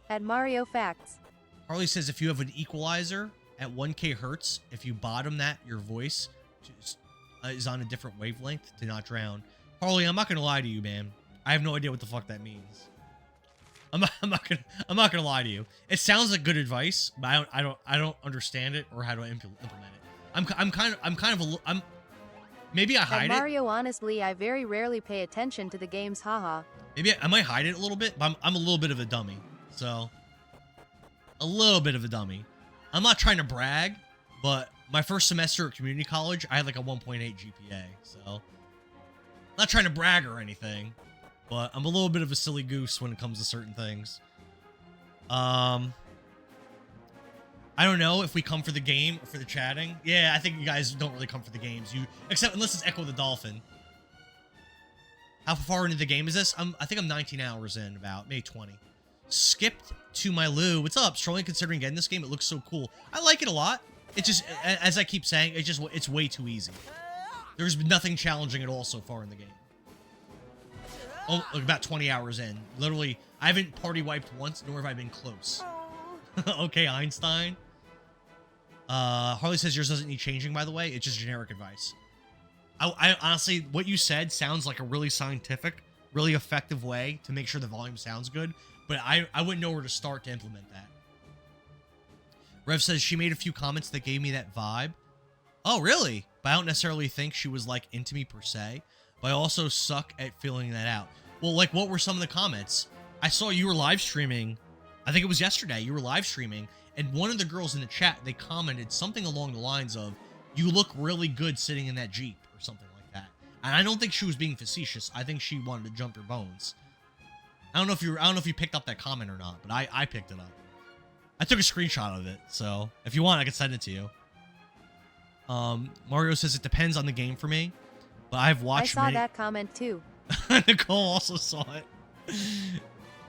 At Mario Facts. Harley says if you have an equalizer at 1K hertz, if you bottom that, your voice is on a different wavelength to not drown. Harley, I'm not gonna lie to you, man. I have no idea what the fuck that means. I'm not gonna lie to you. It sounds like good advice, but I don't understand it or how to implement it. Maybe I hide At Mario, honestly, I very rarely pay attention to the games, haha. Maybe I might hide it a little bit, but I'm a little bit of a dummy. So, a little bit of a dummy. I'm not trying to brag, but my first semester at community college, I had like a 1.8 GPA. So, not trying to brag or anything, but I'm a little bit of a silly goose when it comes to certain things. I don't know if we come for the game or for the chatting. Yeah, I think you guys don't really come for the games. Except unless it's Echo the Dolphin. How far into the game is this? I think I'm 19 hours in, about maybe 20. Skipped to my Lou. What's up? Strolling considering getting this game. It looks so cool. I like it a lot. It just, as I keep saying, it's way too easy. There's nothing challenging at all so far in the game. Oh, about 20 hours in. Literally, I haven't party wiped once, nor have I been close. Okay, Einstein. Harley says yours doesn't need changing, by the way. It's just generic advice. I honestly, what you said sounds like a really scientific, really effective way to make sure the volume sounds good, but I wouldn't know where to start to implement that. Rev says she made a few comments that gave me that vibe. Oh, really? But I don't necessarily think she was, like, into me per se, but I also suck at filling that out. Well, like, what were some of the comments? I saw you were live streaming. I think it was yesterday. You were live streaming, and one of the girls in the chat, they commented something along the lines of, "You look really good sitting in that Jeep," or something like that. And I don't think she was being facetious. I think she wanted to jump your bones. I don't know if you picked up that comment or not, but I picked it up. I took a screenshot of it, so if you want, I can send it to you. Mario says it depends on the game for me, but I've watched. I saw that comment too. Nicole also saw it.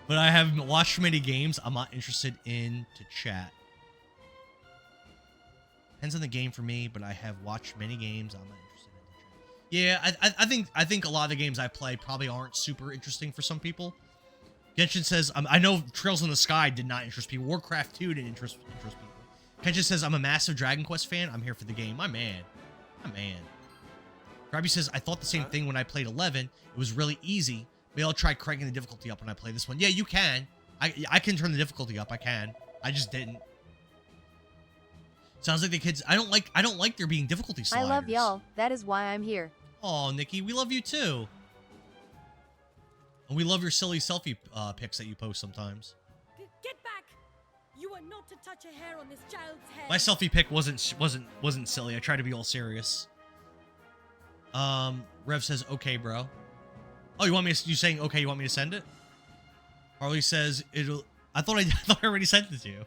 But I haven't watched many games I'm not interested in to chat. Depends on the game for me, but I have watched many games I'm not interested in to chat. Yeah, I think a lot of the games I play probably aren't super interesting for some people. Genshin says, I know Trails in the Sky did not interest people. Warcraft 2 didn't interest people. Kenshin says, I'm a massive Dragon Quest fan. I'm here for the game. My man. My man. Grabby says, I thought the same thing when I played 11. It was really easy. Maybe I'll try cranking the difficulty up when I play this one. Yeah, you can. I can turn the difficulty up. I can. I just didn't. Sounds like the kids... I don't like there being difficulty sliders. I love y'all. That is why I'm here. Oh, Nikki, we love you too. And we love your silly selfie pics that you post sometimes. Get back! You are not to touch a hair on this child's head. My selfie pic wasn't silly. I tried to be all serious. Rev says, okay, bro. Oh, you want me to, you saying, okay, you want me to send it? Harley says, I thought I already sent it to you.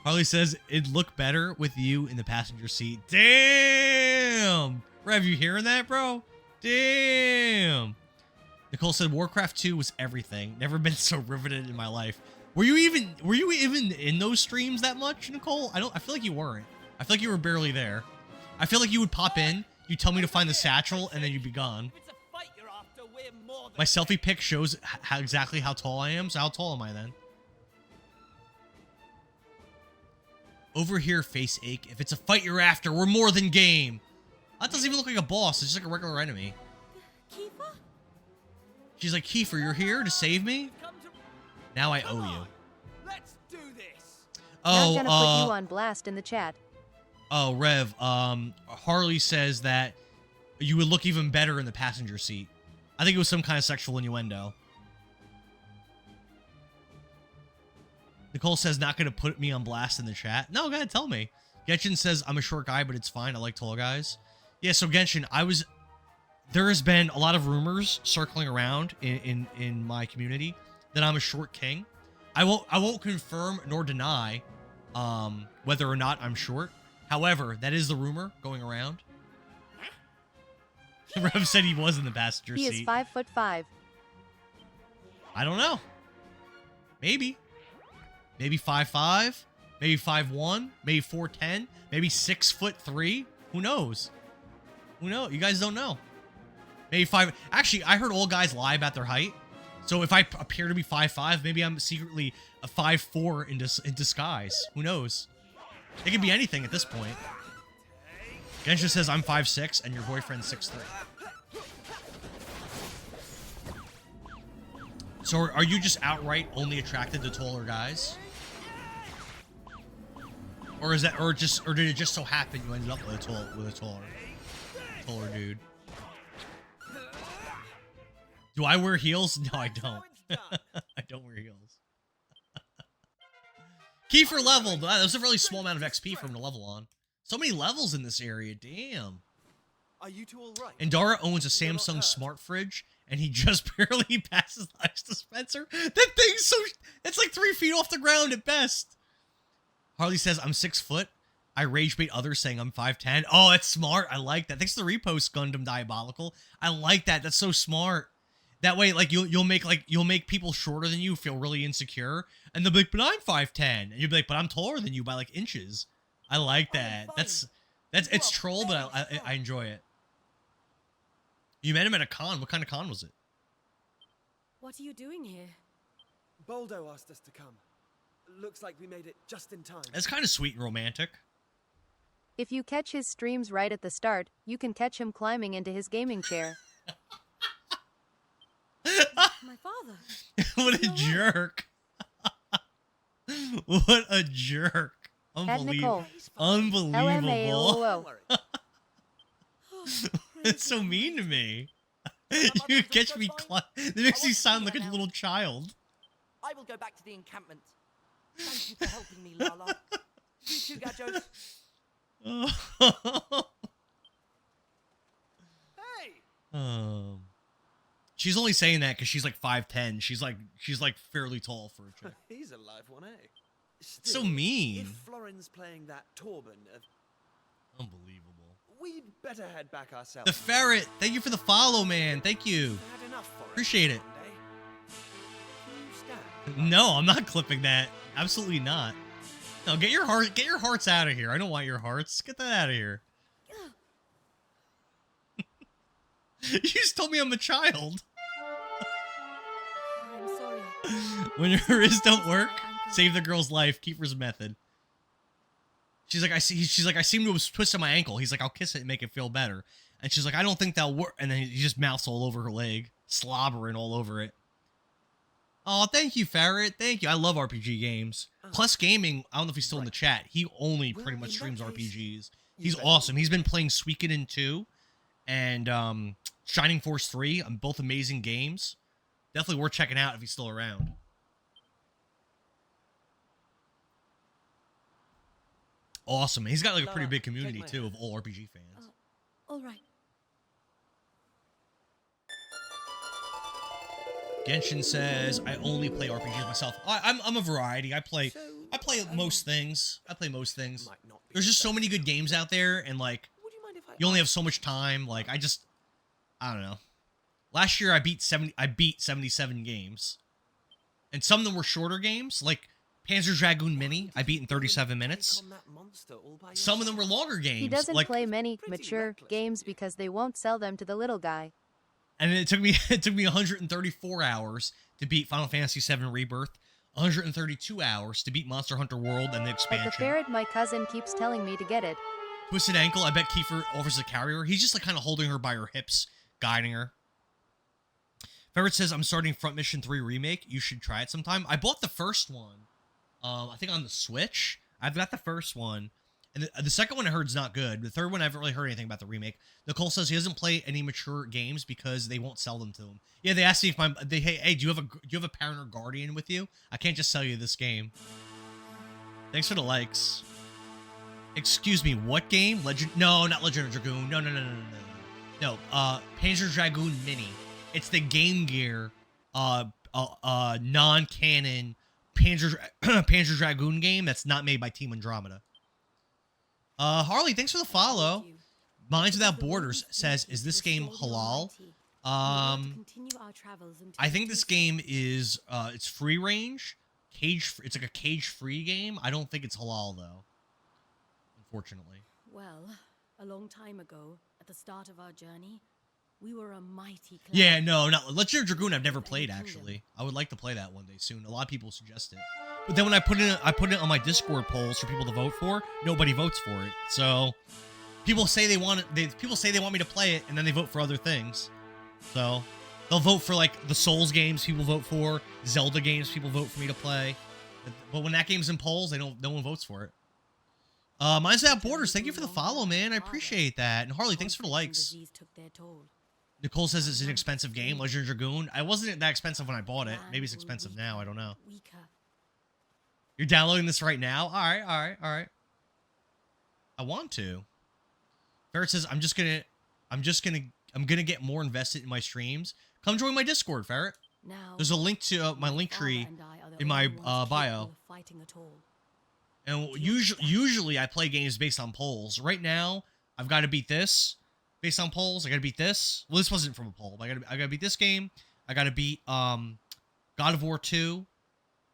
Harley says, it'd look better with you in the passenger seat. Damn! Rev, you hearing that, bro? Damn! Nicole said, Warcraft 2 was everything. Never been so riveted in my life. Were you even in those streams that much, Nicole? I feel like you weren't. I feel like you were barely there. I feel like you would pop in, you tell me to find the satchel, and then you'd be gone. My selfie pic shows exactly how tall I am, so how tall am I then? Over here, face ache. If it's a fight you're after, we're more than game. That doesn't even look like a boss. It's just like a regular enemy. Kiefer? She's like, Kiefer, you're here to save me? Now I owe you. Let's do this. Oh, Not gonna put you on blast in the chat. Oh, Rev, Harley says that you would look even better in the passenger seat. I think it was some kind of sexual innuendo. Nicole says, not going to put me on blast in the chat. No, go ahead, tell me. Genshin says, I'm a short guy, but it's fine. I like tall guys. Yeah, so Genshin, there has been a lot of rumors circling around in my community that I'm a short king. I won't confirm nor deny whether or not I'm short. However, that is the rumor going around. Rev said he was in the passenger seat. He is 5'5". I don't know. Maybe 5'5", maybe 5'1", maybe 4'10", maybe 6'3". Who knows? Who knows? You guys don't know. Maybe 5. Actually, I heard all guys lie about their height. So if I appear to be 5'5", maybe I'm secretly a 5'4" in disguise. Who knows? It could be anything at this point. Genshin says I'm 5'6" and your boyfriend's 6'3". So are you just outright only attracted to taller guys? Or is that, or did it just so happen you ended up with a taller dude? Do I wear heels? No, I don't. I don't wear heels. Kiefer leveled. That was a really small amount of XP for him to level on. So many levels in this area. Damn. Are you two all right? And Dara owns a Samsung smart fridge, and he just barely passes the ice dispenser. That thing's so... It's like 3 feet off the ground at best. Harley says, I'm 6 foot. I rage bait others saying I'm 5'10". Oh, that's smart. I like that. Thanks to the repost, Gundam Diabolical. I like that. That's so smart. That way, like, you'll make people shorter than you feel really insecure, and they'll be like, but I'm 5'10", and you'll be like, but I'm taller than you by like inches. I like that. It's troll, but I enjoy it. You met him at a con. What kind of con was it? What are you doing here? Boldo asked us to come. Looks like we made it just in time. It's kind of sweet and romantic. If you catch his streams right at the start, you can catch him climbing into his gaming chair. My father. What a jerk. What a jerk. Unbelievable. Unbelievable. It's so mean to me. You catch me That makes you sound like a little child. I will go back to the encampment. Thank you for helping me, Lala. You too, Gajos. Hey! She's only saying that because she's like 5'10". She's like fairly tall for a chick. He's a live one, eh? So mean. If Florin's playing that Torben of... Unbelievable. We'd better head back ourselves. The ferret. Thank you for the follow, man. Thank you. Had enough for Appreciate it. Can you stand? No, I'm not clipping that. Absolutely not. No, get your hearts out of here. I don't want your hearts. Get that out of here. You just told me I'm a child. I'm sorry. When your wrists don't work, save the girl's life. Keeper's method. She's like, she's like, I seem to have twisted my ankle. He's like, I'll kiss it and make it feel better. And she's like, I don't think that'll work. And then he just mouths all over her leg, slobbering all over it. Oh, thank you, Ferret. Thank you. I love RPG games. Plus Gaming, I don't know if he's still in the chat. He only pretty much streams RPGs. He's awesome. He's been playing Suikoden 2 and Shining Force 3, both amazing games. Definitely worth checking out if he's still around. Awesome. He's got like a pretty big community too of all RPG fans. All right. Genshin says, I only play RPGs myself. I'm a variety. I play most things. I play most things. There's just so many good games out there, and like you only have so much time. Like I don't know. Last year I beat 77 games. And some of them were shorter games, like Panzer Dragoon Mini, I beat in 37 minutes. Some of them were longer games. He doesn't play many mature games because they won't sell them to the little guy. And it took me 134 hours to beat Final Fantasy VII Rebirth, 132 hours to beat Monster Hunter World and the expansion. But the ferret, my cousin, keeps telling me to get it. Twisted ankle, I bet Kiefer offers a carrier. He's just like kind of holding her by her hips, guiding her. Ferret says, I'm starting Front Mission 3 Remake. You should try it sometime. I bought the first one, I think on the Switch. I've got the first one. And the second one I heard is not good. The third one I haven't really heard anything about the remake. Nicole says he doesn't play any mature games because they won't sell them to him. Yeah, they asked me if hey, do you have a parent or guardian with you? I can't just sell you this game. Thanks for the likes. Excuse me, what game? No, not Legend of Dragoon. No, Panzer Dragoon Mini. It's the Game Gear non-canon Panzer Dragoon game that's not made by Team Andromeda. Harley, thanks for the follow. Minds Without Borders says, is this game halal? I think this game is, it's free range. It's like a cage-free game. I don't think it's halal, though. Unfortunately. Well, a long time ago, at the start of our journey, we were a mighty clan. Yeah, no, not Legend of Dragoon I've never played, actually. I would like to play that one day soon. A lot of people suggest it. But then when I put it on my Discord polls for people to vote for, nobody votes for it. So people say they want it. People say they want me to play it, and then they vote for other things. So they'll vote for like the Souls games people vote for, Zelda games people vote for me to play. But when that game's in polls, no one votes for it. Minds Without Borders, thank you for the follow, man. I appreciate that. And Harley, thanks for the likes. Nicole says it's an expensive game, Legend of Dragoon. I wasn't that expensive when I bought it. Maybe it's expensive now. I don't know. You're downloading this right now? All right. I want to. Ferret says, I'm gonna get more invested in my streams. Come join my Discord, Ferret. There's a link to my link tree in my bio. And usually I play games based on polls. Right now, I've got to beat this based on polls. I got to beat this. Well, this wasn't from a poll. But I got to beat this game. I got to beat God of War 2.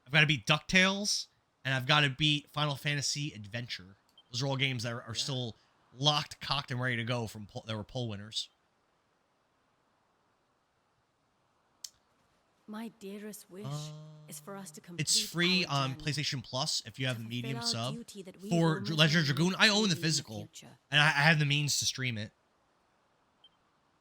I've got to beat DuckTales, and I've got to beat Final Fantasy Adventure. Those are all games that are still locked, cocked, and ready to go from that were poll winners. My dearest wish is for us to complete. It's free on PlayStation Plus if you have the medium sub for Legend of Dragoon. I own the physical, and I have the means to stream it.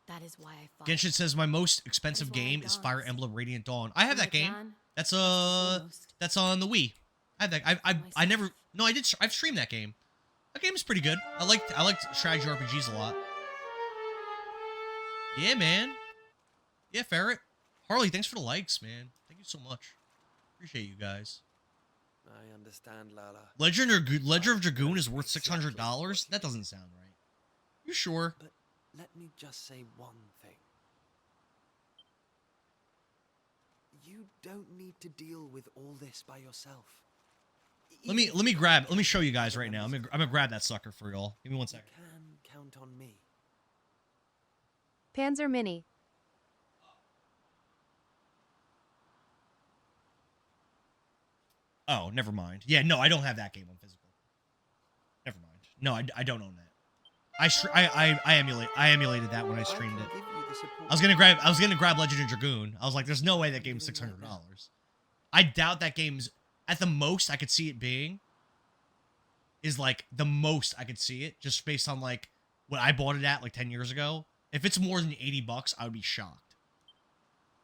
That is why I fought. Genshin says my most expensive game is Fire Emblem Radiant Dawn. I have that game. That's on the Wii. I have that. I've streamed that game. That game is pretty good. I like strategy RPGs a lot. Yeah, man. Yeah, Ferret. Harley, thanks for the likes, man. Thank you so much. Appreciate you guys. I understand, Lala. Legend of Dragoon is worth $600? That doesn't sound right. You sure? But let me just say one thing. You don't need to deal with all this by yourself. Let me show you guys right now. I'm gonna grab that sucker for y'all. Give me 1 second. You can count on me. Panzer Mini. Oh, never mind. Yeah, no, I don't have that game on physical. Never mind. No, I don't own that. I emulated that when I streamed it. I was gonna grab Legend of Dragoon. I was like, there's no way that game's $600. I doubt that game's at the most I could see it being is like the most I could see it, just based on like what I bought it at like 10 years ago. If it's more than $80, I would be shocked.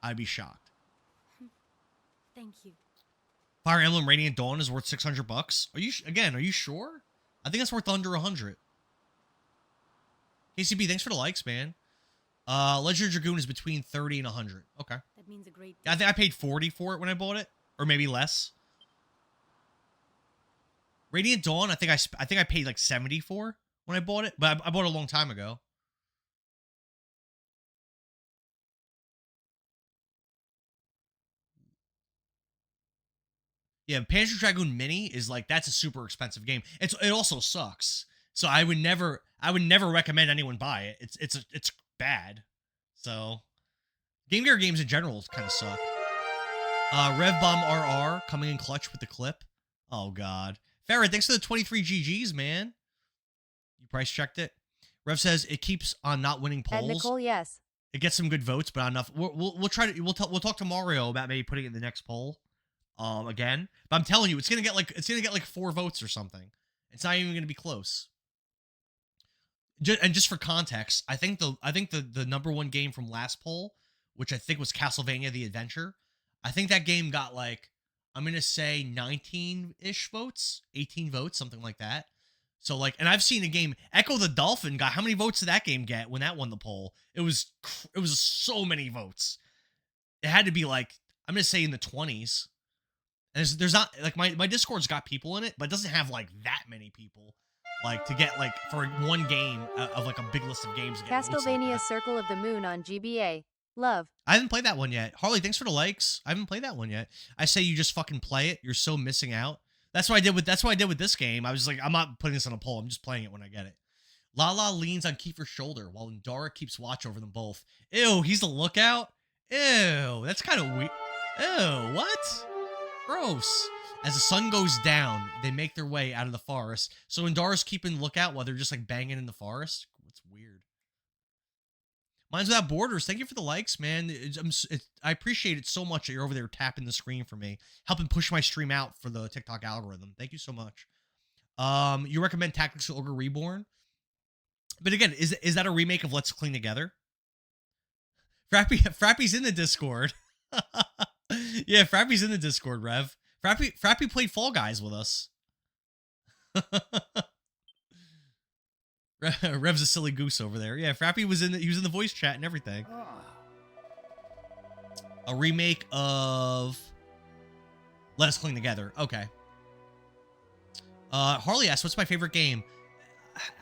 I'd be shocked. Thank you. Fire Emblem Radiant Dawn is worth $600. Are you again? Are you sure? I think that's worth under 100. KCB, thanks for the likes, man. Legend of Dragoon is between 30 and 100. Okay. That means a great I think I paid 40 for it when I bought it, or maybe less. Radiant Dawn, I think I paid like 70 for when I bought it, but I bought it a long time ago. Yeah, Panzer Dragoon Mini is like, that's a super expensive game. It also sucks. So I would never recommend anyone buy it. It's bad. So Game Gear games in general kind of suck. Rev Bomb RR coming in clutch with the clip. Oh god. Farrah, thanks for the 23 GGs, man. You price checked it. Rev says it keeps on not winning polls. At Nicole, yes. It gets some good votes, but not enough. We'll talk to Mario about maybe putting it in the next poll. Again, but I'm telling you, it's gonna get like 4 votes or something. It's not even gonna be close. And just for context, I think the number 1 game from last poll, which I think was Castlevania: The Adventure, I think that game got like, I'm gonna say 19-ish votes, 18 votes, something like that. So like, and I've seen a game, Echo the Dolphin got, how many votes did that game get when that won the poll? It was so many votes. It had to be like, I'm gonna say in the 20s. And there's not, like, my Discord's got people in it, but it doesn't have, like, that many people. Like, to get, like, for one game of, like, a big list of games. Castlevania like Circle of the Moon on GBA. Love. I haven't played that one yet. Harley, thanks for the likes. I haven't played that one yet. I say you just fucking play it. You're so missing out. That's what I did with this game. I was like, I'm not putting this on a poll. I'm just playing it when I get it. Lala leans on Kiefer's shoulder while Ndara keeps watch over them both. Ew, he's the lookout? Ew, that's kind of weird. Ew, what? Gross. As the sun goes down, they make their way out of the forest. So Ndara's keeping lookout while they're just like banging in the forest. It's weird. Minds Without Borders, thank you for the likes, man. I appreciate it so much that you're over there tapping the screen for me, helping push my stream out for the TikTok algorithm. Thank you so much. You recommend Tactics Ogre Reborn? But again, is that a remake of Let's Clean Together? Frappy's in the Discord. Yeah, Frappy's in the Discord, Rev. Frappy played Fall Guys with us. Rev's a silly goose over there. Yeah, Frappy was in the voice chat and everything. A remake of Let Us Clean Together. Okay. Harley asks, what's my favorite game?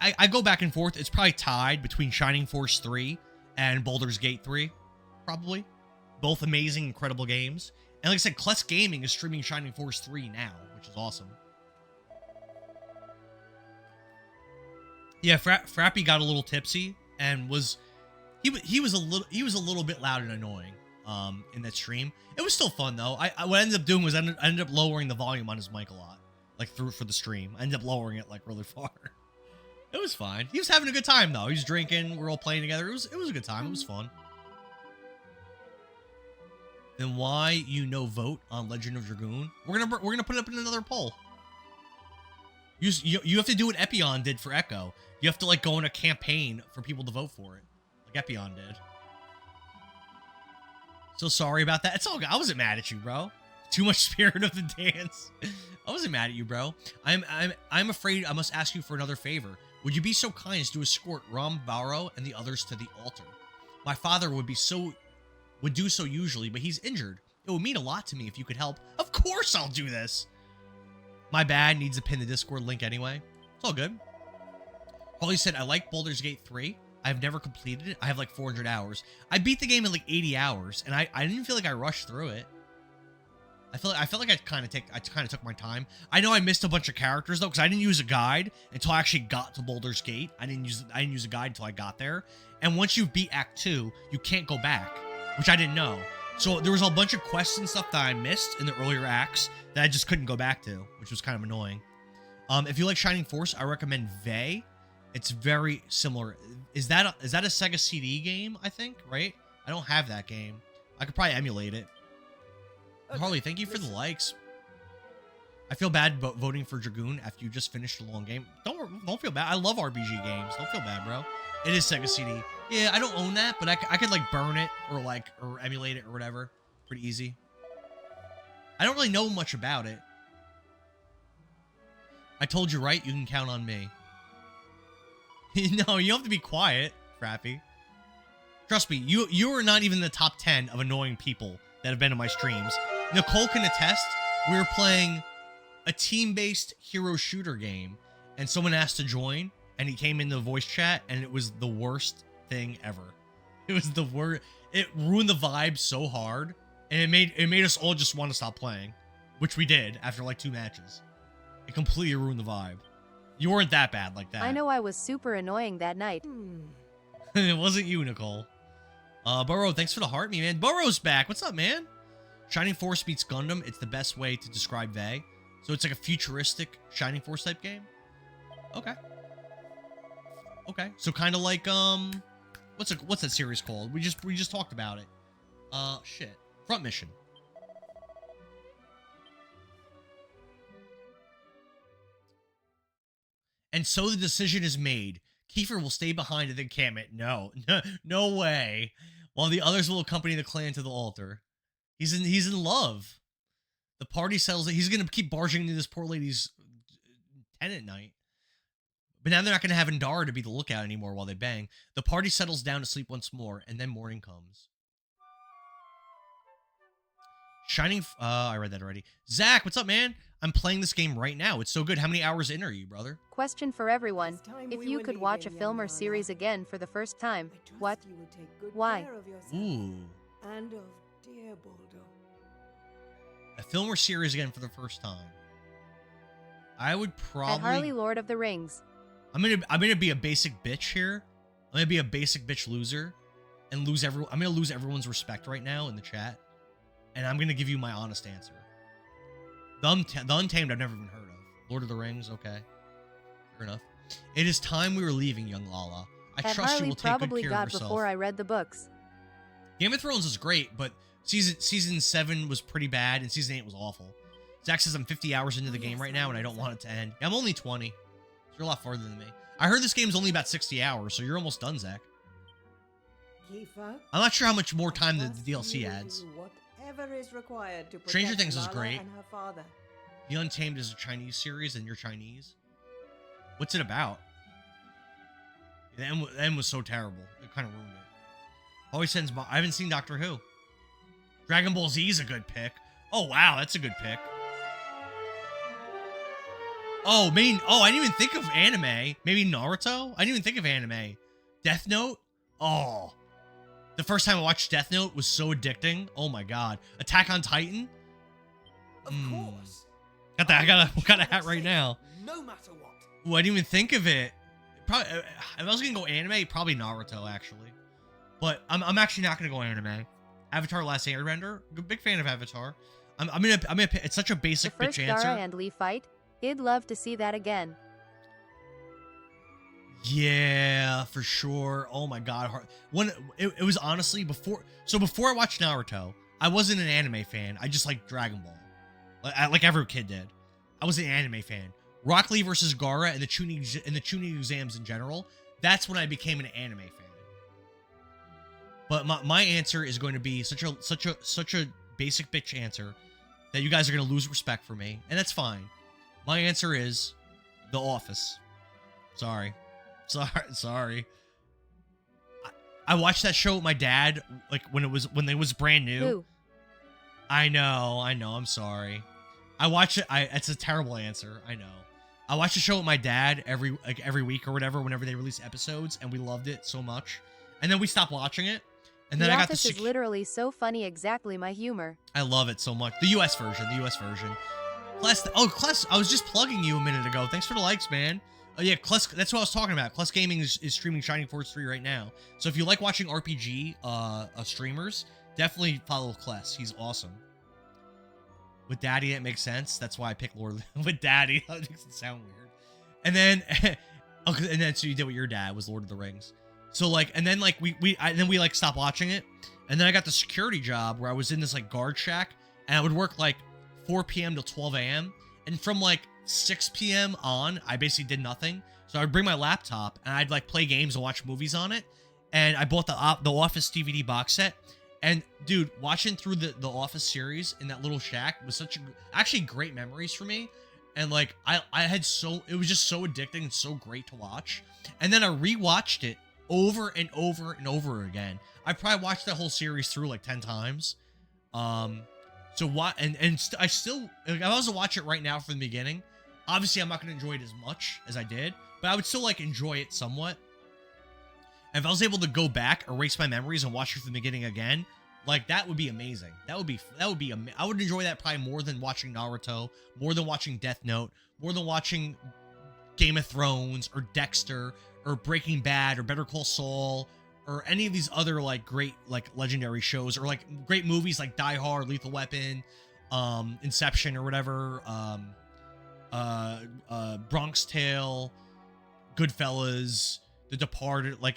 I go back and forth. It's probably tied between Shining Force 3 and Baldur's Gate 3, probably. Both amazing, incredible games. And like I said, Klutz Gaming is streaming Shining Force 3 now, which is awesome. Yeah, Frappy got a little tipsy and he was a little bit loud and annoying in that stream. It was still fun though. What I ended up doing was I ended up lowering the volume on his mic a lot, like for the stream. I ended up lowering it like really far. It was fine. He was having a good time though. He was drinking. We were all playing together. It was a good time. It was fun. Then why vote on Legend of Dragoon? We're gonna put it up in another poll. You have to do what Epion did for Echo. You have to like go in a campaign for people to vote for it, like Epion did. So sorry about that. It's all good. I wasn't mad at you, bro. Too much spirit of the dance. I wasn't mad at you, bro. I'm afraid I must ask you for another favor. Would you be so kind as to escort Ram Baro and the others to the altar? My father would do so usually, but he's injured. It would mean a lot to me if you could help. Of course I'll do this. My bad, needs to pin the Discord link anyway. It's all good. Holly said, I like Baldur's Gate 3. I've never completed it. I have like 400 hours. I beat the game in like 80 hours, and I didn't feel like I rushed through it. I felt like I kind of took my time. I know I missed a bunch of characters though, because I didn't use a guide until I actually got to Baldur's Gate. I didn't use a guide until I got there. And once you beat Act 2, you can't go back, which I didn't know. So there was a bunch of quests and stuff that I missed in the earlier acts that I just couldn't go back to, which was kind of annoying. If you like Shining Force, I recommend VII. It's very similar. Is that a Sega CD game, I think, right? I don't have that game. I could probably emulate it. Okay. Harley, thank you for the likes. I feel bad voting for Dragoon after you just finished a long game. Don't feel bad. I love RPG games. Don't feel bad, bro. It is Sega CD. Yeah, I don't own that, but I could like burn it or emulate it or whatever. Pretty easy. I don't really know much about it. I told you, right? You can count on me. No, you have to be quiet, Frappy. Trust me, you are not even in the top 10 of annoying people that have been in my streams. Nicole can attest, we were playing a team-based hero shooter game, and someone asked to join, and he came in the voice chat, and it was the worst thing ever. It was the worst. It ruined the vibe so hard, and it made us all just want to stop playing, which we did after like 2 matches. It completely ruined the vibe. You weren't that bad like that. I know I was super annoying that night. It wasn't you, Nicole. Burrow, thanks for the heart, me man. Burrow's back. What's up, man? Shining Force meets Gundam. It's the best way to describe VII. So it's like a futuristic Shining Force type game. Okay. Okay. So kind of like what's that series called? We just talked about it. Shit. Front Mission. And so the decision is made. Kiefer will stay behind at the encampment. No, no way. While the others will accompany the clan to the altar. He's in love. The party settles that he's gonna keep barging into this poor lady's tent at night. But now they're not gonna have Indara to be the lookout anymore while they bang. The party settles down to sleep once more, and then morning comes. Shining. I read that already. Zach, what's up, man? I'm playing this game right now. It's so good. How many hours in are you, brother? Question for everyone. If you could watch a film or series again for the first time, what? Why? Ooh. And of dear Baldo. A film or series again for the first time. I would probably... At Harley Lord of the Rings. I'm gonna be a basic bitch here. I'm gonna be a basic bitch loser. And I'm gonna lose everyone's respect right now in the chat. And I'm gonna give you my honest answer. The Untamed I've never even heard of. Lord of the Rings, okay. Fair enough. It is time we were leaving, young Lala. I At trust Harley you will take good probably care of got yourself. before I read the books. Game of Thrones is great, but season 7 was pretty bad, and season 8 was awful. Zach says I'm 50 hours into the game right now, and I don't want it to end. I'm only 20. So you're a lot farther than me. I heard this game's only about 60 hours, so you're almost done, Zach. Kiefer, I'm not sure how much more time the DLC adds. whatever is required to protect Stranger Things is Lala great. and her father. The Untamed is a Chinese series, and you're Chinese. What's it about? The end was so terrible. It kind of ruined it. Always sends. I haven't seen Doctor Who. Dragon Ball Z is a good pick. Oh wow, that's a good pick. Oh, I didn't even think of anime. Maybe Naruto? I didn't even think of anime. Death Note? Oh. The first time I watched Death Note was so addicting. Oh my god. Attack on Titan? Of course. Got that. I got a hat right now. No matter what. Ooh, I didn't even think of it. Probably, if I was gonna go anime, probably Naruto actually. But I'm actually not gonna go anime. Avatar: Last Airbender. Big fan of Avatar. I'm gonna pick, it's such a basic The first bitch Dara answer. and Lee fight. I'd love to see that again. Yeah, for sure. Oh my god. It was honestly before I watched Naruto, I wasn't an anime fan. I just liked Dragon Ball. Like every kid did. I was an anime fan. Rock Lee versus Gaara and the Chunin exams in general, that's when I became an anime fan. But my answer is going to be such a basic bitch answer that you guys are going to lose respect for me, and that's fine. My answer is The Office. Sorry. I watched that show with my dad like when it was brand new. Who? I know. I'm sorry. I watch it. It's a terrible answer. I know. I watch the show with my dad every week or whatever whenever they release episodes, and we loved it so much. And then we stopped watching it. And then The I got Office is literally so funny, exactly my humor. I love it so much. The US version. Kless, I was just plugging you a minute ago. Thanks for the likes, man. Oh yeah, Kless, that's what I was talking about. Kless Gaming is streaming Shining Force 3 right now. So if you like watching RPG streamers, definitely follow Kless. He's awesome. With Daddy, it makes sense. That's why I picked Lord with Daddy. That makes it sound weird. And then so you did with your dad was Lord of the Rings. So like, and then like we like stopped watching it. And then I got the security job where I was in this like guard shack, and I would work like 4 p.m. till 12 a.m. And from like 6 p.m. on, I basically did nothing. So I'd bring my laptop and I'd like play games and watch movies on it. And I bought the Office DVD box set. And dude, watching through the Office series in that little shack was actually great memories for me. And like I had it was just so addicting and so great to watch. And then I rewatched it over and over and over again. I probably watched that whole series through like 10 times. So what? I still, if I was to watch it right now from the beginning, obviously I'm not going to enjoy it as much as I did, but I would still like enjoy it somewhat. And if I was able to go back, erase my memories, and watch it from the beginning again, like that would be amazing. I would enjoy that probably more than watching Naruto, more than watching Death Note, more than watching Game of Thrones or Dexter or Breaking Bad or Better Call Saul or any of these other like great like legendary shows or like great movies like Die Hard, Lethal Weapon, Inception or whatever, Bronx Tale, Goodfellas, The Departed, like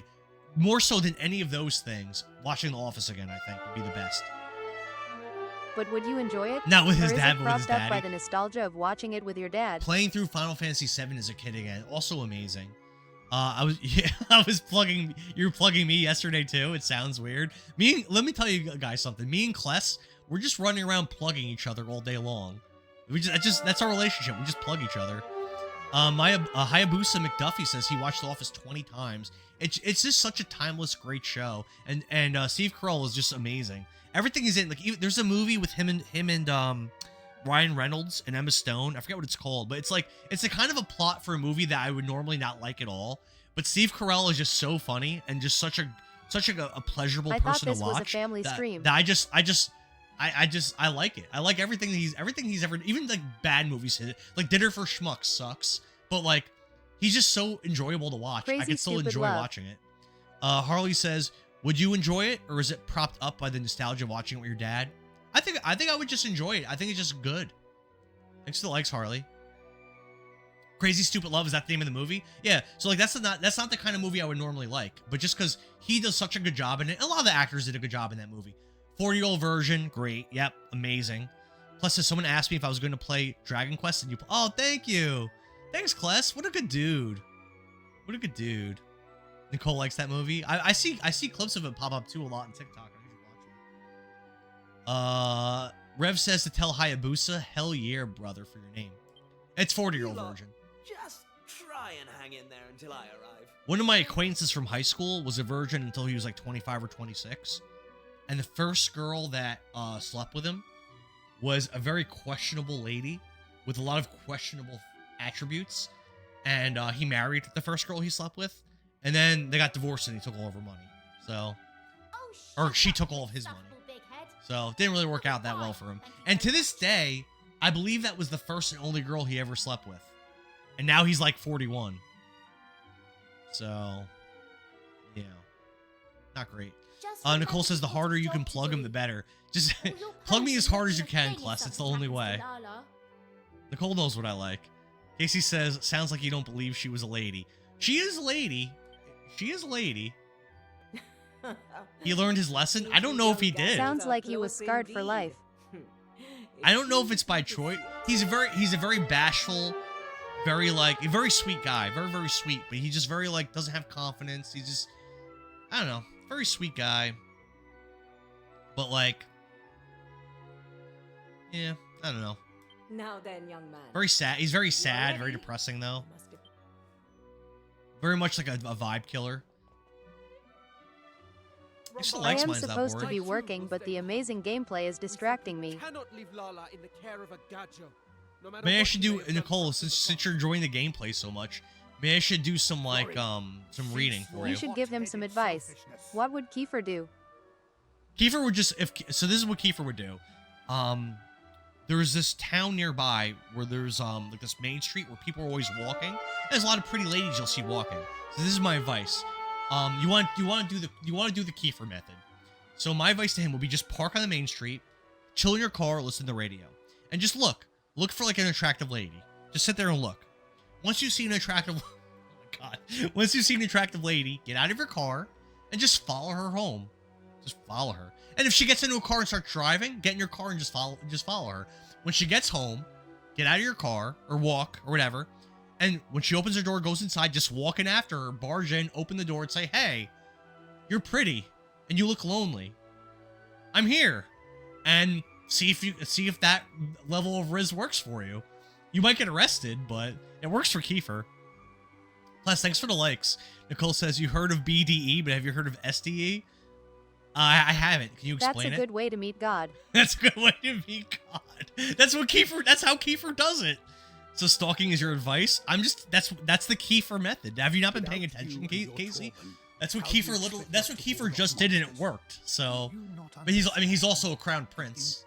more so than any of those things, watching The Office again, I think, would be the best. But would you enjoy it? Not with his Or is dad, it but with his propped up by daddy. the nostalgia of watching it with your dad? Playing through Final Fantasy VII as a kid again, also amazing. I was plugging, you were plugging me yesterday too. It sounds weird. Let me tell you guys something. Me and Kless, we're just running around plugging each other all day long. That's our relationship. We just plug each other. Hayabusa McDuffie says he watched The Office 20 times. It's just such a timeless, great show. And Steve Carell is just amazing. Everything he's in, like there's a movie with him and Ryan Reynolds and Emma Stone. I forget what it's called, but it's a kind of a plot for a movie that I would normally not like at all. But Steve Carell is just so funny and just such a pleasurable person to watch. I thought this was a family stream. That I like it. I like everything he's ever, even like bad movies hit it. Like Dinner for Schmucks sucks, but like he's just so enjoyable to watch. I can still enjoy watching it. Harley says, would you enjoy it, or is it propped up by the nostalgia of watching it with your dad? I think I would just enjoy it. I think it's just good. Thanks for the likes, Harley. Crazy Stupid Love, is that the name of the movie? Yeah. So like that's not the kind of movie I would normally like, but just because he does such a good job in it, a lot of the actors did a good job in that movie. 40-year-old version, great. Yep, amazing. Plus, if someone asked me if I was going to play Dragon Quest, and you, oh, thank you, thanks, Kless. What a good dude. What a good dude. Nicole likes that movie. I see clips of it pop up too a lot on TikTok. I usually watch it. Rev says to tell Hayabusa, hell yeah, brother, for your name. It's 40-year-old version. Just try and hang in there until I arrive. One of my acquaintances from high school was a virgin until he was like 25 or 26. And the first girl that slept with him was a very questionable lady with a lot of questionable attributes. And he married the first girl he slept with. And then they got divorced and he took all of her money. So, or she took all of his money. So it didn't really work out that well for him. And to this day, I believe that was the first and only girl he ever slept with. And now he's like 41. So, yeah. Not great. Nicole says the harder you can plug him, the better. Just plug me as hard as you can, Kless. It's the only way. Nicole knows what I like. Casey says, sounds like you don't believe she was a lady. She is a lady. She is a lady. He learned his lesson? I don't know if he did. Sounds like he was scarred for life. I don't know if it's by choice. He's a very bashful, a very sweet guy. Very, very sweet. But he just very, doesn't have confidence. He's just, I don't know. Very sweet guy. But, yeah, I don't know. Now then, young man. Very sad. He's very sad, very depressing, though. Very much like a vibe killer. I am supposed to be working, but the amazing gameplay is distracting me. Maybe I should do, Nicole, since you're enjoying the gameplay so much, maybe I should do some some reading for you. You should give him some advice. What would Kiefer do? Kiefer would just, so this is what Kiefer would do. There's this town nearby where there's this main street where people are always walking. There's a lot of pretty ladies you'll see walking. So this is my advice. You want to do the Kiefer method. So my advice to him would be just park on the main street, chill in your car, listen to the radio, and just look for an attractive lady. Just sit there and look. Once you see an attractive, oh my god, once you see an attractive lady, get out of your car and just follow her home. Just follow her. And if she gets into a car and starts driving, get in your car and just follow her. When she gets home, get out of your car or walk or whatever. And when she opens her door, goes inside, just walk in after her, barge in, open the door and say, hey, you're pretty and you look lonely. I'm here. And see if that level of Riz works for you. You might get arrested, but it works for Kiefer. Plus, thanks for the likes. Nicole says, you heard of BDE, but have you heard of SDE? I haven't. Can you explain it? That's a good way to meet God. That's a good way to meet God. That's how Kiefer does it. So stalking is your advice? That's the Kiefer method. Have you not been paying attention, Casey? That's what Kiefer just did, and it worked. So, but he's also a crown prince.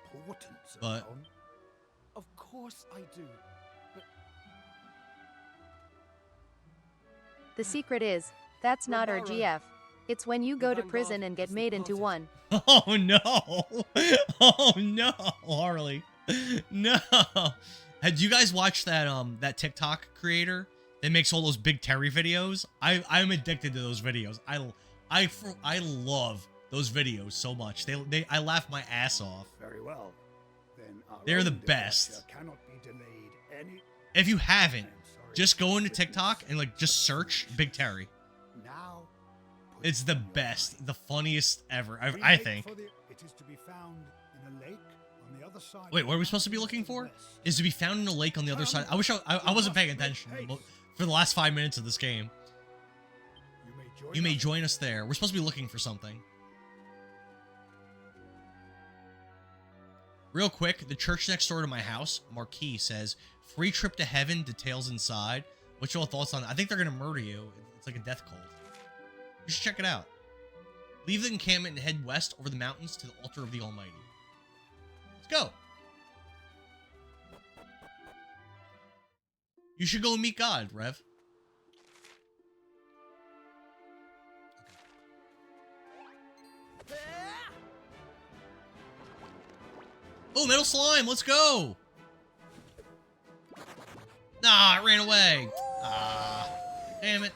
But of course I do. But the secret is, that's not our GF. It's when you go to prison and get made into one. Oh no! Oh no, Harley! No. Had you guys watched that TikTok creator that makes all those Big Terry videos? I'm addicted to those videos. I love those videos so much. I laugh my ass off. Very well. Then they're the best. Cannot be delayed any... If you haven't, just go into TikTok and just search Big Terry. Now, it's the best, the funniest ever. I think. It is to be found in a lake on the other side. Wait, what are we supposed to be looking for? Is to be found in a lake on the other side. I wish I wasn't paying attention for the last 5 minutes of this game. You may join us there. We're supposed to be looking for something. Real quick, the church next door to my house, Marquis, says, free trip to heaven, details inside. What's your thoughts on that? I think they're going to murder you. It's like a death cult. You should check it out. Leave the encampment and head west over the mountains to the altar of the Almighty. Let's go. You should go and meet God, Rev. Oh, metal slime, let's go! Nah, it ran away. Ah, damn it.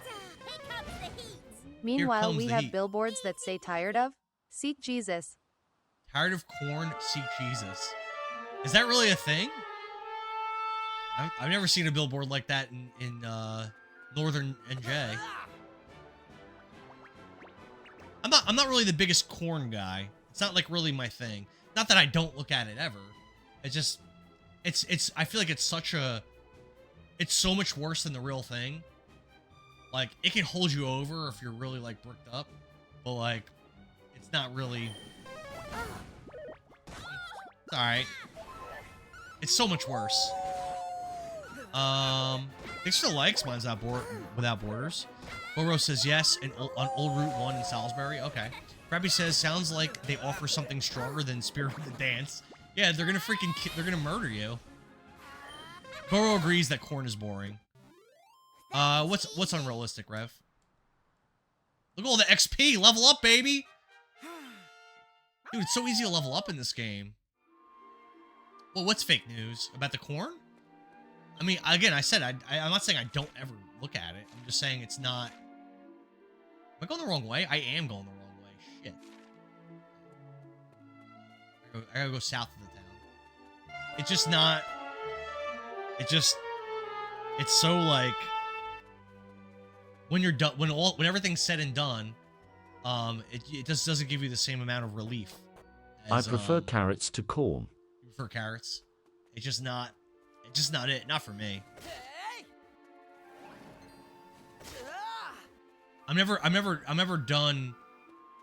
Meanwhile, we have billboards that say tired of? Seek Jesus. Tired of corn, seek Jesus. Is that really a thing? I've never seen a billboard like that in Northern NJ. I'm not really the biggest corn guy. It's not like really my thing. Not that I don't look at it ever. It's just, I feel like it's so much worse than the real thing. Like, it can hold you over if you're really, like, bricked up. But, like, it's not really... It's alright. It's so much worse. Thanks for the likes. Mine's not without borders. Boro says yes, on Old Route 1 in Salisbury. Okay. Krabby says, sounds like they offer something stronger than Spirit of the Dance. Yeah, they're gonna murder you. Boro agrees that corn is boring. What's unrealistic, Rev? Look at all the XP! Level up, baby! Dude, it's so easy to level up in this game. Well, what's fake news? About the corn? I mean, again, I said, I'm not saying I don't ever look at it. I'm just saying it's not... Am I going the wrong way? I am going the wrong way. Shit. I gotta go south of the town. It's just not... It's so, like... When you're done... When everything's said and done, it just doesn't give you the same amount of relief. I prefer carrots to corn. You prefer carrots? It's just not it. Not for me. I'm never done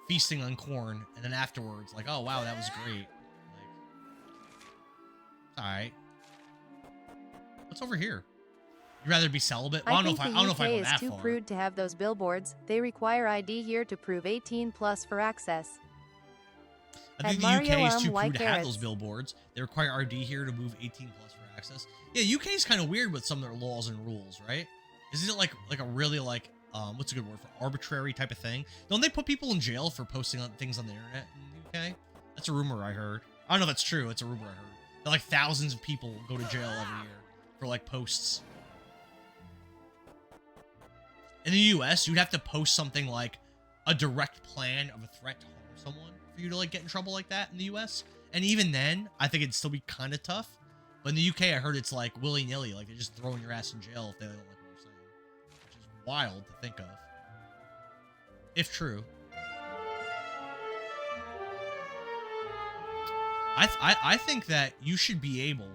feasting on corn, and then afterwards, like, oh wow, that was great. Like, all right. What's over here? You'd rather be celibate? Well, I don't know if I go that far. is too prude to have those billboards. They require ID here to prove 18+ for access. I think the UK is too prude to have those billboards. They require ID here to move 18+ for access. Yeah, UK is kind of weird with some of their laws and rules, right? Isn't it like a really like what's a good word for arbitrary type of thing? Don't they put people in jail for posting on things on the internet in the UK? That's a rumor I heard. I don't know if that's true. It's a rumor I heard. That like thousands of people go to jail every year for like posts. In the US, you'd have to post something like a direct plan of a threat to harm someone for you to like get in trouble like that in the US. And even then, I think it'd still be kind of tough. But in the UK, I heard it's like willy-nilly, like they're just throwing your ass in jail if they don't like what you're saying, which is wild to think of, if true. I think that you should be able,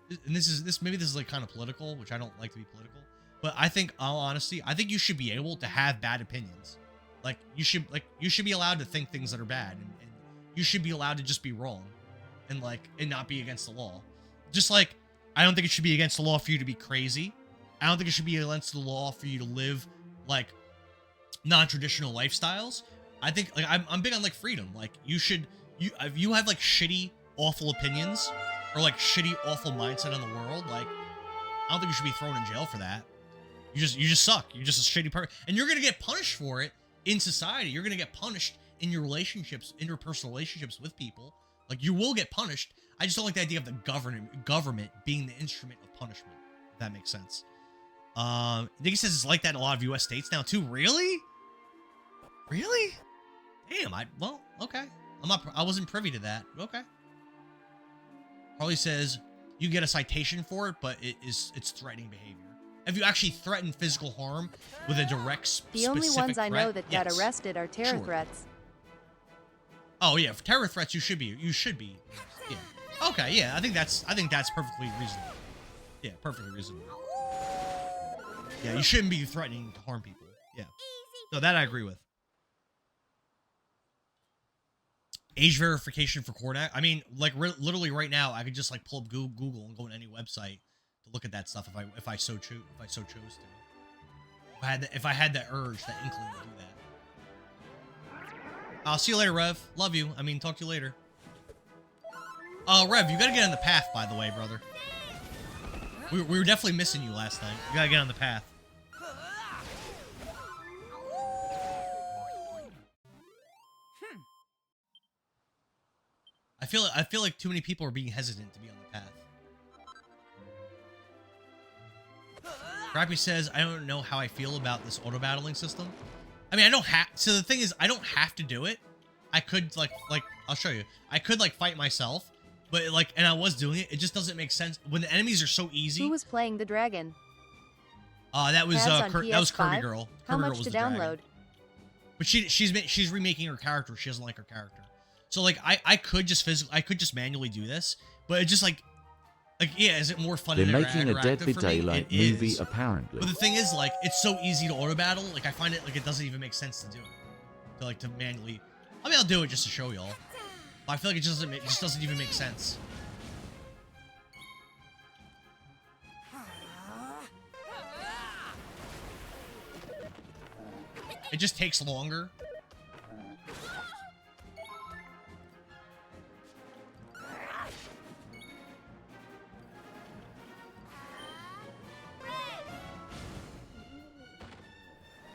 and maybe this is like kind of political, which I don't like to be political, but I think, all honesty, I think you should be able to have bad opinions. Like you should be allowed to think things that are bad, and you should be allowed to just be wrong, and not be against the law. Just like I don't think it should be against the law for you to be crazy. I don't think it should be against the law for you to live like non-traditional lifestyles. I think like I'm big on like freedom. Like if you have like shitty, awful opinions or like shitty, awful mindset on the world, like I don't think you should be thrown in jail for that. You just suck. You're just a shitty person, and you're gonna get punished for it in society. You're gonna get punished in your relationships, interpersonal relationships with people. Like you will get punished. I just don't like the idea of the government being the instrument of punishment. If that makes sense. Nicky says it's like that in a lot of U.S. states now too. Really? Really? Damn. Well, okay. I wasn't privy to that. Okay. Harley says you get a citation for it, but it's threatening behavior. If you actually threaten physical harm with a direct, The only ones I know that got arrested are terror threats. Oh yeah, for terror threats you should be. Yeah. Okay, yeah, I think that's perfectly reasonable. Yeah, perfectly reasonable. Yeah, you shouldn't be threatening to harm people. Yeah. No, that I agree with. Age verification for court act. I mean, like literally right now, I could just like pull up Google and go on any website to look at that stuff if I so chose to. If I had that urge, that inkling to do that. I'll see you later, Rev. Love you. I mean, talk to you later. Rev, you gotta get on the path, by the way, brother. We were definitely missing you last night. You gotta get on the path. I feel like too many people are being hesitant to be on the path. Rappy says, I don't know how I feel about this auto battling system. I mean, I don't have. So the thing is, I don't have to do it. I could like I'll show you. I could like fight myself, but like, and I was doing it. It just doesn't make sense when the enemies are so easy. Who was playing the dragon? That was that was Kirby Girl. How Kirby much Girl to was the download? dragon. But she's remaking her character. She doesn't like her character. So like I could just manually do this, but it just like yeah, is it more fun? They're and making a interactive Dead by for me? Daylight It movie, is. apparently. But the thing is, like, it's so easy to auto battle. Like, I find it like it doesn't even make sense to do it. To manually. I mean, I'll do it just to show y'all. But I feel like it just doesn't even make sense. It just takes longer.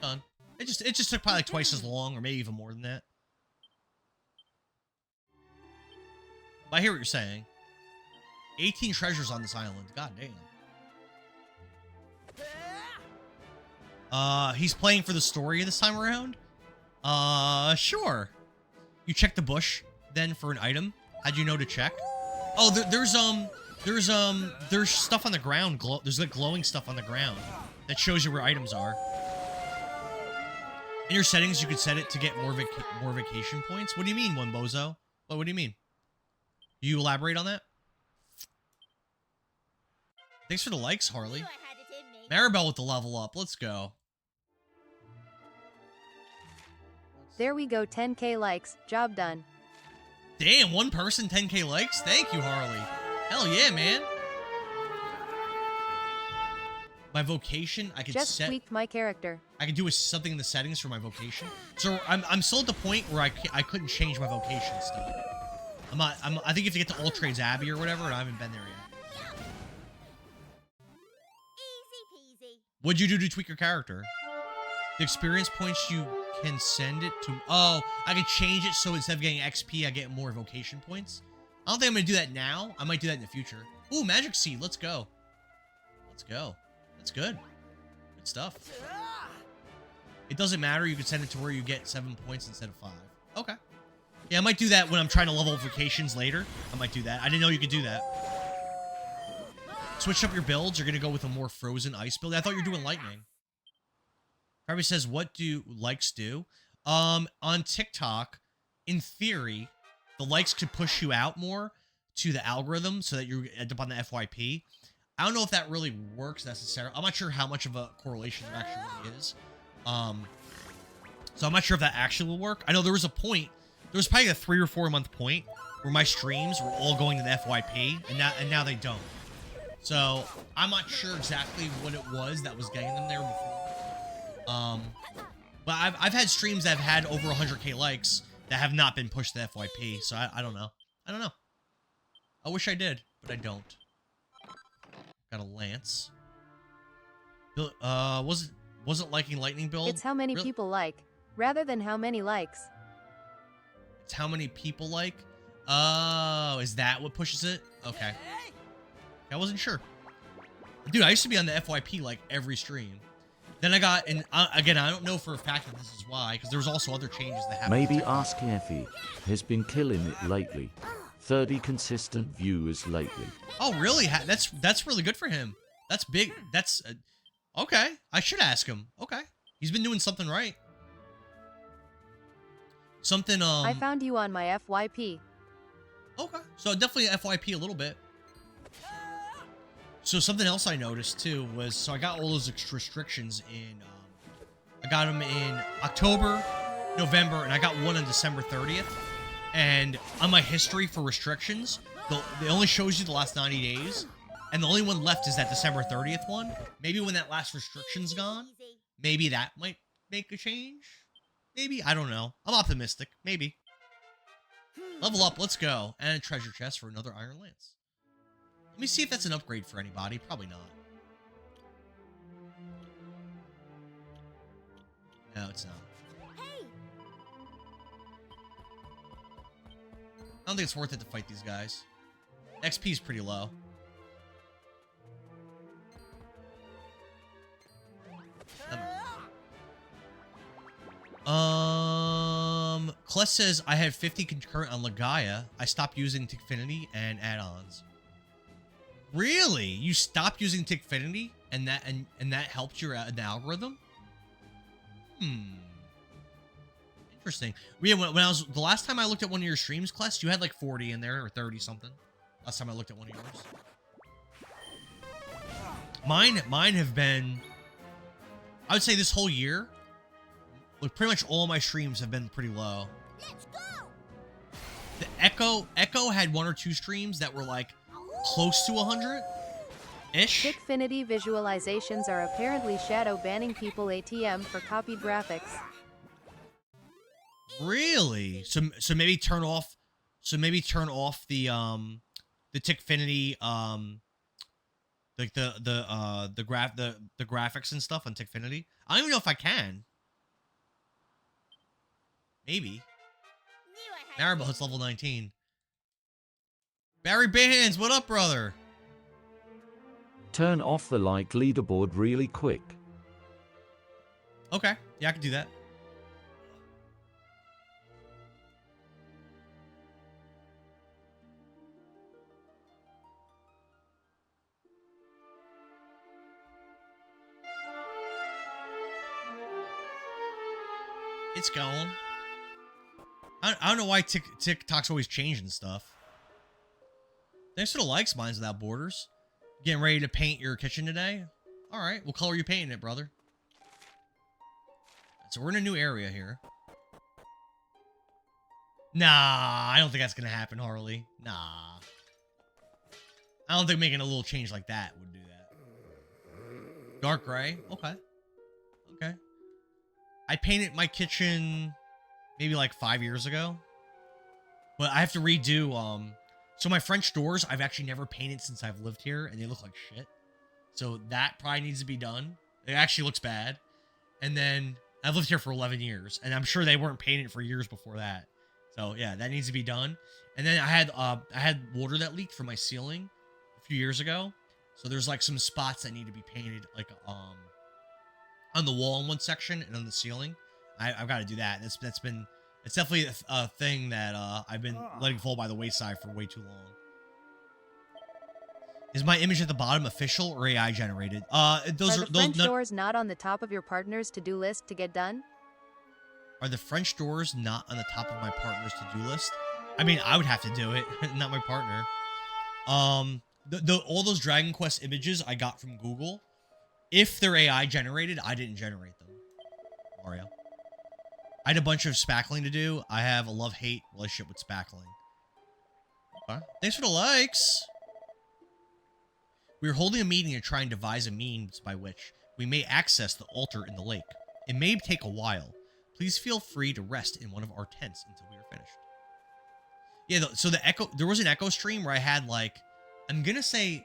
Done. It just took probably like twice as long, or maybe even more than that. But I hear what you're saying. 18 treasures on this island. God damn. He's playing for the story this time around? Sure. You check the bush, then for an item. How'd you know to check? Oh, there's stuff on the ground. There's like glowing stuff on the ground that shows you where items are. In your settings, you could set it to get more vacation points. What do you mean, one bozo? What do you mean? Do you elaborate on that? Thanks for the likes, Harley. Maribel with the level up. Let's go. There we go, 10k likes. Job done. Damn, one person, 10k likes? Thank you, Harley. Hell yeah, man. My vocation, I can just tweaked my character. I can do something in the settings for my vocation. So I'm still at the point where I couldn't change my vocation still. I think you have to get to All Trades Abbey or whatever, and I haven't been there yet. Easy peasy. What'd you do to tweak your character? The experience points you can send it to. Oh, I can change it so instead of getting XP, I get more vocation points. I don't think I'm gonna do that now. I might do that in the future. Ooh, magic seed. Let's go. Let's go. That's good. Good stuff. It doesn't matter. You can send it to where you get 7 points instead of 5. Okay. Yeah, I might do that when I'm trying to level up vocations later. I might do that. I didn't know you could do that. switched up your builds. You're gonna go with a more frozen ice build. I thought you were doing lightning. Harvey says, "What do likes do?" On TikTok, in theory, the likes could push you out more to the algorithm so that you end up on the FYP. I don't know if that really works necessarily. I'm not sure how much of a correlation there actually really is. So I'm not sure if that actually will work. I know there was a point. There was probably a 3 or 4 month point where my streams were all going to the FYP, and now they don't. So I'm not sure exactly what it was that was getting them there before. But I've had streams that have had over 100k likes that have not been pushed to the FYP. So I don't know. I don't know. I wish I did, but I don't. Got a lance. Wasn't liking lightning build. It's how many people like, rather than how many likes. It's how many people like. Oh, is that what pushes it? Okay. I wasn't sure. Dude, I used to be on the FYP like every stream. Then I got, and again, I don't know for a fact that this is why, because there was also other changes that happened. Maybe ask Effie. Has been killing it lately. 30 consistent viewers lately. Oh, really? That's really good for him. That's big. That's okay. I should ask him. Okay, he's been doing something right. Something. I found you on my FYP. Okay, so definitely FYP a little bit. So something else I noticed too was, so I got all those restrictions in, I got them in October, November, and I got one on December 30th. And on my history for restrictions, it only shows you the last 90 days. And the only one left is that December 30th one. Maybe when that last restriction's gone, maybe that might make a change. Maybe, I don't know. I'm optimistic. Maybe. Level up, let's go. And a treasure chest for another iron lance. Let me see if that's an upgrade for anybody. Probably not. No, it's not. I don't think it's worth it to fight these guys. XP is pretty low. Kless says I had 50 concurrent on Legaia. I stopped using Tickfinity and add-ons. Really? You stopped using Tickfinity and that helped your the algorithm? Interesting. Yeah, when I was the last time I looked at one of your streams, Kless, you had like 40 in there or 30 something. Last time I looked at one of yours. Mine have been, I would say this whole year, like pretty much all my streams have been pretty low. Let's go. The Echo had 1 or 2 streams that were like close to 100-ish. Tickfinity visualizations are apparently shadow banning people ATM for copied graphics. Really? So maybe turn off. So maybe turn off the Tickfinity like the graphics and stuff on Tickfinity. I don't even know if I can. Maybe. Maribel hits level 19. Barry Bands, what up, brother? Turn off the like leaderboard really quick. Okay, yeah, I can do that. It's going. I don't know why TikTok's always changing stuff. Thanks for the likes, Minds Without Borders. Getting ready to paint your kitchen today? Alright, what color are you painting it, brother? So we're in a new area here. Nah, I don't think that's gonna happen, Harley. Nah. I don't think making a little change like that would do that. Dark gray? Okay. Okay. I painted my kitchen maybe like 5 years ago. But I have to redo, so my French doors, I've actually never painted since I've lived here, and they look like shit. So that probably needs to be done. It actually looks bad. And then I've lived here for 11 years, and I'm sure they weren't painted for years before that. So yeah, that needs to be done. And then I had water that leaked from my ceiling a few years ago. So there's like some spots that need to be painted, like on the wall in one section and on the ceiling. I've got to do that. It's definitely a thing that I've been letting fall by the wayside for way too long. Is my image at the bottom official or AI generated? Those are the French doors not on the top of your partner's to-do list to get done? Are the French doors not on the top of my partner's to-do list? I mean, I would have to do it, not my partner. All those Dragon Quest images I got from Google, if they're AI generated, I didn't generate them. Mario. I had a bunch of spackling to do. I have a love-hate relationship with spackling. Okay. Thanks for the likes. We are holding a meeting to try and devise a means by which we may access the altar in the lake. It may take a while. Please feel free to rest in one of our tents until we are finished. Yeah, so there was an Echo stream where I had like, I'm gonna say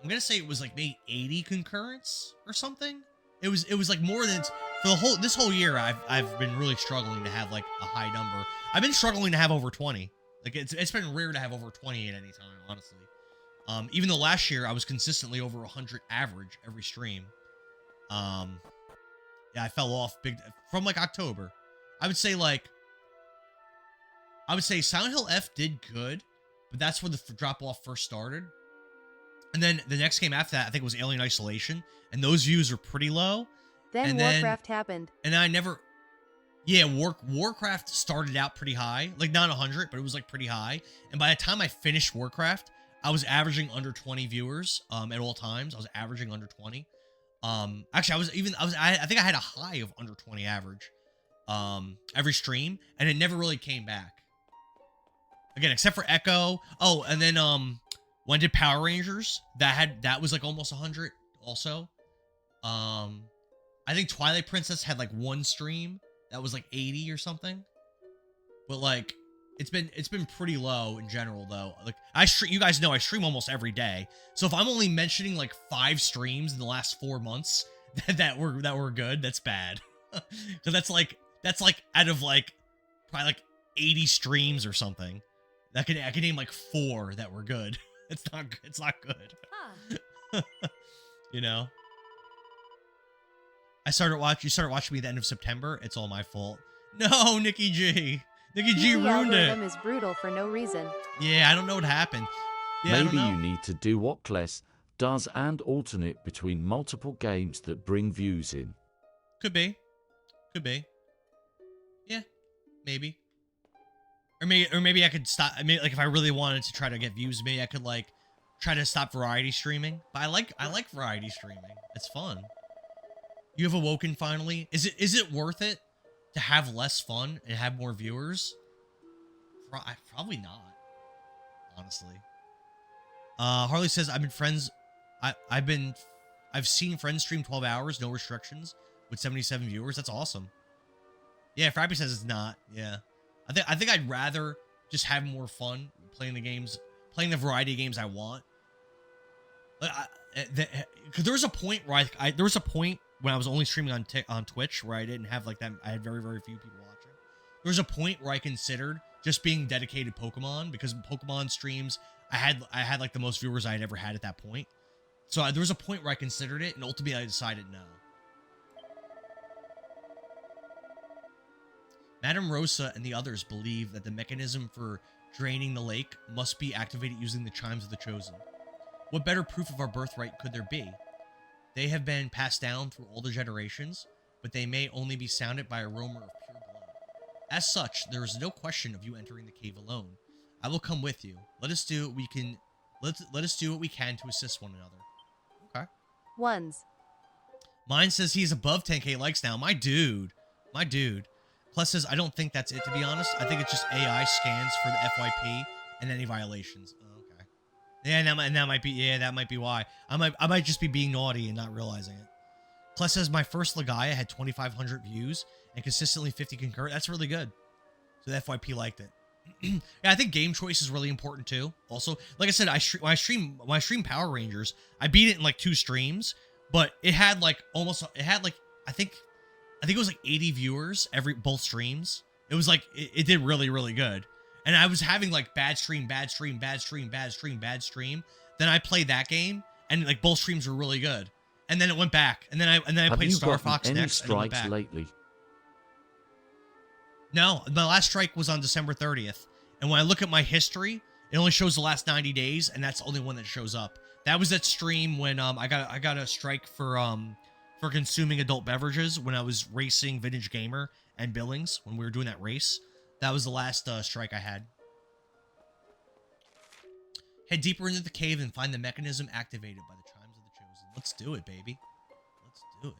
it was like maybe 80 concurrents or something. It was like more than for this whole year. I've been really struggling to have like a high number. I've been struggling to have over 20. Like it's been rare to have over 20 at any time, honestly. Even though last year I was consistently over 100 average every stream. Yeah, I fell off big from like October. I would say Silent Hill F did good, but that's where the drop off first started. And then the next game after that, I think it was Alien Isolation, and those views were pretty low. Then Warcraft happened. And I never... Yeah, Warcraft started out pretty high. Like, not 100, but it was, like, pretty high. And by the time I finished Warcraft, I was averaging under 20 viewers at all times. I was averaging under 20. Actually, I think I had a high of under 20 average every stream, and it never really came back. Again, except for Echo. Oh, and then when I did Power Rangers, that was like almost 100 also. I think Twilight Princess had like one stream that was like 80 or something. But like it's been pretty low in general though. Like you guys know I stream almost every day. So if I'm only mentioning like 5 streams in the last 4 months that were good, that's bad. Cuz that's like out of like probably like 80 streams or something. I can name like 4 that were good. It's not good. Huh. You know? You started watching me at the end of September. It's all my fault. No, Nikki G. Nikki G ruined it. The algorithm is brutal for no reason. Yeah, I don't know what happened. Yeah, Maybe you need to do what Kless does and alternate between multiple games that bring views in. Could be. Yeah, maybe. Or maybe I could stop. I mean, like if I really wanted to try to get views, maybe I could like try to stop variety streaming. But I like variety streaming. It's fun. You have awoken finally. Is it worth it to have less fun and have more viewers? Probably not. Honestly. Harley says I've been friends. I've seen friends stream 12 hours, no restrictions, with 77 viewers. That's awesome. Yeah, Frappy says it's not. Yeah. I think I'd rather just have more fun playing the variety of games I want. Because there was a point where there was a point when I was only streaming on Twitch where I didn't have like that. I had very, very few people watching. There was a point where I considered just being dedicated Pokemon, because Pokemon streams, I had like the most viewers I had ever had at that point. So there was a point where I considered it, and ultimately I decided no. Madame Rosa and the others believe that the mechanism for draining the lake must be activated using the chimes of the chosen. What better proof of our birthright could there be? They have been passed down through all the generations, but they may only be sounded by a roamer of pure blood. As such, there is no question of you entering the cave alone. I will come with you. Let us do what we can. Let us do what we can to assist one another. Okay. Ones. Mine says he's above 10k likes now. My dude. Plus says, I don't think that's it, to be honest. I think it's just AI scans for the FYP and any violations. Oh, okay. Yeah, and that might be why. I might just be being naughty and not realizing it. Plus says, my first Legaia had 2,500 views and consistently 50 concurrent. That's really good. So the FYP liked it. Yeah, I think game choice is really important too. Also, like I said, when I stream Power Rangers, I beat it in like 2 streams, but it had like I think it was like 80 viewers both streams. It was like it did really, really good. And I was having like bad stream. Then I played that game, and like both streams were really good. And then it went back. And then I played Star Fox next. Have you gotten any strikes lately? No, my last strike was on December 30th. And when I look at my history, It only shows the last 90 days, and that's the only one that shows up. That was that stream when I got a strike for consuming adult beverages when I was racing Vintage Gamer and Billings when we were doing that race. That was the last strike I had. Head deeper into the cave and find the mechanism activated by the chimes of the chosen. Let's do it, baby. Let's do it.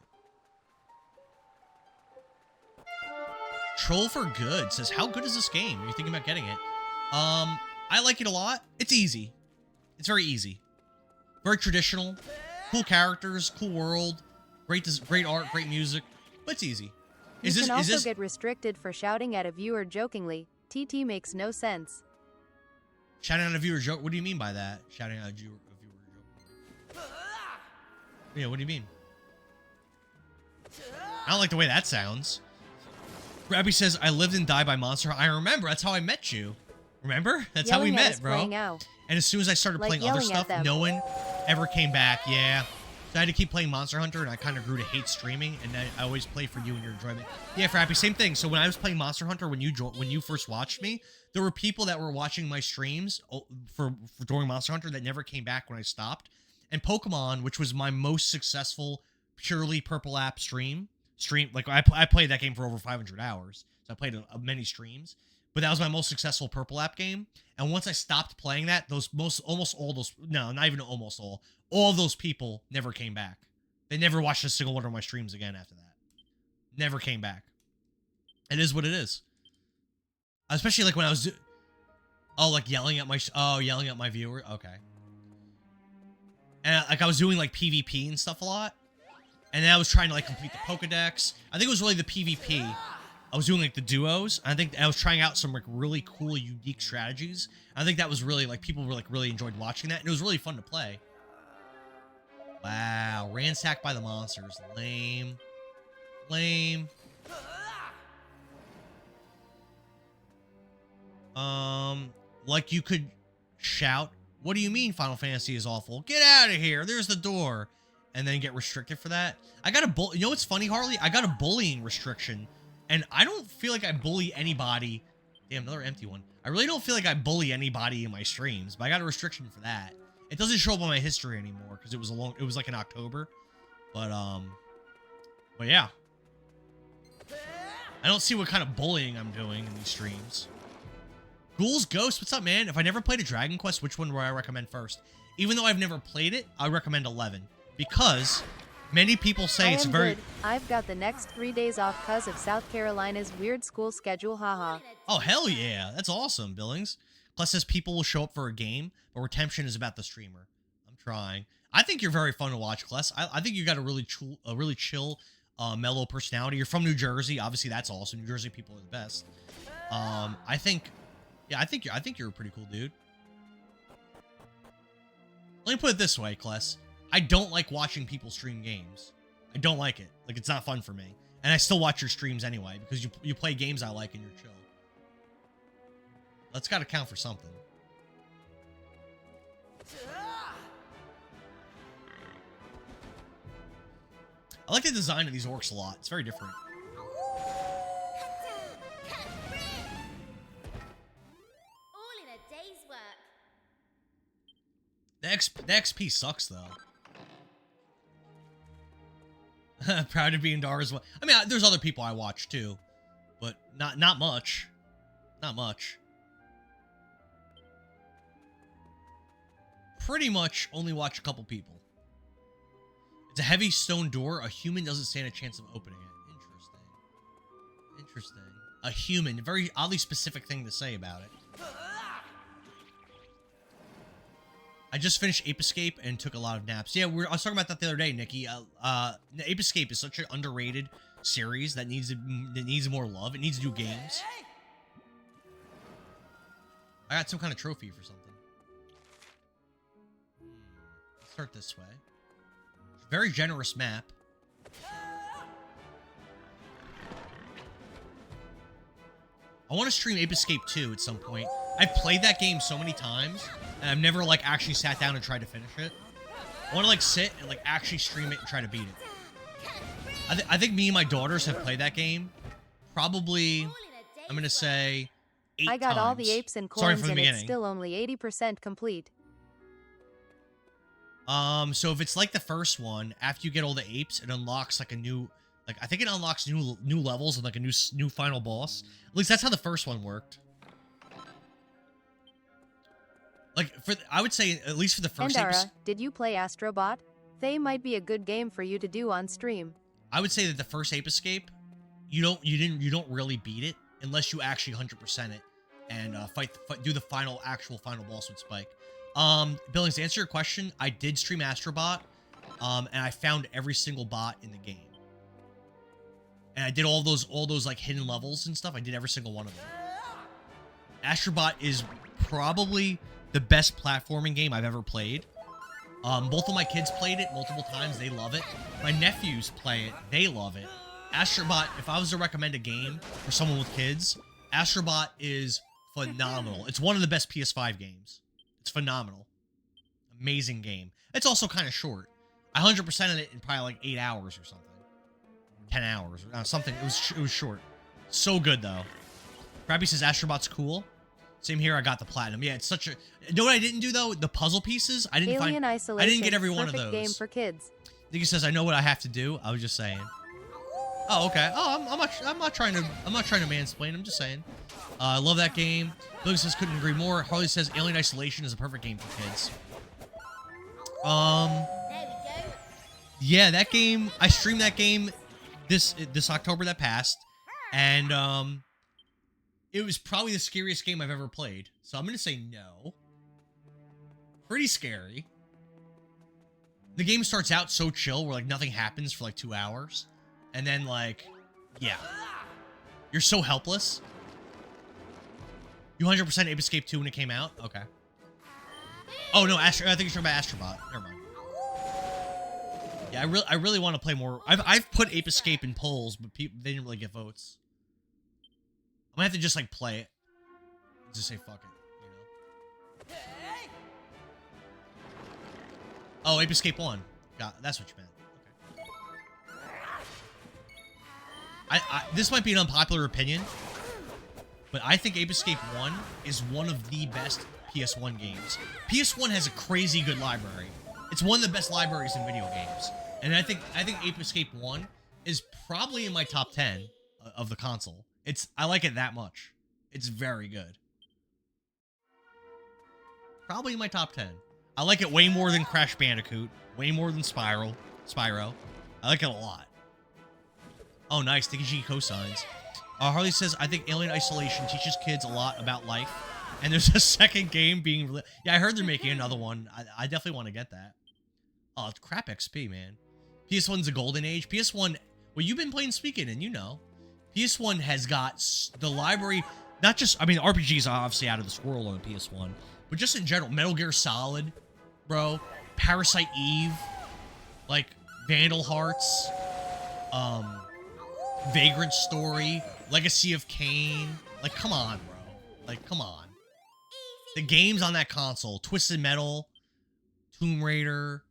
Troll for Good says, how good is this game? Are you thinking about getting it? I like it a lot. It's easy. It's very easy. Very traditional. Cool characters, cool world, great art, great music. But it's easy. You can also get restricted for shouting at a viewer jokingly. TT makes no sense. Shouting out a viewer joke? What do you mean by that? Shouting out a viewer joke? Yeah, what do you mean? I don't like the way that sounds. Grabby says, I lived and died by Monster. I remember. That's how I met you. Remember? That's how we met, bro. And as soon as I started playing other stuff, no one ever came back. Yeah. So I had to keep playing Monster Hunter, and I kind of grew to hate streaming, and I always play for you and your enjoyment. Yeah, Frappy, same thing. So when I was playing Monster Hunter, when you first watched me, there were people that were watching my streams for during Monster Hunter that never came back when I stopped. And Pokemon, which was my most successful purely Purple App stream, like I played that game for over 500 hours. So I played many streams, but that was my most successful Purple App game. And once I stopped playing that, almost all those, no, not even almost all those people never came back. They never watched a single one of my streams again after that. Never came back. It is what it is. Especially like when I was, like yelling at my viewer. Okay. And like I was doing like PvP and stuff a lot. And then I was trying to like complete the Pokedex. I think it was really the PvP. I was doing like the duos. I think I was trying out some like really cool, unique strategies. I think that was really like people were like really enjoyed watching that. And it was really fun to play. Wow. Ransacked by the monsters. Lame. Lame. Like you could shout, what do you mean Final Fantasy is awful? Get out of here. There's the door. And then get restricted for that. I got a you know what's funny, Harley? I got a bullying restriction. And I don't feel like I bully anybody. Damn, another empty one. I really don't feel like I bully anybody in my streams, but I got a restriction for that. It doesn't show up on my history anymore because it was like in October. But yeah. I don't see what kind of bullying I'm doing in these streams. Ghouls Ghost, what's up, man? If I never played a Dragon Quest, which one would I recommend first? Even though I've never played it, I recommend 11. Because many people say it's very... Good. I've got the next 3 days off because of South Carolina's weird school schedule, haha. Oh, hell yeah. That's awesome, Billings. Plus says people will show up for a game, but retention is about the streamer. I'm trying. I think you're very fun to watch, Kless. I think you got a really chill, mellow personality. You're from New Jersey. Obviously, that's awesome. New Jersey people are the best. I think you're a pretty cool dude. Let me put it this way, Kless. I don't like watching people stream games. I don't like it. Like, it's not fun for me. And I still watch your streams anyway, because you play games I like and you're chill. That's got to count for something. I like the design of these orcs a lot. It's very different. All in a day's work. The XP sucks, though. Proud to be in Dar as well. I mean, there's other people I watch, too. But not much. Not much. Pretty much only watch a couple people. It's a heavy stone door. A human doesn't stand a chance of opening it. Interesting. Interesting. A human. Very oddly specific thing to say about it. I just finished Ape Escape and took a lot of naps. Yeah, I was talking about that the other day, Nikki. Ape Escape is such an underrated series that needs more love. It needs new games. I got some kind of trophy for something. Let's start this way. Very generous map. I want to stream Ape Escape 2 at some point. I've played that game so many times, and I've never, like, actually sat down and tried to finish it. I want to, like, sit and, like, actually stream it and try to beat it. I think me and my daughters have played that game probably, I'm going to say, 8 I got all the times. apes and Sorry coins for the and it's beginning. still only 80% complete. So if it's like the first one, after you get all the apes, it unlocks like a new, like I think it unlocks new levels and like a new final boss. At least that's how the first one worked. Like I would say at least for the first Endara, did you play Astrobot? They might be a good game for you to do on stream. I would say that the first Ape Escape, you don't really beat it unless you actually 100% it and do the actual final boss with Spike. Billings, to answer your question, I did stream Astrobot, and I found every single bot in the game. And I did all those like hidden levels and stuff. I did every single one of them. Astrobot is probably the best platforming game I've ever played. Both of my kids played it multiple times. They love it. My nephews play it. They love it. Astrobot, if I was to recommend a game for someone with kids, Astrobot is phenomenal. It's one of the best PS5 games. It's phenomenal. Amazing game. It's also kind of short. I 100%ed it in probably like 8 hours or something. 10 hours or something. It was short. So good though. Krabby says Astrobot's cool. Same here. I got the platinum. Yeah, it's such a. You know what I didn't do though? The puzzle pieces. I didn't Alien find. Isolation, I didn't get every one of perfect those. game for kids. Nikki says I know what I have to do. I was just saying. Oh, okay. Oh, I'm not trying to mansplain. I'm just saying. I love that game. Billy says couldn't agree more. Harley says Alien Isolation is a perfect game for kids. Yeah, that game. I streamed that game this October that passed, and it was probably the scariest game I've ever played. So I'm gonna say no. Pretty scary. The game starts out so chill, where like nothing happens for like 2 hours, and then like, yeah, you're so helpless. You 100% Ape Escape 2 when it came out? Okay. Oh no, I think you're talking about Astrobot. Never mind. Yeah, I really want to play more. I've put Ape Escape in polls, but they didn't really get votes. I'm gonna have to just like play it. Just say fuck it, you know. Oh, Ape Escape 1. That's what you meant. Okay. This might be an unpopular opinion, but I think Ape Escape 1 is one of the best PS1 games. PS1 has a crazy good library. It's one of the best libraries in video games. And I think Ape Escape 1 is probably in my top 10 of the console. I like it that much. It's very good. Probably in my top 10. I like it way more than Crash Bandicoot, way more than Spyro. I like it a lot. Oh, nice. Thank you, G cosigns. Harley says, I think Alien Isolation teaches kids a lot about life. And there's a second game being... Yeah, I heard they're making another one. I definitely want to get that. Oh, it's crap XP, man. PS1's a golden age. PS1... Well, you've been playing Speaking, and you know. PS1 has got the library... Not just... I mean, RPGs are obviously out of this world on PS1. But just in general, Metal Gear Solid, bro. Parasite Eve. Like, Vandal Hearts. Vagrant Story. Legacy of Kain. Like, come on, bro. Like, come on. The games on that console. Twisted Metal. Tomb Raider.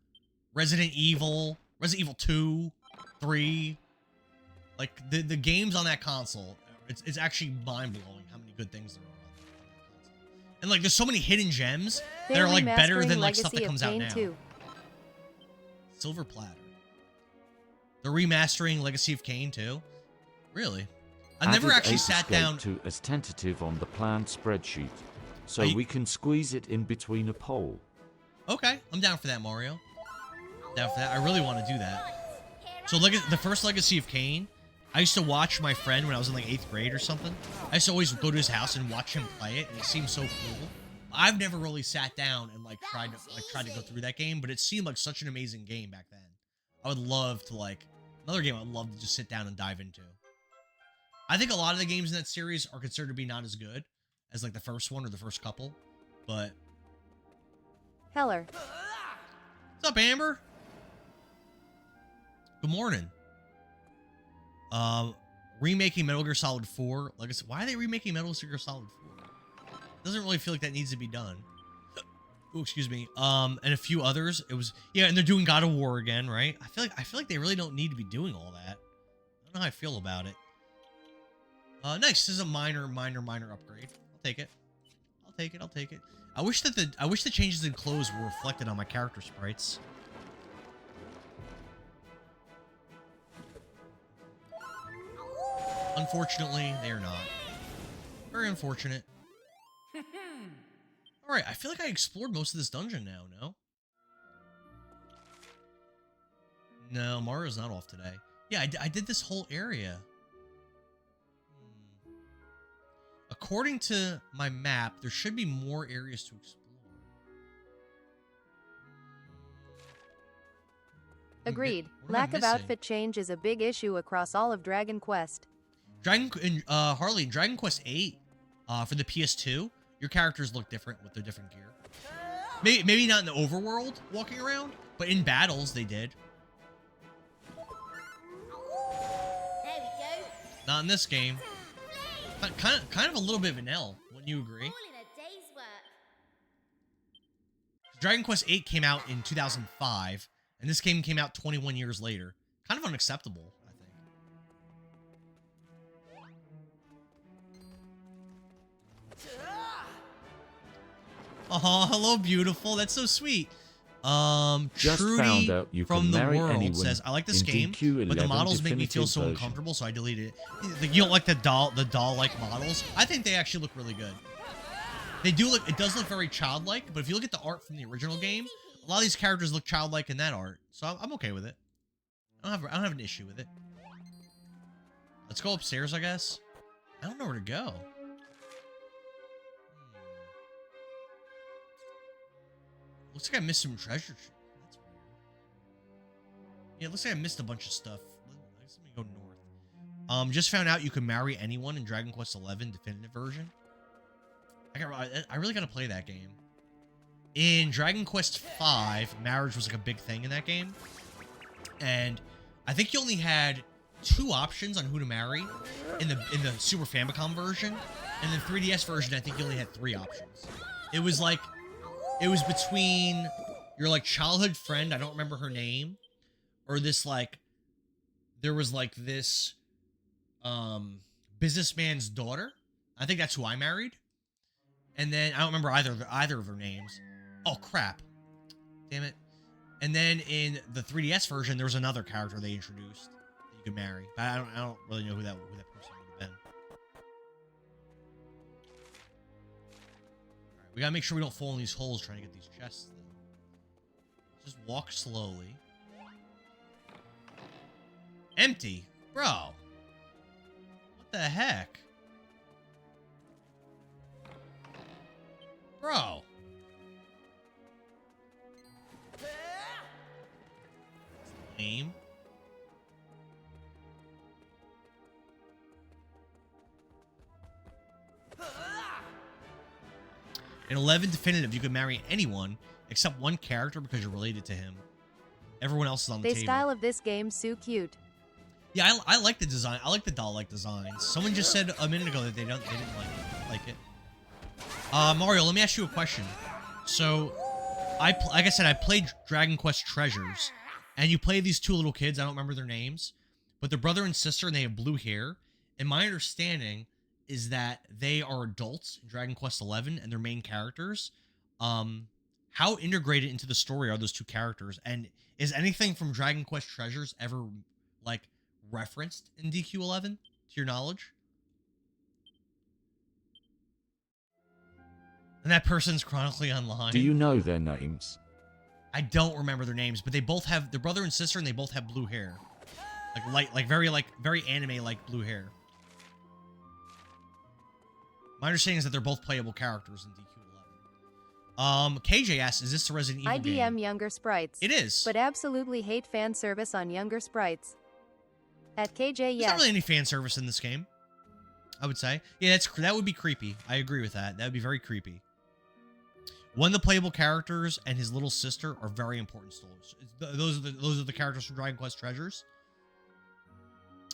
Resident Evil. Resident Evil 2. 3. Like, the games on that console. It's actually mind-blowing how many good things there are on that console. And, like, there's so many hidden gems that are, like, better than, like, stuff that comes out now. Silver Platter. They're remastering Legacy of Kain, too? Really? I never actually sat down to as tentative on the planned spreadsheet, so we can squeeze it in between a poll. Okay, I'm down for that, Mario. Down for that. I really want to do that. So, the first Legacy of Kain, I used to watch my friend when I was in like 8th grade or something. I used to always go to his house and watch him play it, and it seemed so cool. I've never really sat down and like tried to go through that game, but it seemed like such an amazing game back then. I would love to another game I'd love to just sit down and dive into. I think a lot of the games in that series are considered to be not as good as like the first one or the first couple, but... Heller. What's up, Amber? Good morning. Remaking Metal Gear Solid 4. Like I said, why are they remaking Metal Gear Solid 4? Doesn't really feel like that needs to be done. Oh, excuse me. And a few others. It was and they're doing God of War again, right? I feel like they really don't need to be doing all that. I don't know how I feel about it. Nice. This is a minor upgrade. I'll take it. I'll take it. I'll take it. I wish the changes in clothes were reflected on my character sprites. Unfortunately, they are not. Very unfortunate. Alright, I feel like I explored most of this dungeon now, no? No, Mario's not off today. Yeah, I did this whole area. According to my map, there should be more areas to explore. Agreed. What am I Lack of missing? outfit change is a big issue across all of Dragon Quest. Harley, in Dragon Quest VIII, for the PS2, your characters look different with their different gear. Maybe not in the overworld walking around, but in battles they did. There we go. Not in this game. Kind of a little bit of an L. Wouldn't you agree? All in a day's work. Dragon Quest VIII came out in 2005, and this game came out 21 years later. Kind of unacceptable, I think. Oh, hello, beautiful. That's so sweet. Just Trudy found out you from can the marry world anyone says, I like this in game, DQ but the 11 models make me feel definitive so version. uncomfortable, so I deleted it. Like, you don't like the doll-like models? I think they actually look really good. They do look, it does look very childlike, but if you look at the art from the original game, a lot of these characters look childlike in that art, so I'm okay with it. I don't have an issue with it. Let's go upstairs, I guess. I don't know where to go. Looks like I missed some treasure. That's weird. Yeah, it looks like I missed a bunch of stuff. Let me go north. Just found out you can marry anyone in Dragon Quest XI Definitive Version. I really gotta play that game. In Dragon Quest V, marriage was like a big thing in that game. And I think you only had 2 options on who to marry in the Super Famicom version. And the 3DS version, I think you only had 3 options. It was like, it was between your like childhood friend, I don't remember her name, or this like, there was like this businessman's daughter. I think that's who I married. And then I don't remember either of their names. Oh crap. Damn it. And then in the 3DS version, there was another character they introduced that you could marry. But I don't really know who that person would have been. Alright, we gotta make sure we don't fall in these holes trying to get these chests then. Just walk slowly. Empty? Bro. What the heck? Bro. Lame. In 11 Definitive, you can marry anyone except one character because you're related to him. Everyone else is on the The table. style of this game so cute. Yeah, I like the design. I like the doll-like designs. Someone just said a minute ago that they didn't like it. Mario, let me ask you a question. So, like I said, I played Dragon Quest Treasures, and you play these 2 little kids. I don't remember their names, but they're brother and sister, and they have blue hair. And my understanding is that they are adults in Dragon Quest XI, and they're main characters. How integrated into the story are those 2 characters? And is anything from Dragon Quest Treasures ever like referenced in DQ11 to your knowledge? And that person's chronically online. Do you know their names? I don't remember their names, but they both have, they're brother and sister, and they both have blue hair. Like very anime-like blue hair. My understanding is that they're both playable characters in DQ11. KJ asks, is this the Resident Evil game? IDM younger sprites. It is. But absolutely hate fan service on younger sprites. At KJ, yes. There's not really any fan service in this game, I would say. Yeah, that would be creepy. I agree with that. That would be very creepy. One of the playable characters and his little sister are very important stories. Those are the characters from Dragon Quest Treasures.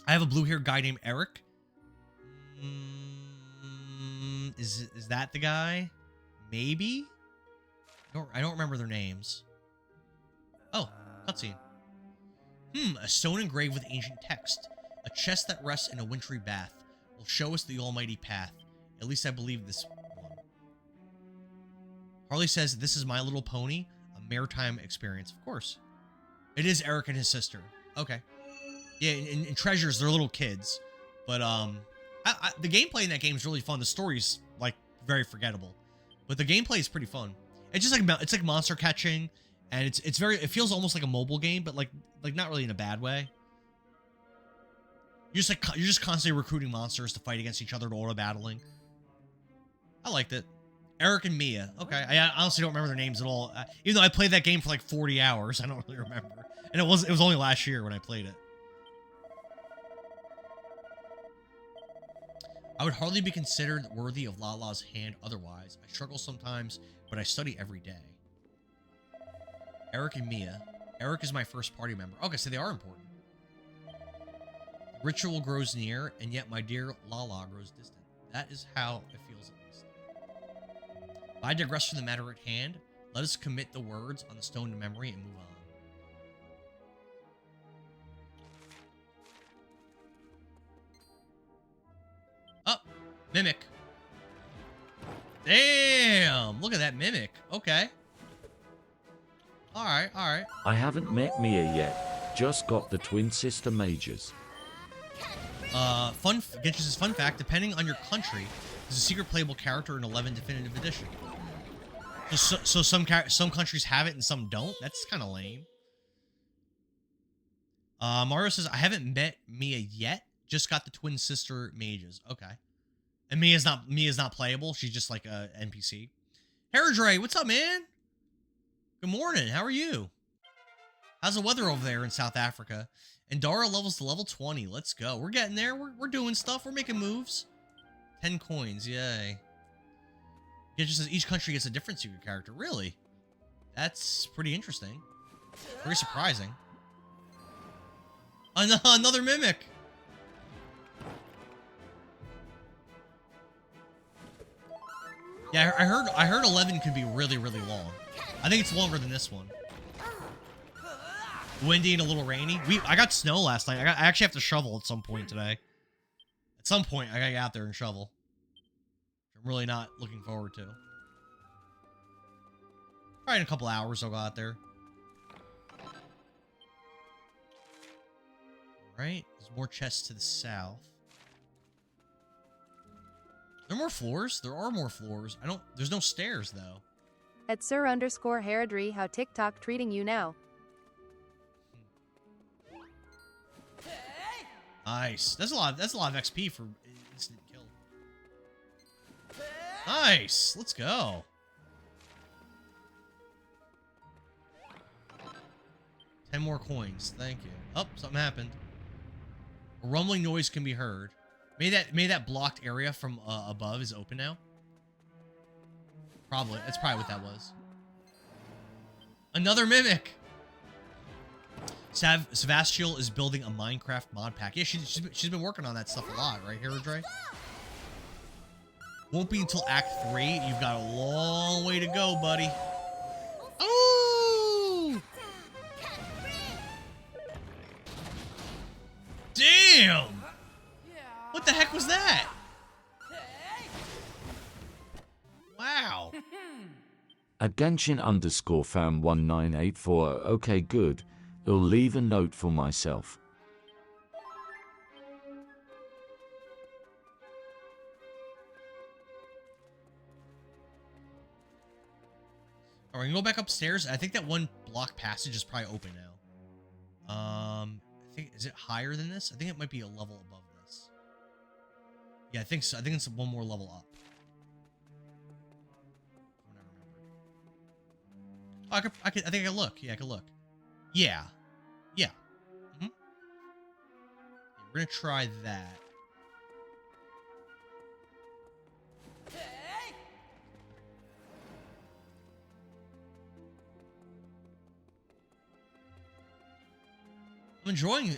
I have a blue-haired guy named Eric. Is that the guy? Maybe? I don't remember their names. Oh, cutscene. A stone engraved with ancient text. A chest that rests in a wintry bath will show us the almighty path. At least I believe this Harley says, "This is My Little Pony, a maritime experience." Of course. It is Eric and his sister. Okay. Yeah, in Treasures, they're little kids. But, the gameplay in that game is really fun. The story's, like, very forgettable. But the gameplay is pretty fun. It's just like, it's like monster catching. And it feels almost like a mobile game, but, like not really in a bad way. You're just constantly recruiting monsters to fight against each other to auto battling. I liked it. Eric and Mia. Okay, I honestly don't remember their names at all. Even though I played that game for like 40 hours, I don't really remember. And it was only last year when I played it. I would hardly be considered worthy of Lala's hand otherwise. I struggle sometimes, but I study every day. Eric and Mia. Eric is my first party member. Okay, so they are important. Ritual grows near, and yet my dear Lala grows distant. That is how it feels at least. But I digress from the matter at hand. Let us commit the words on the stone to memory and move on. Oh, Mimic. Damn, look at that Mimic. Okay. Alright, alright. I haven't met Mia yet. Just got the twin sister mages. Fun fact, depending on your country, there's a secret playable character in 11 Definitive Edition. So some countries have it and some don't? That's kind of lame. Mario says, I haven't met Mia yet. Just got the twin sister mages. Okay. And Mia's not playable. She's just like a NPC. Herodre, what's up, man? Good morning. How are you? How's the weather over there in South Africa? And Dara levels to level 20. Let's go. We're getting there. We're doing stuff. We're making moves. 10 coins. Yay. It just says each country gets a different secret character. Really? That's pretty interesting. Very surprising. Another Mimic. Yeah, I heard 11 could be really, really long. I think it's longer than this one. Windy and a little rainy. I got snow last night. I actually have to shovel at some point today. At some point, I gotta get out there and shovel. I'm really not looking forward to. Probably in a couple hours I'll go out there. Right? There's more chests to the south. There are more floors? There are more floors. There's no stairs though. At Sir_Herodry, how TikTok treating you now? Nice. That's a lot of XP for instant kill. Nice. Let's go. $10 more coins. Thank you. Oh, something happened. A rumbling noise can be heard. Maybe that blocked area from above is open now. Probably. That's probably what that was. Another Mimic. Sebastial is building a Minecraft mod pack. Yeah, she's been working on that stuff a lot, right, Herodre? Won't be until Act 3. You've got a long way to go, buddy. Oh! Damn! What the heck was that? Wow. At Genshin_fam1984. Okay, good. I'll leave a note for myself. Alright, we can go back upstairs. I think that one block passage is probably open now. I think, is it higher than this? I think it might be a level above this. Yeah, I think so. I think it's one more level up. Oh, I think I can look. Yeah, I can look. Yeah. Yeah. Mm-hmm. We're gonna try that.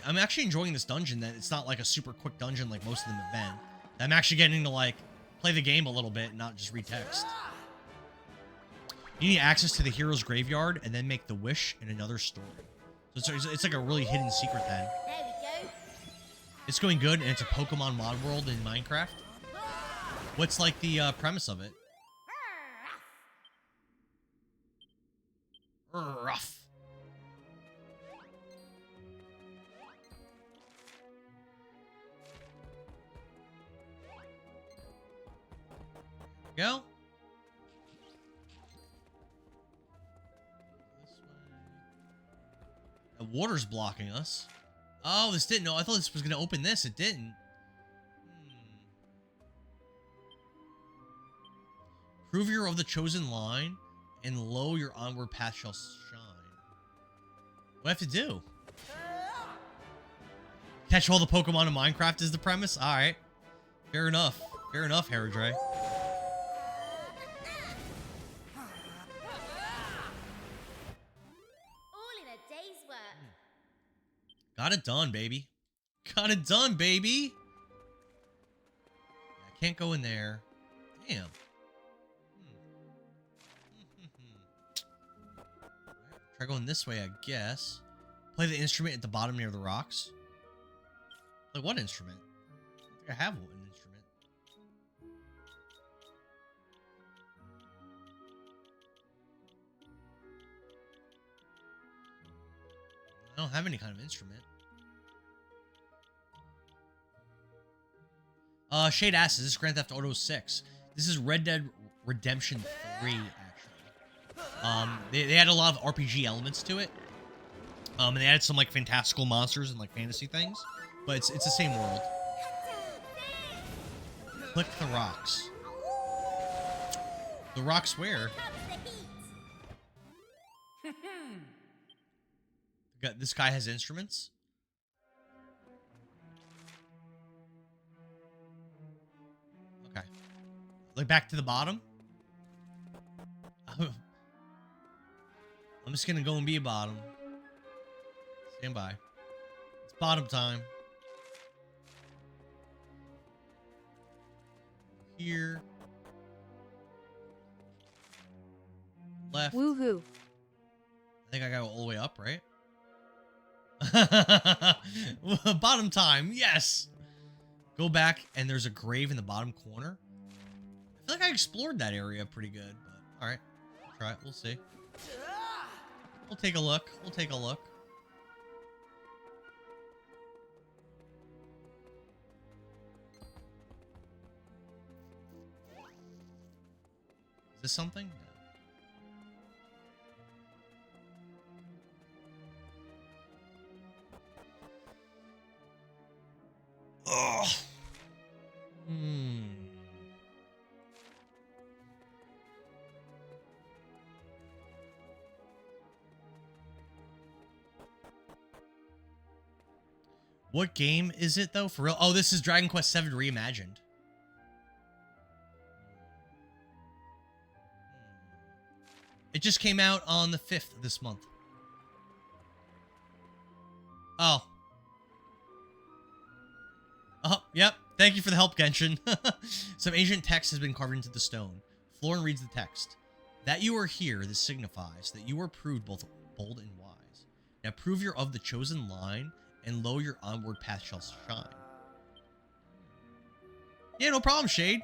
I'm actually enjoying this dungeon. That it's not like a super quick dungeon like most of them have been. I'm actually getting to like play the game a little bit and not just read text. You need access to the hero's graveyard and then make the wish in another story. So it's like a really hidden secret then. There we go. It's going good, and it's a Pokemon mod world in Minecraft. What's like the premise of it? Rough. Go. This way. The water's blocking us. Oh, this didn't. No, I thought this was gonna open this. It didn't. Prove you're of the chosen line, and lo, your onward path shall shine. What do I have to do? Catch all the Pokemon in Minecraft is the premise? Alright. Fair enough. Fair enough, Haradre. All in a day's work. Got it done, baby. Got it done, baby. I can't go in there. Damn. Try going this way, I guess. Play the instrument at the bottom near the rocks. Like, what instrument? I don't think I have one instrument. I don't have any kind of instrument. Shade asks, is this Grand Theft Auto 6? This is Red Dead Redemption 3, actually. They had a lot of RPG elements to it. And they added some, like, fantastical monsters and, like, fantasy things. But it's the same world. Click the rocks. The rocks where? This guy has instruments? Okay. Like, back to the bottom? I'm just gonna go and be a bottom. Stand by. It's bottom time. Here. Left. Woohoo. I think I gotta go all the way up, right? Bottom time, yes! Go back, and there's a grave in the bottom corner. I feel like I explored that area pretty good, but alright. Try it, we'll see. We'll take a look. We'll take a look. Is this something? No. Ugh. What game is it, though? For real? Oh, this is Dragon Quest VII Reimagined. It just came out on the 5th of this month. Oh. Oh, yep. Thank you for the help, Genshin. Some ancient text has been carved into the stone. Florin reads the text. That you are here, this signifies that you are proved both bold and wise. Now prove you're of the chosen line, and lo, your onward path shall shine. Yeah, no problem, Shade.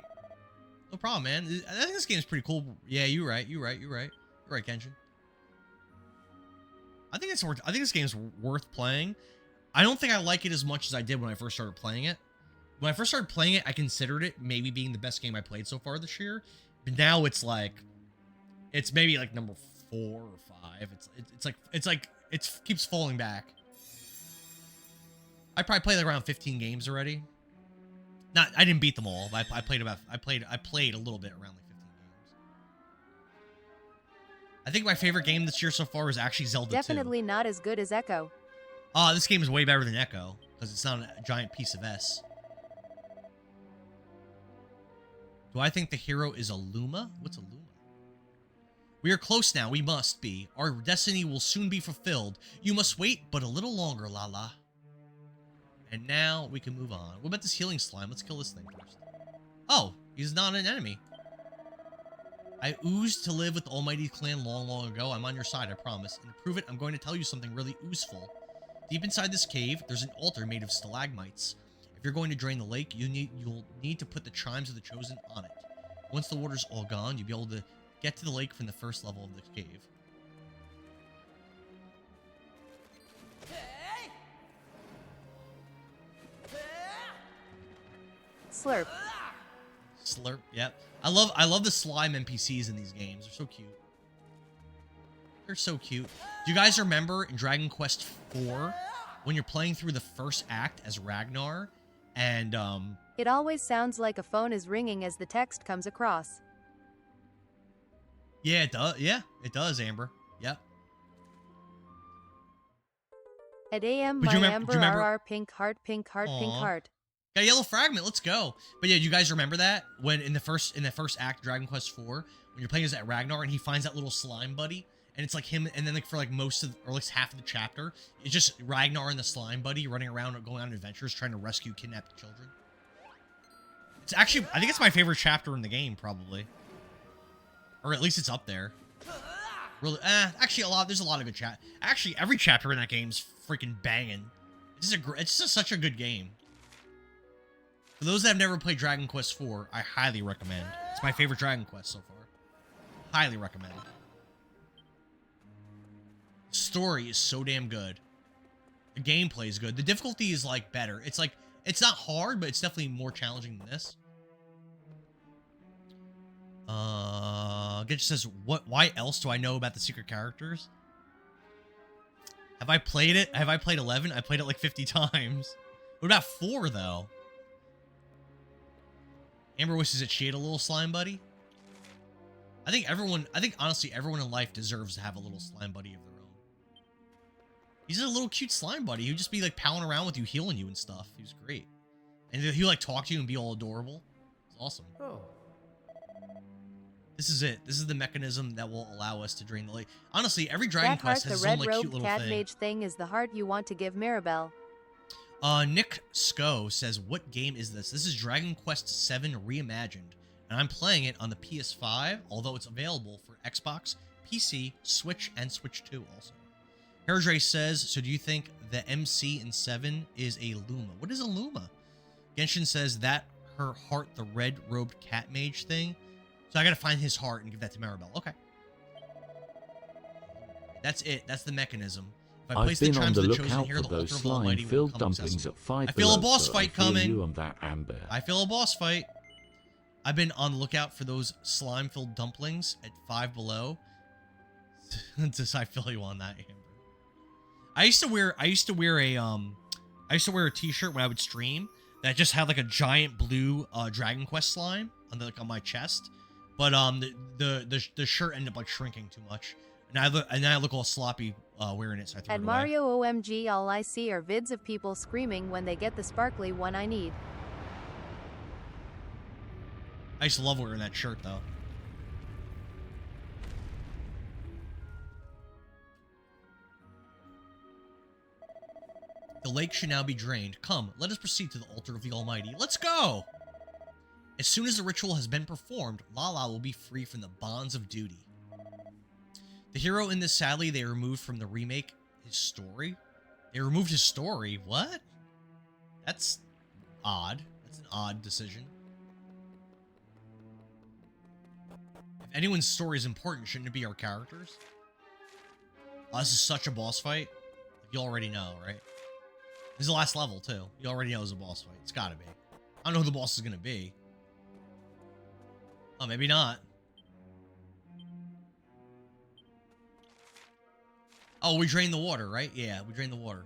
No problem, man. I think this game's pretty cool. Yeah, you're right. You're right, Genshin. I think this game's worth playing. I don't think I like it as much as I did when I first started playing it. When I first started playing it, I considered it maybe being the best game I played so far this year. But now it's like, it's maybe like number 4 or 5. It keeps falling back. I probably played like around 15 games already. I didn't beat them all, but I played a little bit around like 15 games. I think my favorite game this year so far is actually Zelda 2. Definitely not as good as Echo. This game is way better than Echo because it's not a giant piece of S. Do I think the hero is a Luma? What's a Luma? We are close now. We must be. Our destiny will soon be fulfilled. You must wait but a little longer, Lala. And now we can move on. What about this healing slime? Let's kill this thing first. Oh, he's not an enemy. I oozed to live with the Almighty Clan long ago. I'm on your side, I promise. And to prove it, I'm going to tell you something really oozeful. Deep inside this cave, there's an altar made of stalagmites. If you're going to drain the lake, you'll need to put the chimes of the chosen on it. Once the water's all gone, you'll be able to get to the lake from the first level of the cave. Slurp. Slurp. Yep. I love the slime NPCs in these games. They're so cute. They're so cute. Do you guys remember in Dragon Quest IV when you're playing through the first act as Ragnar and It always sounds like a phone is ringing as the text comes across. yeah, it does. Yeah, it does, Amber. Yep. At AM, But my do you Amber remember- RR pink heart, pink heart, pink Aw. heart. Got a yellow fragment. Let's go. But yeah, do you guys remember that when in the first act, Dragon Quest IV, when you're playing as that Ragnar and he finds that little slime buddy, and it's like him, and then like for like most of or like half of the chapter, it's just Ragnar and the slime buddy running around or going on adventures trying to rescue kidnapped children. It's actually, I think it's my favorite chapter in the game, probably, or at least it's up there. Really, actually, there's a lot of good chat. Actually, every chapter in that game's freaking banging. It's just such a good game. For those that have never played Dragon Quest IV, I highly recommend. It's my favorite Dragon Quest so far. Highly recommend. The story is so damn good. The gameplay is good. The difficulty is like better. It's like, it's not hard, but it's definitely more challenging than this. Gitch says, why else do I know about the secret characters? Have I played it? Have I played 11? I played it like 50 times. What about 4 though? Amber wishes that she had a little slime buddy. I think honestly everyone in life deserves to have a little slime buddy of their own. He's a little cute slime buddy who'd just be like palling around with you, healing you and stuff. He was great. And he'd like talk to you and be all adorable. It's awesome. Oh. This is it. This is the mechanism that will allow us to drain the lake. Honestly, every Dragon That heart, Quest the has its own red like cute robed little cat thing. mage thing is the heart you want to give Maribel. Nick Sco says, what game is this? This is Dragon Quest VII Reimagined, and I'm playing it on the PS5, although it's available for Xbox, PC, Switch, and Switch 2 also. Hairdray says, so do you think the MC in 7 is a Luma? What is a Luma? Genshin says that her heart, the red-robed cat mage thing. So I gotta find his heart and give that to Maribel. Okay. That's it. That's the mechanism. If I place I've been the on chimes the of the chosen lookout here, for the those altar of the Almighty will slime-filled become dumplings accessible. at 5 I feel a below, boss so fight I feel coming. you on that, Amber. I feel a boss fight. I've been on the lookout for those slime-filled dumplings at 5 below. Just I feel you on that, Amber. I used to wear a t-shirt when I would stream that just had like a giant blue Dragon Quest slime on on my chest. But the shirt ended up like shrinking too much. And I look all sloppy wearing it, so I threw At it away. Mario OMG, all I see are vids of people screaming when they get the sparkly one I need. I used to love wearing that shirt though. The lake should now be drained. Come, let us proceed to the altar of the Almighty. Let's go! As soon as the ritual has been performed, Lala will be free from the bonds of duty. The hero in this, sadly, they removed from the remake his story. They removed his story? What? That's odd. That's an odd decision. If anyone's story is important, shouldn't it be our characters? Oh, this is such a boss fight. You already know, right? This is the last level, too. You already know it's a boss fight. It's gotta be. I don't know who the boss is gonna be. Oh, maybe not. Oh, we drained the water, right? Yeah, we drained the water.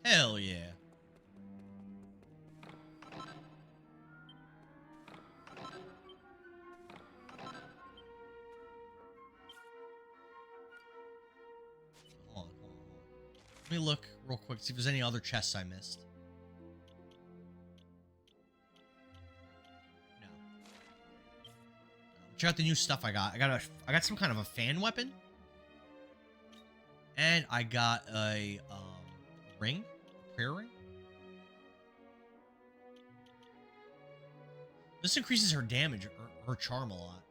Hell yeah. Hold on. Let me look real quick, see if there's any other chests I missed. Check out the new stuff I got. I got some kind of a fan weapon. And I got a ring. Prayer ring. This increases her damage, or her charm a lot.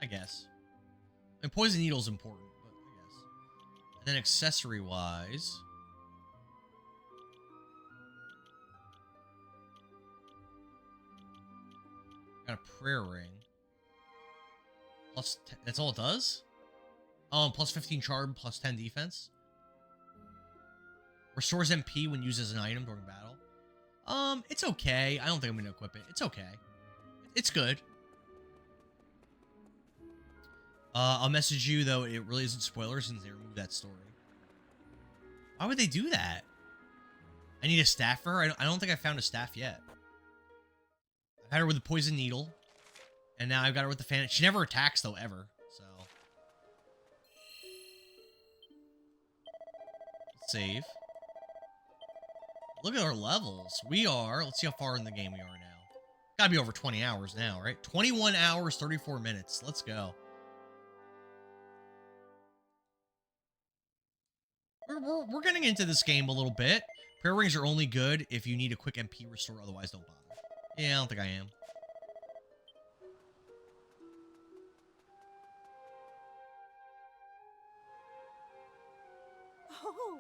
I guess. And poison needle's important. And then accessory-wise... Got a prayer ring. Plus, that's all it does? Oh, plus 15 charm, plus 10 defense. Restores MP when used as an item during battle. It's okay. I don't think I'm going to equip it. It's okay. It's good. I'll message you, though. It really isn't spoilers since they removed that story. Why would they do that? I need a staff for her? I don't think I found a staff yet. I've had her with the poison needle. And now I've got her with the fan. She never attacks, though, ever. So. Let's save. Look at our levels. We are... Let's see how far in the game we are now. Gotta be over 20 hours now, right? 21 hours, 34 minutes. Let's go. We're getting into this game a little bit. Prayer rings are only good if you need a quick MP restore, otherwise don't bother. Yeah, I don't think I am. Oh.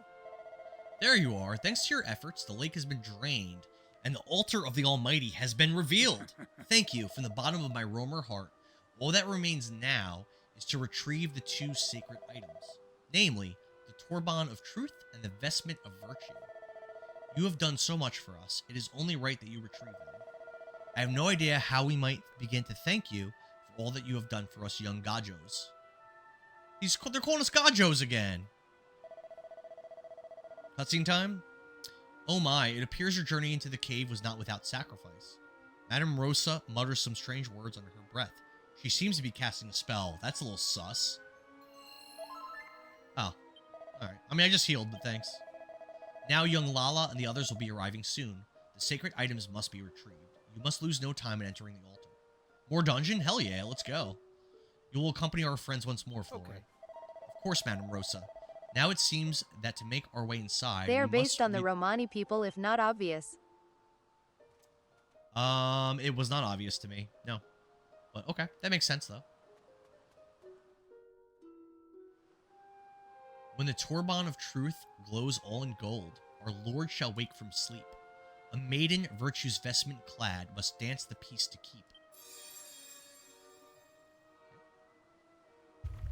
There you are. Thanks to your efforts, the lake has been drained, and the altar of the Almighty has been revealed. Thank you from the bottom of my Romer heart. All that remains now is to retrieve the two sacred items, namely, the Turban of Truth and the Vestment of Virtue. You have done so much for us, it is only right that you retrieve them. I have no idea how we might begin to thank you for all that you have done for us young Gajos. They're calling us Gajos again. Cutscene time? Oh my, it appears your journey into the cave was not without sacrifice. Madame Rosa mutters some strange words under her breath. She seems to be casting a spell. That's a little sus. Oh. Alright. I mean, I just healed, but thanks. Now young Lala and the others will be arriving soon. The sacred items must be retrieved. You must lose no time in entering the altar. More dungeon? Hell yeah, let's go. You will accompany our friends once more, Flora. Okay. Of course, Madame Rosa. Now it seems that to make our way inside... They are based on the Romani people, if not obvious. It was not obvious to me. No. But okay, that makes sense, though. When the Turban of Truth glows all in gold, our Lord shall wake from sleep. A maiden, virtue's vestment clad, must dance the peace to keep.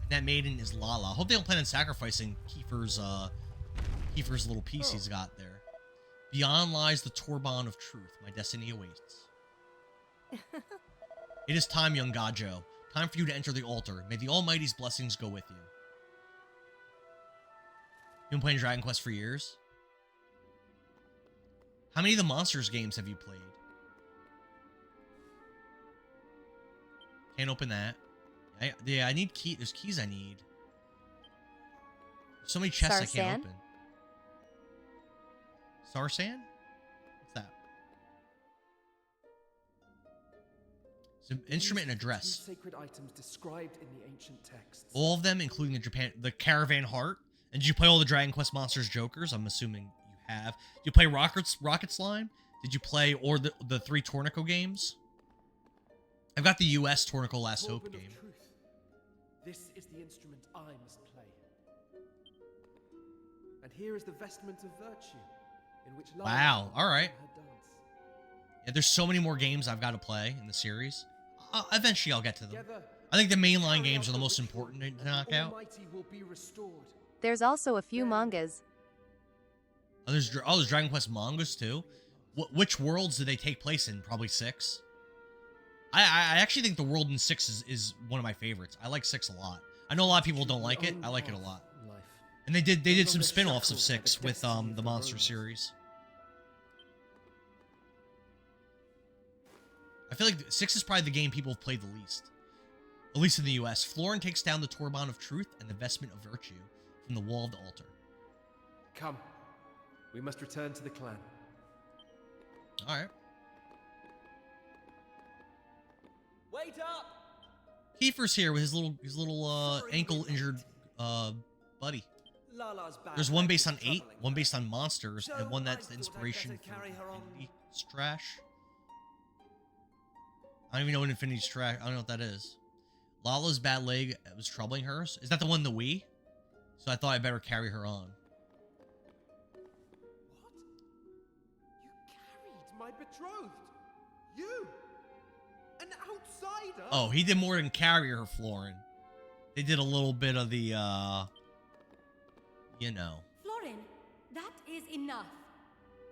And that maiden is Lala. Hope they don't plan on sacrificing Kiefer's little piece he's got there. Beyond lies the Turban of Truth. My destiny awaits. It is time, young Gajo. Time for you to enter the altar. May the Almighty's blessings go with you. You've been playing Dragon Quest for years? How many of the Monsters games have you played? Can't open that. Yeah, I need key. There's keys I need. There's so many chests I can't open. Sarsan? What's that? It's an instrument and a dress. Sacred items described in the ancient texts. All of them, including the Caravan Heart. And did you play all the Dragon Quest Monsters Jokers? I'm assuming you have. Did you play Rocket Slime? Did you play the 3 Tornico games? I've got the US Tornico Last Hope game. This is the instrument I must play. And here is the Vestment of Virtue, in which wow, alright. Yeah, there's so many more games I've got to play in the series. Eventually I'll get to them. I think the mainline games are the most important to knock out. There's also a few mangas. Oh, there's Dragon Quest mangas too? Which worlds do they take place in? Probably 6? I actually think the world in 6 is one of my favorites. I like 6 a lot. I know a lot of people don't like it. I like it a lot. And they did some spin-offs of 6 with the Monster series. I feel like 6 is probably the game people have played the least. At least in the US. Florin takes down the Turban of Truth and the Vestment of Virtue from the wall of the altar. Come. We must return to the clan. Alright. Wait up! Kiefer's here with his little ankle injured buddy. There's one based on 8, one based on monsters, and one that's the inspiration for Infinity Strash. I don't even know what Infinity Strash. I don't know what that is. Lala's bad leg was troubling her. Is that the one in the Wii? So I thought I better carry her on. What? You carried my betrothed? You? An Oh, he did more than carry her, Florin. They did a little bit of the, you know. Florin, that is enough.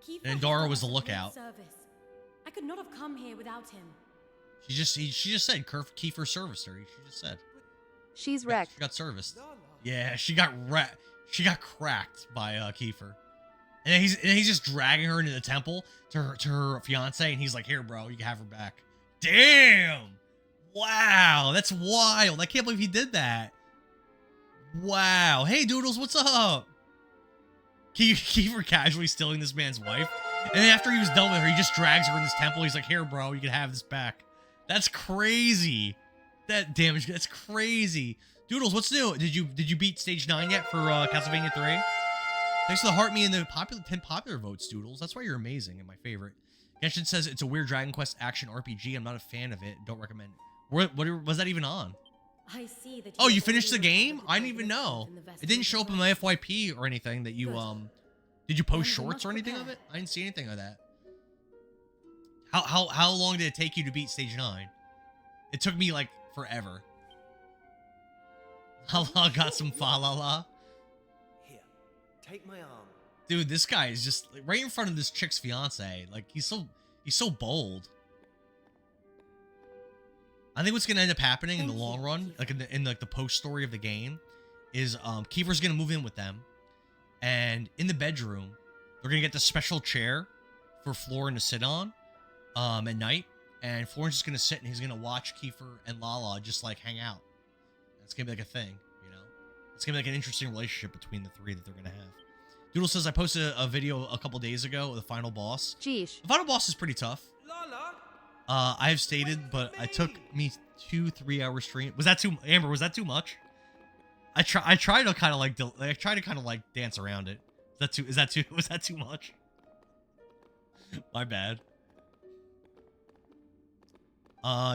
Kiefer And has Dara done was us the a great lookout. service. I could not have come here without him. She just said Kiefer serviced her. She just said. She's wrecked. She got serviced. Yeah, she got cracked by Kiefer. And then he's just dragging her into the temple to her fiance, and he's like, "Here, bro, you can have her back." Damn! Wow, that's wild. I can't believe he did that. Wow. Hey, Doodles, what's up? Kiefer casually stealing this man's wife, and then after he was done with her, he just drags her in this temple. He's like, "Here, bro, you can have this back." That's crazy. That damage. That's crazy. Doodles, what's new? Did you beat stage 9 yet for Castlevania 3? Thanks for the heart me and the 10 popular votes, Doodles. That's why you're amazing and my favorite. Genshin says it's a weird Dragon Quest action RPG. I'm not a fan of it. Don't recommend it. What was that even on? I see that. Oh, you finished the game? I didn't even know. It didn't show up in my FYP or anything that you did you post shorts or anything of it? I didn't see anything of that. How long did it take you to beat stage 9? It took me like forever. Allah got some fa la la. Here, take my arm. Dude, this guy is just like, right in front of this chick's fiance. Like he's so bold. I think what's gonna end up happening in the long run, like in the post story of the game, is Kiefer's gonna move in with them, and in the bedroom, they're gonna get the special chair for Florin to sit on, at night, and Florin's just gonna sit and he's gonna watch Kiefer and Lala just like hang out. It's gonna be like a thing, you know. It's gonna be like an interesting relationship between the three that they're gonna have. Doodle says I posted a video a couple days ago of the final boss. Jeesh. The final boss is pretty tough. I have stated, but it took me 2-3 hour stream. Was that too, Amber? Was that too much? I try to kind of like dance around it. Was that too much? My bad.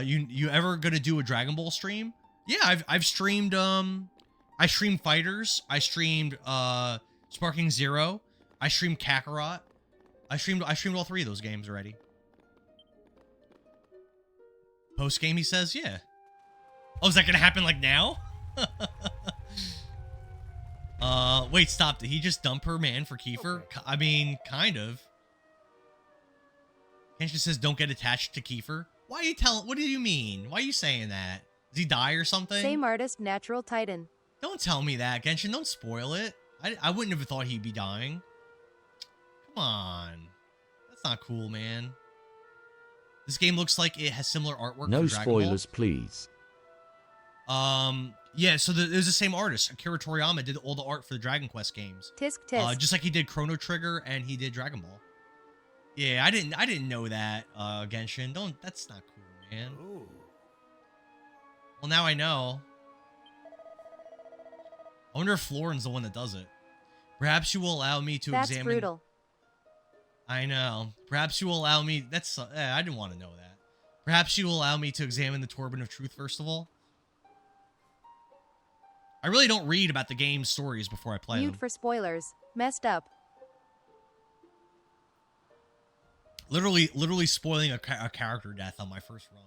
You ever gonna do a Dragon Ball stream? Yeah, I've streamed I streamed Fighters. I streamed Sparking Zero. I streamed Kakarot. I streamed all 3 of those games already. Post game, he says, yeah. Oh, is that gonna happen like now? Wait, stop. Did he just dump her, man, for Kiefer? Okay. I mean, kind of. Kenshin says, don't get attached to Kiefer. Why are you telling? What do you mean? Why are you saying that? Does he die or something? Same artist, Natural Titan. Don't tell me that, Genshin. Don't spoil it. I wouldn't have thought he'd be dying. Come on. That's not cool, man. This game looks like it has similar artwork. No to Dragon Ball. spoilers, please. Yeah, so it was the same artist. Akira Toriyama did all the art for the Dragon Quest games. Tisk tisk. Just like he did Chrono Trigger and he did Dragon Ball. Yeah, I didn't know that, Genshin. That's not cool, man. Ooh. Well, now I know. I wonder if Florin's the one that does it. Perhaps you will allow me to That's examine... brutal. I know. Perhaps you will allow me... I didn't want to know that. Perhaps you will allow me to examine the Torben of Truth first of all. I really don't read about the game's stories before I play Mute them. for spoilers. Messed up. Literally spoiling a character death on my first run.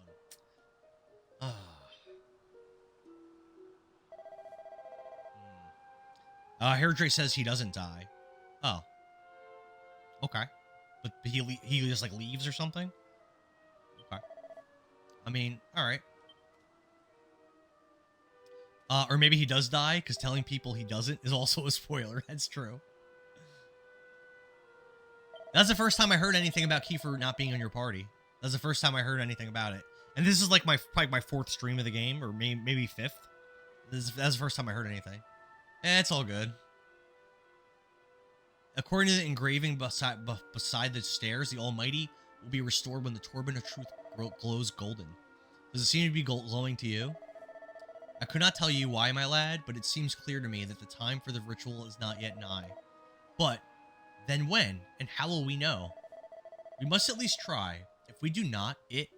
Hairdray says he doesn't die. Oh. Okay. But he just like leaves or something? Okay. I mean, alright. Or maybe he does die, because telling people he doesn't is also a spoiler. That's true. That's the first time I heard anything about Kiefer not being in your party. That's the first time I heard anything about it. And this is like probably my 4th stream of the game, or maybe 5th. That's the first time I heard anything. It's all good. According to the engraving beside the stairs, the Almighty will be restored when the Torben of Truth glows golden. Does it seem to be glowing to you? I could not tell you why, my lad, but it seems clear to me that the time for the ritual is not yet nigh. But, then when, and how will we know? We must at least try. If we do not, it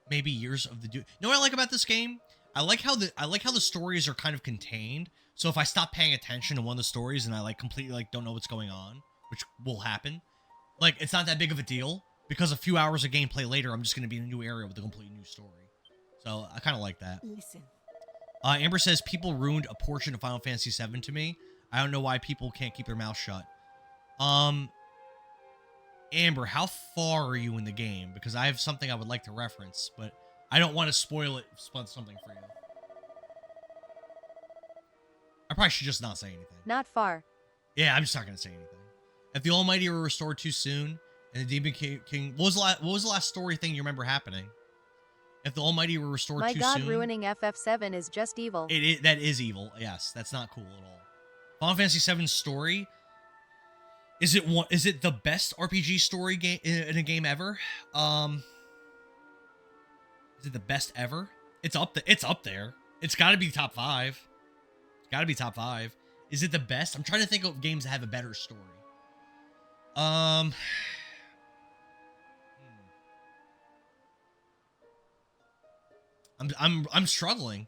may be years of the You know what I like about this game? I like how the stories are kind of contained. So if I stop paying attention to one of the stories and I like completely like don't know what's going on, which will happen, like it's not that big of a deal because a few hours of gameplay later, I'm just going to be in a new area with a completely new story. So I kind of like that. Listen. Amber says people ruined a portion of Final Fantasy VII to me. I don't know why people can't keep their mouth shut. Amber, how far are you in the game? Because I have something I would like to reference, but I don't want to spoil something for you. I probably should just not say anything. Not far. Yeah, I'm just not going to say anything. If the Almighty were restored too soon, and the Demon King... What was the last story thing you remember happening? If the Almighty were restored too soon... My god, ruining FF7 is just evil. That is evil. Yes, that's not cool at all. Final Fantasy VII's story... Is it the best RPG story game in a game ever? Is it the best ever? It's up there. It's got to be top 5. It's got to be top 5. Is it the best? I'm trying to think of games that have a better story. I'm struggling.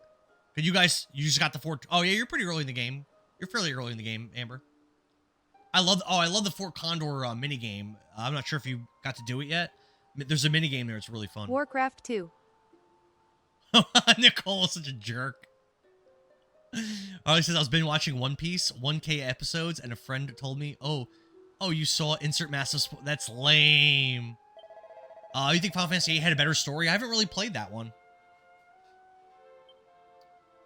Could you just got the 4? Oh yeah, you're pretty early in the game. You're fairly early in the game, Amber. I love the Fort Condor mini game. I'm not sure if you got to do it yet. There's a mini game there. It's really fun. Warcraft 2. Nicole is such a jerk. He says I was binge watching One Piece, 1K episodes, and a friend told me, "Oh, you saw insert massive." That's lame. You think Final Fantasy VIII had a better story? I haven't really played that one.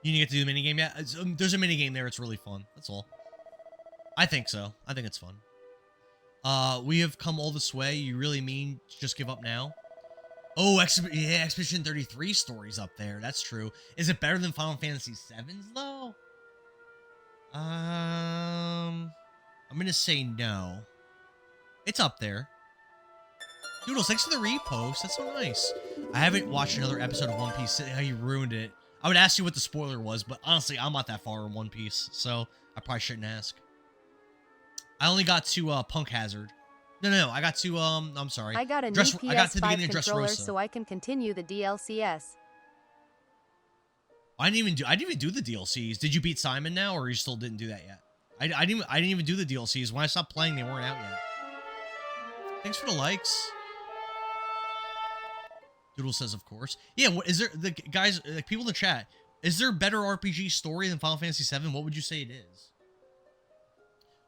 You didn't get to do the minigame yet? There's a minigame there. It's really fun. That's all. I think so. I think it's fun. We have come all this way. You really mean just give up now? Oh, Expedition 33 story's up there. That's true. Is it better than Final Fantasy VII's, though? I'm going to say no. It's up there. Doodles, thanks for the repost. That's so nice. I haven't watched another episode of One Piece. How you ruined it. I would ask you what the spoiler was, but honestly, I'm not that far in One Piece, so I probably shouldn't ask. I only got to Punk Hazard. No. I got to I'm sorry. I got a new PS5 controller so I can continue the DLCS. I didn't even do the DLCs. Did you beat Simon now, or you still didn't do that yet? I didn't even do the DLCs. When I stopped playing, they weren't out yet. Thanks for the likes. Doodle says, of course. Yeah, what is there? The guys, like people in the chat, is there a better RPG story than Final Fantasy VII? What would you say it is?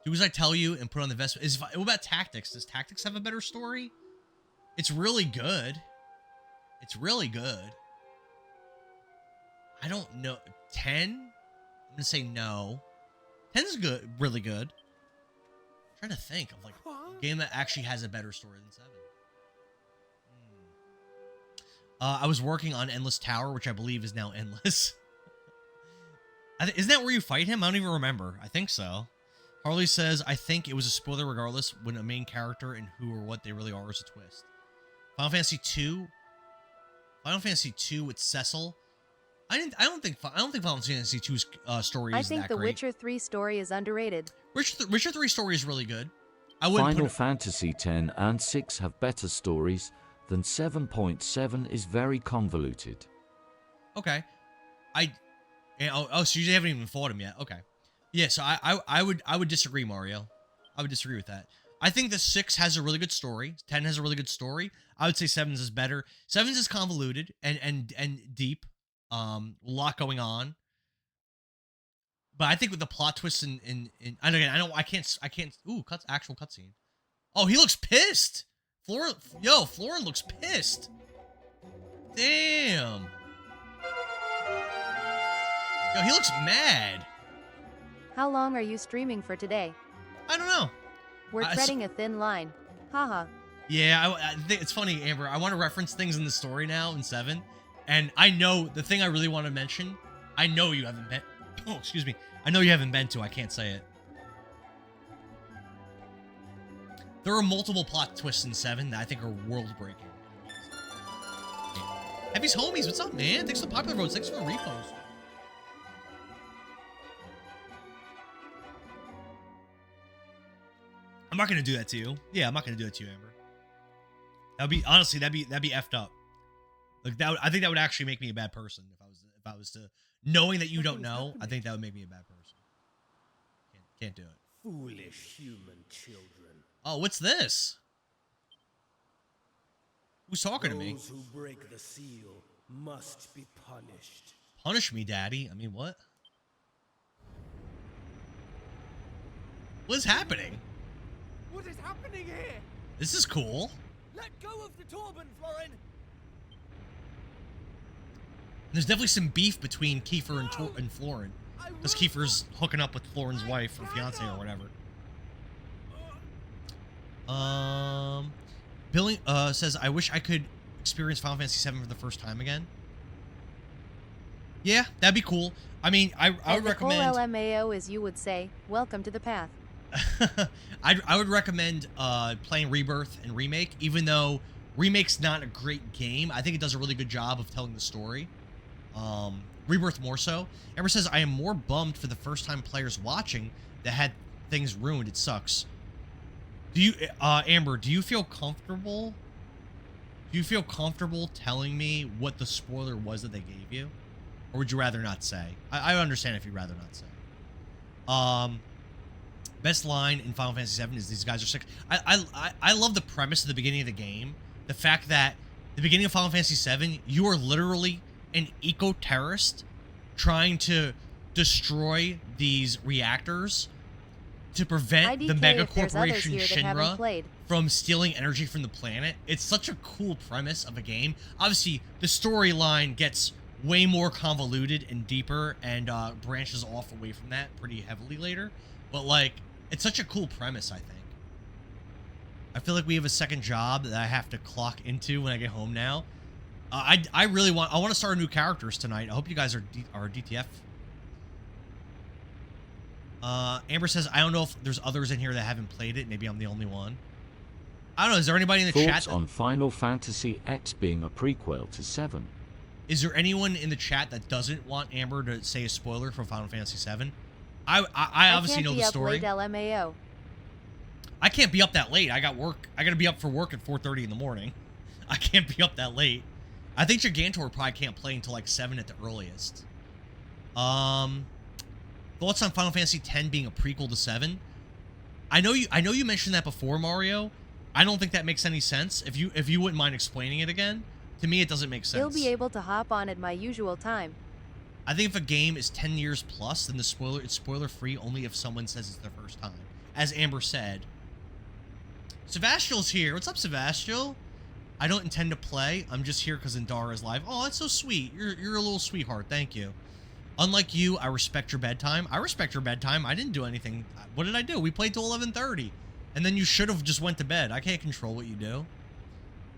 Do as I tell you and put on the vest. What about Tactics? Does Tactics have a better story? It's really good. It's really good. I don't know. 10? I'm gonna say no. 10's good, really good. I'm trying to think of like a game that actually has a better story than 7. I was working on Endless Tower, which I believe is now Endless. Isn't that where you fight him? I don't even remember. I think so. Harley says, I think it was a spoiler regardless when a main character and who or what they really are is a twist. Final Fantasy 2? Final Fantasy 2 with Cecil? I don't think Final Fantasy 2's story is that great. I think the Witcher 3 story is underrated. Witcher 3 story is really good. Final Fantasy 10 and 6 have better stories than 7.7 is very convoluted. Okay. So you haven't even fought him yet. Okay. Yeah, so I would disagree, Mario. I would disagree with that. I think the 6 has a really good story. 10 has a really good story. I would say 7's is better. 7's is convoluted and deep. A lot going on. But I think with the plot twists and again, I can't actual cutscene. Oh, he looks pissed. Florin looks pissed. Damn. Yo, he looks mad. How long are you streaming for today? I don't know. We're treading a thin line. Haha. Yeah, I think it's funny, Amber. I want to reference things in the story now in 7. And I know the thing I really want to mention, I know you haven't been... Oh, excuse me. I know you haven't been to. I can't say it. There are multiple plot twists in 7 that I think are world-breaking. Heavy's homies, what's up, man? Thanks for the popular votes. Thanks for the repost. I'm not gonna do that to you. Yeah, I'm not gonna do it to you, Amber. That'd be honestly, that'd be effed up. Like that, I think that would actually make me a bad person if I was to knowing that you don't know. I think that would make me a bad person. Can't do it. Foolish human children. Oh, what's this? Who's talking to me? Those who break the seal must be punished. Punish me, Daddy. I mean, what? What is happening? What is happening here? This is cool. Let go of the turban, Florin! There's definitely some beef between Kiefer and Florin. Because Kiefer's hooking up with Florin's wife or fiance or whatever. Billy says, I wish I could experience Final Fantasy VII for the first time again. Yeah, that'd be cool. I mean, I would recommend... As the LMAO, as you would say, welcome to the path. I would recommend playing Rebirth and Remake, even though Remake's not a great game. I think it does a really good job of telling the story. Rebirth more so. Amber says, I am more bummed for the first time players watching that had things ruined. It sucks. Do you, Amber, do you feel comfortable? Do you feel comfortable telling me what the spoiler was that they gave you? Or would you rather not say? I understand if you'd rather not say. Best line in Final Fantasy VII is these guys are sick. I love the premise at the beginning of the game. The fact that the beginning of Final Fantasy VII, you are literally an eco-terrorist trying to destroy these reactors to prevent the mega corporation Shinra from stealing energy from the planet. It's such a cool premise of a game. Obviously, the storyline gets way more convoluted and deeper and branches off away from that pretty heavily later. But, like, it's such a cool premise, I think. I feel like we have a second job that I have to clock into when I get home now. I really want to start new characters tonight. I hope you guys are DTF. Amber says, I don't know if there's others in here that haven't played it. Maybe I'm the only one. I don't know. Is there anybody in the chat? Thoughts on Final Fantasy X being a prequel to 7? Is there anyone in the chat that doesn't want Amber to say a spoiler for Final Fantasy VII? I obviously know the story. LMAO. I can't be up that late. I got work. I got to be up for work at 4:30 in the morning. I can't be up that late. I think Gigantor probably can't play until like 7 at the earliest. Thoughts on Final Fantasy X being a prequel to 7? I know you mentioned that before, Mario. I don't think that makes any sense. If you wouldn't mind explaining it again, to me it doesn't make sense. You'll be able to hop on at my usual time. I think if a game is 10 years plus, then it's spoiler free only if someone says it's their first time. As Amber said. Sebastial's here. What's up, Sebastial? I don't intend to play. I'm just here because Indara is live. Oh, that's so sweet. You're a little sweetheart. Thank you. Unlike you, I respect your bedtime. I respect your bedtime. I didn't do anything. What did I do? We played till 11:30. And then you should have just went to bed. I can't control what you do.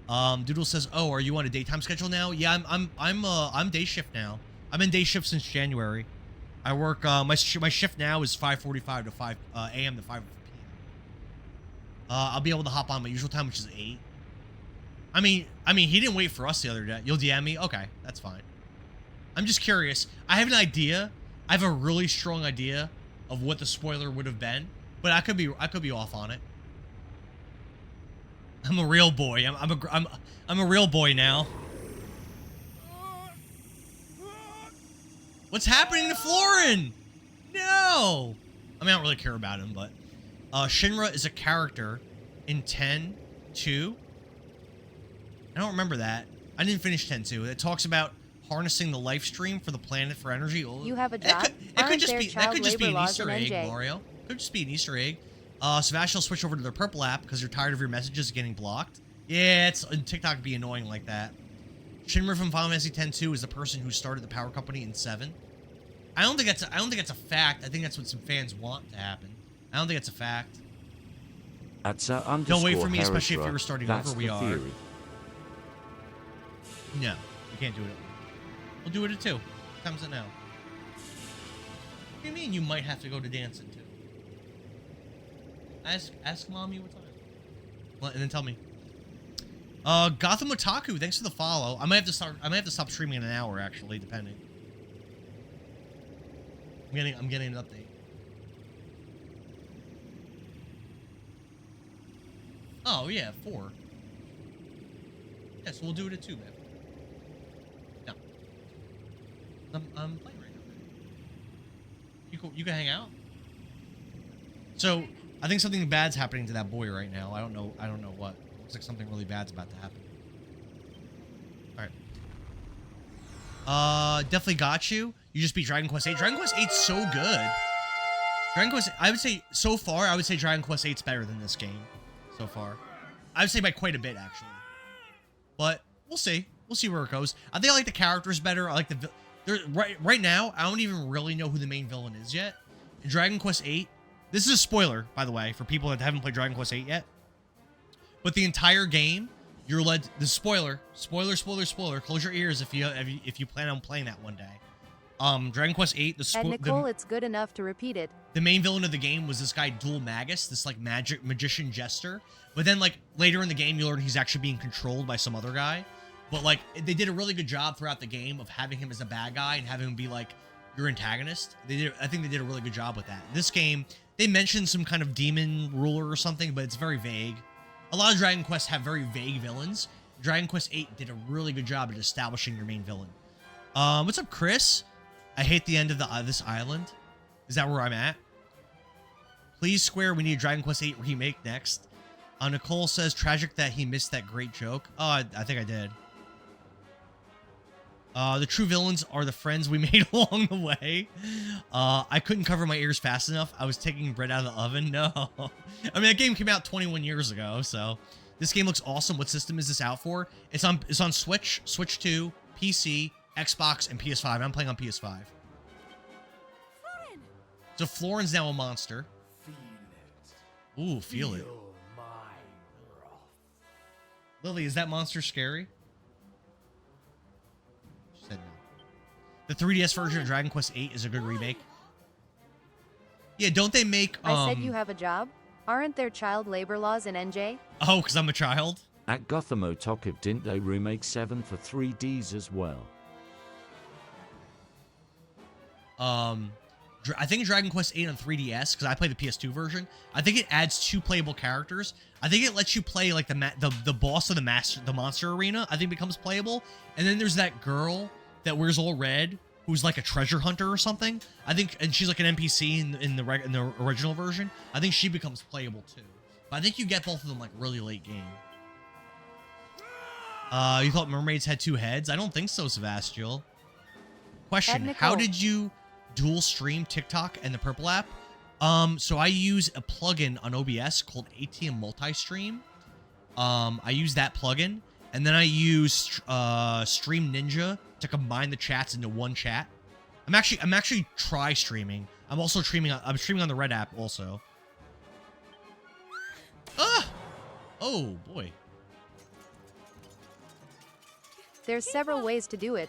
Doodle says, "Oh, are you on a daytime schedule now?" Yeah, I'm day shift now. I'm in day shift since January. I work my shift now is 5:45 to 5 a.m. to 5 p.m. I'll be able to hop on my usual time, which is 8. I mean, he didn't wait for us the other day. You'll DM me? Okay, that's fine. I'm just curious. I have an idea. I have a really strong idea of what the spoiler would have been, but I could be off on it. I'm a real boy. I'm a real boy now. What's happening to Florin? No. I mean, I don't really care about him, but Shinra is a character in 10-2. I don't remember that. I didn't finish 10-2. It talks about harnessing the life stream for the planet for energy. You have a job? That could just be an Easter egg, Mario. Could just be an Easter egg. Sebastian will switch over to their purple app because you're tired of your messages getting blocked. Yeah, TikTok be annoying like that. Shinra from Final Fantasy X-2 is the person who started the power company in 7. I don't think that's a fact. I think that's what some fans want to happen. I don't think it's a fact. Don't wait for me, especially if you were starting over. We are. Theory. No, you can't do it. We'll do it at 2. What time is it now? What do you mean you might have to go to dance at 2? Ask mommy what time. Well, and then tell me. Gotham Otaku, thanks for the follow. I might have to stop streaming in an hour, actually, depending. I'm getting an update. Oh yeah, 4. Yeah, so we'll do it at 2, man. No. I'm playing right now. You can hang out. So I think something bad's happening to that boy right now. I don't know what. Looks like something really bad's about to happen. All right. Definitely got you. You just beat Dragon Quest 8. Dragon Quest 8's so good. Dragon Quest, I would say, so far, I would say Dragon Quest 8's better than this game. So far. I would say by quite a bit, actually. But, we'll see. We'll see where it goes. I think I like the characters better. I like the... Right now, I don't even really know who the main villain is yet. In Dragon Quest 8, this is a spoiler, by the way, for people that haven't played Dragon Quest 8 yet. But the entire game, you're led... The spoiler. Spoiler. Close your ears if you plan on playing that one day. Dragon Quest 8, And Nicole, it's good enough to repeat it. The main villain of the game was this guy, Dual Magus, this, like, magician jester. But then, like, later in the game, you learn he's actually being controlled by some other guy. But, like, they did a really good job throughout the game of having him as a bad guy and having him be, like, your antagonist. I think they did a really good job with that. This game, they mentioned some kind of demon ruler or something, but it's very vague. A lot of Dragon Quests have very vague villains. Dragon Quest 8 did a really good job at establishing your main villain. What's up, Chris? I hate the end of this island. Is that where I'm at? Please, Square, we need a Dragon Quest 8 remake next. Nicole says, tragic that he missed that great joke. Oh, I think I did. The true villains are the friends we made along the way. I couldn't cover my ears fast enough. I was taking bread out of the oven. No. I mean, that game came out 21 years ago, so... This game looks awesome. What system is this out for? It's on Switch, Switch 2, PC, Xbox, and PS5. I'm playing on PS5. Florin! So Florin's now a monster. Ooh, feel it. Lily, is that monster scary? She said no. The 3DS version of Dragon Quest 8 is a good remake. Yeah, don't they make... I said you have a job? Aren't there child labor laws in NJ? Oh, because I'm a child? At Gotham Otokiv, didn't they remake 7 for 3Ds as well? I think Dragon Quest 8 on 3DS, because I play the PS2 version, I think it adds 2 playable characters. I think it lets you play, like, the boss of the monster arena, I think becomes playable. And then there's that girl that wears all red, who's like a treasure hunter or something. I think, and she's like an NPC in the original version. I think she becomes playable too. But I think you get both of them like really late game. You thought mermaids had 2 heads? I don't think so, Sebastial. Question: how did you dual stream TikTok and the Purple app? So I use a plugin on OBS called ATM Multi-Stream. I use that plugin, and then I use Stream Ninja to combine the chats into one chat. I'm actually try streaming. I'm streaming on the Red app also. Ah! Oh boy. There's several ways to do it.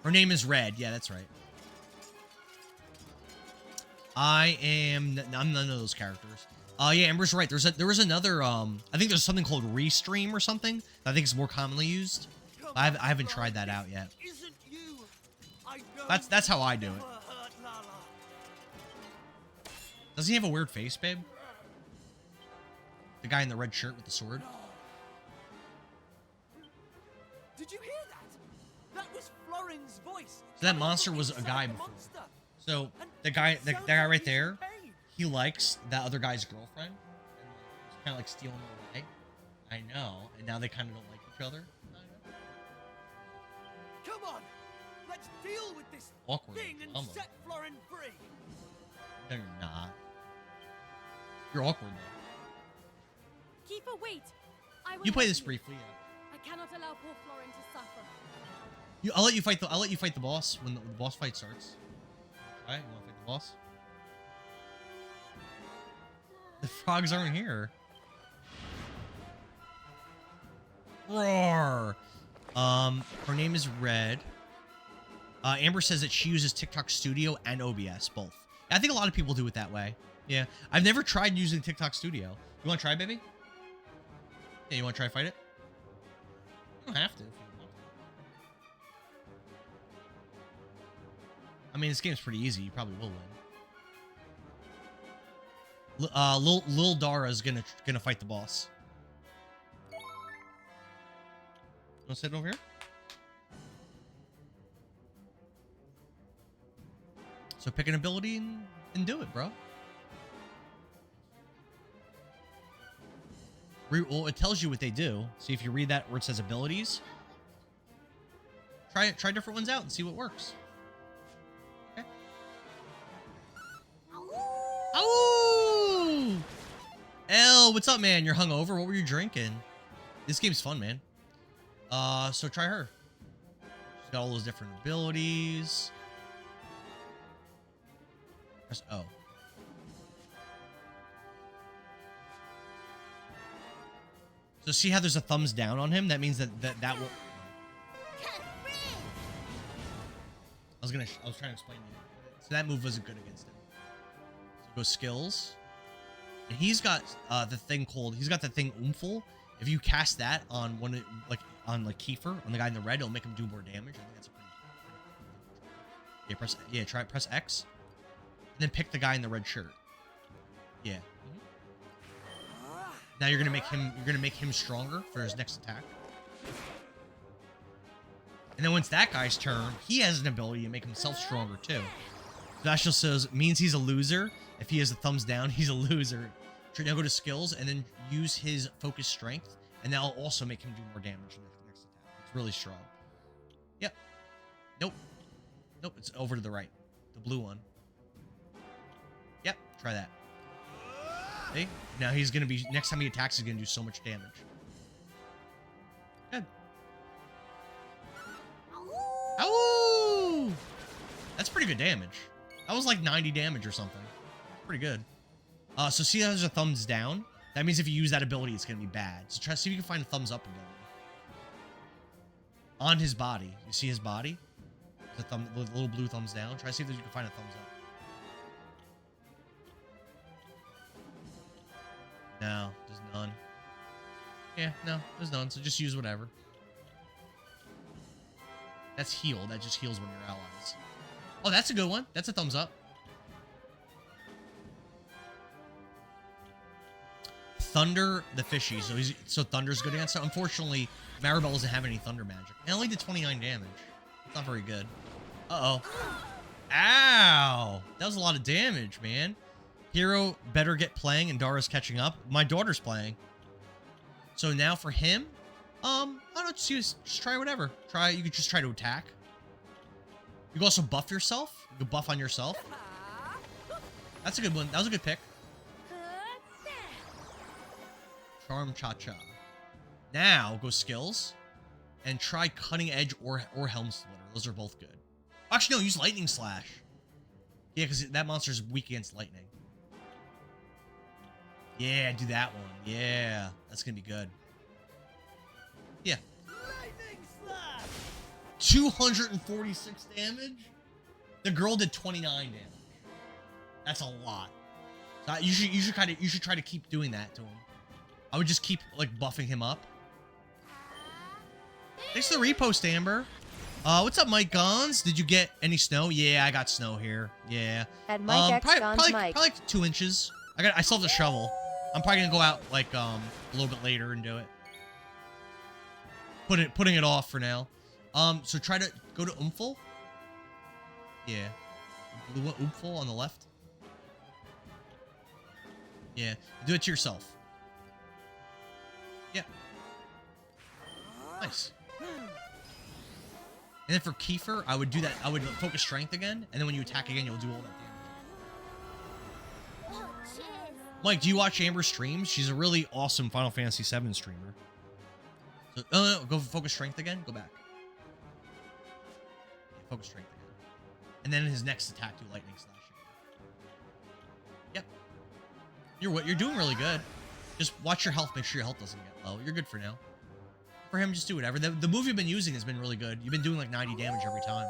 Her name is Red. Yeah, that's right. I'm none of those characters. Yeah, Amber's right. There was another I think there's something called Restream or something that I think is more commonly used. I haven't tried that out yet. That's how I do it. Doesn't he have a weird face, babe? The guy in the red shirt with the sword. Did you hear that? That was Florin's voice. So that monster was a guy before. So the guy right there, he likes that other guy's girlfriend, and he's kind of like stealing her away. I know, and now they kind of don't like each other. Come on, let's deal with this Awkward. thing and set Florin free. No, you're not. You're awkward though. Kiefer, wait. You play this briefly, yeah. I cannot allow poor Florin to suffer. I'll let you fight the boss when the boss fight starts. Alright, you wanna fight the boss? The frogs aren't here. Roar! Her name is Red. Amber says that she uses TikTok Studio and OBS, both. I think a lot of people do it that way. Yeah. I've never tried using TikTok Studio. You wanna try, baby? Yeah, you wanna try to fight it? You don't have to if you want to. I mean, this game's pretty easy. You probably will win. Lil Dara's gonna fight the boss. You wanna sit over here? So pick an ability and do it, bro. Well, it tells you what they do. See if you read that where it says abilities. try different ones out and see what works. Okay. Oh! L, what's up, man? You're hungover. What were you drinking? This game's fun, man. So try her. She's got all those different abilities. Press O. So see how there's a thumbs down on him? That means that will. I was trying to explain to you. So that move wasn't good against him. So go skills. And he's got the thing Umful. If you cast that on on Kiefer, on the guy in the red, it'll make him do more damage. I think that's a pretty press X. And then pick the guy in the red shirt. Yeah. Now you're gonna make him stronger for his next attack. And then once that guy's turn, he has an ability to make himself stronger too. So that just means he's a loser. If he has a thumbs down, he's a loser. Now go to skills and then use his focus strength, and that'll also make him do more damage in the next attack. It's really strong. Yep. Nope. It's over to the right. The blue one. Yep. Try that. See? Now he's gonna be, next time he attacks, he's gonna do so much damage. Good. Ow! That's pretty good damage. That was like 90 damage or something. Pretty good. So see how there's a thumbs down? That means if you use that ability, it's gonna be bad. So try to see if you can find a thumbs up ability. On his body. You see his body? The little blue thumbs down. Try to see if you can find a thumbs up. No, there's none. Yeah, no, there's none. So just use whatever. That's heal. That just heals when you're allies. Oh, that's a good one. That's a thumbs up. Thunder the fishy. So Thunder's good against it. Unfortunately, Maribel doesn't have any thunder magic. It only did 29 damage. It's not very good. Uh-oh. Ow! That was a lot of damage, man. Hero better get playing and Dara's catching up. My daughter's playing. So now for him, I don't know, just try whatever. You could just try to attack. You can also buff yourself. You can buff on yourself. That's a good one. That was a good pick. Charm Cha-Cha. Now go skills and try Cutting Edge or Helm Splitter. Those are both good. Actually, no, use Lightning Slash. Yeah, because that monster's weak against lightning. Yeah, do that one. Yeah, that's gonna be good. Yeah. Lightning slash! 246 damage? The girl did 29 damage. That's a lot. So you should try to keep doing that to him. I would just keep like buffing him up. Thanks for the repost, Amber. What's up, Mike Gons? Did you get any snow? Yeah, I got snow here. Yeah. At Mike X Gons Mike. Probably like 2 inches. I still have the shovel. I'm probably gonna go out like a little bit later and do it. Putting it off for now. So try to go to Umful. Yeah. Blue Umful on the left. Yeah. Do it to yourself. Yeah. Nice. And then for Kiefer, I would do that. I would focus strength again, and then when you attack again, you'll do all that damage. Mike, do you watch Amber streams? She's a really awesome Final Fantasy VII streamer. So, no, go focus strength again. Go back. Yeah, focus strength again. And then his next attack, do lightning slash. Yep. You're doing really good. Just watch your health. Make sure your health doesn't get low. You're good for now. For him, just do whatever. The move you've been using has been really good. You've been doing like 90 damage every time.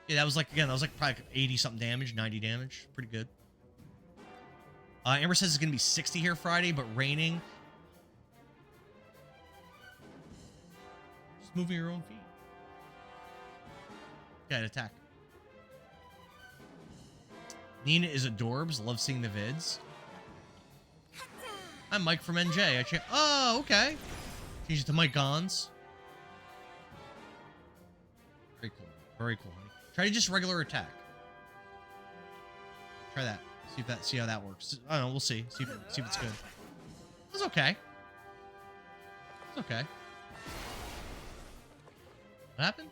Yeah, that was like probably 80 something damage, 90 damage. Pretty good. Amber says it's gonna be 60 here Friday, but raining. Just moving your own feet. Yeah, attack. Nina is adorbs. Love seeing the vids. I'm Mike from NJ. Oh, okay. Change it to Mike Gons. Very cool. Very cool, honey. Try just regular attack. Try that. See how that works. I don't know. We'll see. See if it's good. It's okay. It's okay. What happened?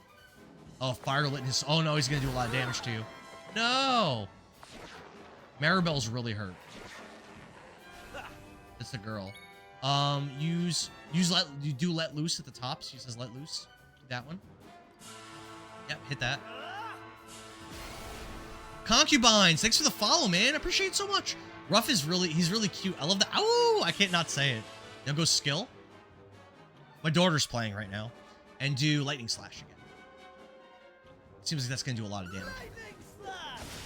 Oh, fire lit in his... Oh, no, he's going to do a lot of damage to you. No! Maribel's really hurt. It's the girl. Let loose at the top. She says let loose. That one. Yep, hit that. Concubines, thanks for the follow, man. I appreciate it so much. Ruff is he's really cute. I love that. Oh, I can't not say it. Now go skill. My daughter's playing right now. And do lightning slash again. Seems like that's gonna do a lot of damage.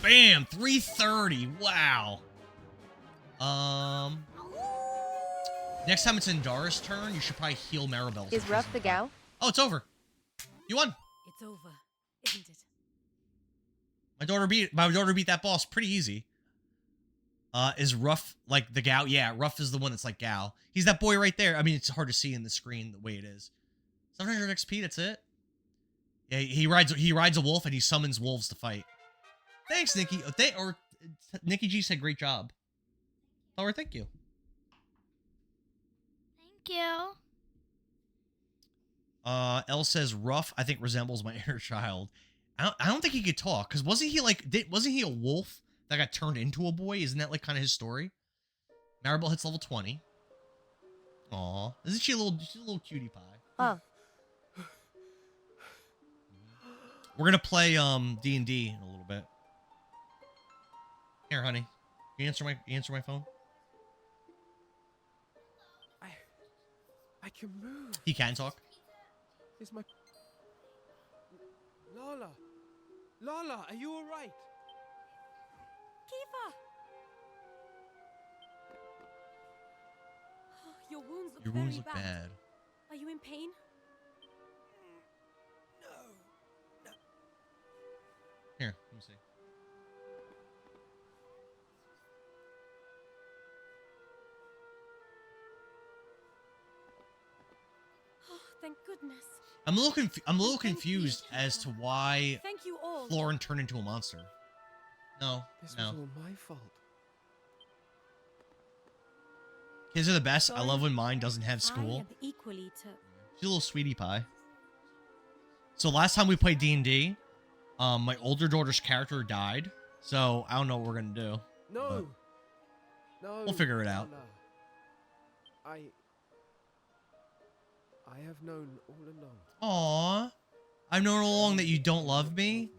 Bam! 330. Wow. Next time it's Indara's turn, you should probably heal Maribel. Is Ruff the Gao? Oh, it's over. You won. It's over, isn't it? My daughter beat that boss pretty easy. Is Ruff like the Gao? Yeah, Ruff is the one that's like Gao. He's that boy right there. I mean, it's hard to see in the screen the way it is. 700 XP, that's it. Yeah, he rides a wolf and he summons wolves to fight. Thanks, Nikki. Nikki G said great job. Or thank you. Thank you. Elle says Ruff, I think, resembles my inner child. I don't think he could talk, because wasn't he a wolf that got turned into a boy? Isn't that like kind of his story? Maribel hits level 20. Aw. Isn't she she's a little cutie pie? Huh. We're gonna play D&D in a little bit. Here, honey. You answer my phone? I can move. He can talk. Is my Lala? Lala, are you all right? Kiva! Your wounds look Your very wounds look bad. bad. Are you in pain? No. Here, let me see. Oh, thank goodness. I'm a little confused as to why Thank you all. Florin turned into a monster. No, This no. was all my fault. Kids are the best. I Sorry. love when mine doesn't have I school. am equally to... She's a little sweetie pie. So last time we played D&D, my older daughter's character died. So I don't know what we're gonna do. No. No. We'll figure it out. Lala. I have known all along. Aww. I've known all along that you don't love me.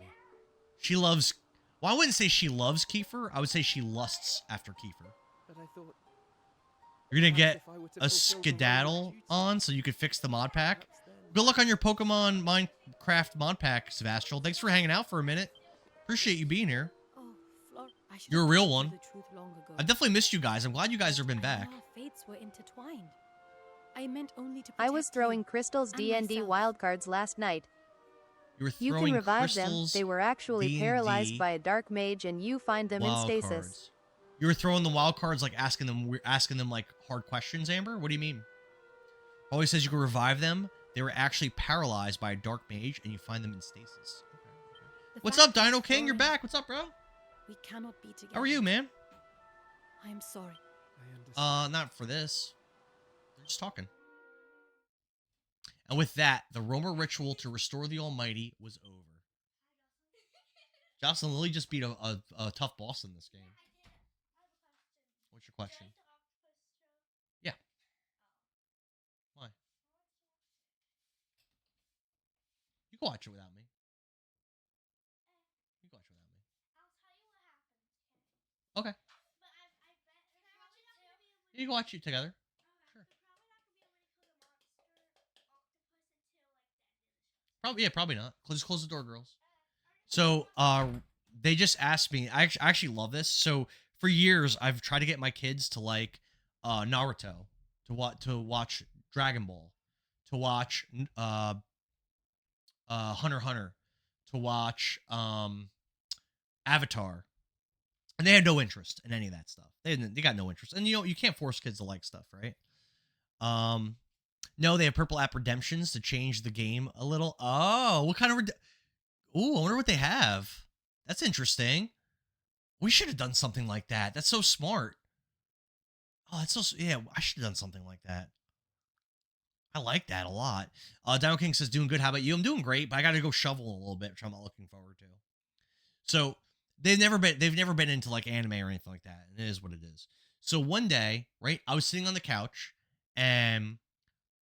She loves... Well, I wouldn't say she loves Kiefer. I would say she lusts after Kiefer. But I thought You're gonna get if I were to a fulfill the role of skedaddle duty, on so you could fix the mod pack. perhaps then- Good luck on your Pokemon Minecraft mod pack, Sevastral. Thanks for hanging out for a minute. Appreciate you being here. Oh, Flor, I should You're a have real told one. you the truth long ago. I've definitely missed you guys. I'm glad you guys have been I back. knew our fates were intertwined. I meant only to I was protect throwing you Crystal's and D&D myself. wildcards last night. You were You throwing can revive crystals, them. They were actually D&D, paralyzed by a dark mage, and you find them in wild stasis. cards. You were throwing the wild cards, like asking them like hard questions, Amber? What do you mean? Always says you can revive them. They were actually paralyzed by a dark mage, and you find them in stasis. The What's fact up, Dino is, King? You're Flora, back. What's up, bro? We cannot be together. How are you, man? I am sorry. I understand. Not for this. They're just talking. And with that, the Roma ritual to restore the Almighty was over. Jocelyn Lily just beat a tough boss in this game. What's your question? Yeah. Why? You can watch it without me. You can watch it without me. Okay. You can watch it together. Sure. Probably not. Just close the door, girls. So, they just asked me. I actually love this. So, for years, I've tried to get my kids to like Naruto, to watch Dragon Ball, to watch Hunter x Hunter, to watch Avatar, and they had no interest in any of that stuff. They got no interest, and you can't force kids to like stuff, right? No, they have Purple App Redemptions to change the game a little. Oh, what kind of? Ooh, I wonder what they have. That's interesting. We should have done something like that. That's so smart. Oh, that's so... Yeah, I should have done something like that. I like that a lot. Dino King says, doing good. How about you? I'm doing great, but I got to go shovel a little bit, which I'm not looking forward to. So they've never been into like anime or anything like that. And it is what it is. So one day, right, I was sitting on the couch and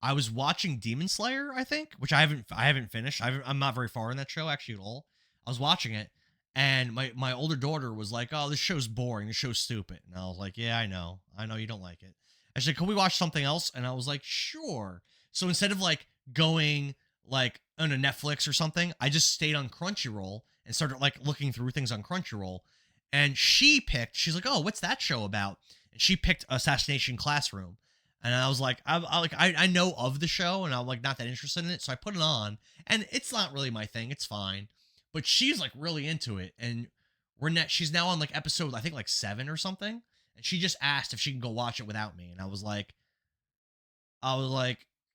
I was watching Demon Slayer, I think, which I haven't finished. I'm not very far in that show actually at all. I was watching it, and my older daughter was like, "Oh, this show's boring. This show's stupid." And I was like, "Yeah, I know you don't like it." I said, "Can we watch something else?" And I was like, "Sure." So instead of like going like on a Netflix or something, I just stayed on Crunchyroll and started like looking through things on Crunchyroll. And she's like, "Oh, what's that show about?" And she picked Assassination Classroom. And I was like, I know of the show, and I'm like not that interested in it, so I put it on, and it's not really my thing. It's fine, but she's like really into it, and she's now on like episode I think like 7 or something, and she just asked if she can go watch it without me, and I was like, I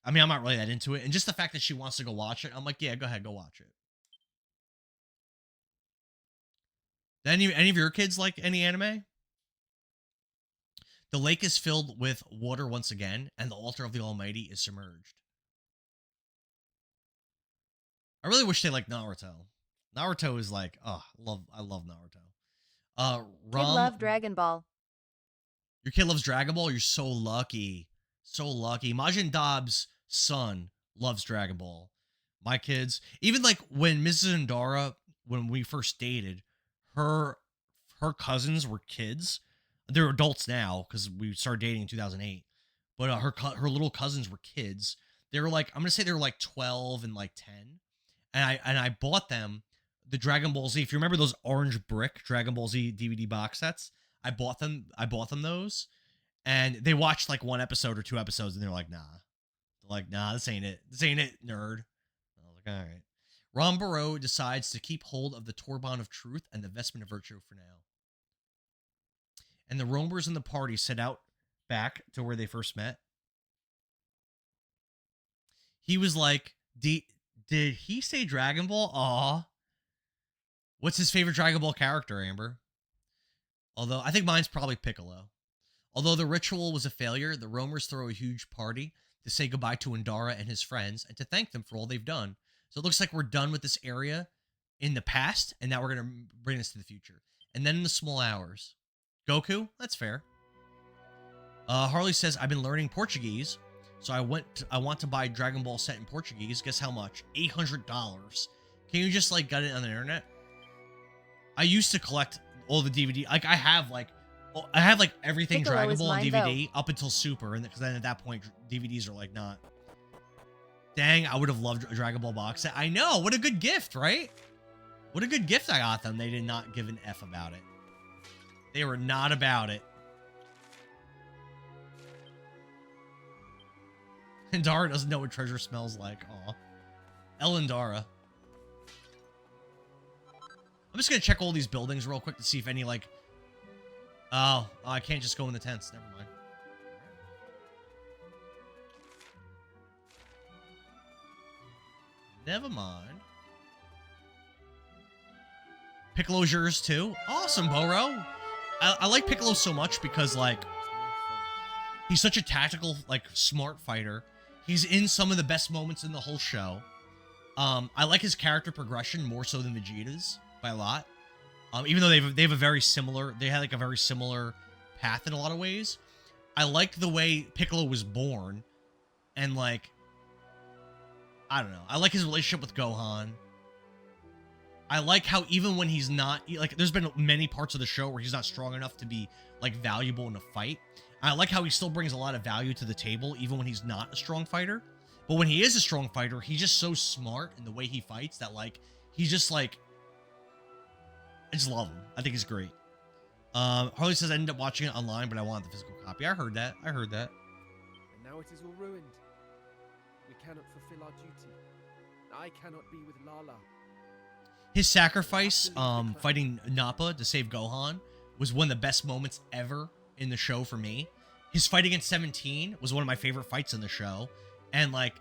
mean, I'm not really that into it, and just the fact that she wants to go watch it, I'm like, yeah, go ahead, go watch it. Any of your kids like any anime? The lake is filled with water once again, and the altar of the Almighty is submerged. I really wish they liked Naruto. Naruto is like, oh, I love Naruto. Kid Rom, love Dragon Ball. your kid loves Dragon Ball. You're so lucky, so lucky. Majin Dobbs' son loves Dragon Ball. My kids, even like when Mrs. Endara, when we first dated, her cousins were kids. They're adults now because we started dating in 2008. But her little cousins were kids. They were like, I'm gonna say they were like 12 and like 10. And I bought them the Dragon Ball Z. If you remember those orange brick Dragon Ball Z DVD box sets, I bought them those, and they watched like one episode or two episodes, and they're like, nah, this ain't it. This ain't it, nerd. I was like, all right. Ron Barreau decides to keep hold of the Torban of Truth and the Vestment of Virtue for now. And the roamers in the party set out back to where they first met. He was like, did he say Dragon Ball? Aw. What's his favorite Dragon Ball character, Amber? Although, I think mine's probably Piccolo. Although the ritual was a failure, the roamers throw a huge party to say goodbye to Endara and his friends and to thank them for all they've done. So it looks like we're done with this area in the past, and now we're going to bring this to the future. And then in the small hours. Goku? That's fair. Harley says, I've been learning Portuguese, so I want to buy Dragon Ball set in Portuguese. Guess how much? $800. Can you just like get it on the internet? I used to collect all the DVD. Like I have like everything Piccolo Dragon is Ball on mine, DVD up until Super, and because then at that point DVDs are like not. Dang, I would have loved a Dragon Ball box set. I know, what a good gift, right? What a good gift I got them. They did not give an F about it. They were not about it. And Dara doesn't know what treasure smells like. Aw. Elendara. I'm just gonna check all these buildings real quick to see if any, like... Oh, I can't just go in the tents. Never mind. Never mind. Piccolo's yours, too? Awesome, Boro! I like Piccolo so much because, like... He's such a tactical, like, smart fighter. He's in some of the best moments in the whole show. I like his character progression more so than Vegeta's by a lot. Even though they have a very similar, they had like a very similar path in a lot of ways. I liked the way Piccolo was born, and like, I don't know. I like his relationship with Gohan. I like how even when he's not, like, there's been many parts of the show where he's not strong enough to be like valuable in a fight. I like how he still brings a lot of value to the table, even when he's not a strong fighter. But when he is a strong fighter, he's just so smart in the way he fights that, like, he's just, like... I just love him. I think he's great. Harley says, I ended up watching it online, but I wanted the physical copy. I heard that. And now it is all ruined. We cannot fulfill our duty. I cannot be with Lala. His sacrifice, fighting Nappa to save Gohan, was one of the best moments ever in the show for me. His fight against 17 was one of my favorite fights in the show, and like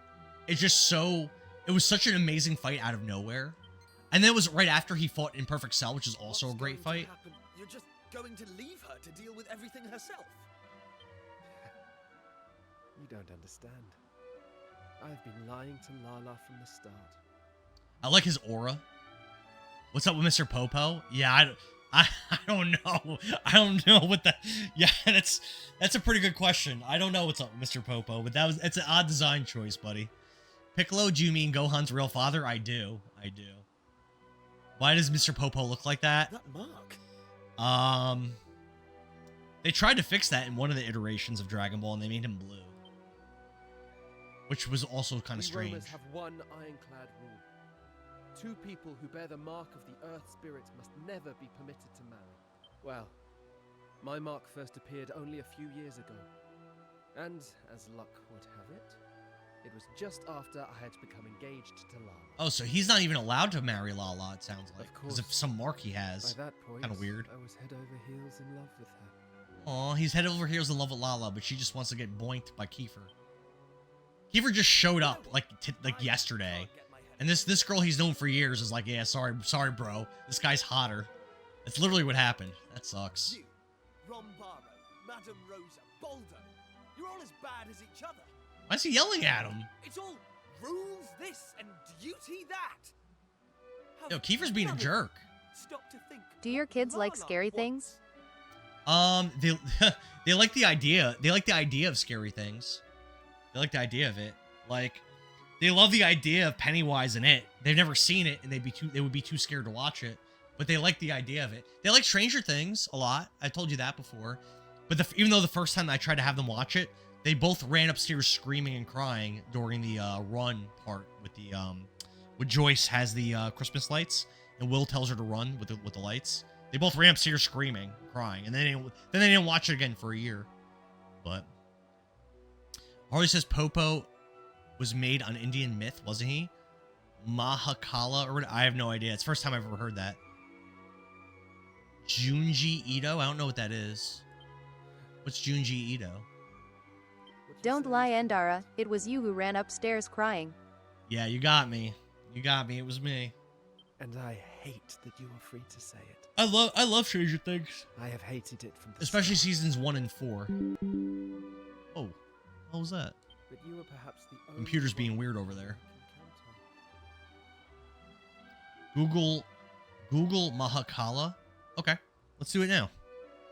it's just so, it was such an amazing fight out of nowhere. And then it was right after he fought in Perfect Cell, which is also a great fight. You're just going to leave her to deal with everything herself. You don't understand. I've been lying to Lala from the start. I like his aura. What's up with Mr. Popo? Yeah, I don't know. I don't know what the... Yeah, that's a pretty good question. I don't know what's up with Mr. Popo, but it's an odd design choice, buddy. Piccolo, do you mean Gohan's real father? I do. Why does Mr. Popo look like that? That mark. They tried to fix that in one of the iterations of Dragon Ball, and they made him blue. Which was also kind of strange. We Romans have one ironclad rule. Two people who bear the mark of the Earth Spirit must never be permitted to marry. Well, my mark first appeared only a few years ago. And, as luck would have it, it was just after I had become engaged to Lala. Oh, so he's not even allowed to marry Lala, it sounds like. Because of some mark he has. By that point, kind of weird. I was head over heels in love with her. Aw, he's head over heels in love with Lala, but she just wants to get boinked by Kiefer. Kiefer just showed up like yesterday, and this girl he's known for years is like, yeah, sorry, bro, this guy's hotter. That's literally what happened. That sucks. You, Rombaro, Madame Rosa, Boldo, you're all as bad as each other. Why is he yelling at him? It's all rules this and duty that. Yo, Kiefer's being a jerk. Stop to think. Do your kids like scary things? They they like the idea. They like the idea of scary things. They like the idea of it. Like, they love the idea of Pennywise in it. They've never seen it, and they would be too scared to watch it. But they like the idea of it. They like Stranger Things a lot. I told you that before. But even though the first time I tried to have them watch it, they both ran upstairs screaming and crying during the run part with the with Joyce has the Christmas lights, and Will tells her to run with the lights. They both ran upstairs screaming, crying, and then they didn't watch it again for a year. But Harley says Popo was made on Indian myth, wasn't he? Mahakala or what? I have no idea. It's the first time I've ever heard that. Junji Ito? I don't know what that is. What's Junji Ito? Don't lie, Endara. It was you who ran upstairs crying. Yeah, you got me. You got me. It was me. And I hate that you are free to say it. I love Stranger Things. I have hated it from the especially start. seasons 1 and 4. Oh, what was that? But you were perhaps the only Computer's being weird over there. Google Mahakala. Okay, let's do it now.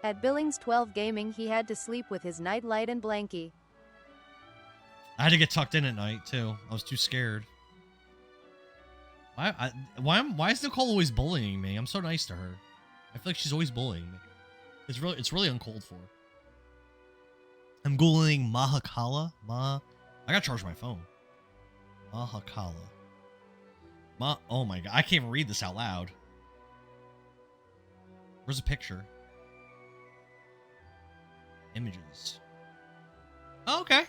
At Billings 12 Gaming, he had to sleep with his nightlight and blankie. I had to get tucked in at night too. I was too scared. Why is Nicole always bullying me? I'm so nice to her. I feel like she's always bullying me. It's really uncalled for. I'm googling Mahakala. I gotta charge my phone. Mahakala. Oh my god, I can't even read this out loud. Where's a picture? Images. Oh, okay.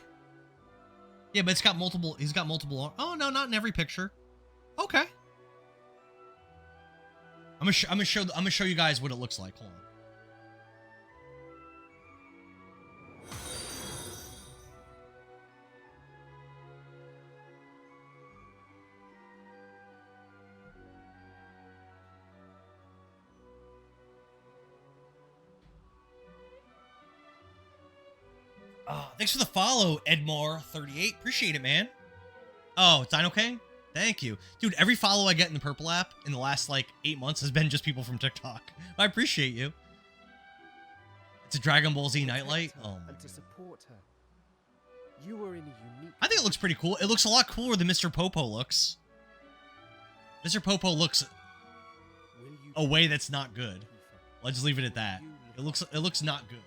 Yeah, but it's got multiple. He's got multiple. Oh no, not in every picture. Okay. I'm gonna show you guys what it looks like. Hold on. Oh, thanks for the follow, Edmar38. Appreciate it, man. Oh, it's Dino King? Thank you. Dude, every follow I get in the Purple app in the last, 8 months has been just people from TikTok. I appreciate you. It's a Dragon Ball Z Nightlight. Oh, my and to support her. You were in a unique... I think it looks pretty cool. It looks a lot cooler than Mr. Popo looks. Mr. Popo looks a way that's not good. Let's just leave it at that. It looks not good.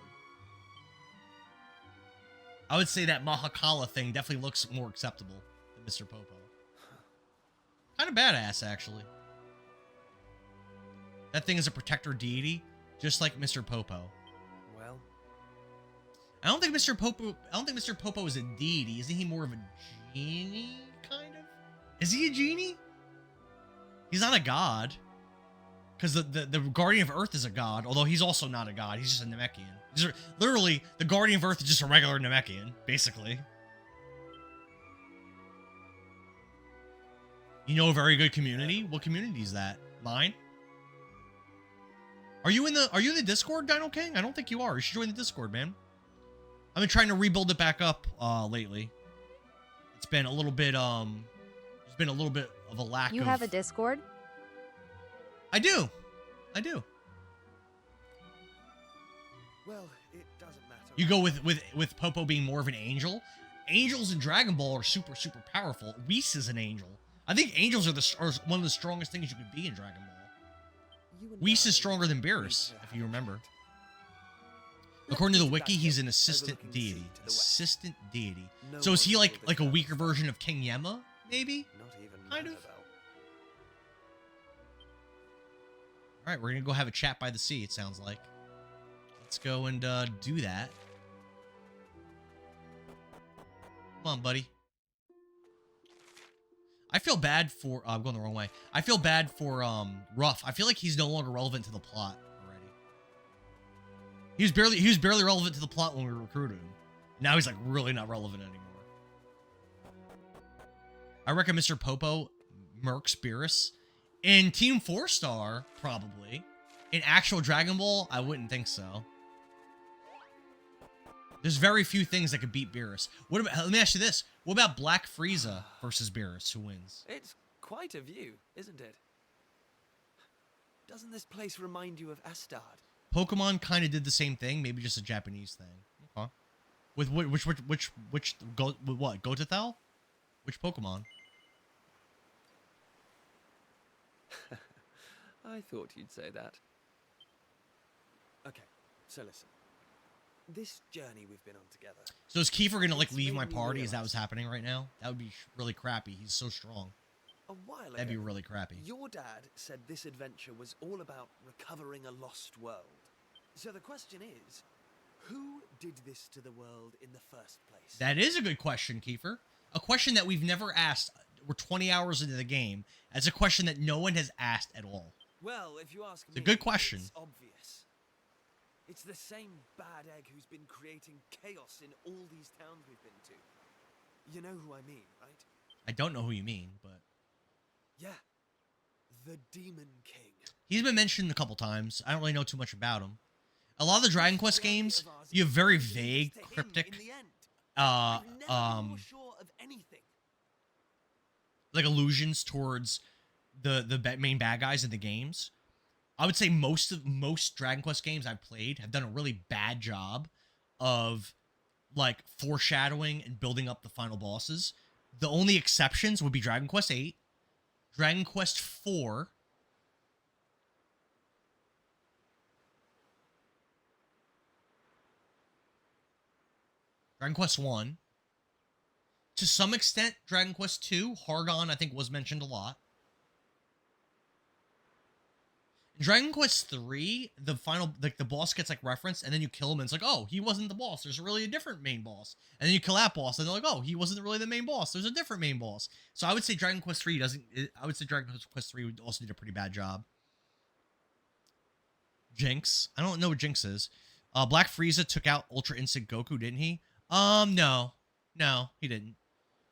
I would say that Mahakala thing definitely looks more acceptable than Mr. Popo. Kind of badass, actually. That thing is a protector deity, just like Mr. Popo. Well, I don't think Mr. Popo is a deity. Isn't he more of a genie, kind of? Is he a genie? He's not a god. Because the Guardian of Earth is a god, although he's also not a god. He's just a Namekian. Literally, the Guardian of Earth is just a regular Namekian, basically. You know a very good community? What community is that? Mine? Are you in the Discord, Dino King? I don't think you are. You should join the Discord, man. I've been trying to rebuild it back up lately. it's been a little bit there's been a little bit of a lack You of. have a Discord? I do. Well, it doesn't matter. You go with Popo being more of an angel. Angels in Dragon Ball are super powerful. Whis is an angel. I think angels are one of the strongest things you could be in Dragon Ball. Whis is stronger than Beerus, if you remember. According to the wiki, he's an assistant deity. Assistant deity. So is he like a weaker version of King Yemma, maybe? Kind of. All right, we're gonna go have a chat by the sea. It sounds like. Let's go and do that. Come on, buddy. I feel bad for. I'm going the wrong way. I feel bad for Ruff. I feel like he's no longer relevant to the plot already. He was barely relevant to the plot when we recruited him. Now he's like really not relevant anymore. I reckon Mr. Popo murks Beerus. In Team 4-Star, probably. In actual Dragon Ball, I wouldn't think so. There's very few things that could beat Beerus. What about? Let me ask you this: what about Black Frieza versus Beerus? Who wins? It's quite a view, isn't it? Doesn't this place remind you of Astad? Pokemon kind of did the same thing, maybe just a Japanese thing. Okay. With which what? Gotathel? Which Pokemon? I thought you'd say that. Okay, so listen. This journey we've been on together. So is Kiefer gonna like leave my party? Is that what's happening right now? That would be really crappy. He's so strong. A while ago, that'd be really crappy. Your dad said this adventure was all about recovering a lost world. So the question is, who did this to the world in the first place? That is a good question, Kiefer. A question that we've never asked. We're 20 hours into the game. That's a question that no one has asked at all. Well, if you ask me, it's a good question. It's obvious. It's the same bad egg who's been creating chaos in all these towns we've been to. You know who I mean, right? I don't know who you mean, but... Yeah. The Demon King. He's been mentioned a couple times. I don't really know too much about him. A lot of the Dragon Quest games, you have very vague, cryptic... like allusions towards the main bad guys in the games. I would say most Dragon Quest games I've played have done a really bad job of like foreshadowing and building up the final bosses. The only exceptions would be Dragon Quest VIII, Dragon Quest IV, Dragon Quest I, to some extent Dragon Quest II. Hargon I think was mentioned a lot. In Dragon Quest III, the final, like the boss gets like referenced, and then you kill him, and it's like, oh, he wasn't the boss. There's really a different main boss, and then you kill that boss, and they're like, oh, he wasn't really the main boss. There's a different main boss. So I would say Dragon Quest III doesn't. I would say Dragon Quest III would also did a pretty bad job. Jinx, I don't know what Jinx is. Black Frieza took out Ultra Instinct Goku, didn't he? No, he didn't.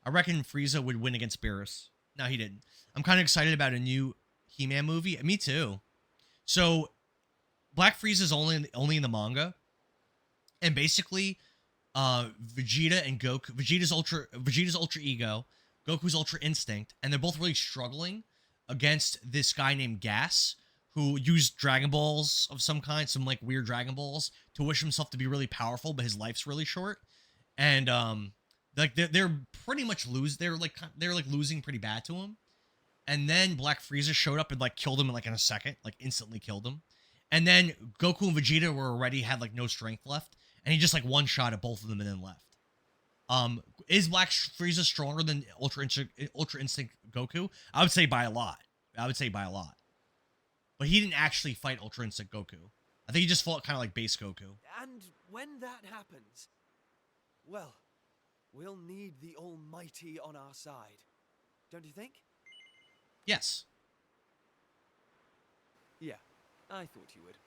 I reckon Frieza would win against Beerus. No, he didn't. I'm kind of excited about a new He-Man movie. Me too. So, Black Frieza is only in the manga, and basically, Vegeta and Goku, Vegeta's Ultra Ego, Goku's Ultra Instinct, and they're both really struggling against this guy named Gas, who used Dragon Balls of some kind, some like weird Dragon Balls, to wish himself to be really powerful, but his life's really short, and like they're pretty much they're like losing pretty bad to him. And then Black Frieza showed up and like killed him in a second, like instantly killed him. And then Goku and Vegeta had like no strength left, and he just like one shot at both of them and then left. Is Black Frieza stronger than Ultra Instinct Goku? I would say by a lot. But he didn't actually fight Ultra Instinct Goku. I think he just fought kind of like base Goku. And when that happens, well, we'll need the Almighty on our side, don't you think? Yes. Yeah, I thought you would.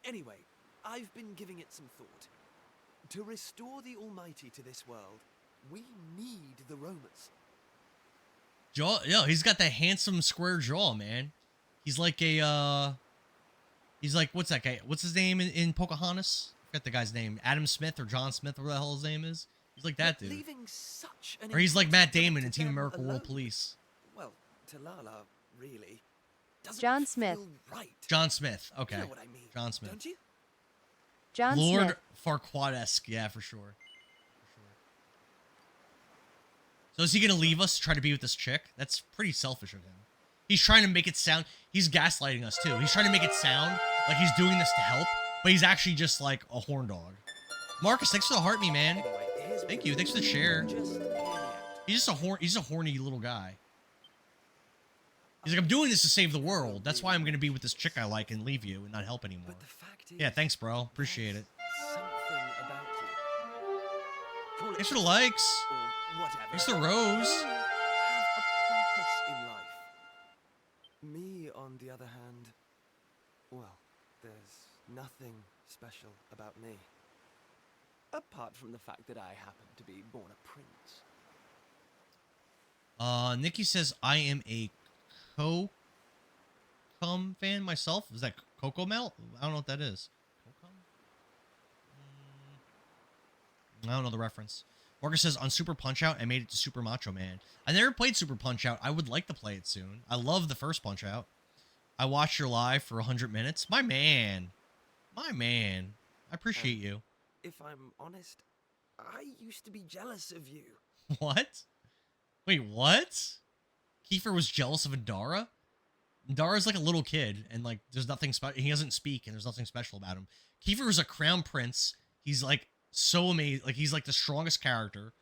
Anyway, I've been giving it some thought. To restore the Almighty to this world, we need the Romans. Jaw, he's got that handsome square jaw, man. He's like he's like, what's that guy? What's his name in Pocahontas? I forget the guy's name. Adam Smith or John Smith, whatever the hell his name is. He's like that dude. Leaving such an Or he's like Matt important Damon in to Team them America alone. World Police. Well, to Lala, really. Doesn't John Smith. feel right. John Smith. Okay. You know what I mean, John Smith. don't you? John Lord Smith. Farquaad-esque. Yeah, for sure. So is he going to leave us to try to be with this chick? That's pretty selfish of him. He's trying to make it sound... He's gaslighting us, too. He's trying to make it sound like he's doing this to help, but he's actually just like a horn dog. Marcus, thanks for the heart me, man. Thank you. Thanks for the share. He's just a horny little guy. He's like, I'm doing this to save the world. That's why I'm going to be with this chick I like and leave you and not help anymore. Yeah, thanks, bro. Appreciate it. Something about you. Thanks for the likes. Or whatever. Thanks to Rose. You have a purpose in life. Me, on the other hand, well, there's nothing special about me. Apart from the fact that I happen to be born a prince. Nikki says, I am a Kokum fan myself. Is that Coco Melt? I don't know what that is. I don't know the reference. Marcus says, on Super Punch-Out, I made it to Super Macho Man. I never played Super Punch-Out. I would like to play it soon. I love the first Punch-Out. I watched your live for 100 minutes. My man. My man. I appreciate you. If I'm honest, I used to be jealous of you. What? Wait, what? Kiefer was jealous of Indara? Indara's like a little kid, and like there's nothing special. He doesn't speak, and there's nothing special about him. Kiefer is a crown prince. He's like so amazing. Like he's like the strongest character.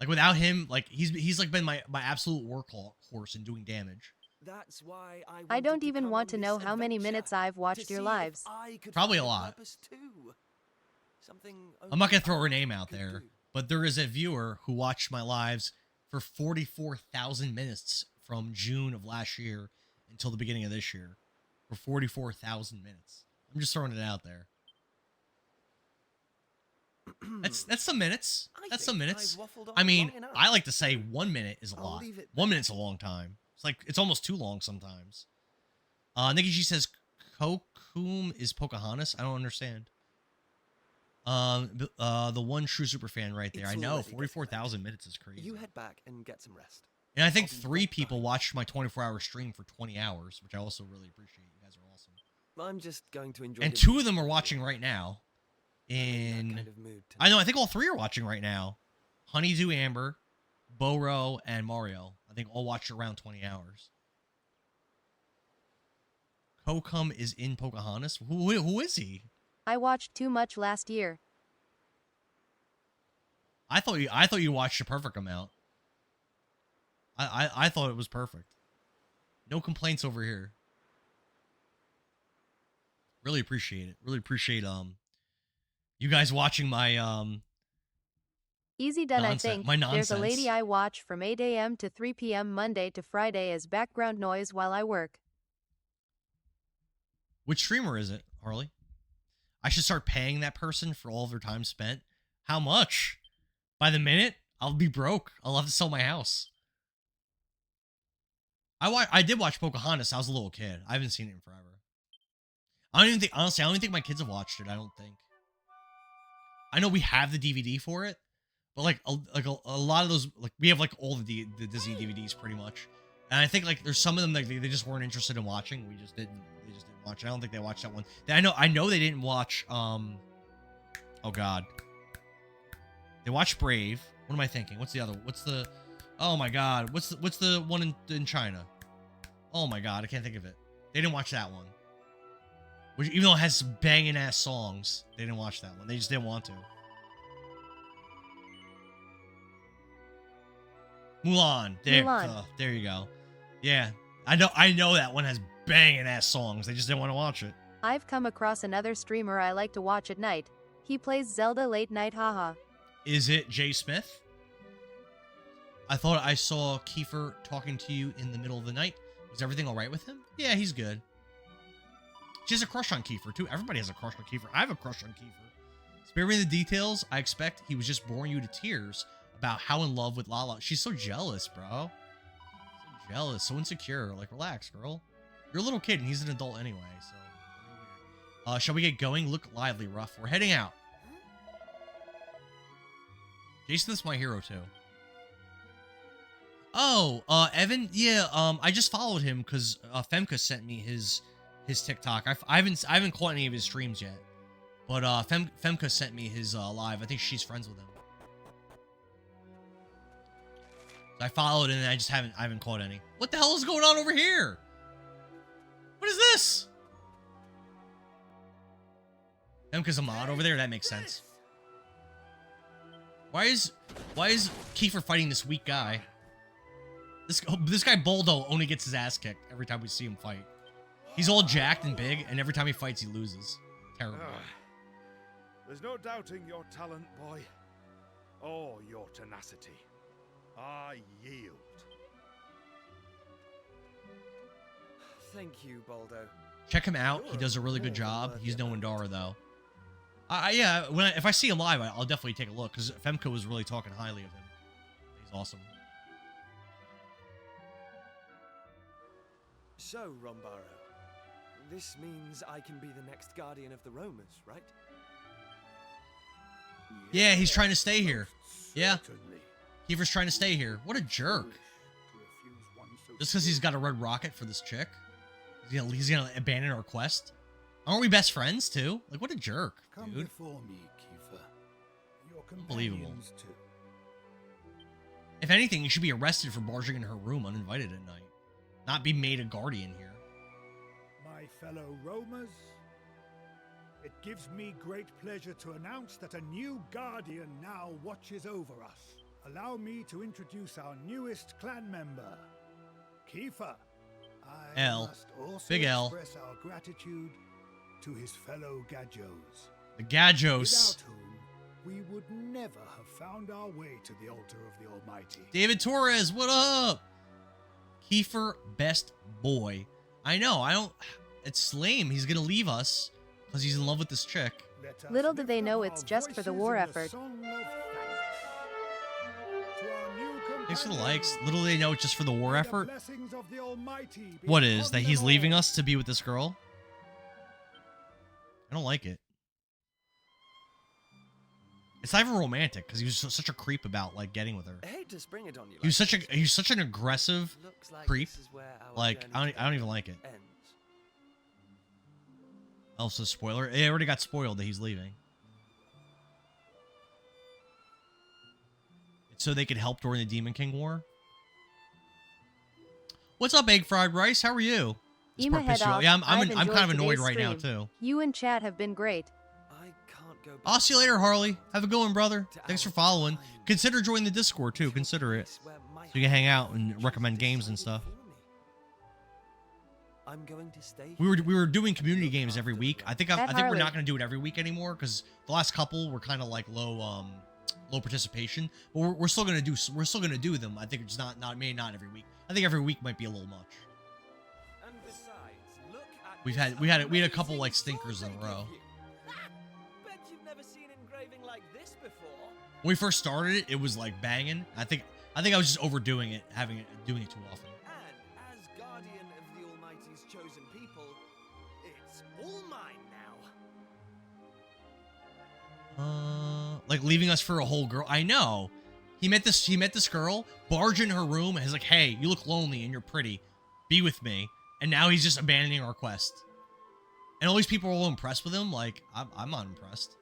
Like without him, like he's like been my absolute workhorse in doing damage. That's why I don't even want to know how many minutes I've watched your lives. Probably a lot. I'm not gonna throw her name out there, but there is a viewer who watched my lives for 44,000 minutes from June of last year until the beginning of this year. For 44,000 minutes. I'm just throwing it out there. That's some minutes. That's some minutes. I mean, I like to say 1 minute is a lot. 1 minute's a long time. It's like it's almost too long sometimes. Nikki G says Kokum is Pocahontas. I don't understand. The one true super fan right there. I know 44,000 minutes is crazy. You head back and get some rest. And I think 3 people watched my 24-hour stream for 20 hours, which I also really appreciate. You guys are awesome. I'm just going to enjoy. And 2 of them are watching right now. I know. I think all 3 are watching right now. Honeydew Amber, Boro, and Mario. I think all watched around 20 hours. Kokum is in Pocahontas. Who is he? I watched too much last year. I thought you watched a perfect amount. I thought it was perfect. No complaints over here. Really appreciate it. Really appreciate you guys watching my Easy done, nonsense, I think. my nonsense. There's a lady I watch from 8 a.m. to 3 p.m. Monday to Friday as background noise while I work. Which streamer is it, Harley? I should start paying that person for all of their time spent. How much? By the minute? I'll be broke. I'll have to sell my house. I did watch Pocahontas. I was a little kid. I haven't seen it in forever. I don't even think, honestly, I don't even think my kids have watched it. I don't think. I know we have the DVD for it, but like a lot of those, like we have like all the Disney DVDs pretty much. And I think like there's some of them that they just weren't interested in watching. They just didn't watch it. I don't think they watched that one. I know they didn't watch oh god. They watched Brave. What am I thinking? What's the other? What's the oh my god. What's the one in China? Oh my god, I can't think of it. They didn't watch that one. Which even though it has some banging ass songs, they didn't watch that one. They just didn't want to. Mulan. There you go. Yeah. I know that one has banging ass songs. They just didn't want to watch it. I've come across another streamer I like to watch at night. He plays Zelda late night, haha. Is it Jay Smith? I thought I saw Kiefer talking to you in the middle of the night. Was everything alright with him? Yeah, he's good. She has a crush on Kiefer, too. Everybody has a crush on Kiefer. I have a crush on Kiefer. Spare me the details. I expect he was just boring you to tears about how in love with Lala. She's so jealous, bro. So jealous, so insecure. Like, relax, girl. You're a little kid, and he's an adult anyway, so... shall we get going? Look lively, Ruff. We're heading out. Jason's my hero too. Oh, Evan, yeah, I just followed him because Femka sent me his TikTok. I haven't caught any of his streams yet, but Femka sent me his live. I think she's friends with him. So I followed and I haven't caught any. What the hell is going on over here? What is this? Femka's a mod over there. That makes sense. Why is Kiefer fighting this weak guy? This guy Boldo only gets his ass kicked every time we see him fight. He's all jacked and big, and every time he fights, he loses. Terrible. There's no doubting your talent, boy, or your tenacity. I yield. Thank you, Boldo. Check him out. He does a really good job. He's no Indara, though. Yeah, if I see him live, I'll definitely take a look, because Femka was really talking highly of him. He's awesome. So, Rombaro, this means I can be the next guardian of the Romas, right? Yeah, he's trying to stay here. Yeah. Kiefer's trying to stay here. What a jerk. Just because he's got a red rocket for this chick? He's gonna abandon our quest? Aren't we best friends, too? Like, what a jerk, Come dude. before me, Kiefer. Your Unbelievable. companions too. If anything, you should be arrested for barging in her room uninvited at night. Not be made a guardian here. My fellow Romas, it gives me great pleasure to announce that a new guardian now watches over us. Allow me to introduce our newest clan member, Kiefer. I L. must also Big L. express our gratitude to his fellow Gajos. The Gajos. Without whom we would never have found our way to the altar of the Almighty. David Torres, what up? Kiefer, best boy. I know, I don't... It's lame. He's gonna leave us because he's in love with this chick. Little do they know it's just for the war effort. Thanks for the likes. Little do they know it's just for the war effort. Blessings of the Almighty be What is? upon That he's them leaving all. us to be with this girl? I don't like it. It's not even romantic because he was such a creep about like getting with her. I hate to spring it on you. He was such an aggressive Looks like creep. this is where our Like journey I don't even like it. ends. Also, spoiler. It already got spoiled that he's leaving. It's so they could help during the Demon King War. What's up, Egg Fried Rice? How are you? This Ema part head pissed you off. off. Yeah, I've I'm kind of enjoyed annoyed today's right now stream. too. You and chat have been great. I can't go back. I'll see you later, Harley. Have a good one, brother. Thanks for following. Consider joining the Discord too. Consider it, so you can hang out and recommend games and stuff. I'm going to stay. We were doing community games every week. I think we're Harley. not going to do it every week anymore because the last couple were kind of like low participation. But we're still going to do them. I think it's not every week. I think every week might be a little much. And besides, look at We had a couple like stinkers in a row. Bet you've never seen engraving like this before. When we first started it, it was like banging. I think I was just overdoing it, doing it too often. And as guardian of the Almighty's chosen people, it's all mine now. Like leaving us for a whole girl. I know. He met this girl, barged in her room, and he's like, "Hey, you look lonely and you're pretty. Be with me." And now he's just abandoning our quest. And all these people are all impressed with him. Like, I'm not impressed.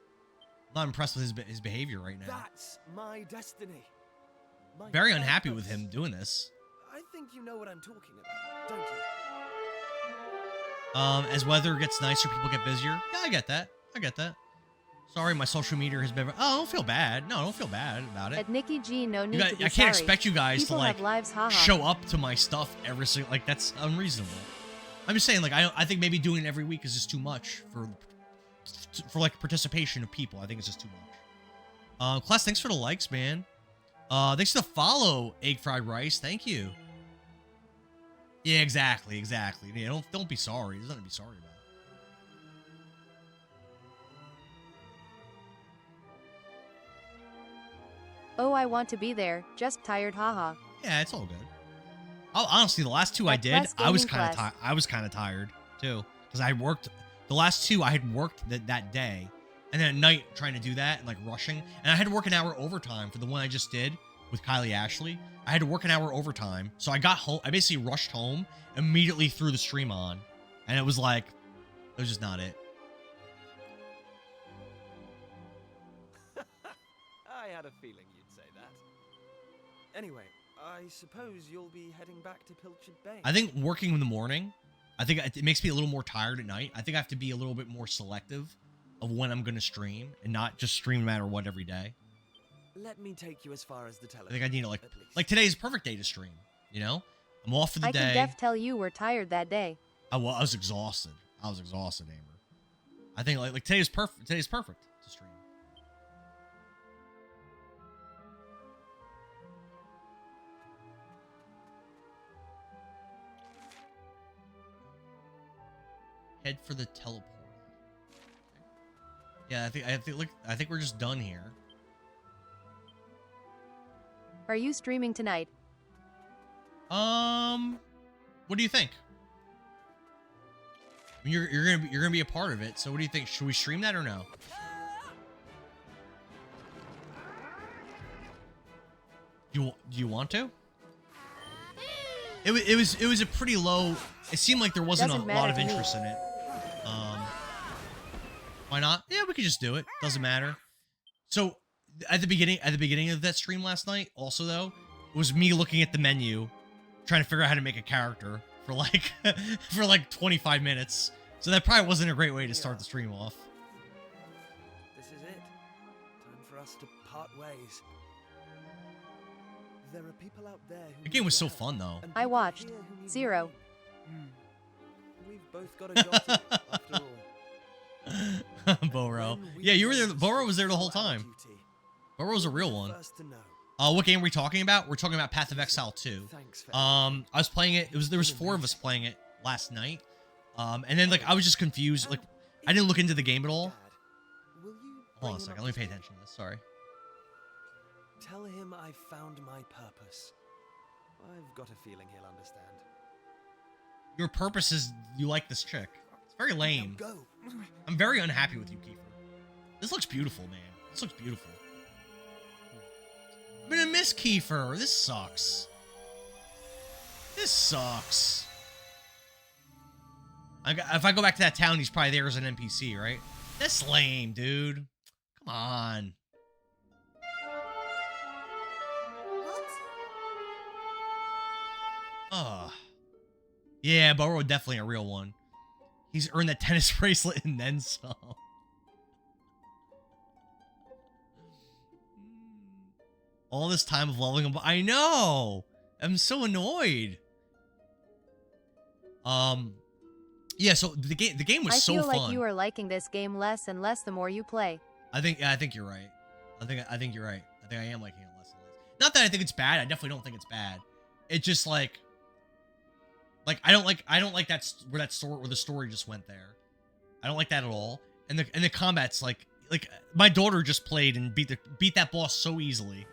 I'm not impressed with his behavior right now. That's my destiny. My Very unhappy with purpose. him doing this. I think you know what I'm talking about, don't you? As weather gets nicer, people get busier. Yeah, I get that. Sorry, my social media has been... Oh, don't feel bad. No, don't feel bad about it. At Nikki G, no need to be I can't sorry. expect you guys People to like have lives, haha. show up to my stuff every single... Like, that's unreasonable. I'm just saying, like, I think maybe doing it every week is just too much for like participation of people. I think it's just too much. Class, thanks for the likes, man. Thanks for the follow, Egg Fried Rice. Thank you. Yeah, exactly. Yeah, don't be sorry. There's nothing to be sorry about. Oh, I want to be there. Just tired, haha. Yeah, it's all good. Oh, honestly, the last two I At did, Quest I was Gaming kind of Class. I was kind of tired too, because I worked. The last two I had worked that day, and and then at night trying to do that and like rushing. And I had to work an hour overtime for the one I just did with Kylie Ashley. I had to work an hour overtime. So I got home. I basically rushed home, immediately threw the stream on. And it was like, it was just not it. I had a feeling you'd say that. Anyway, I suppose you'll be heading back to Pilchard Bay. I think working in the morning, I think it makes me a little more tired at night. I think I have to be a little bit more selective of when I'm going to stream and not just stream no matter what every day. Let me take you as far as the I telephone. think I need to like today's a perfect day to stream, you know? I'm off for the day. I can def tell you were tired that day. I was exhausted. I was exhausted, Amber. I think like today's perfect. Today's perfect to stream. Head for the teleport. Yeah, I think we're just done here. Are you streaming tonight? What do you think? I mean, you're gonna be a part of it. So what do you think? Should we stream that or no? Do you want to? It was a pretty low. It seemed like there wasn't a lot of interest in it. Why not? Yeah, we could just do it. Doesn't matter. So at the beginning of that stream last night, also though, it was me looking at the menu, trying to figure out how to make a character for like for like 25 minutes. So that probably wasn't a great way to start the stream off. This is it. Time for us to part ways. There are people out there who The game was so fun though. I watched. 0. We've both got a job to do, after all. Boro. Yeah, you were there. Boro was there the whole time. Boro was a real one. What game are we talking about? We're talking about Path of Exile 2. I was playing it. There was 4 of us playing it last night. And then like I was just confused. Like I didn't look into the game at all. Hold on a second. Let me pay attention to this. Sorry. Tell him I found my purpose. I've got a feeling he'll understand. Your purpose is you like this chick. It's very lame. I'm very unhappy with you, Kiefer. This looks beautiful, man. This looks beautiful. I'm gonna miss Kiefer. This sucks. This sucks. If I go back to that town, he's probably there as an NPC, right? That's lame, dude. Come on. Ugh. Yeah, Burrow definitely a real one. He's earned that tennis bracelet and then some. All this time of leveling him. I know. I'm so annoyed. Yeah. So the game was so fun. I feel like you are liking this game less and less the more you play. I think you're right. I think you're right. I think I am liking it less and less. Not that I think it's bad. I definitely don't think it's bad. It's just like I don't like that where the story just went there. I don't like that at all. And the combat's like my daughter just played and beat that boss so easily.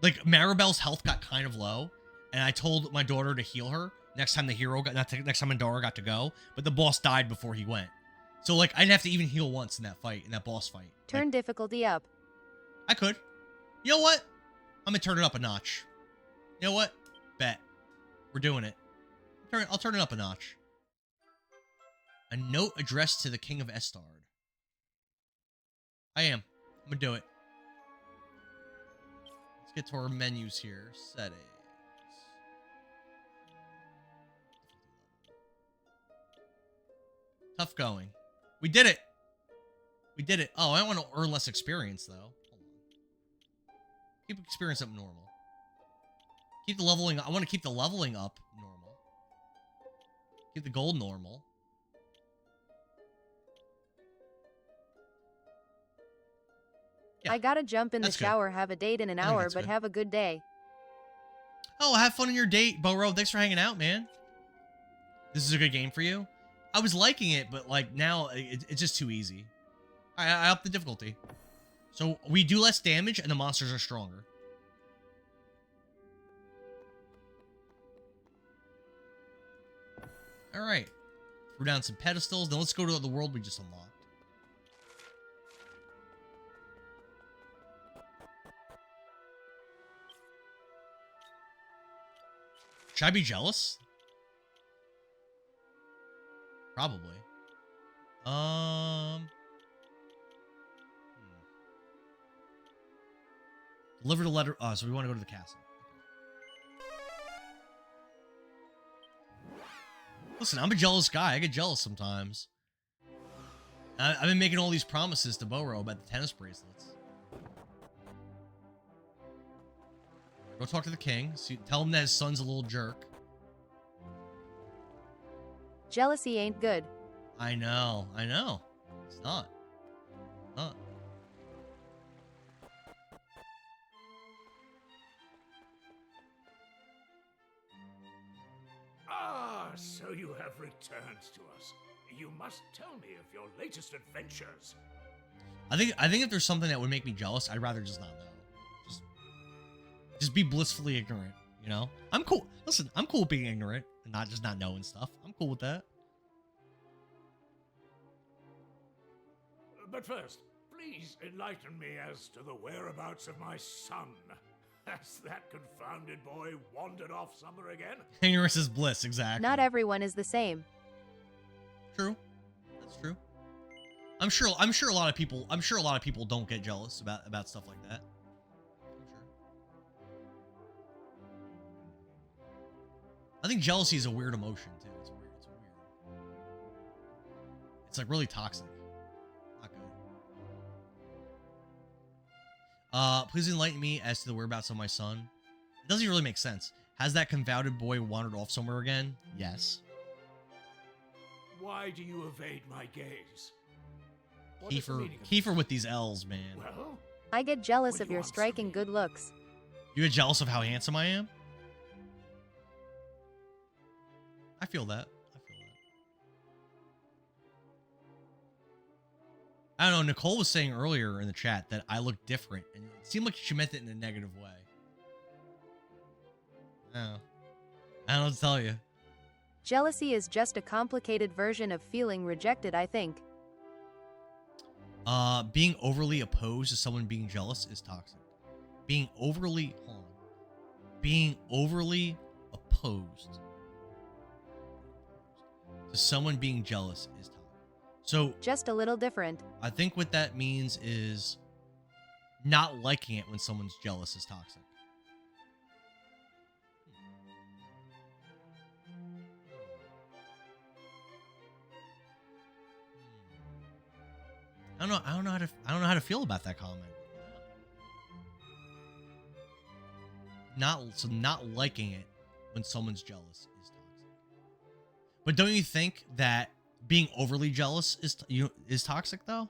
Like Maribel's health got kind of low, and I told my daughter to heal her next time next time my daughter got to go, but the boss died before he went. So like I didn't have to even heal once in that boss fight. Turn difficulty up. I could. You know what? I'm gonna turn it up a notch. You know what? Bet. We're doing it. I'll turn it up a notch. A note addressed to the King of Estard. I am. I'm gonna do it. Let's get to our menus here. Settings. Tough going. We did it. We did it. Oh, I don't want to earn less experience, though. Hold on. Keep experience up normal. Keep the leveling. I want to keep the leveling up normal. Keep the gold normal. Yeah, I gotta jump in the shower, good. have a date in an I think hour, that's but good. have a good day. Oh, have fun in your date, Boro. Thanks for hanging out, man. This is a good game for you. I was liking it, but like now it's just too easy. I upped the difficulty. So we do less damage and the monsters are stronger. All right. Threw down some pedestals. Now let's go to the world we just unlocked. Should I be jealous? Probably. Deliver the letter. Oh, so we want to go to the castle. Listen, I'm a jealous guy. I get jealous sometimes. I've been making all these promises to Boro about the tennis bracelets. Go talk to the king. Tell him that his son's a little jerk. Jealousy ain't good. I know. It's not. Ah, so you have returned to us. You must tell me of your latest adventures. I think if there's something that would make me jealous, I'd rather just not know. Just be blissfully ignorant, you know? I'm cool. Listen, I'm cool being ignorant and not knowing stuff. I'm cool with that. But first, please enlighten me as to the whereabouts of my son. Has that confounded boy wandered off somewhere again? Ignorance is bliss, exactly. Not everyone is the same. True. That's true. I'm sure a lot of people don't get jealous about stuff like that. I think jealousy is a weird emotion too. It's weird. It's like really toxic. Not good. Please enlighten me as to the whereabouts of my son. It doesn't really make sense. Has that confounded boy wandered off somewhere again? Yes. Why do you evade my gaze? What is the meaning of Kiefer with these L's, man. Well, I get jealous of your striking good looks. You get jealous of how handsome I am? I feel that. I don't know. Nicole was saying earlier in the chat that I look different, and it seemed like she meant it in a negative way. I don't know what to tell you. Jealousy is just a complicated version of feeling rejected, I think. Being overly opposed to someone being jealous is toxic. Being overly opposed to someone being jealous is toxic. So just a little different. I think what that means is not liking it when someone's jealous is toxic. I don't know how to feel about that comment. Not liking it when someone's jealous is toxic. But don't you think that being overly jealous is toxic though?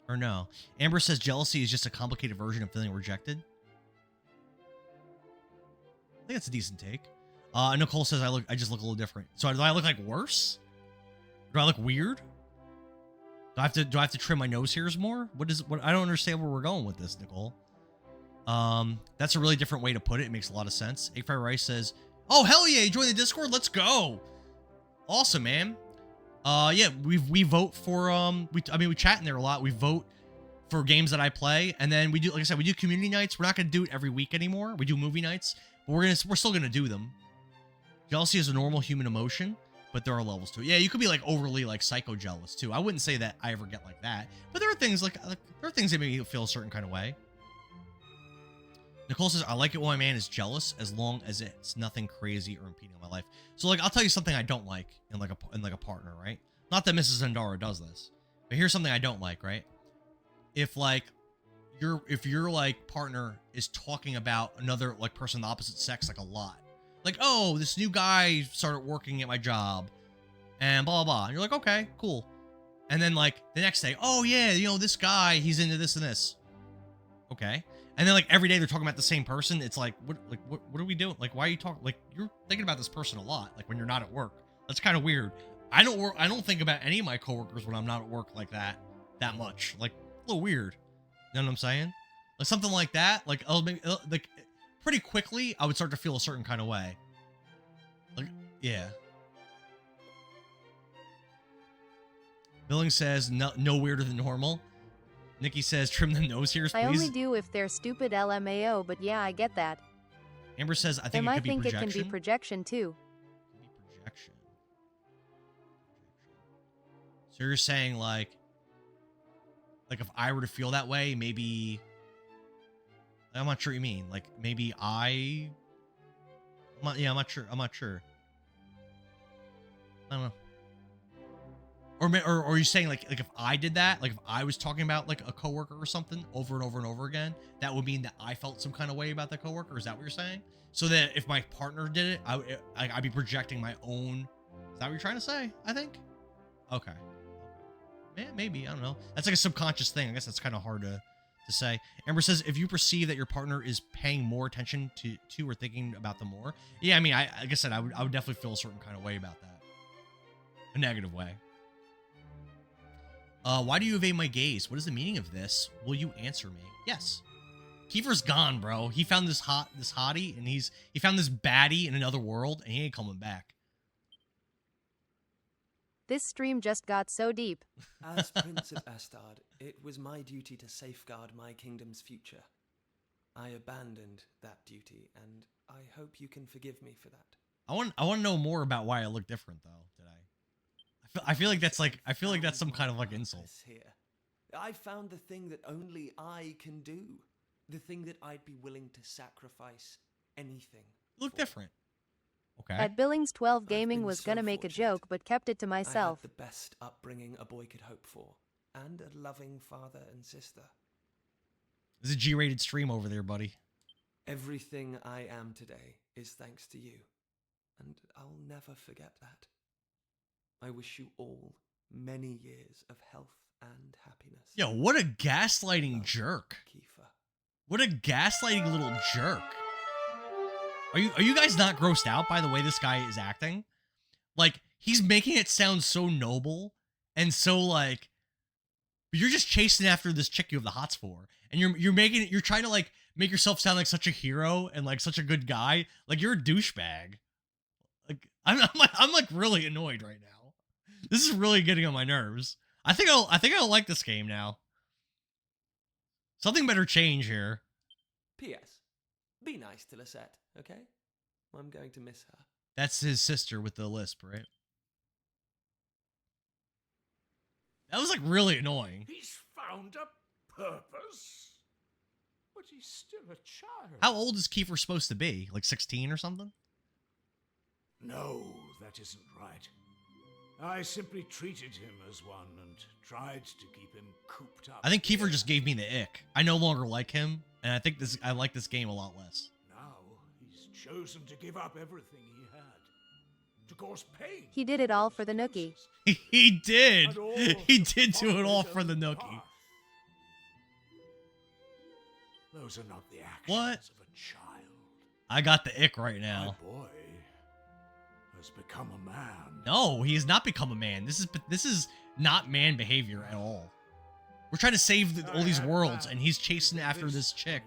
Or no? Amber says jealousy is just a complicated version of feeling rejected. I think that's a decent take. Nicole says I just look a little different. So do I look like worse? Do I look weird? Do I have to trim my nose hairs more? What I don't understand where we're going with this, Nicole. That's a really different way to put it. It makes a lot of sense. Egg Fried Rice says, "Oh hell yeah, you joined the Discord. Let's go. Awesome, man. Yeah, we vote for we chat in there a lot. We vote for games that I play, and then we do, like I said, we do community nights. We're not gonna do it every week anymore. We do movie nights, but we're still gonna do them. Jealousy is a normal human emotion, but there are levels to it. Yeah, you could be like overly like psycho jealous too. I wouldn't say that I ever get like that, but there are things that make me feel a certain kind of way. Nicole says, I like it when my man is jealous as long as it's nothing crazy or impeding on my life. So like, I'll tell you something I don't like in like a partner, right? Not that Mrs. Zendara does this, but here's something I don't like, right? If your like partner is talking about another like person of the opposite sex like a lot, like, oh, this new guy started working at my job and blah, blah, blah. And you're like, okay, cool. And then like the next day, oh yeah, you know, this guy, he's into this and this. Okay. And then like every day they're talking about the same person. It's like, what are we doing? Like, why are you talking? Like, you're thinking about this person a lot. Like when you're not at work. That's kind of weird. I don't think about any of my coworkers when I'm not at work like that much. Like a little weird. You know what I'm saying? Like something like that. Like like pretty quickly, I would start to feel a certain kind of way. Like, yeah. Billing says no weirder than normal. Nikki says trim the nose hairs, please. I only do if they're stupid LMAO, but yeah, I get that. Amber says, I think And it I could be think it projection. can be projection too. Projection. So you're saying like if I were to feel that way, maybe I'm not sure what you mean. Like maybe I'm not sure. I'm not sure. I don't know. Or are you saying like if I did that, like if I was talking about like a coworker or something over and over and over again, that would mean that I felt some kind of way about that coworker? Is that what you're saying? So that if my partner did it, I'd be projecting my own. Is that what you're trying to say? I think. Okay. Man, maybe I don't know. That's like a subconscious thing. I guess that's kind of hard to say. Amber says, if you perceive that your partner is paying more attention to or thinking about them more, yeah. I mean, like I said, I would definitely feel a certain kind of way about that. A negative way. Why do you evade my gaze? What is the meaning of this? Will you answer me? Yes. Kiefer's gone, bro. He found this hottie, and he found this baddie in another world, and he ain't coming back. This stream just got so deep. As Prince of Astard, it was my duty to safeguard my kingdom's future. I abandoned that duty, and I hope you can forgive me for that. I want to know more about why I look different, though. Did I? I feel like that's some kind of like insult. Here. I found the thing that only I can do. The thing that I'd be willing to sacrifice anything. You look different. Okay. At Billings 12 Gaming was gonna make a joke, but kept it to myself. I had the best upbringing a boy could hope for, and a loving father and sister. There's a G-rated stream over there, buddy. Everything I am today is thanks to you, and I'll never forget that. I wish you all many years of health and happiness. Yo, what a gaslighting jerk. Kiefer. What a gaslighting little jerk. Are you guys not grossed out by the way this guy is acting? Like, he's making it sound so noble and so like you're just chasing after this chick you have the hots for. And you're trying to like make yourself sound like such a hero and like such a good guy. Like you're a douchebag. Like I'm like really annoyed right now. This is really getting on my nerves. I think I don't like this game now. Something better change here. P.S. Be nice to Lisette, okay? I'm going to miss her. That's his sister with the lisp, right? That was like really annoying. He's found a purpose, but he's still a child. How old is Kiefer supposed to be? Like 16 or something? No, that isn't right. I simply treated him as one and tried to keep him cooped up. I think Kiefer just gave me the ick. I no longer like him, and I think I like this game a lot less. Now he's chosen to give up everything he had, to cause pain. He did it all for the Nookie. He did. He did do it all for the Nookie. Those are not the actions What? of a child. I got the ick right now. My boy has become a man. No, he has not become a man. This is not man behavior at all. We're trying to save all these worlds, and he's chasing after this chick.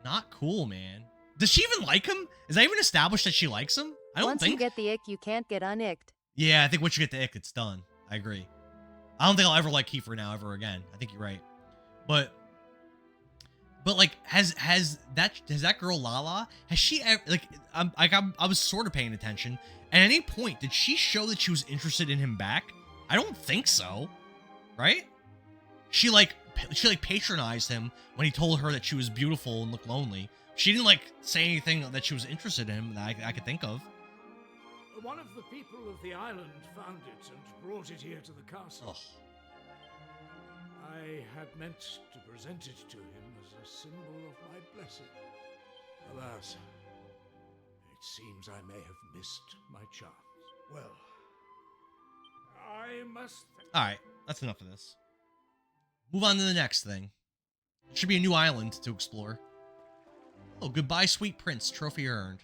Not cool, man. Does she even like him? Is that even established that she likes him? I don't Once think. you get the ick, you can't get unicked. Yeah, I think once you get the ick, it's done. I agree. I don't think I'll ever like Kiefer now ever again. I think you're right. But like, has that girl Lala, has she ever, like, I was sort of paying attention. At any point, did she show that she was interested in him back? I don't think so. Right? She patronized him when he told her that she was beautiful and looked lonely. She didn't like say anything that she was interested in him that I could think of. One of the people of the island found it and brought it here to the castle. Ugh. I had meant to present it to him as a symbol of my blessing. Alas, it seems I may have missed my chance. Well, I must... Alright, that's enough of this. Move on to the next thing. There should be a new island to explore. Oh, goodbye, sweet prince. Trophy earned.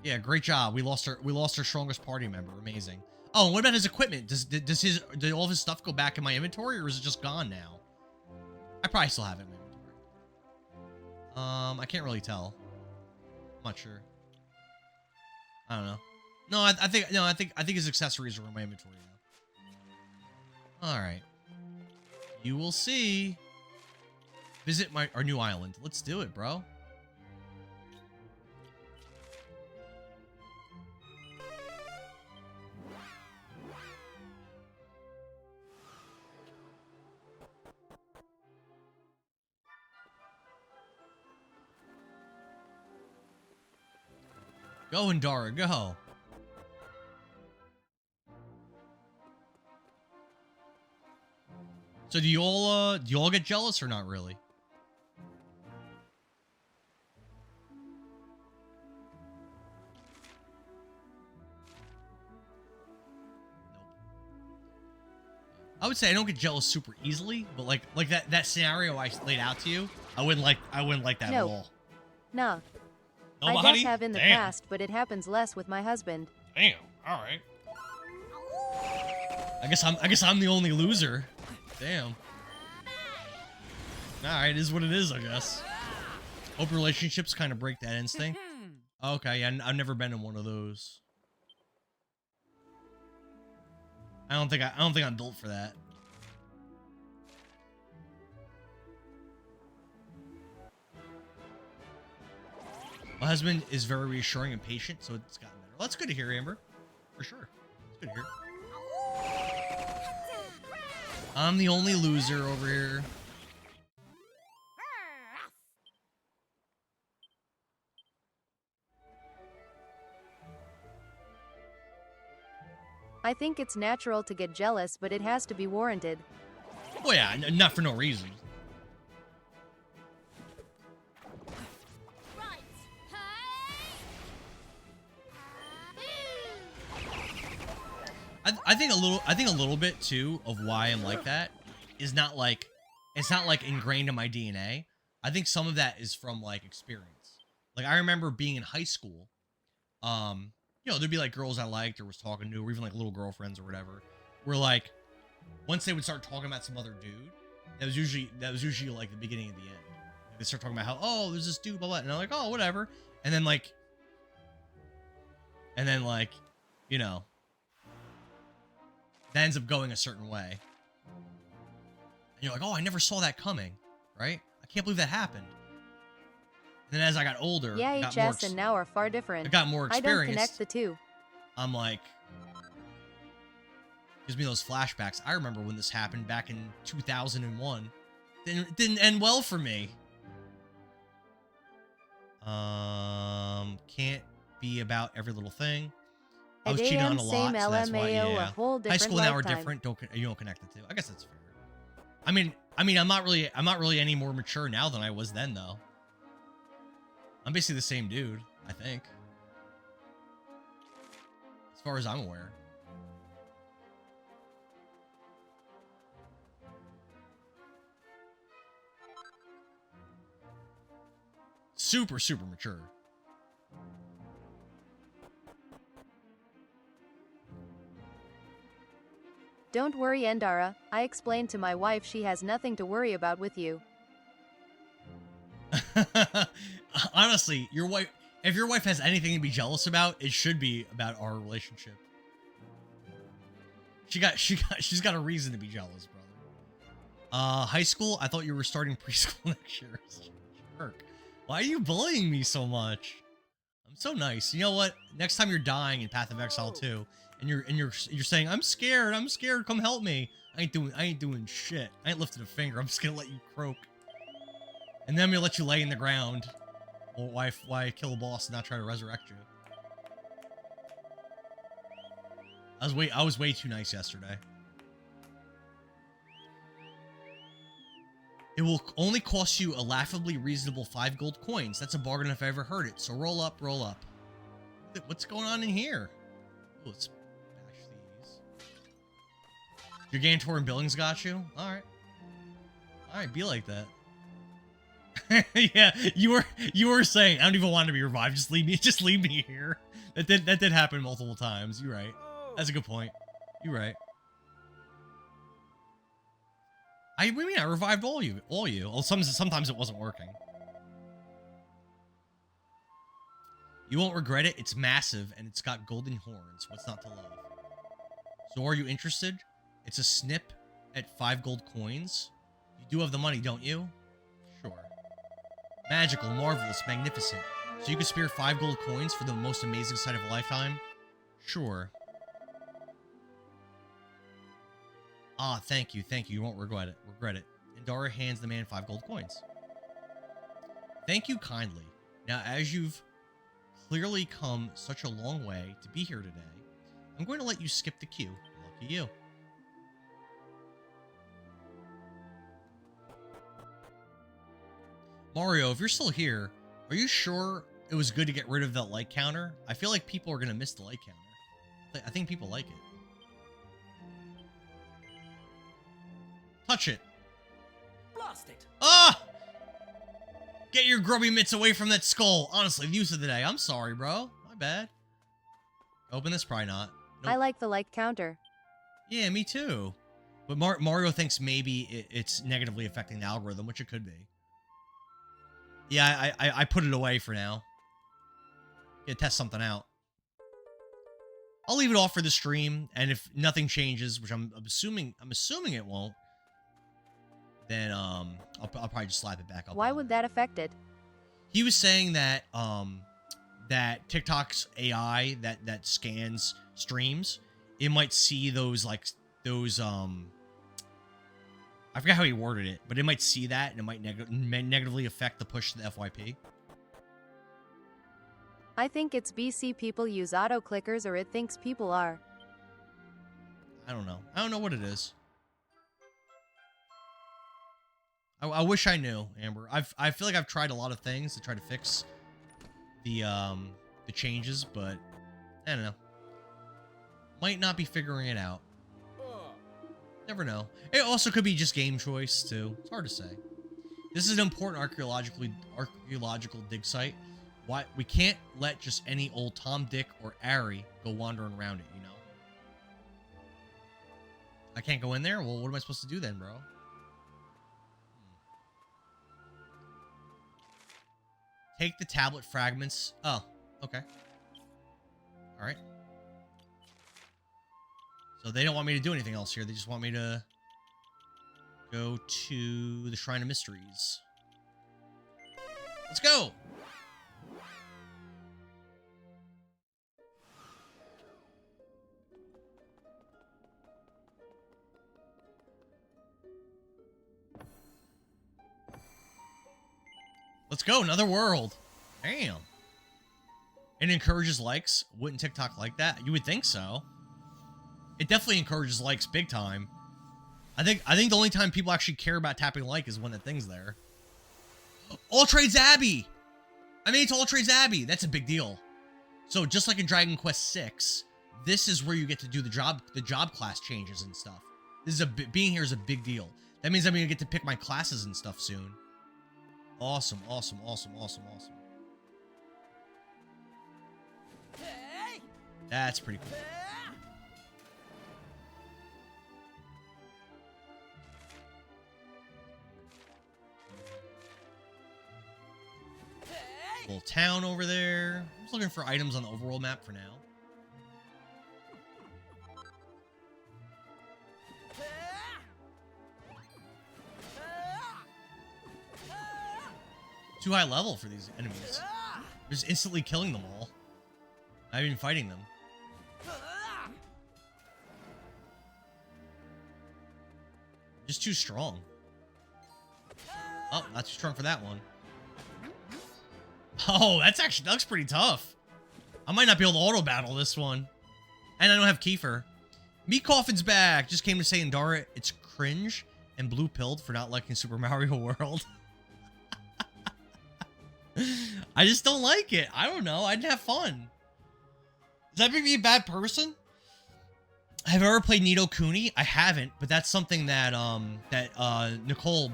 Yeah, great job. We lost our strongest party member. Amazing. Oh, and what about his equipment? Did all of his stuff go back in my inventory, or is it just gone now? I probably still have it in my inventory. I can't really tell. I'm not sure. I don't know. No, I think his accessories are in my inventory now. All right. You will see. Visit our new island. Let's do it, bro. Go, Indara, go. So do you all get jealous or not really? I would say I don't get jealous super easily, but like that scenario I laid out to you, I wouldn't like that at all. Nah. No, I buddy? have in the Damn. past, but it happens less with my husband. Damn. All right. I guess I'm the only loser. Damn. All right, it is what it is, I guess. Hope relationships kind of break that instinct. Okay, yeah, I've never been in one of those. I don't think I'm built for that. My husband is very reassuring and patient, so it's gotten better. Well, that's good to hear, Amber. For sure. It's good to hear. I'm the only loser over here. I think it's natural to get jealous, but it has to be warranted. Well, yeah, not for no reason. I think a little bit too of why I'm like that is not like it's not like ingrained in my DNA. I think some of that is from like experience. Like I remember being in high school, you know, there'd be like girls I liked or was talking to, or even like little girlfriends or whatever. Where like once they would start talking about some other dude, that was usually like the beginning of the end. They start talking about how, oh, there's this dude, blah blah, and I'm like, oh, whatever, and then like, you know, that ends up going a certain way. And you're like, oh, I never saw that coming, right? I can't believe that happened. And then as I got older, Yeah, HS and now are far different. I got more I experience. don't connect the two. I'm like, gives me those flashbacks. I remember when this happened back in 2001. Didn't end well for me. Can't be about every little thing. I was cheating on a lot, so that's why. Yeah. A whole different High school and now are lifetime. different. You don't connect the two. I guess that's fair. I mean, I'm not really any more mature now than I was then, though. I'm basically the same dude, I think, as far as I'm aware. Super mature. Don't worry, Endara. I explained to my wife she has nothing to worry about with you. Honestly, if your wife has anything to be jealous about, it should be about our relationship. She's got a reason to be jealous, brother. High school? I thought you were starting preschool next year. Jerk. Why are you bullying me so much? I'm so nice. You know what? Next time you're dying in Path of Exile 2, and you're saying, I'm scared, come help me. I ain't doing shit. I ain't lifting a finger. I'm just gonna let you croak. And then I'm gonna let you lay in the ground. Well, why kill a boss and not try to resurrect you? I was way too nice yesterday. It will only cost you a laughably reasonable 5 gold coins. That's a bargain if I ever heard it. So roll up, roll up. What's going on in here? Oh, let's bash these. Gigantor and Billings got you? Alright. Alright, be like that. Yeah, you were saying I don't even want to be revived. Just leave me here. That did happen multiple times. You're right. That's a good point. You're right. What do you mean? I revived all you. Well, sometimes it wasn't working. You won't regret it. It's massive and it's got golden horns. What's not to love? So are you interested? It's a snip at 5 gold coins. You do have the money, don't you? Sure. Magical, marvelous, magnificent. So you can spare 5 gold coins for the most amazing sight of a lifetime? Sure. Ah, thank you. You won't regret it. Indara hands the man 5 gold coins. Thank you kindly. Now, as you've clearly come such a long way to be here today. I'm going to let you skip the queue. Lucky you. Mario, if you're still here, are you sure it was good to get rid of that light counter? I feel like people are going to miss the light counter. I think people like it. Touch it. Blast it. Ah! Get your grubby mitts away from that skull. Honestly, the use of the day. I'm sorry, bro. My bad. Open this? Probably not. Nope. I like the light counter. Yeah, me too. But Mario thinks maybe it's negatively affecting the algorithm, which it could be. Yeah, I put it away for now. Yeah, test something out. I'll leave it off for the stream, and if nothing changes, which I'm assuming it won't, then I'll probably just slap it back up. Why would that affect it? He was saying that that TikTok's AI that scans streams, it might see those I forgot how he worded it, but it might see that and it might negatively affect the push to the FYP. I think it's BC people use auto clickers, or it thinks people are. I don't know. I don't know what it is. I wish I knew, Amber. I feel like I've tried a lot of things to try to fix the changes, but I don't know. Might not be figuring it out. Never know. It also could be just game choice too. It's hard to say. This is an important archaeological dig site. Why we can't let just any old Tom, Dick, or Harry go wandering around it, you know? I can't go in there? Well, what am I supposed to do then, bro? Take the tablet fragments. Oh, okay. Alright. So they don't want me to do anything else here. They just want me to go to the Shrine of Mysteries. Let's go! Let's go, another world. Damn. It encourages likes. Wouldn't TikTok like that? You would think so. It definitely encourages likes big time. I think the only time people actually care about tapping like is when the thing's there. All Trades Abbey! I made it to All Trades Abbey. That's a big deal. So just like in Dragon Quest VI, this is where you get to do the job class changes and stuff. This is being here is a big deal. That means I'm gonna get to pick my classes and stuff soon. Awesome, awesome, awesome, awesome, awesome. That's pretty cool. Little town over there. I'm just looking for items on the overworld map for now. Too high level for these enemies. Just instantly killing them all. Not even fighting them. Just too strong. Oh, not too strong for that one. Oh, that looks pretty tough. I might not be able to auto battle this one. And I don't have Kiefer. Meat Coffin's back. Just came to say Indara, it's cringe and blue pilled for not liking Super Mario World. I just don't like it. I don't know. I didn't have fun. Does that make me a bad person? Have I ever played Nito Kuni? I haven't, but that's something that Nicole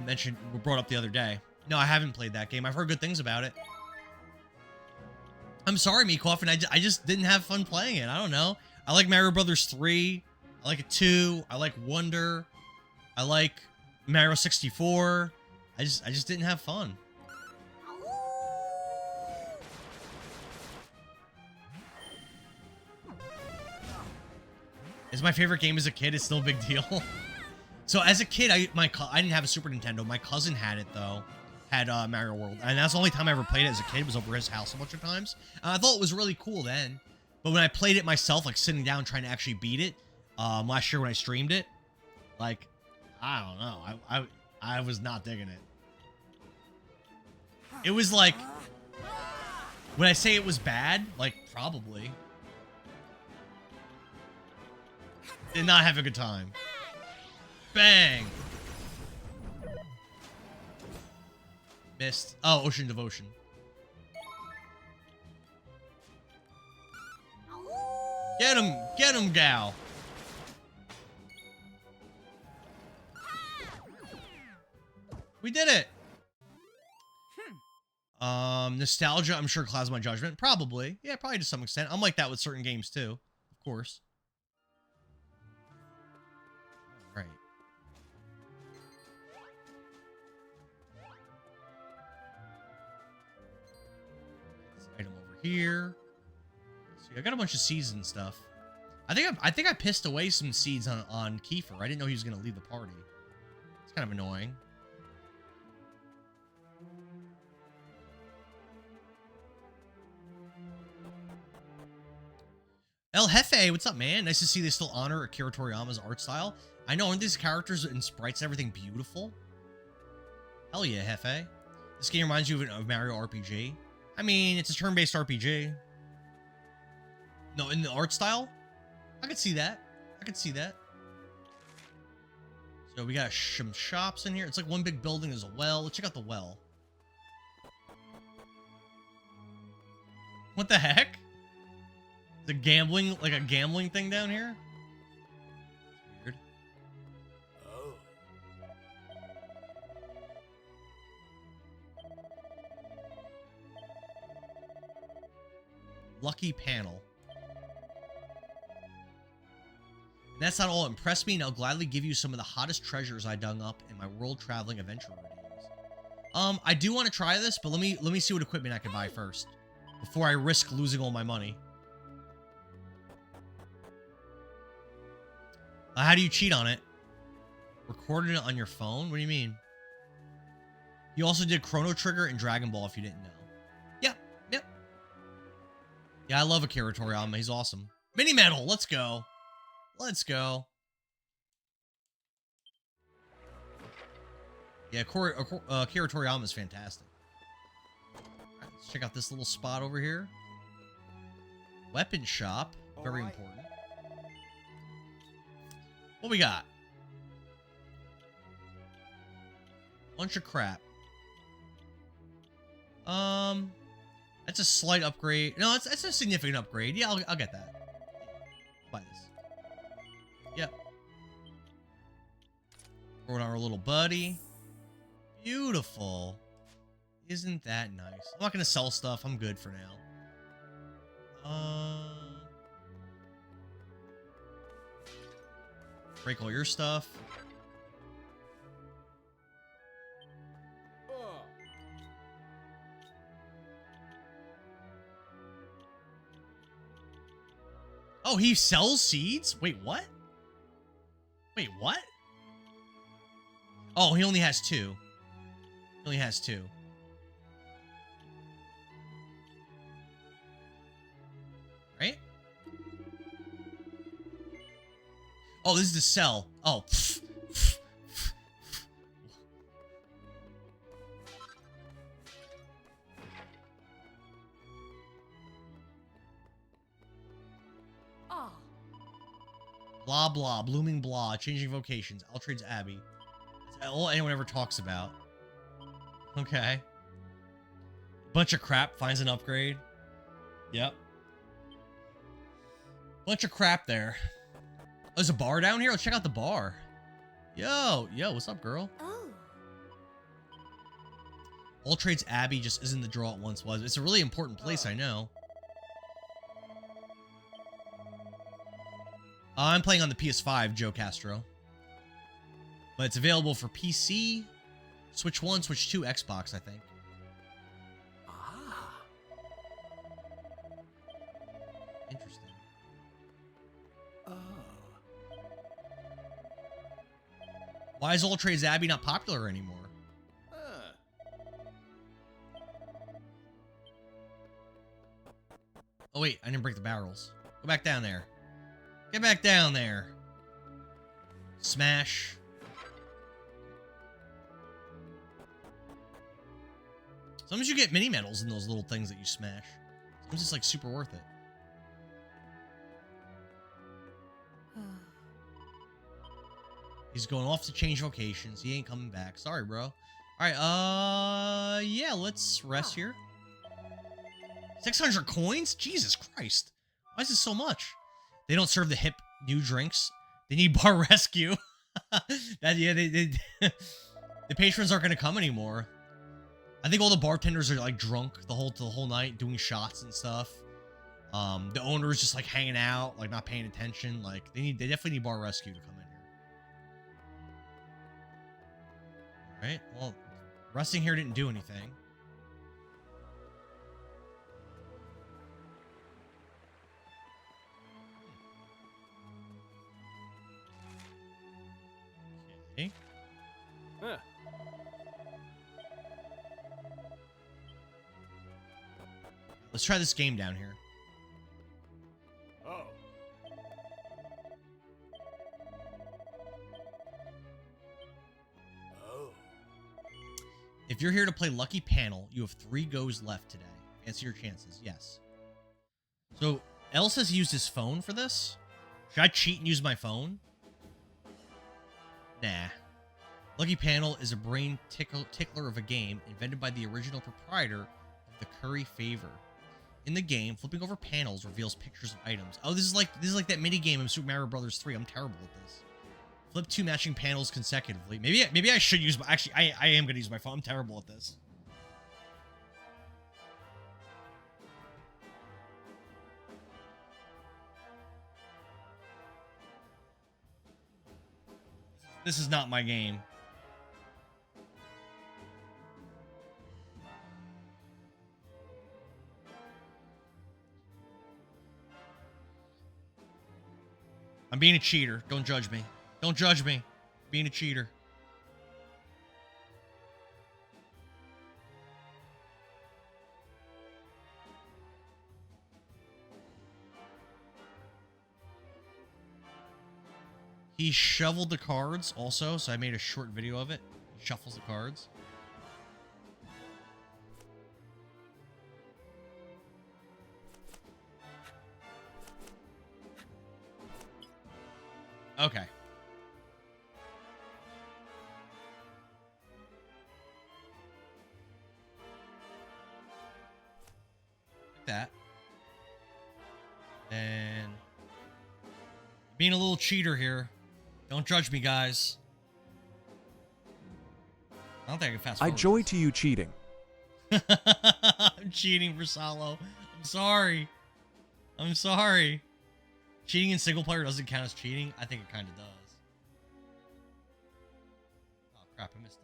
brought up the other day. No, I haven't played that game. I've heard good things about it. I'm sorry, Meat Coffin. I just didn't have fun playing it. I don't know. I like Mario Brothers 3. I like it 2. I like Wonder. I like Mario 64. I just didn't have fun. It's my favorite game as a kid. It's still a big deal. So as a kid, I didn't have a Super Nintendo. My cousin had it though. Had Mario World, and that's the only time I ever played it as a kid. Was over his house a bunch of times. I thought it was really cool then, but when I played it myself, like sitting down trying to actually beat it, last year when I streamed it, like I don't know, I was not digging it. It was like Would I say it was bad? Like, probably. Did not have a good time. Bang! Missed. Oh, Ocean Devotion. Get him, gal. We did it. Nostalgia, I'm sure clouds my judgment. Probably. Yeah, probably to some extent. I'm like that with certain games too. Of course. All right. This item over here. See, I got a bunch of seeds and stuff. I think I pissed away some seeds on Kiefer. I didn't know he was gonna leave the party. It's kind of annoying. El Jefe, what's up, man? Nice to see they still honor Akira Toriyama's art style. I know, aren't these characters and sprites and everything beautiful? Hell yeah, Jefe. This game reminds you of Mario RPG. I mean, it's a turn-based RPG. No, in the art style? I could see that. I could see that. So we got some shops in here. It's like one big building. There's a well. Let's check out the well. What the heck? The gambling, like a gambling thing down here? Weird. Oh. Lucky panel. And that's not all. Impress me, and I'll gladly give you some of the hottest treasures I dug up in my world-traveling adventurer days. I do want to try this, but let me see what equipment I can buy first before I risk losing all my money. How do you cheat on it? Recorded it on your phone? What do you mean? You also did Chrono Trigger and Dragon Ball if you didn't know. Yep, yep. Yeah, I love Akira Toriyama. He's awesome. Mini Medal, let's go. Let's go. Yeah, Akira Toriyama is fantastic. All right, let's check out this little spot over here. Weapon shop. Very important. What we got? Bunch of crap. That's a slight upgrade. No, that's a significant upgrade. Yeah, I'll get that. Buy this. Yep. Throwing our little buddy. Beautiful. Isn't that nice? I'm not gonna sell stuff. I'm good for now. Break all your stuff. Oh, he sells seeds? Wait, what? Wait, what? Oh, he only has 2. He only has 2. Right? Oh, this is the sell. Oh. Blah, blah, blooming blah, changing vocations, Altrade's Abbey. That's all anyone ever talks about. Okay. Bunch of crap finds an upgrade. Yep. Bunch of crap there. Oh, there's a bar down here? Let's check out the bar. Yo, what's up, girl? Oh. Altrade's Abbey just isn't the draw it once was. It's a really important place, I know. I'm playing on the PS5, Joe Castro. But it's available for PC, Switch 1, Switch 2, Xbox, I think. Ah. Interesting. Oh. Why is Altrade's Abbey not popular anymore? Oh, wait, I didn't break the barrels. Go back down there. Get back down there. Smash. Sometimes you get mini medals in those little things that you smash. I'm just like super worth it. He's going off to change locations. He ain't coming back. Sorry, bro. All right, yeah, let's rest here. 600 coins? Jesus Christ. Why is this so much? They don't serve the hip new drinks. They need bar rescue. Yeah, the patrons aren't going to come anymore. I think all the bartenders are like drunk the whole night doing shots and stuff. The owner is just like hanging out, like not paying attention. Like they definitely need bar rescue to come in here. All right. Well, resting here didn't do anything. Okay. Huh. Let's try this game down here. Oh. If you're here to play Lucky Panel, you have 3 goes left today. Answer your chances. Yes. So, L says he used his phone for this. Should I cheat and use my phone? Nah. Lucky Panel is a brain tickler of a game invented by the original proprietor of the Curry Favor. In the game, flipping over panels reveals pictures of items. Oh, this is like that mini game in Super Mario Bros. 3. I'm terrible at this. Flip 2 matching panels consecutively. Maybe I should use my... Actually, I am going to use my phone. I'm terrible at this. This is not my game. I'm being a cheater. Don't judge me. Don't judge me. Being a cheater. He shoveled the cards also, so I made a short video of it. He shuffles the cards. Okay. Like that. Then being a little cheater here. Don't judge me, guys. I don't think I can fast forward. I joy to you cheating. I'm cheating for Salo. I'm sorry. I'm sorry. Cheating in single player doesn't count as cheating. I think it kind of does. Oh crap, I missed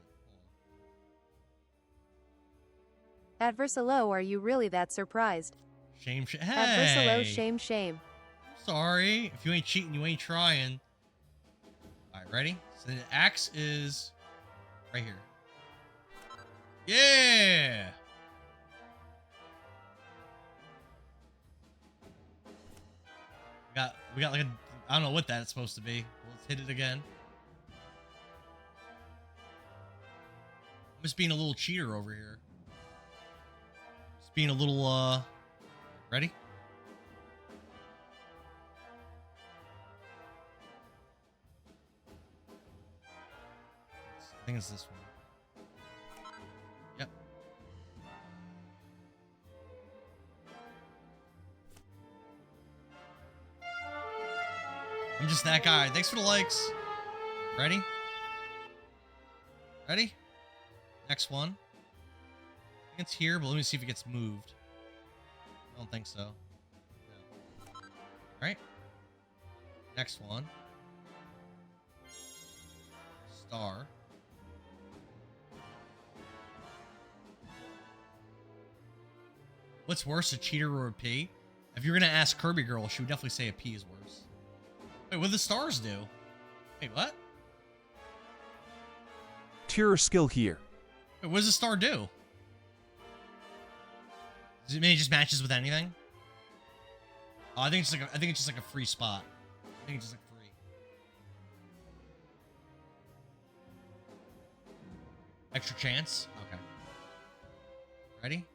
it. At Versalo, are you really that surprised? Shame, hey! At Versalo, shame, shame. Sorry. If you ain't cheating, you ain't trying. Alright, ready? So the axe is right here. Yeah! We got like a... I don't know what that's supposed to be. Let's hit it again. I'm just being a little cheater over here. Just being a little, Ready? I think it's this one. Yep. I'm just that guy. Thanks for the likes. Ready? Ready? Next one. I think it's here, but let me see if it gets moved. I don't think so. No. Alright. Next one. Star. What's worse, a cheater or a P? If you're gonna ask Kirby Girl, she would definitely say a P is worse. Wait, what do the stars do? Wait, what? Tier skill here. Wait, what does the star do? Does it mean it just matches with anything? Oh, I think it's just like a free spot. I think it's just like free. Extra chance? Okay. Ready?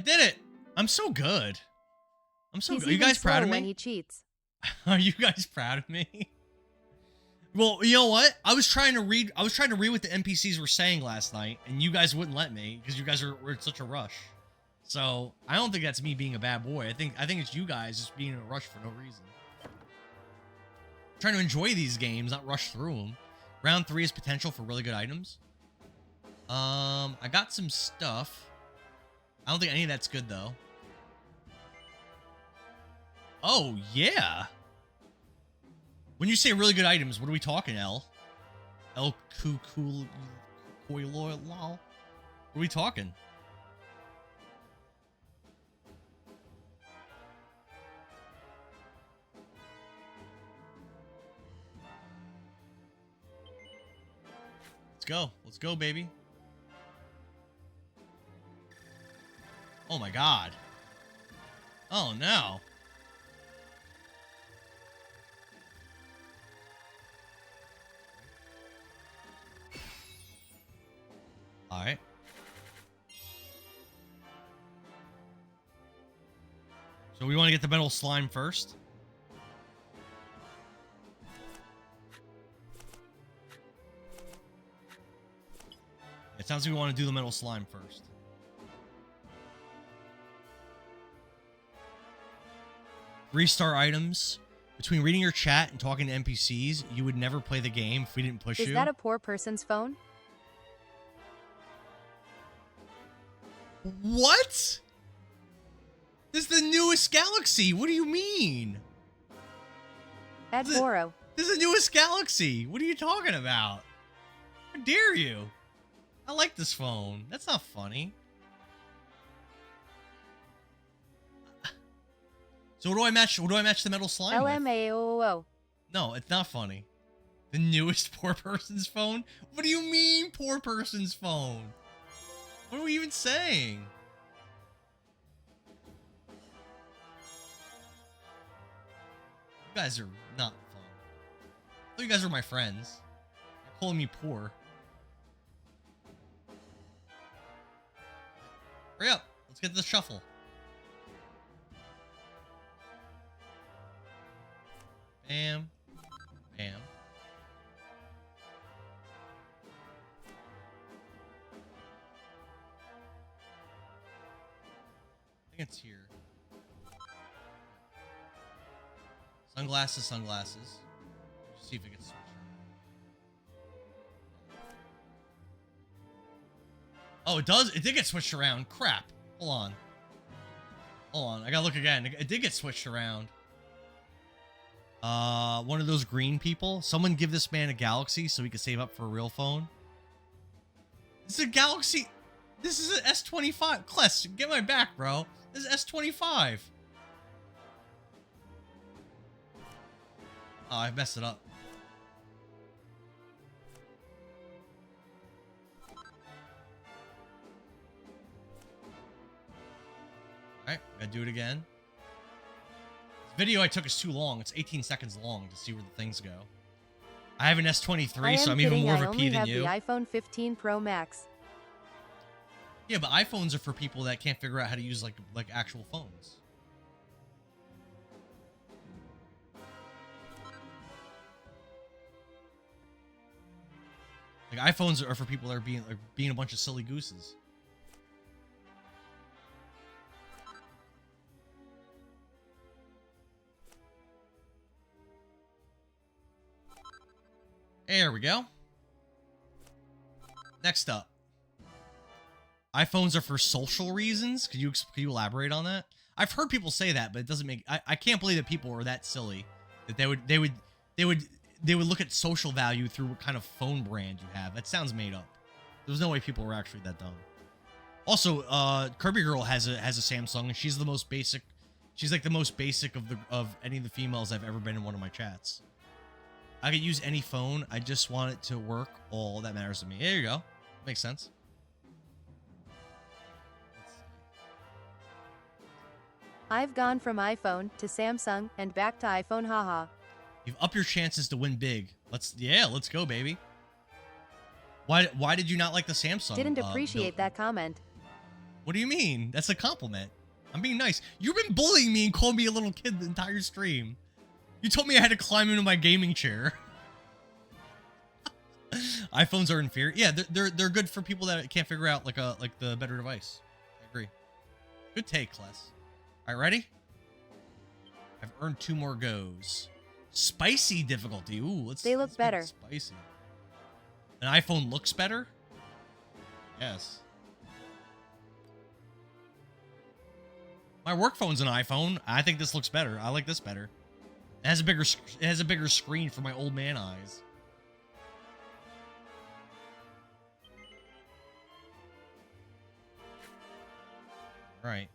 did it. I'm so good. I'm so He's good. Are you even guys proud of slow me? when he cheats. Are you guys proud of me? Well, you know what? I was trying to read what the NPCs were saying last night, and you guys wouldn't let me because you guys were in such a rush. So I don't think that's me being a bad boy. I think it's you guys just being in a rush for no reason. Trying to enjoy these games, not rush through them. Round 3 is potential for really good items. I got some stuff. I don't think any of that's good though. Oh yeah. When you say really good items, what are we talking, L? El Cuculoy? What are we talking? Let's go. Let's go, baby. Oh my god. Oh no. Alright. So we want to get the metal slime first. It sounds like we want to do the metal slime first. Restart items. Between reading your chat and talking to NPCs, you would never play the game if we didn't push you. Is that a poor person's phone? What? This is the newest galaxy. What do you mean? At Boro. This is the newest galaxy. What are you talking about? How dare you? I like this phone. That's not funny. So what do I match? What do I match the metal slime with? LMAOO. No, it's not funny. The newest poor person's phone? What do you mean poor person's phone? What are we even saying? You guys are not fun. I thought you guys were my friends. You're calling me poor. Hurry up. Let's get the shuffle. Bam. Bam. I think it's here. Sunglasses, sunglasses. Let's see if it gets switched around. Oh, it does? It did get switched around. Crap. Hold on. Hold on. I gotta look again. It did get switched around. One of those green people. Someone give this man a Galaxy so he can save up for a real phone. This is a Galaxy. This is an S25. Kless, get my back, bro. This is S25. Oh, I messed it up. Alright, gotta do it again. This video I took is too long. It's 18 seconds long to see where the things go. I have an S23, so I'm even more of a P than you. I only have the iPhone 15 Pro Max. Yeah, but iPhones are for people that can't figure out how to use like actual phones. Like iPhones are for people that are being a bunch of silly gooses. There we go. Next up. iPhones are for social reasons. Could you elaborate on that? I've heard people say that, but it doesn't make I can't believe that people are that silly that they would look at social value through what kind of phone brand you have. That sounds made up. There's no way people were actually that dumb. Also, Kirby Girl has a Samsung, and she's the most basic. She's like the most basic of any of the females I've ever been in one of my chats. I could use any phone. I just want it to work. All that matters to me. There you go. Makes sense. I've gone from iPhone to Samsung and back to iPhone, haha. You've upped your chances to win big. Let's go, baby. Why did you not like the Samsung? Didn't appreciate that comment. What do you mean? That's a compliment. I'm being nice. You've been bullying me and calling me a little kid the entire stream. You told me I had to climb into my gaming chair. iPhones are inferior. Yeah, they're good for people that can't figure out like the better device. I agree. Good take, Kless. All right, ready? I've earned 2 more goes. Spicy difficulty. Ooh, They look better. Spicy. An iPhone looks better? Yes. My work phone's an iPhone. I think this looks better. I like this better. It has a bigger screen for my old man eyes. Right.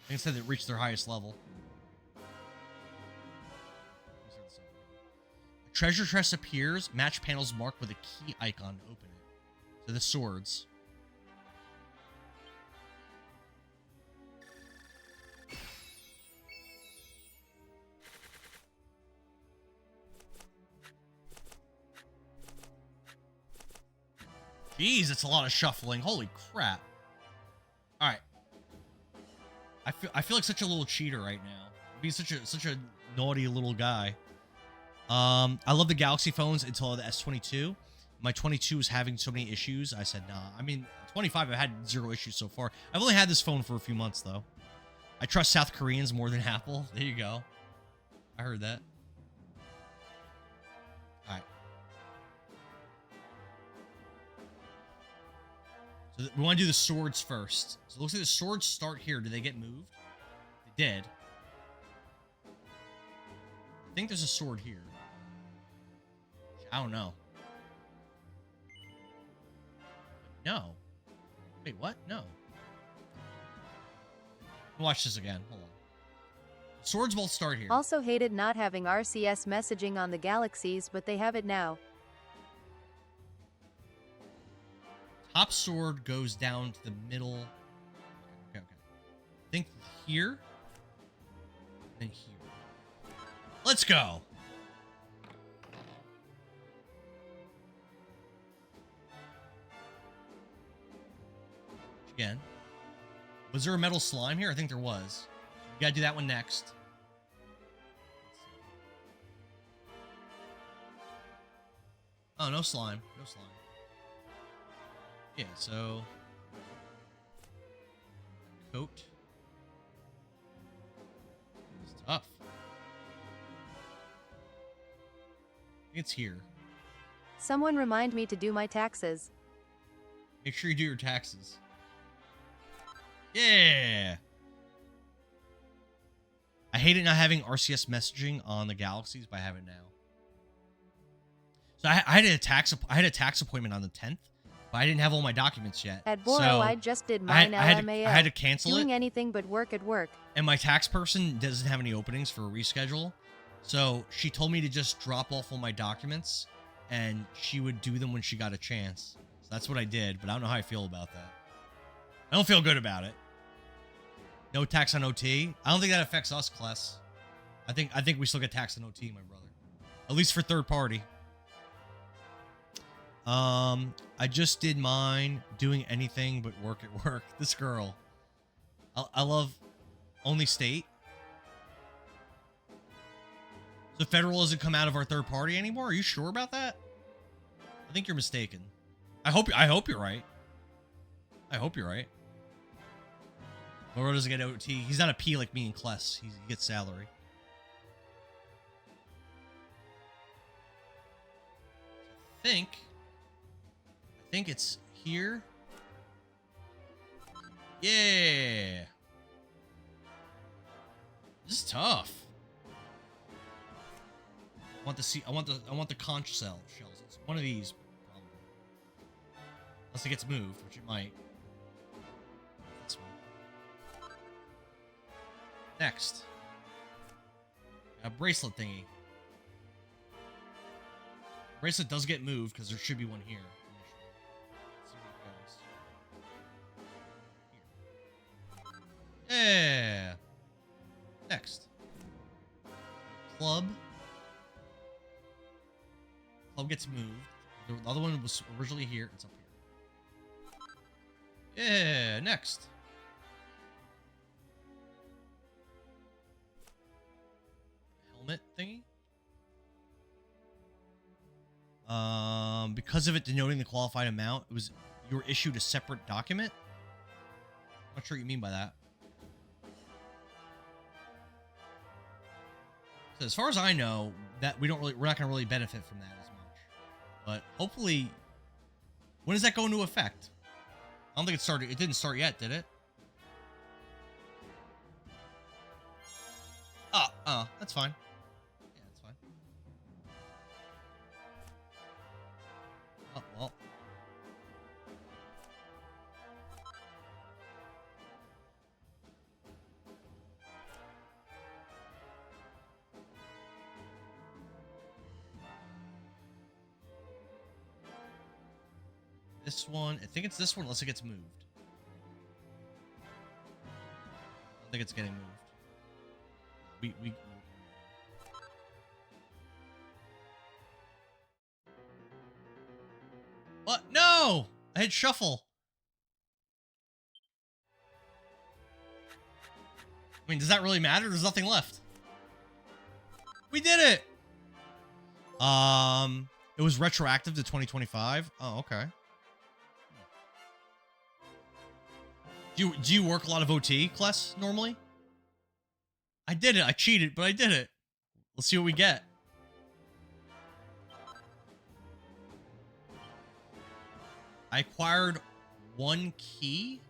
They said it reached their highest level. A treasure chest appears. Match panels marked with a key icon to open it. So the swords. Jeez, it's a lot of shuffling. Holy crap. All right. I feel like such a little cheater right now. Being such a naughty little guy. I love the Galaxy phones until the S22. My 22 was having so many issues. I said, nah. I mean, 25, I've had 0 issues so far. I've only had this phone for a few months, though. I trust South Koreans more than Apple. There you go. I heard that. All right. So we want to do the swords first. So it looks like the swords start here. Do they get moved? They did. I think there's a sword here. I don't know. No. Wait, what? No. Watch this again. Hold on. Swords both start here. Also hated not having RCS messaging on the Galaxies, but they have it now. Top sword goes down to the middle. Okay. Think here. And here. Let's go. Again. Was there a metal slime here? I think there was. We gotta do that one next. Oh, no slime. No slime. Yeah, so... coat. It's tough. I think it's here. Someone remind me to do my taxes. Make sure you do your taxes. Yeah! I hate it not having RCS messaging on the Galaxies, but I have it now. So I had a tax appointment on the 10th, but I didn't have all my documents yet. At Boro, so I just did mine LMAO. I had to cancel Doing it. anything but work at work. And my tax person doesn't have any openings for a reschedule. So she told me to just drop off all my documents, and she would do them when she got a chance. So that's what I did, but I don't know how I feel about that. I don't feel good about it. No tax on OT. I don't think that affects us, Kless. I think we still get taxed on OT, my brother. At least for third party. I just did mine doing anything but work at work. This girl. I love only state. So federal doesn't come out of our third party anymore? Are you sure about that? I think you're mistaken. I hope you're right. I hope you're right. Moro doesn't get OT. He's not a P like me and Kless. He gets salary. I think it's here. Yeah. This is tough. I want the conch shells. It's one of these, probably. Unless it gets moved, which it might. This one. Next. A bracelet thingy. Bracelet does get moved because there should be one here. Let's see where it goes. Here. Yeah. Next. Club. gets moved. The other one was originally here. It's up here. Yeah, next. Helmet thingy. Because of it denoting the qualified amount, you were issued a separate document. I'm not sure what you mean by that. So as far as I know, that we're not gonna really benefit from that as much. But hopefully, when does that go into effect? I don't think it started. It didn't start yet, did it? Oh, that's fine. Yeah, that's fine. Oh, well. This one, I think it's this one unless it gets moved. I don't think it's getting moved. We What? No! I hit shuffle. I mean, does that really matter? There's nothing left. We did it! It was retroactive to 2025. Oh, okay. Do you work a lot of OT, Kless, normally? I did it. I cheated, but I did it. Let's see what we get. I acquired 1 key.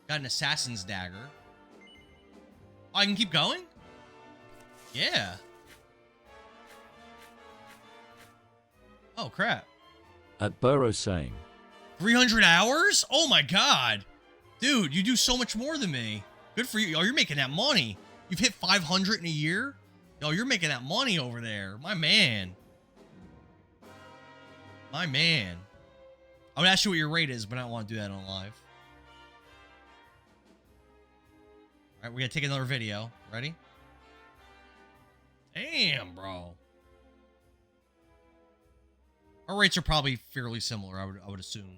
Got an assassin's dagger. Oh, I can keep going? Yeah. Oh, crap. At Burrow saying, 300 hours? Oh my god. Dude, you do so much more than me. Good for you. Yo, you're making that money. You've hit 500 in a year? Yo, you're making that money over there. My man. My man. I would ask you what your rate is, but I don't want to do that on live. Alright, we gotta take another video. Ready? Damn, bro. Our rates are probably fairly similar, I would assume.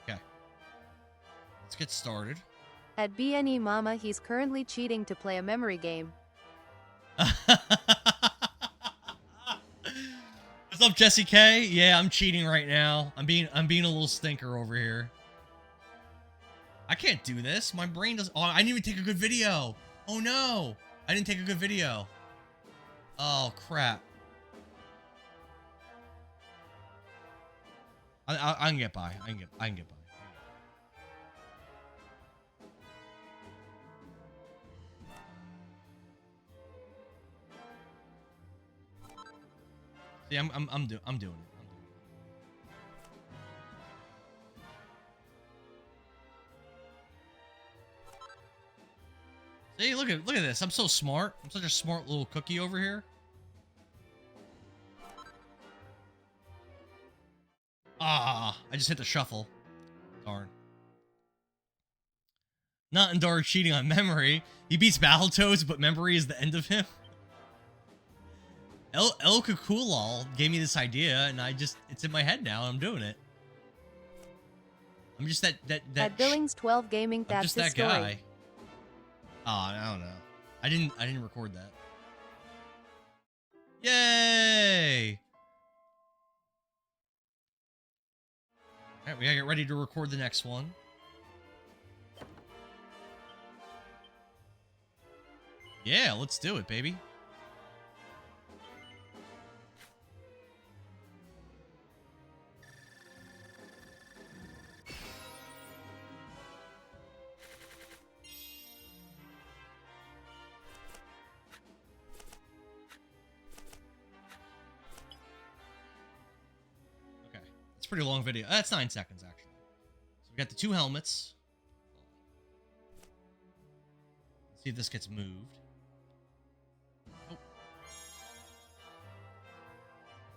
Okay. Let's get started. At BNE Mama, he's currently cheating to play a memory game. What's up, Jesse K? Yeah, I'm cheating right now. I'm being a little stinker over here. I can't do this. My brain does. Oh, I didn't even take a good video. Oh no, I didn't take a good video. Oh crap. I can get by. I can get by. See, I'm doing it. See, look at this. I'm so smart. I'm such a smart little cookie over here. Ah, I just hit the shuffle. Darn. Not Endar cheating on memory. He beats Battletoads, but memory is the end of him. El Kukulal gave me this idea, and it's in my head now, and I'm doing it. I'm just that At Billings 12 Gaming, I'm that's just his that story. guy. Oh, I don't know. I didn't record that. Yay! Alright, we gotta get ready to record the next one. Yeah, let's do it, baby. Pretty long video. That's 9 seconds, actually. So we got the 2 helmets. Let's see if this gets moved. Oh.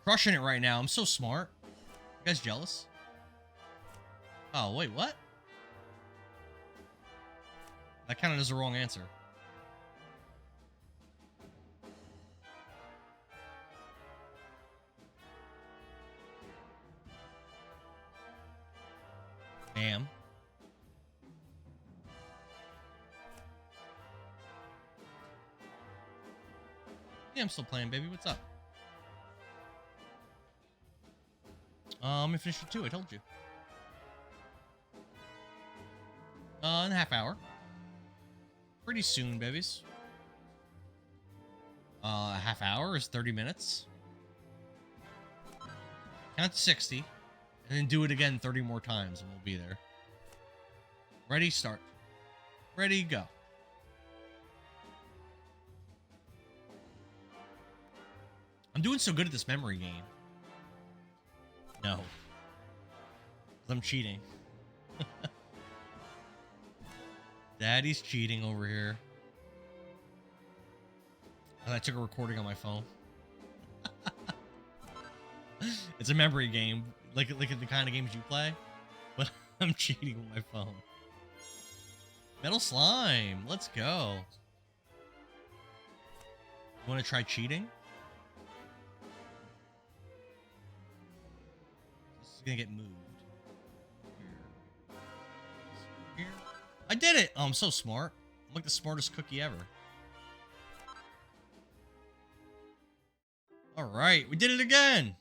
Crushing it right now. I'm so smart. You guys jealous? Oh, wait, what? That kind of is the wrong answer. Bam. Yeah, I'm still playing, baby. What's up? I'm gonna finish it too. I told you. In a half hour. Pretty soon, babies. A half hour is 30 minutes. Count to 60. And then do it again 30 more times and we'll be there. Ready, start. Ready, go. I'm doing so good at this memory game. No. I'm cheating. Daddy's cheating over here. And I took a recording on my phone. It's a memory game. Like the kind of games you play. But I'm cheating with my phone. Metal slime. Let's go. You want to try cheating? This is going to get moved. Here. I did it! Oh, I'm so smart. I'm like the smartest cookie ever. Alright, we did it again!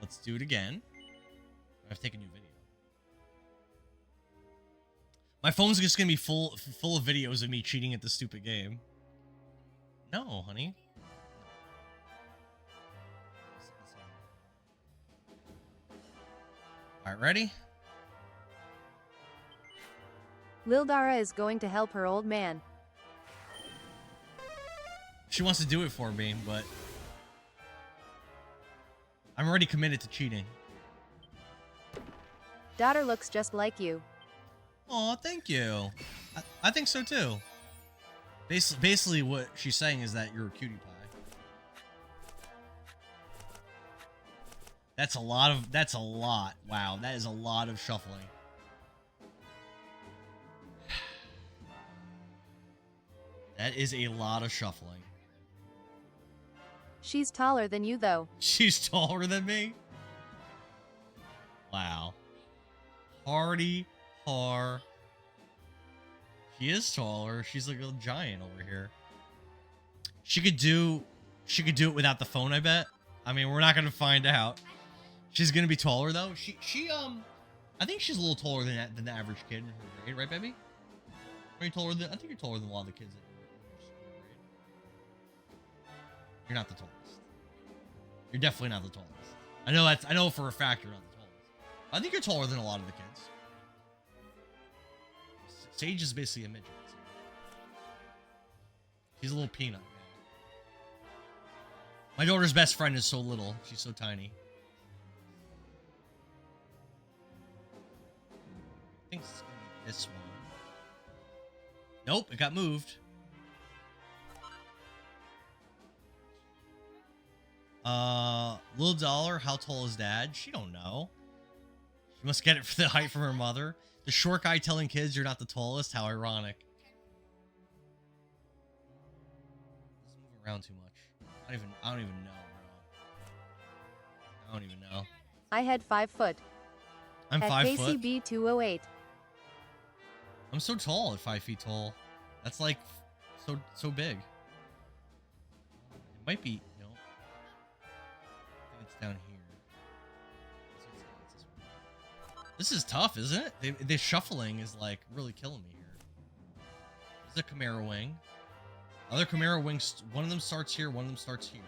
Let's do it again. I have to take a new video. My phone's just gonna be full of videos of me cheating at this stupid game. No, honey. Alright, ready? Lildara is going to help her old man. She wants to do it for me, but I'm already committed to cheating. Daughter looks just like you. Aw, thank you. I think so too. Basically what she's saying is that you're a cutie pie. That's a lot. Wow, that is a lot of shuffling. That is a lot of shuffling. She's taller than you, though. She's taller than me? Wow. Hardy har. She is taller. She's like a giant over here. She could do it without the phone, I bet. I mean, we're not gonna find out. She's gonna be taller though. I think she's a little taller than the average kid in her grade, right, baby? Are you taller than? I think you're taller than a lot of the kids in your grade. You're not the tallest. You're definitely not the tallest. I know for a fact you're not the tallest. I think you're taller than a lot of the kids. Sage is basically a midget. So. She's a little peanut. Yeah. My daughter's best friend is so little. She's so tiny. I think it's gonna be this one. Nope, it got moved. Little Dollar, how tall is Dad? She don't know. She must get it for the height from her mother. The short guy telling kids you're not the tallest. How ironic. Let's move around too much. I don't even know, bro. I don't even know. I had 5 foot. I'm at 5 foot. KCB 208. I'm so tall at 5 feet tall. That's like so big. It might be, no. I think it's down here. This is tough, isn't it? The shuffling is like really killing me here. There's a Chimera wing. Other Chimera wings, one of them starts here, one of them starts here.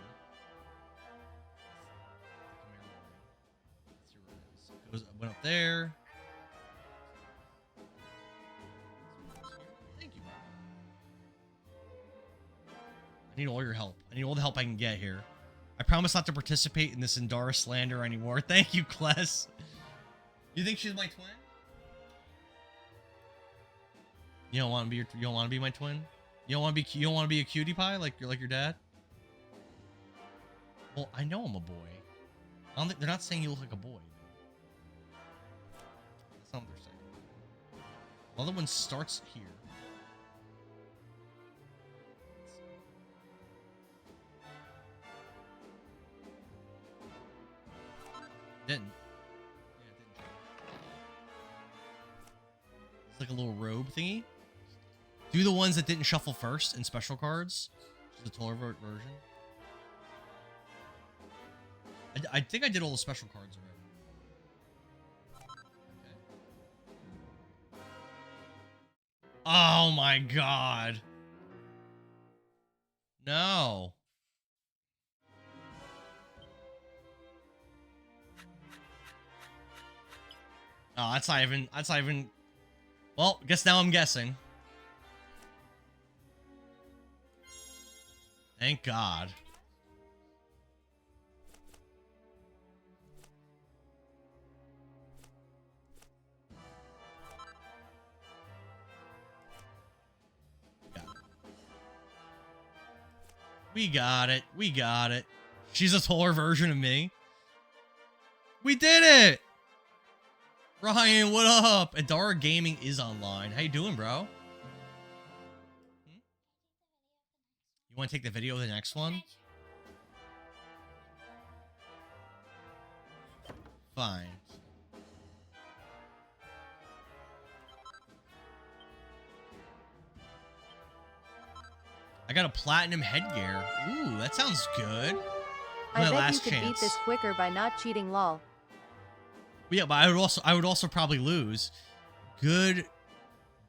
Went up there. Thank you. I need all your help. I need all the help I can get here. I promise not to participate in this Indara slander anymore. Thank you, Kless. You think she's my twin? You don't want to be my twin? You don't want to be a cutie pie like your dad? Well, I know I'm a boy. I don't think they're not saying you look like a boy. Another one starts here. Didn't. Yeah, it didn't. It's like a little robe thingy. Do the ones that didn't shuffle first in special cards. The taller version. I think I did all the special cards already. Okay. Oh my god. No. Oh, that's not even. Well, guess now I'm guessing. Thank God. We got it. We got it. She's a taller version of me. We did it! Ryan, what up? Adara Gaming is online. How you doing, bro? You want to take the video of the next one? Fine. I got a platinum headgear. Ooh, that sounds good. I bet you could beat this quicker by not cheating, lol. Yeah, but I would also probably lose. Good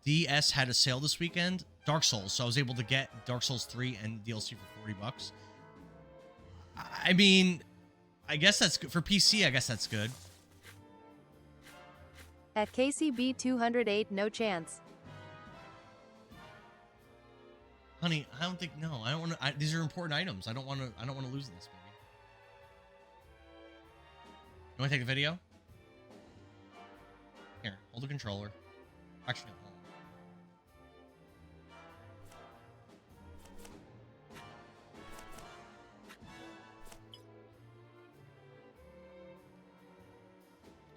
DS had a sale this weekend. Dark Souls, so I was able to get Dark Souls 3 and DLC for $40. I mean, I guess that's good for PC. I guess that's good. At KCB 208, no chance. Honey, I don't think no. I don't want to. These are important items. I don't want to lose this, baby. You want to take the video? Here, hold the controller. Actually, no. Hold on.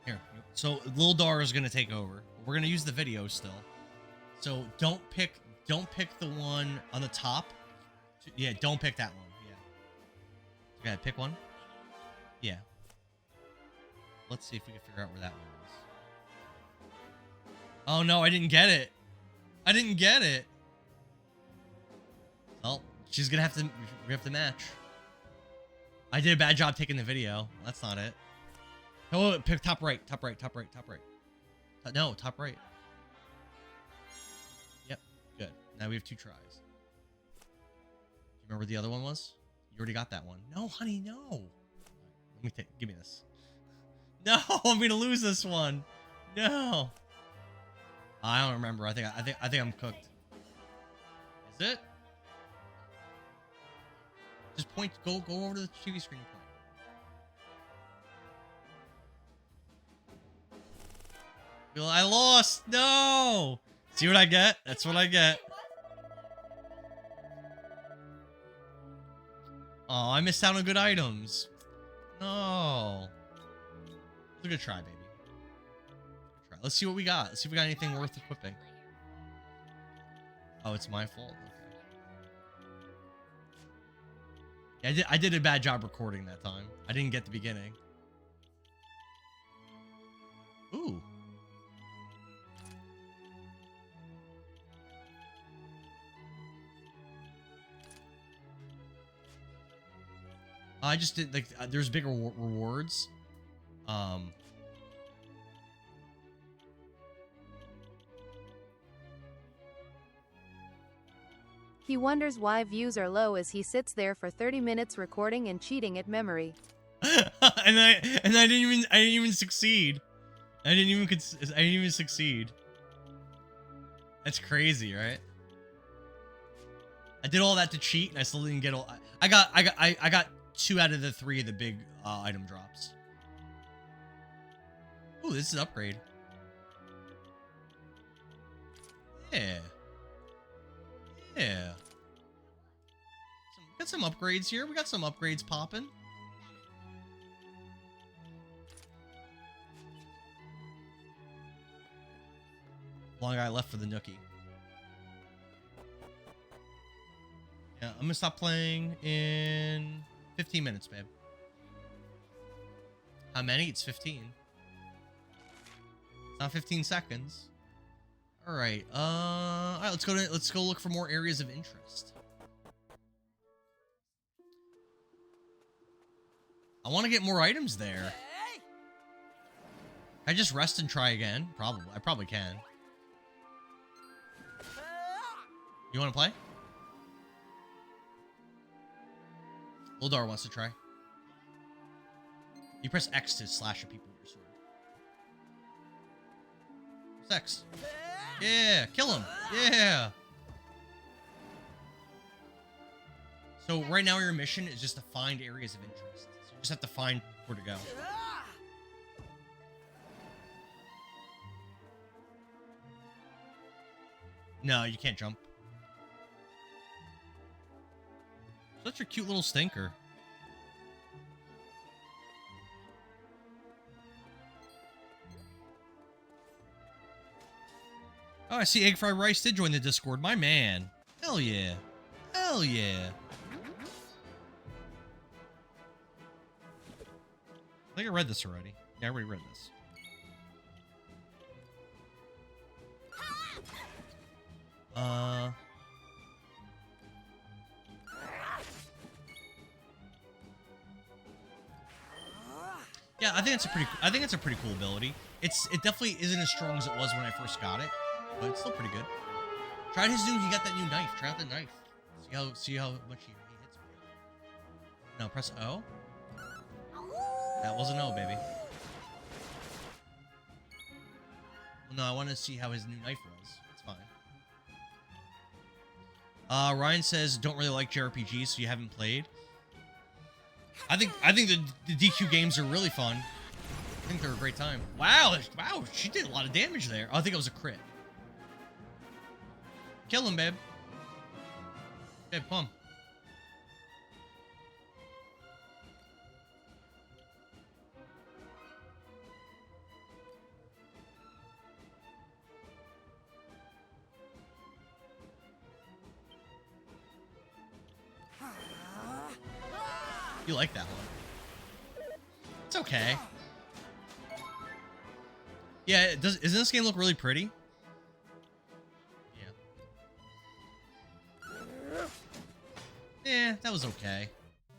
Here. So Lil Dar is gonna take over. We're gonna use the video still. So don't pick the one on the top. Yeah, don't pick that one. Yeah. Okay, pick one. Yeah. Let's see if we can figure out where that one is. Oh no, I didn't get it. I didn't get it. Well, she's gonna have to. We have to match. I did a bad job taking the video. That's not it. Oh, pick top right, top right, top right, top right. No, top right. Yep, good. Now we have 2 tries. Do you remember what the other one was? You already got that one. No, honey, no. Let me take. Give me this. No, I'm gonna lose this one. No. I don't remember. I think I'm cooked. Is it? Just point. Go over to the TV screen. Point. Well, I lost. No. See what I get? That's what I get. Oh, I missed out on good items. No. It's a good try, baby. Good try. Let's see what we got. Let's see if we got anything worth equipping. Oh, it's my fault. Okay. Yeah, I did a bad job recording that time. I didn't get the beginning. Ooh. I just did like there's bigger rewards. He wonders why views are low as he sits there for 30 minutes recording and cheating at memory. and I didn't even succeed. I didn't even succeed. That's crazy, right? I did all that to cheat and I still didn't get all. I got 2 out of the 3 of the big item drops. Ooh, this is an upgrade. Yeah. Yeah. Got some upgrades here. We got some upgrades popping. Long guy left for the nookie. Yeah, I'm gonna stop playing in 15 minutes, babe. How many? It's 15. It's not 15 seconds. All right. All right. Let's go look for more areas of interest. I want to get more items there. I just rest and try again. Probably. I probably can. You want to play? Ildar wants to try. You press X to slash at people with your sword. Press X. Yeah, kill him. Yeah. So right now your mission is just to find areas of interest. So you just have to find where to go. No, you can't jump. Such a cute little stinker. Oh, I see Egg Fried Rice did join the Discord. My man. Hell yeah. Hell yeah. I think I read this already. Yeah, I already read this. Yeah, I think it's a pretty cool ability. It definitely isn't as strong as it was when I first got it, but it's still pretty good. Tried his new. He got that new knife. Try out the knife. See how much he hits me. No, press O. That was an O, baby. Well, no, I wanted to see how his new knife was. It's fine. Ryan says don't really like JRPGs, so you haven't played. I think the DQ games are really fun. I think they're a great time. Wow, she did a lot of damage there. Oh, I think it was a crit. Kill him, babe. Babe, come on. You like that one? It's okay. Yeah, doesn't this game look really pretty? Yeah, that was okay.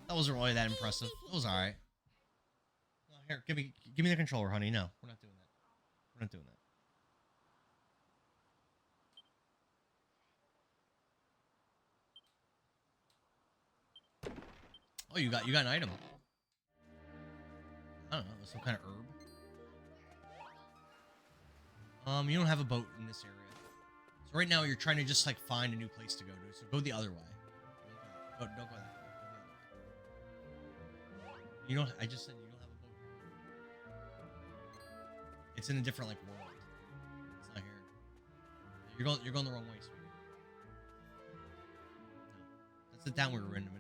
That wasn't really that impressive. It was alright. Here, give me the controller, honey. No, we're not doing that. We're not doing that. Oh, you got an item. I don't know, some kind of herb. You don't have a boat in this area. So right now you're trying to just like find a new place to go to. So go the other way. Don't go that way. You don't. I just said you don't have a boat. It's in a different like world. It's not here. You're going the wrong way, sweetie. No, that's the town we were in a minute ago.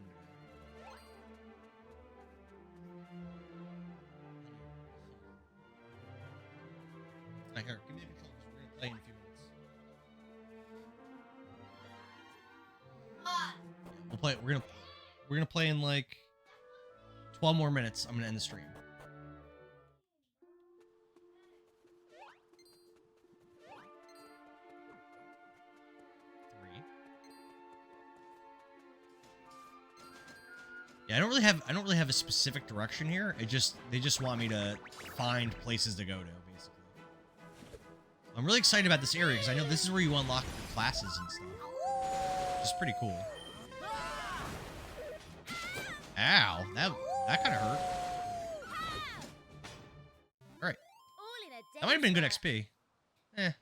Right here, give me the controls. We're gonna play in a few minutes. We'll play. We're gonna play in like 12 more minutes. I'm gonna end the stream. Yeah, I don't really have a specific direction here. They just want me to find places to go to, basically. I'm really excited about this area because I know this is where you unlock the classes and stuff. It's pretty cool. Ow, that kind of hurt. All right, that might have been good XP. Not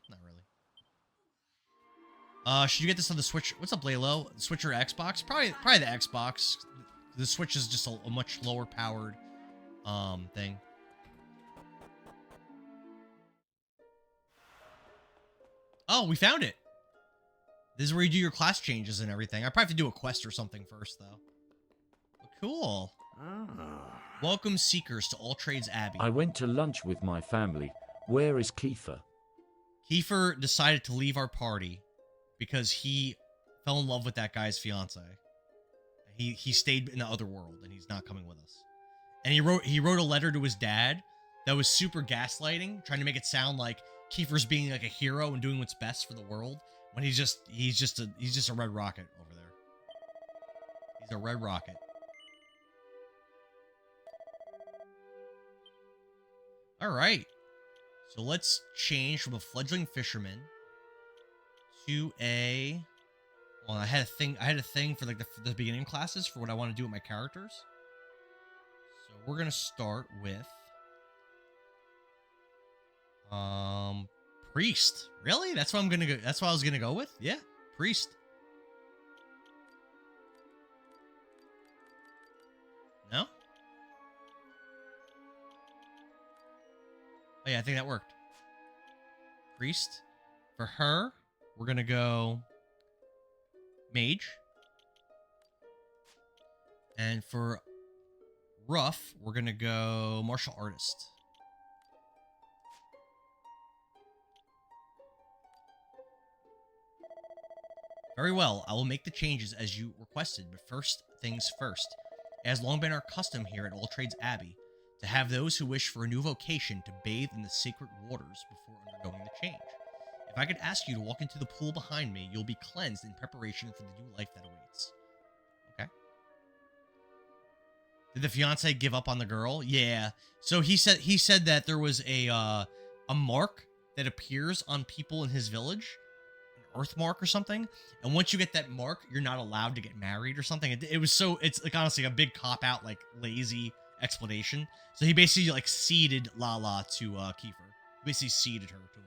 really. Should you get this on the Switch? What's up, Laylo? Switch or Xbox? Probably the Xbox. The Switch is just a much lower powered thing. Oh, we found it. This is where you do your class changes and everything. I probably have to do a quest or something first, though. Cool. Welcome, seekers, to All Trades Abbey. I went to lunch with my family. Where is Kiefer? Kiefer decided to leave our party because he fell in love with that guy's fiance. He stayed in the other world and he's not coming with us. And he wrote a letter to his dad that was super gaslighting, trying to make it sound like Kiefer's being like a hero and doing what's best for the world, when he's just a red rocket over there. He's a red rocket. All right. So let's change from a fledgling fisherman to a... Well, I had a thing for like the beginning classes for what I want to do with my characters. So we're gonna start with priest. Really? That's what I'm gonna go. That's what I was gonna go with. Yeah, priest. No? Oh yeah, I think that worked. Priest. For her, we're gonna go mage. And for Ruff, we're gonna go martial artist. Very well, I will make the changes as you requested, but first things first. It has long been our custom here at All Trades Abbey to have those who wish for a new vocation to bathe in the sacred waters before undergoing the change. If I could ask you to walk into the pool behind me, you'll be cleansed in preparation for the new life that awaits. Okay. Did the fiance give up on the girl? Yeah. So he said that there was a mark that appears on people in his village, an earth mark or something, and once you get that mark, you're not allowed to get married or something. It's like honestly a big cop out, like lazy explanation. So he basically like ceded Lala to Kiefer. Basically ceded her to him.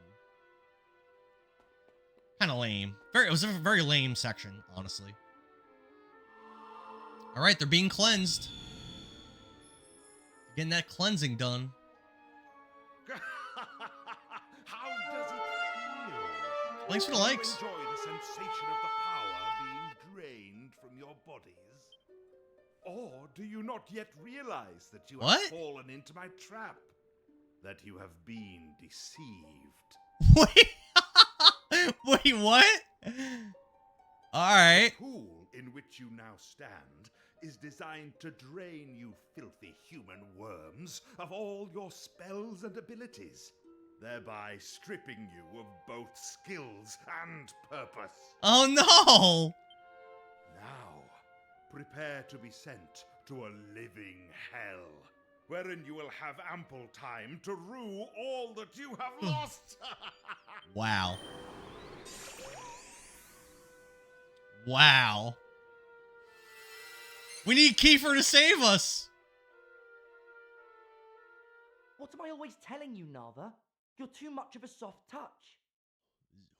Kind of lame. It was a very lame section, honestly. All right, they're being cleansed. Getting that cleansing done. How does it feel? Thanks for the likes. Do you enjoy the sensation of the power being drained from your bodies? Or do you not yet realize that you have fallen into my trap? That you have been deceived? Wait. Wait, what? Alright. The pool in which you now stand is designed to drain you filthy human worms of all your spells and abilities, thereby stripping you of both skills and purpose. Oh no! Now, prepare to be sent to a living hell, wherein you will have ample time to rue all that you have lost. Wow. Wow. We need Kiefer to save us. What am I always telling you, Nava? You're too much of a soft touch.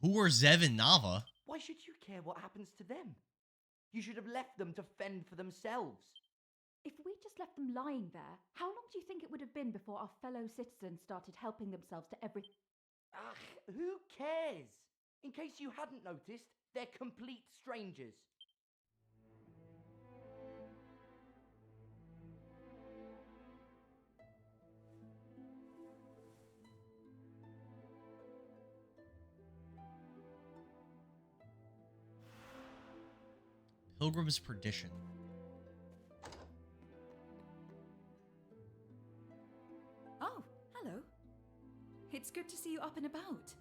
Who are Zev and Nava? Why should you care what happens to them? You should have left them to fend for themselves. If we just left them lying there, how long do you think it would have been before our fellow citizens started helping themselves to every... Ugh, who cares? In case you hadn't noticed, they're complete strangers. Pilgrim's Perdition. Oh, hello. It's good to see you up and about.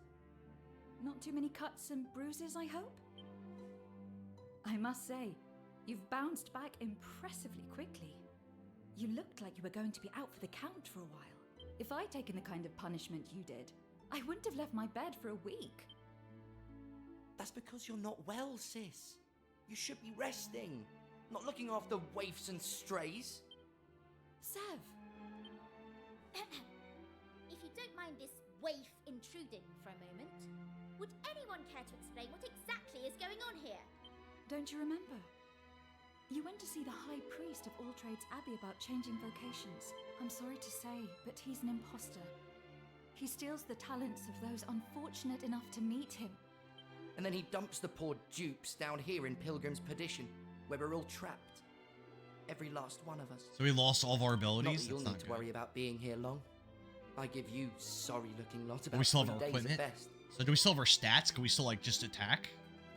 Not too many cuts and bruises, I hope? I must say, you've bounced back impressively quickly. You looked like you were going to be out for the count for a while. If I'd taken the kind of punishment you did, I wouldn't have left my bed for a week. That's because you're not well, sis. You should be resting, not looking after waifs and strays. Sev! If you don't mind this waif intruding for a moment, would anyone care to explain what exactly is going on here? Don't you remember? You went to see the High Priest of All Trades Abbey about changing vocations. I'm sorry to say, but he's an imposter. He steals the talents of those unfortunate enough to meet him. And then he dumps the poor dupes down here in Pilgrim's Perdition, where we're all trapped. Every last one of us. So we lost all of our abilities? Not that you'll need to worry about being here long. I give you sorry-looking lot about we still have 3 our days equipment? at best. So do we still have our stats? Can we still, like, just attack?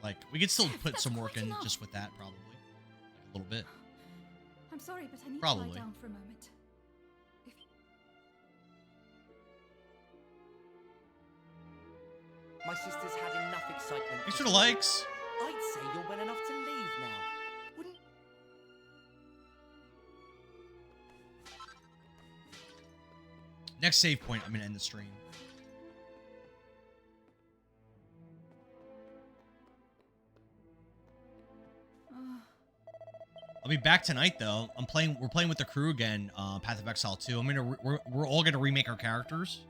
Like, we could still put some work in just with that, probably. A little bit. I'm sorry, but I need to Probably. lie down for a moment. My sister's had enough excitement. Thanks for the likes. I'd say you're well enough to leave now. Wouldn't... Next save point, I'm gonna end the stream. I'll be back tonight though. We're playing with the crew again. Path of Exile 2. We're all gonna remake our characters.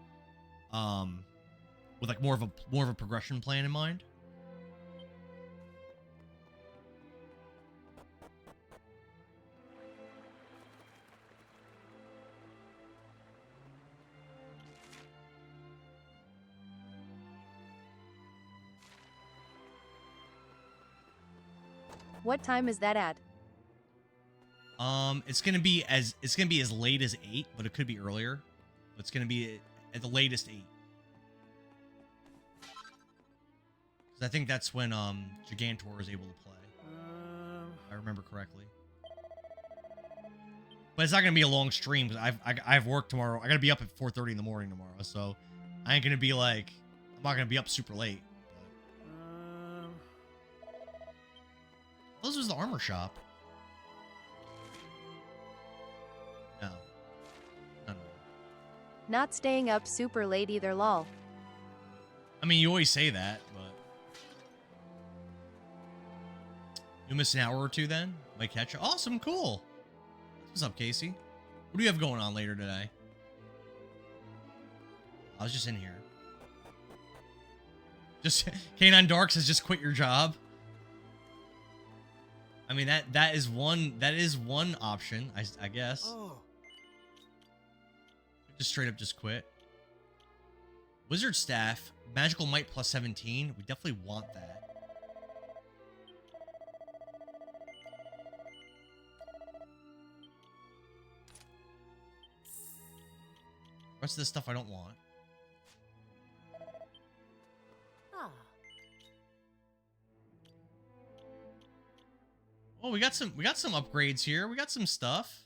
With like more of a progression plan in mind. What time is that at? It's gonna be as late as 8, but it could be earlier. It's gonna be at the latest 8. Because I think that's when Gigantor is able to play. If I remember correctly. But it's not gonna be a long stream because I have work tomorrow. I gotta be up at 4:30 in the morning tomorrow, so I ain't gonna be like I'm not gonna be up super late. This was the armor shop. No. No. Not staying up super late either, lol. I mean, you always say that, but you miss an hour or two then? Might catch you. Awesome, cool. What's up, Casey? What do you have going on later today? I was just in here. Just Canine Darks has just quit your job. I mean that is one option, I guess. Oh. Just straight up just quit. Wizard staff, magical might plus 17. We definitely want that. Rest of this stuff I don't want. Ah. Oh, we got some upgrades here. We got some stuff.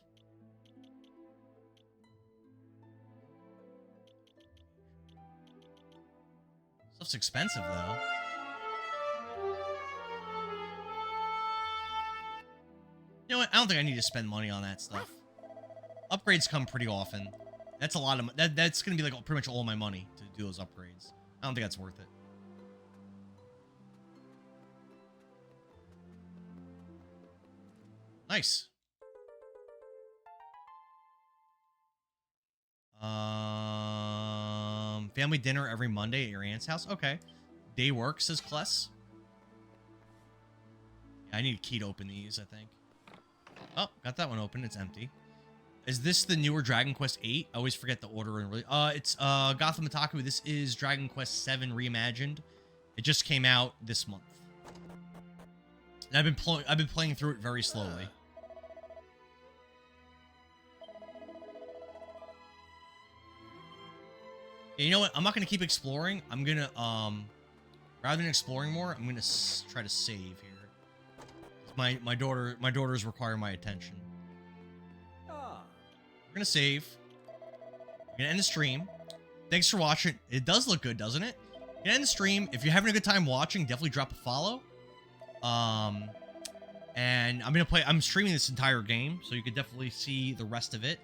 Stuff's expensive though. You know what? I don't think I need to spend money on that stuff. Upgrades come pretty often. That's a lot of that's gonna be like pretty much all my money to do those upgrades. I don't think that's worth it. Nice. Family dinner every Monday at your aunt's house. Okay. Day work, says Kless. Yeah, I need a key to open these, I think. Oh, got that one open. It's empty. Is this the newer Dragon Quest 8? I always forget the order and really. It's Gotham Otaku. This is Dragon Quest 7 Reimagined. It just came out this month. And I've been playing through it very slowly. Yeah, you know what? I'm not gonna keep exploring. I'm gonna rather than exploring more, I'm gonna try to save here. My daughters require my attention. We're gonna save. We're gonna end the stream. Thanks for watching. It does look good, doesn't it? We're gonna end the stream. If you're having a good time watching, definitely drop a follow. And I'm streaming this entire game, so you can definitely see the rest of it.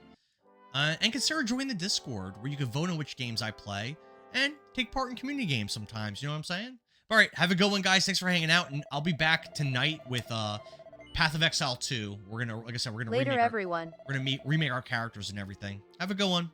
And consider joining the Discord, where you can vote on which games I play, and take part in community games sometimes, you know what I'm saying? Alright, have a good one, guys. Thanks for hanging out, and I'll be back tonight with, Path of Exile 2. We're gonna, like I said, we're gonna Later, everyone. We're gonna remake our characters and everything. Have a good one.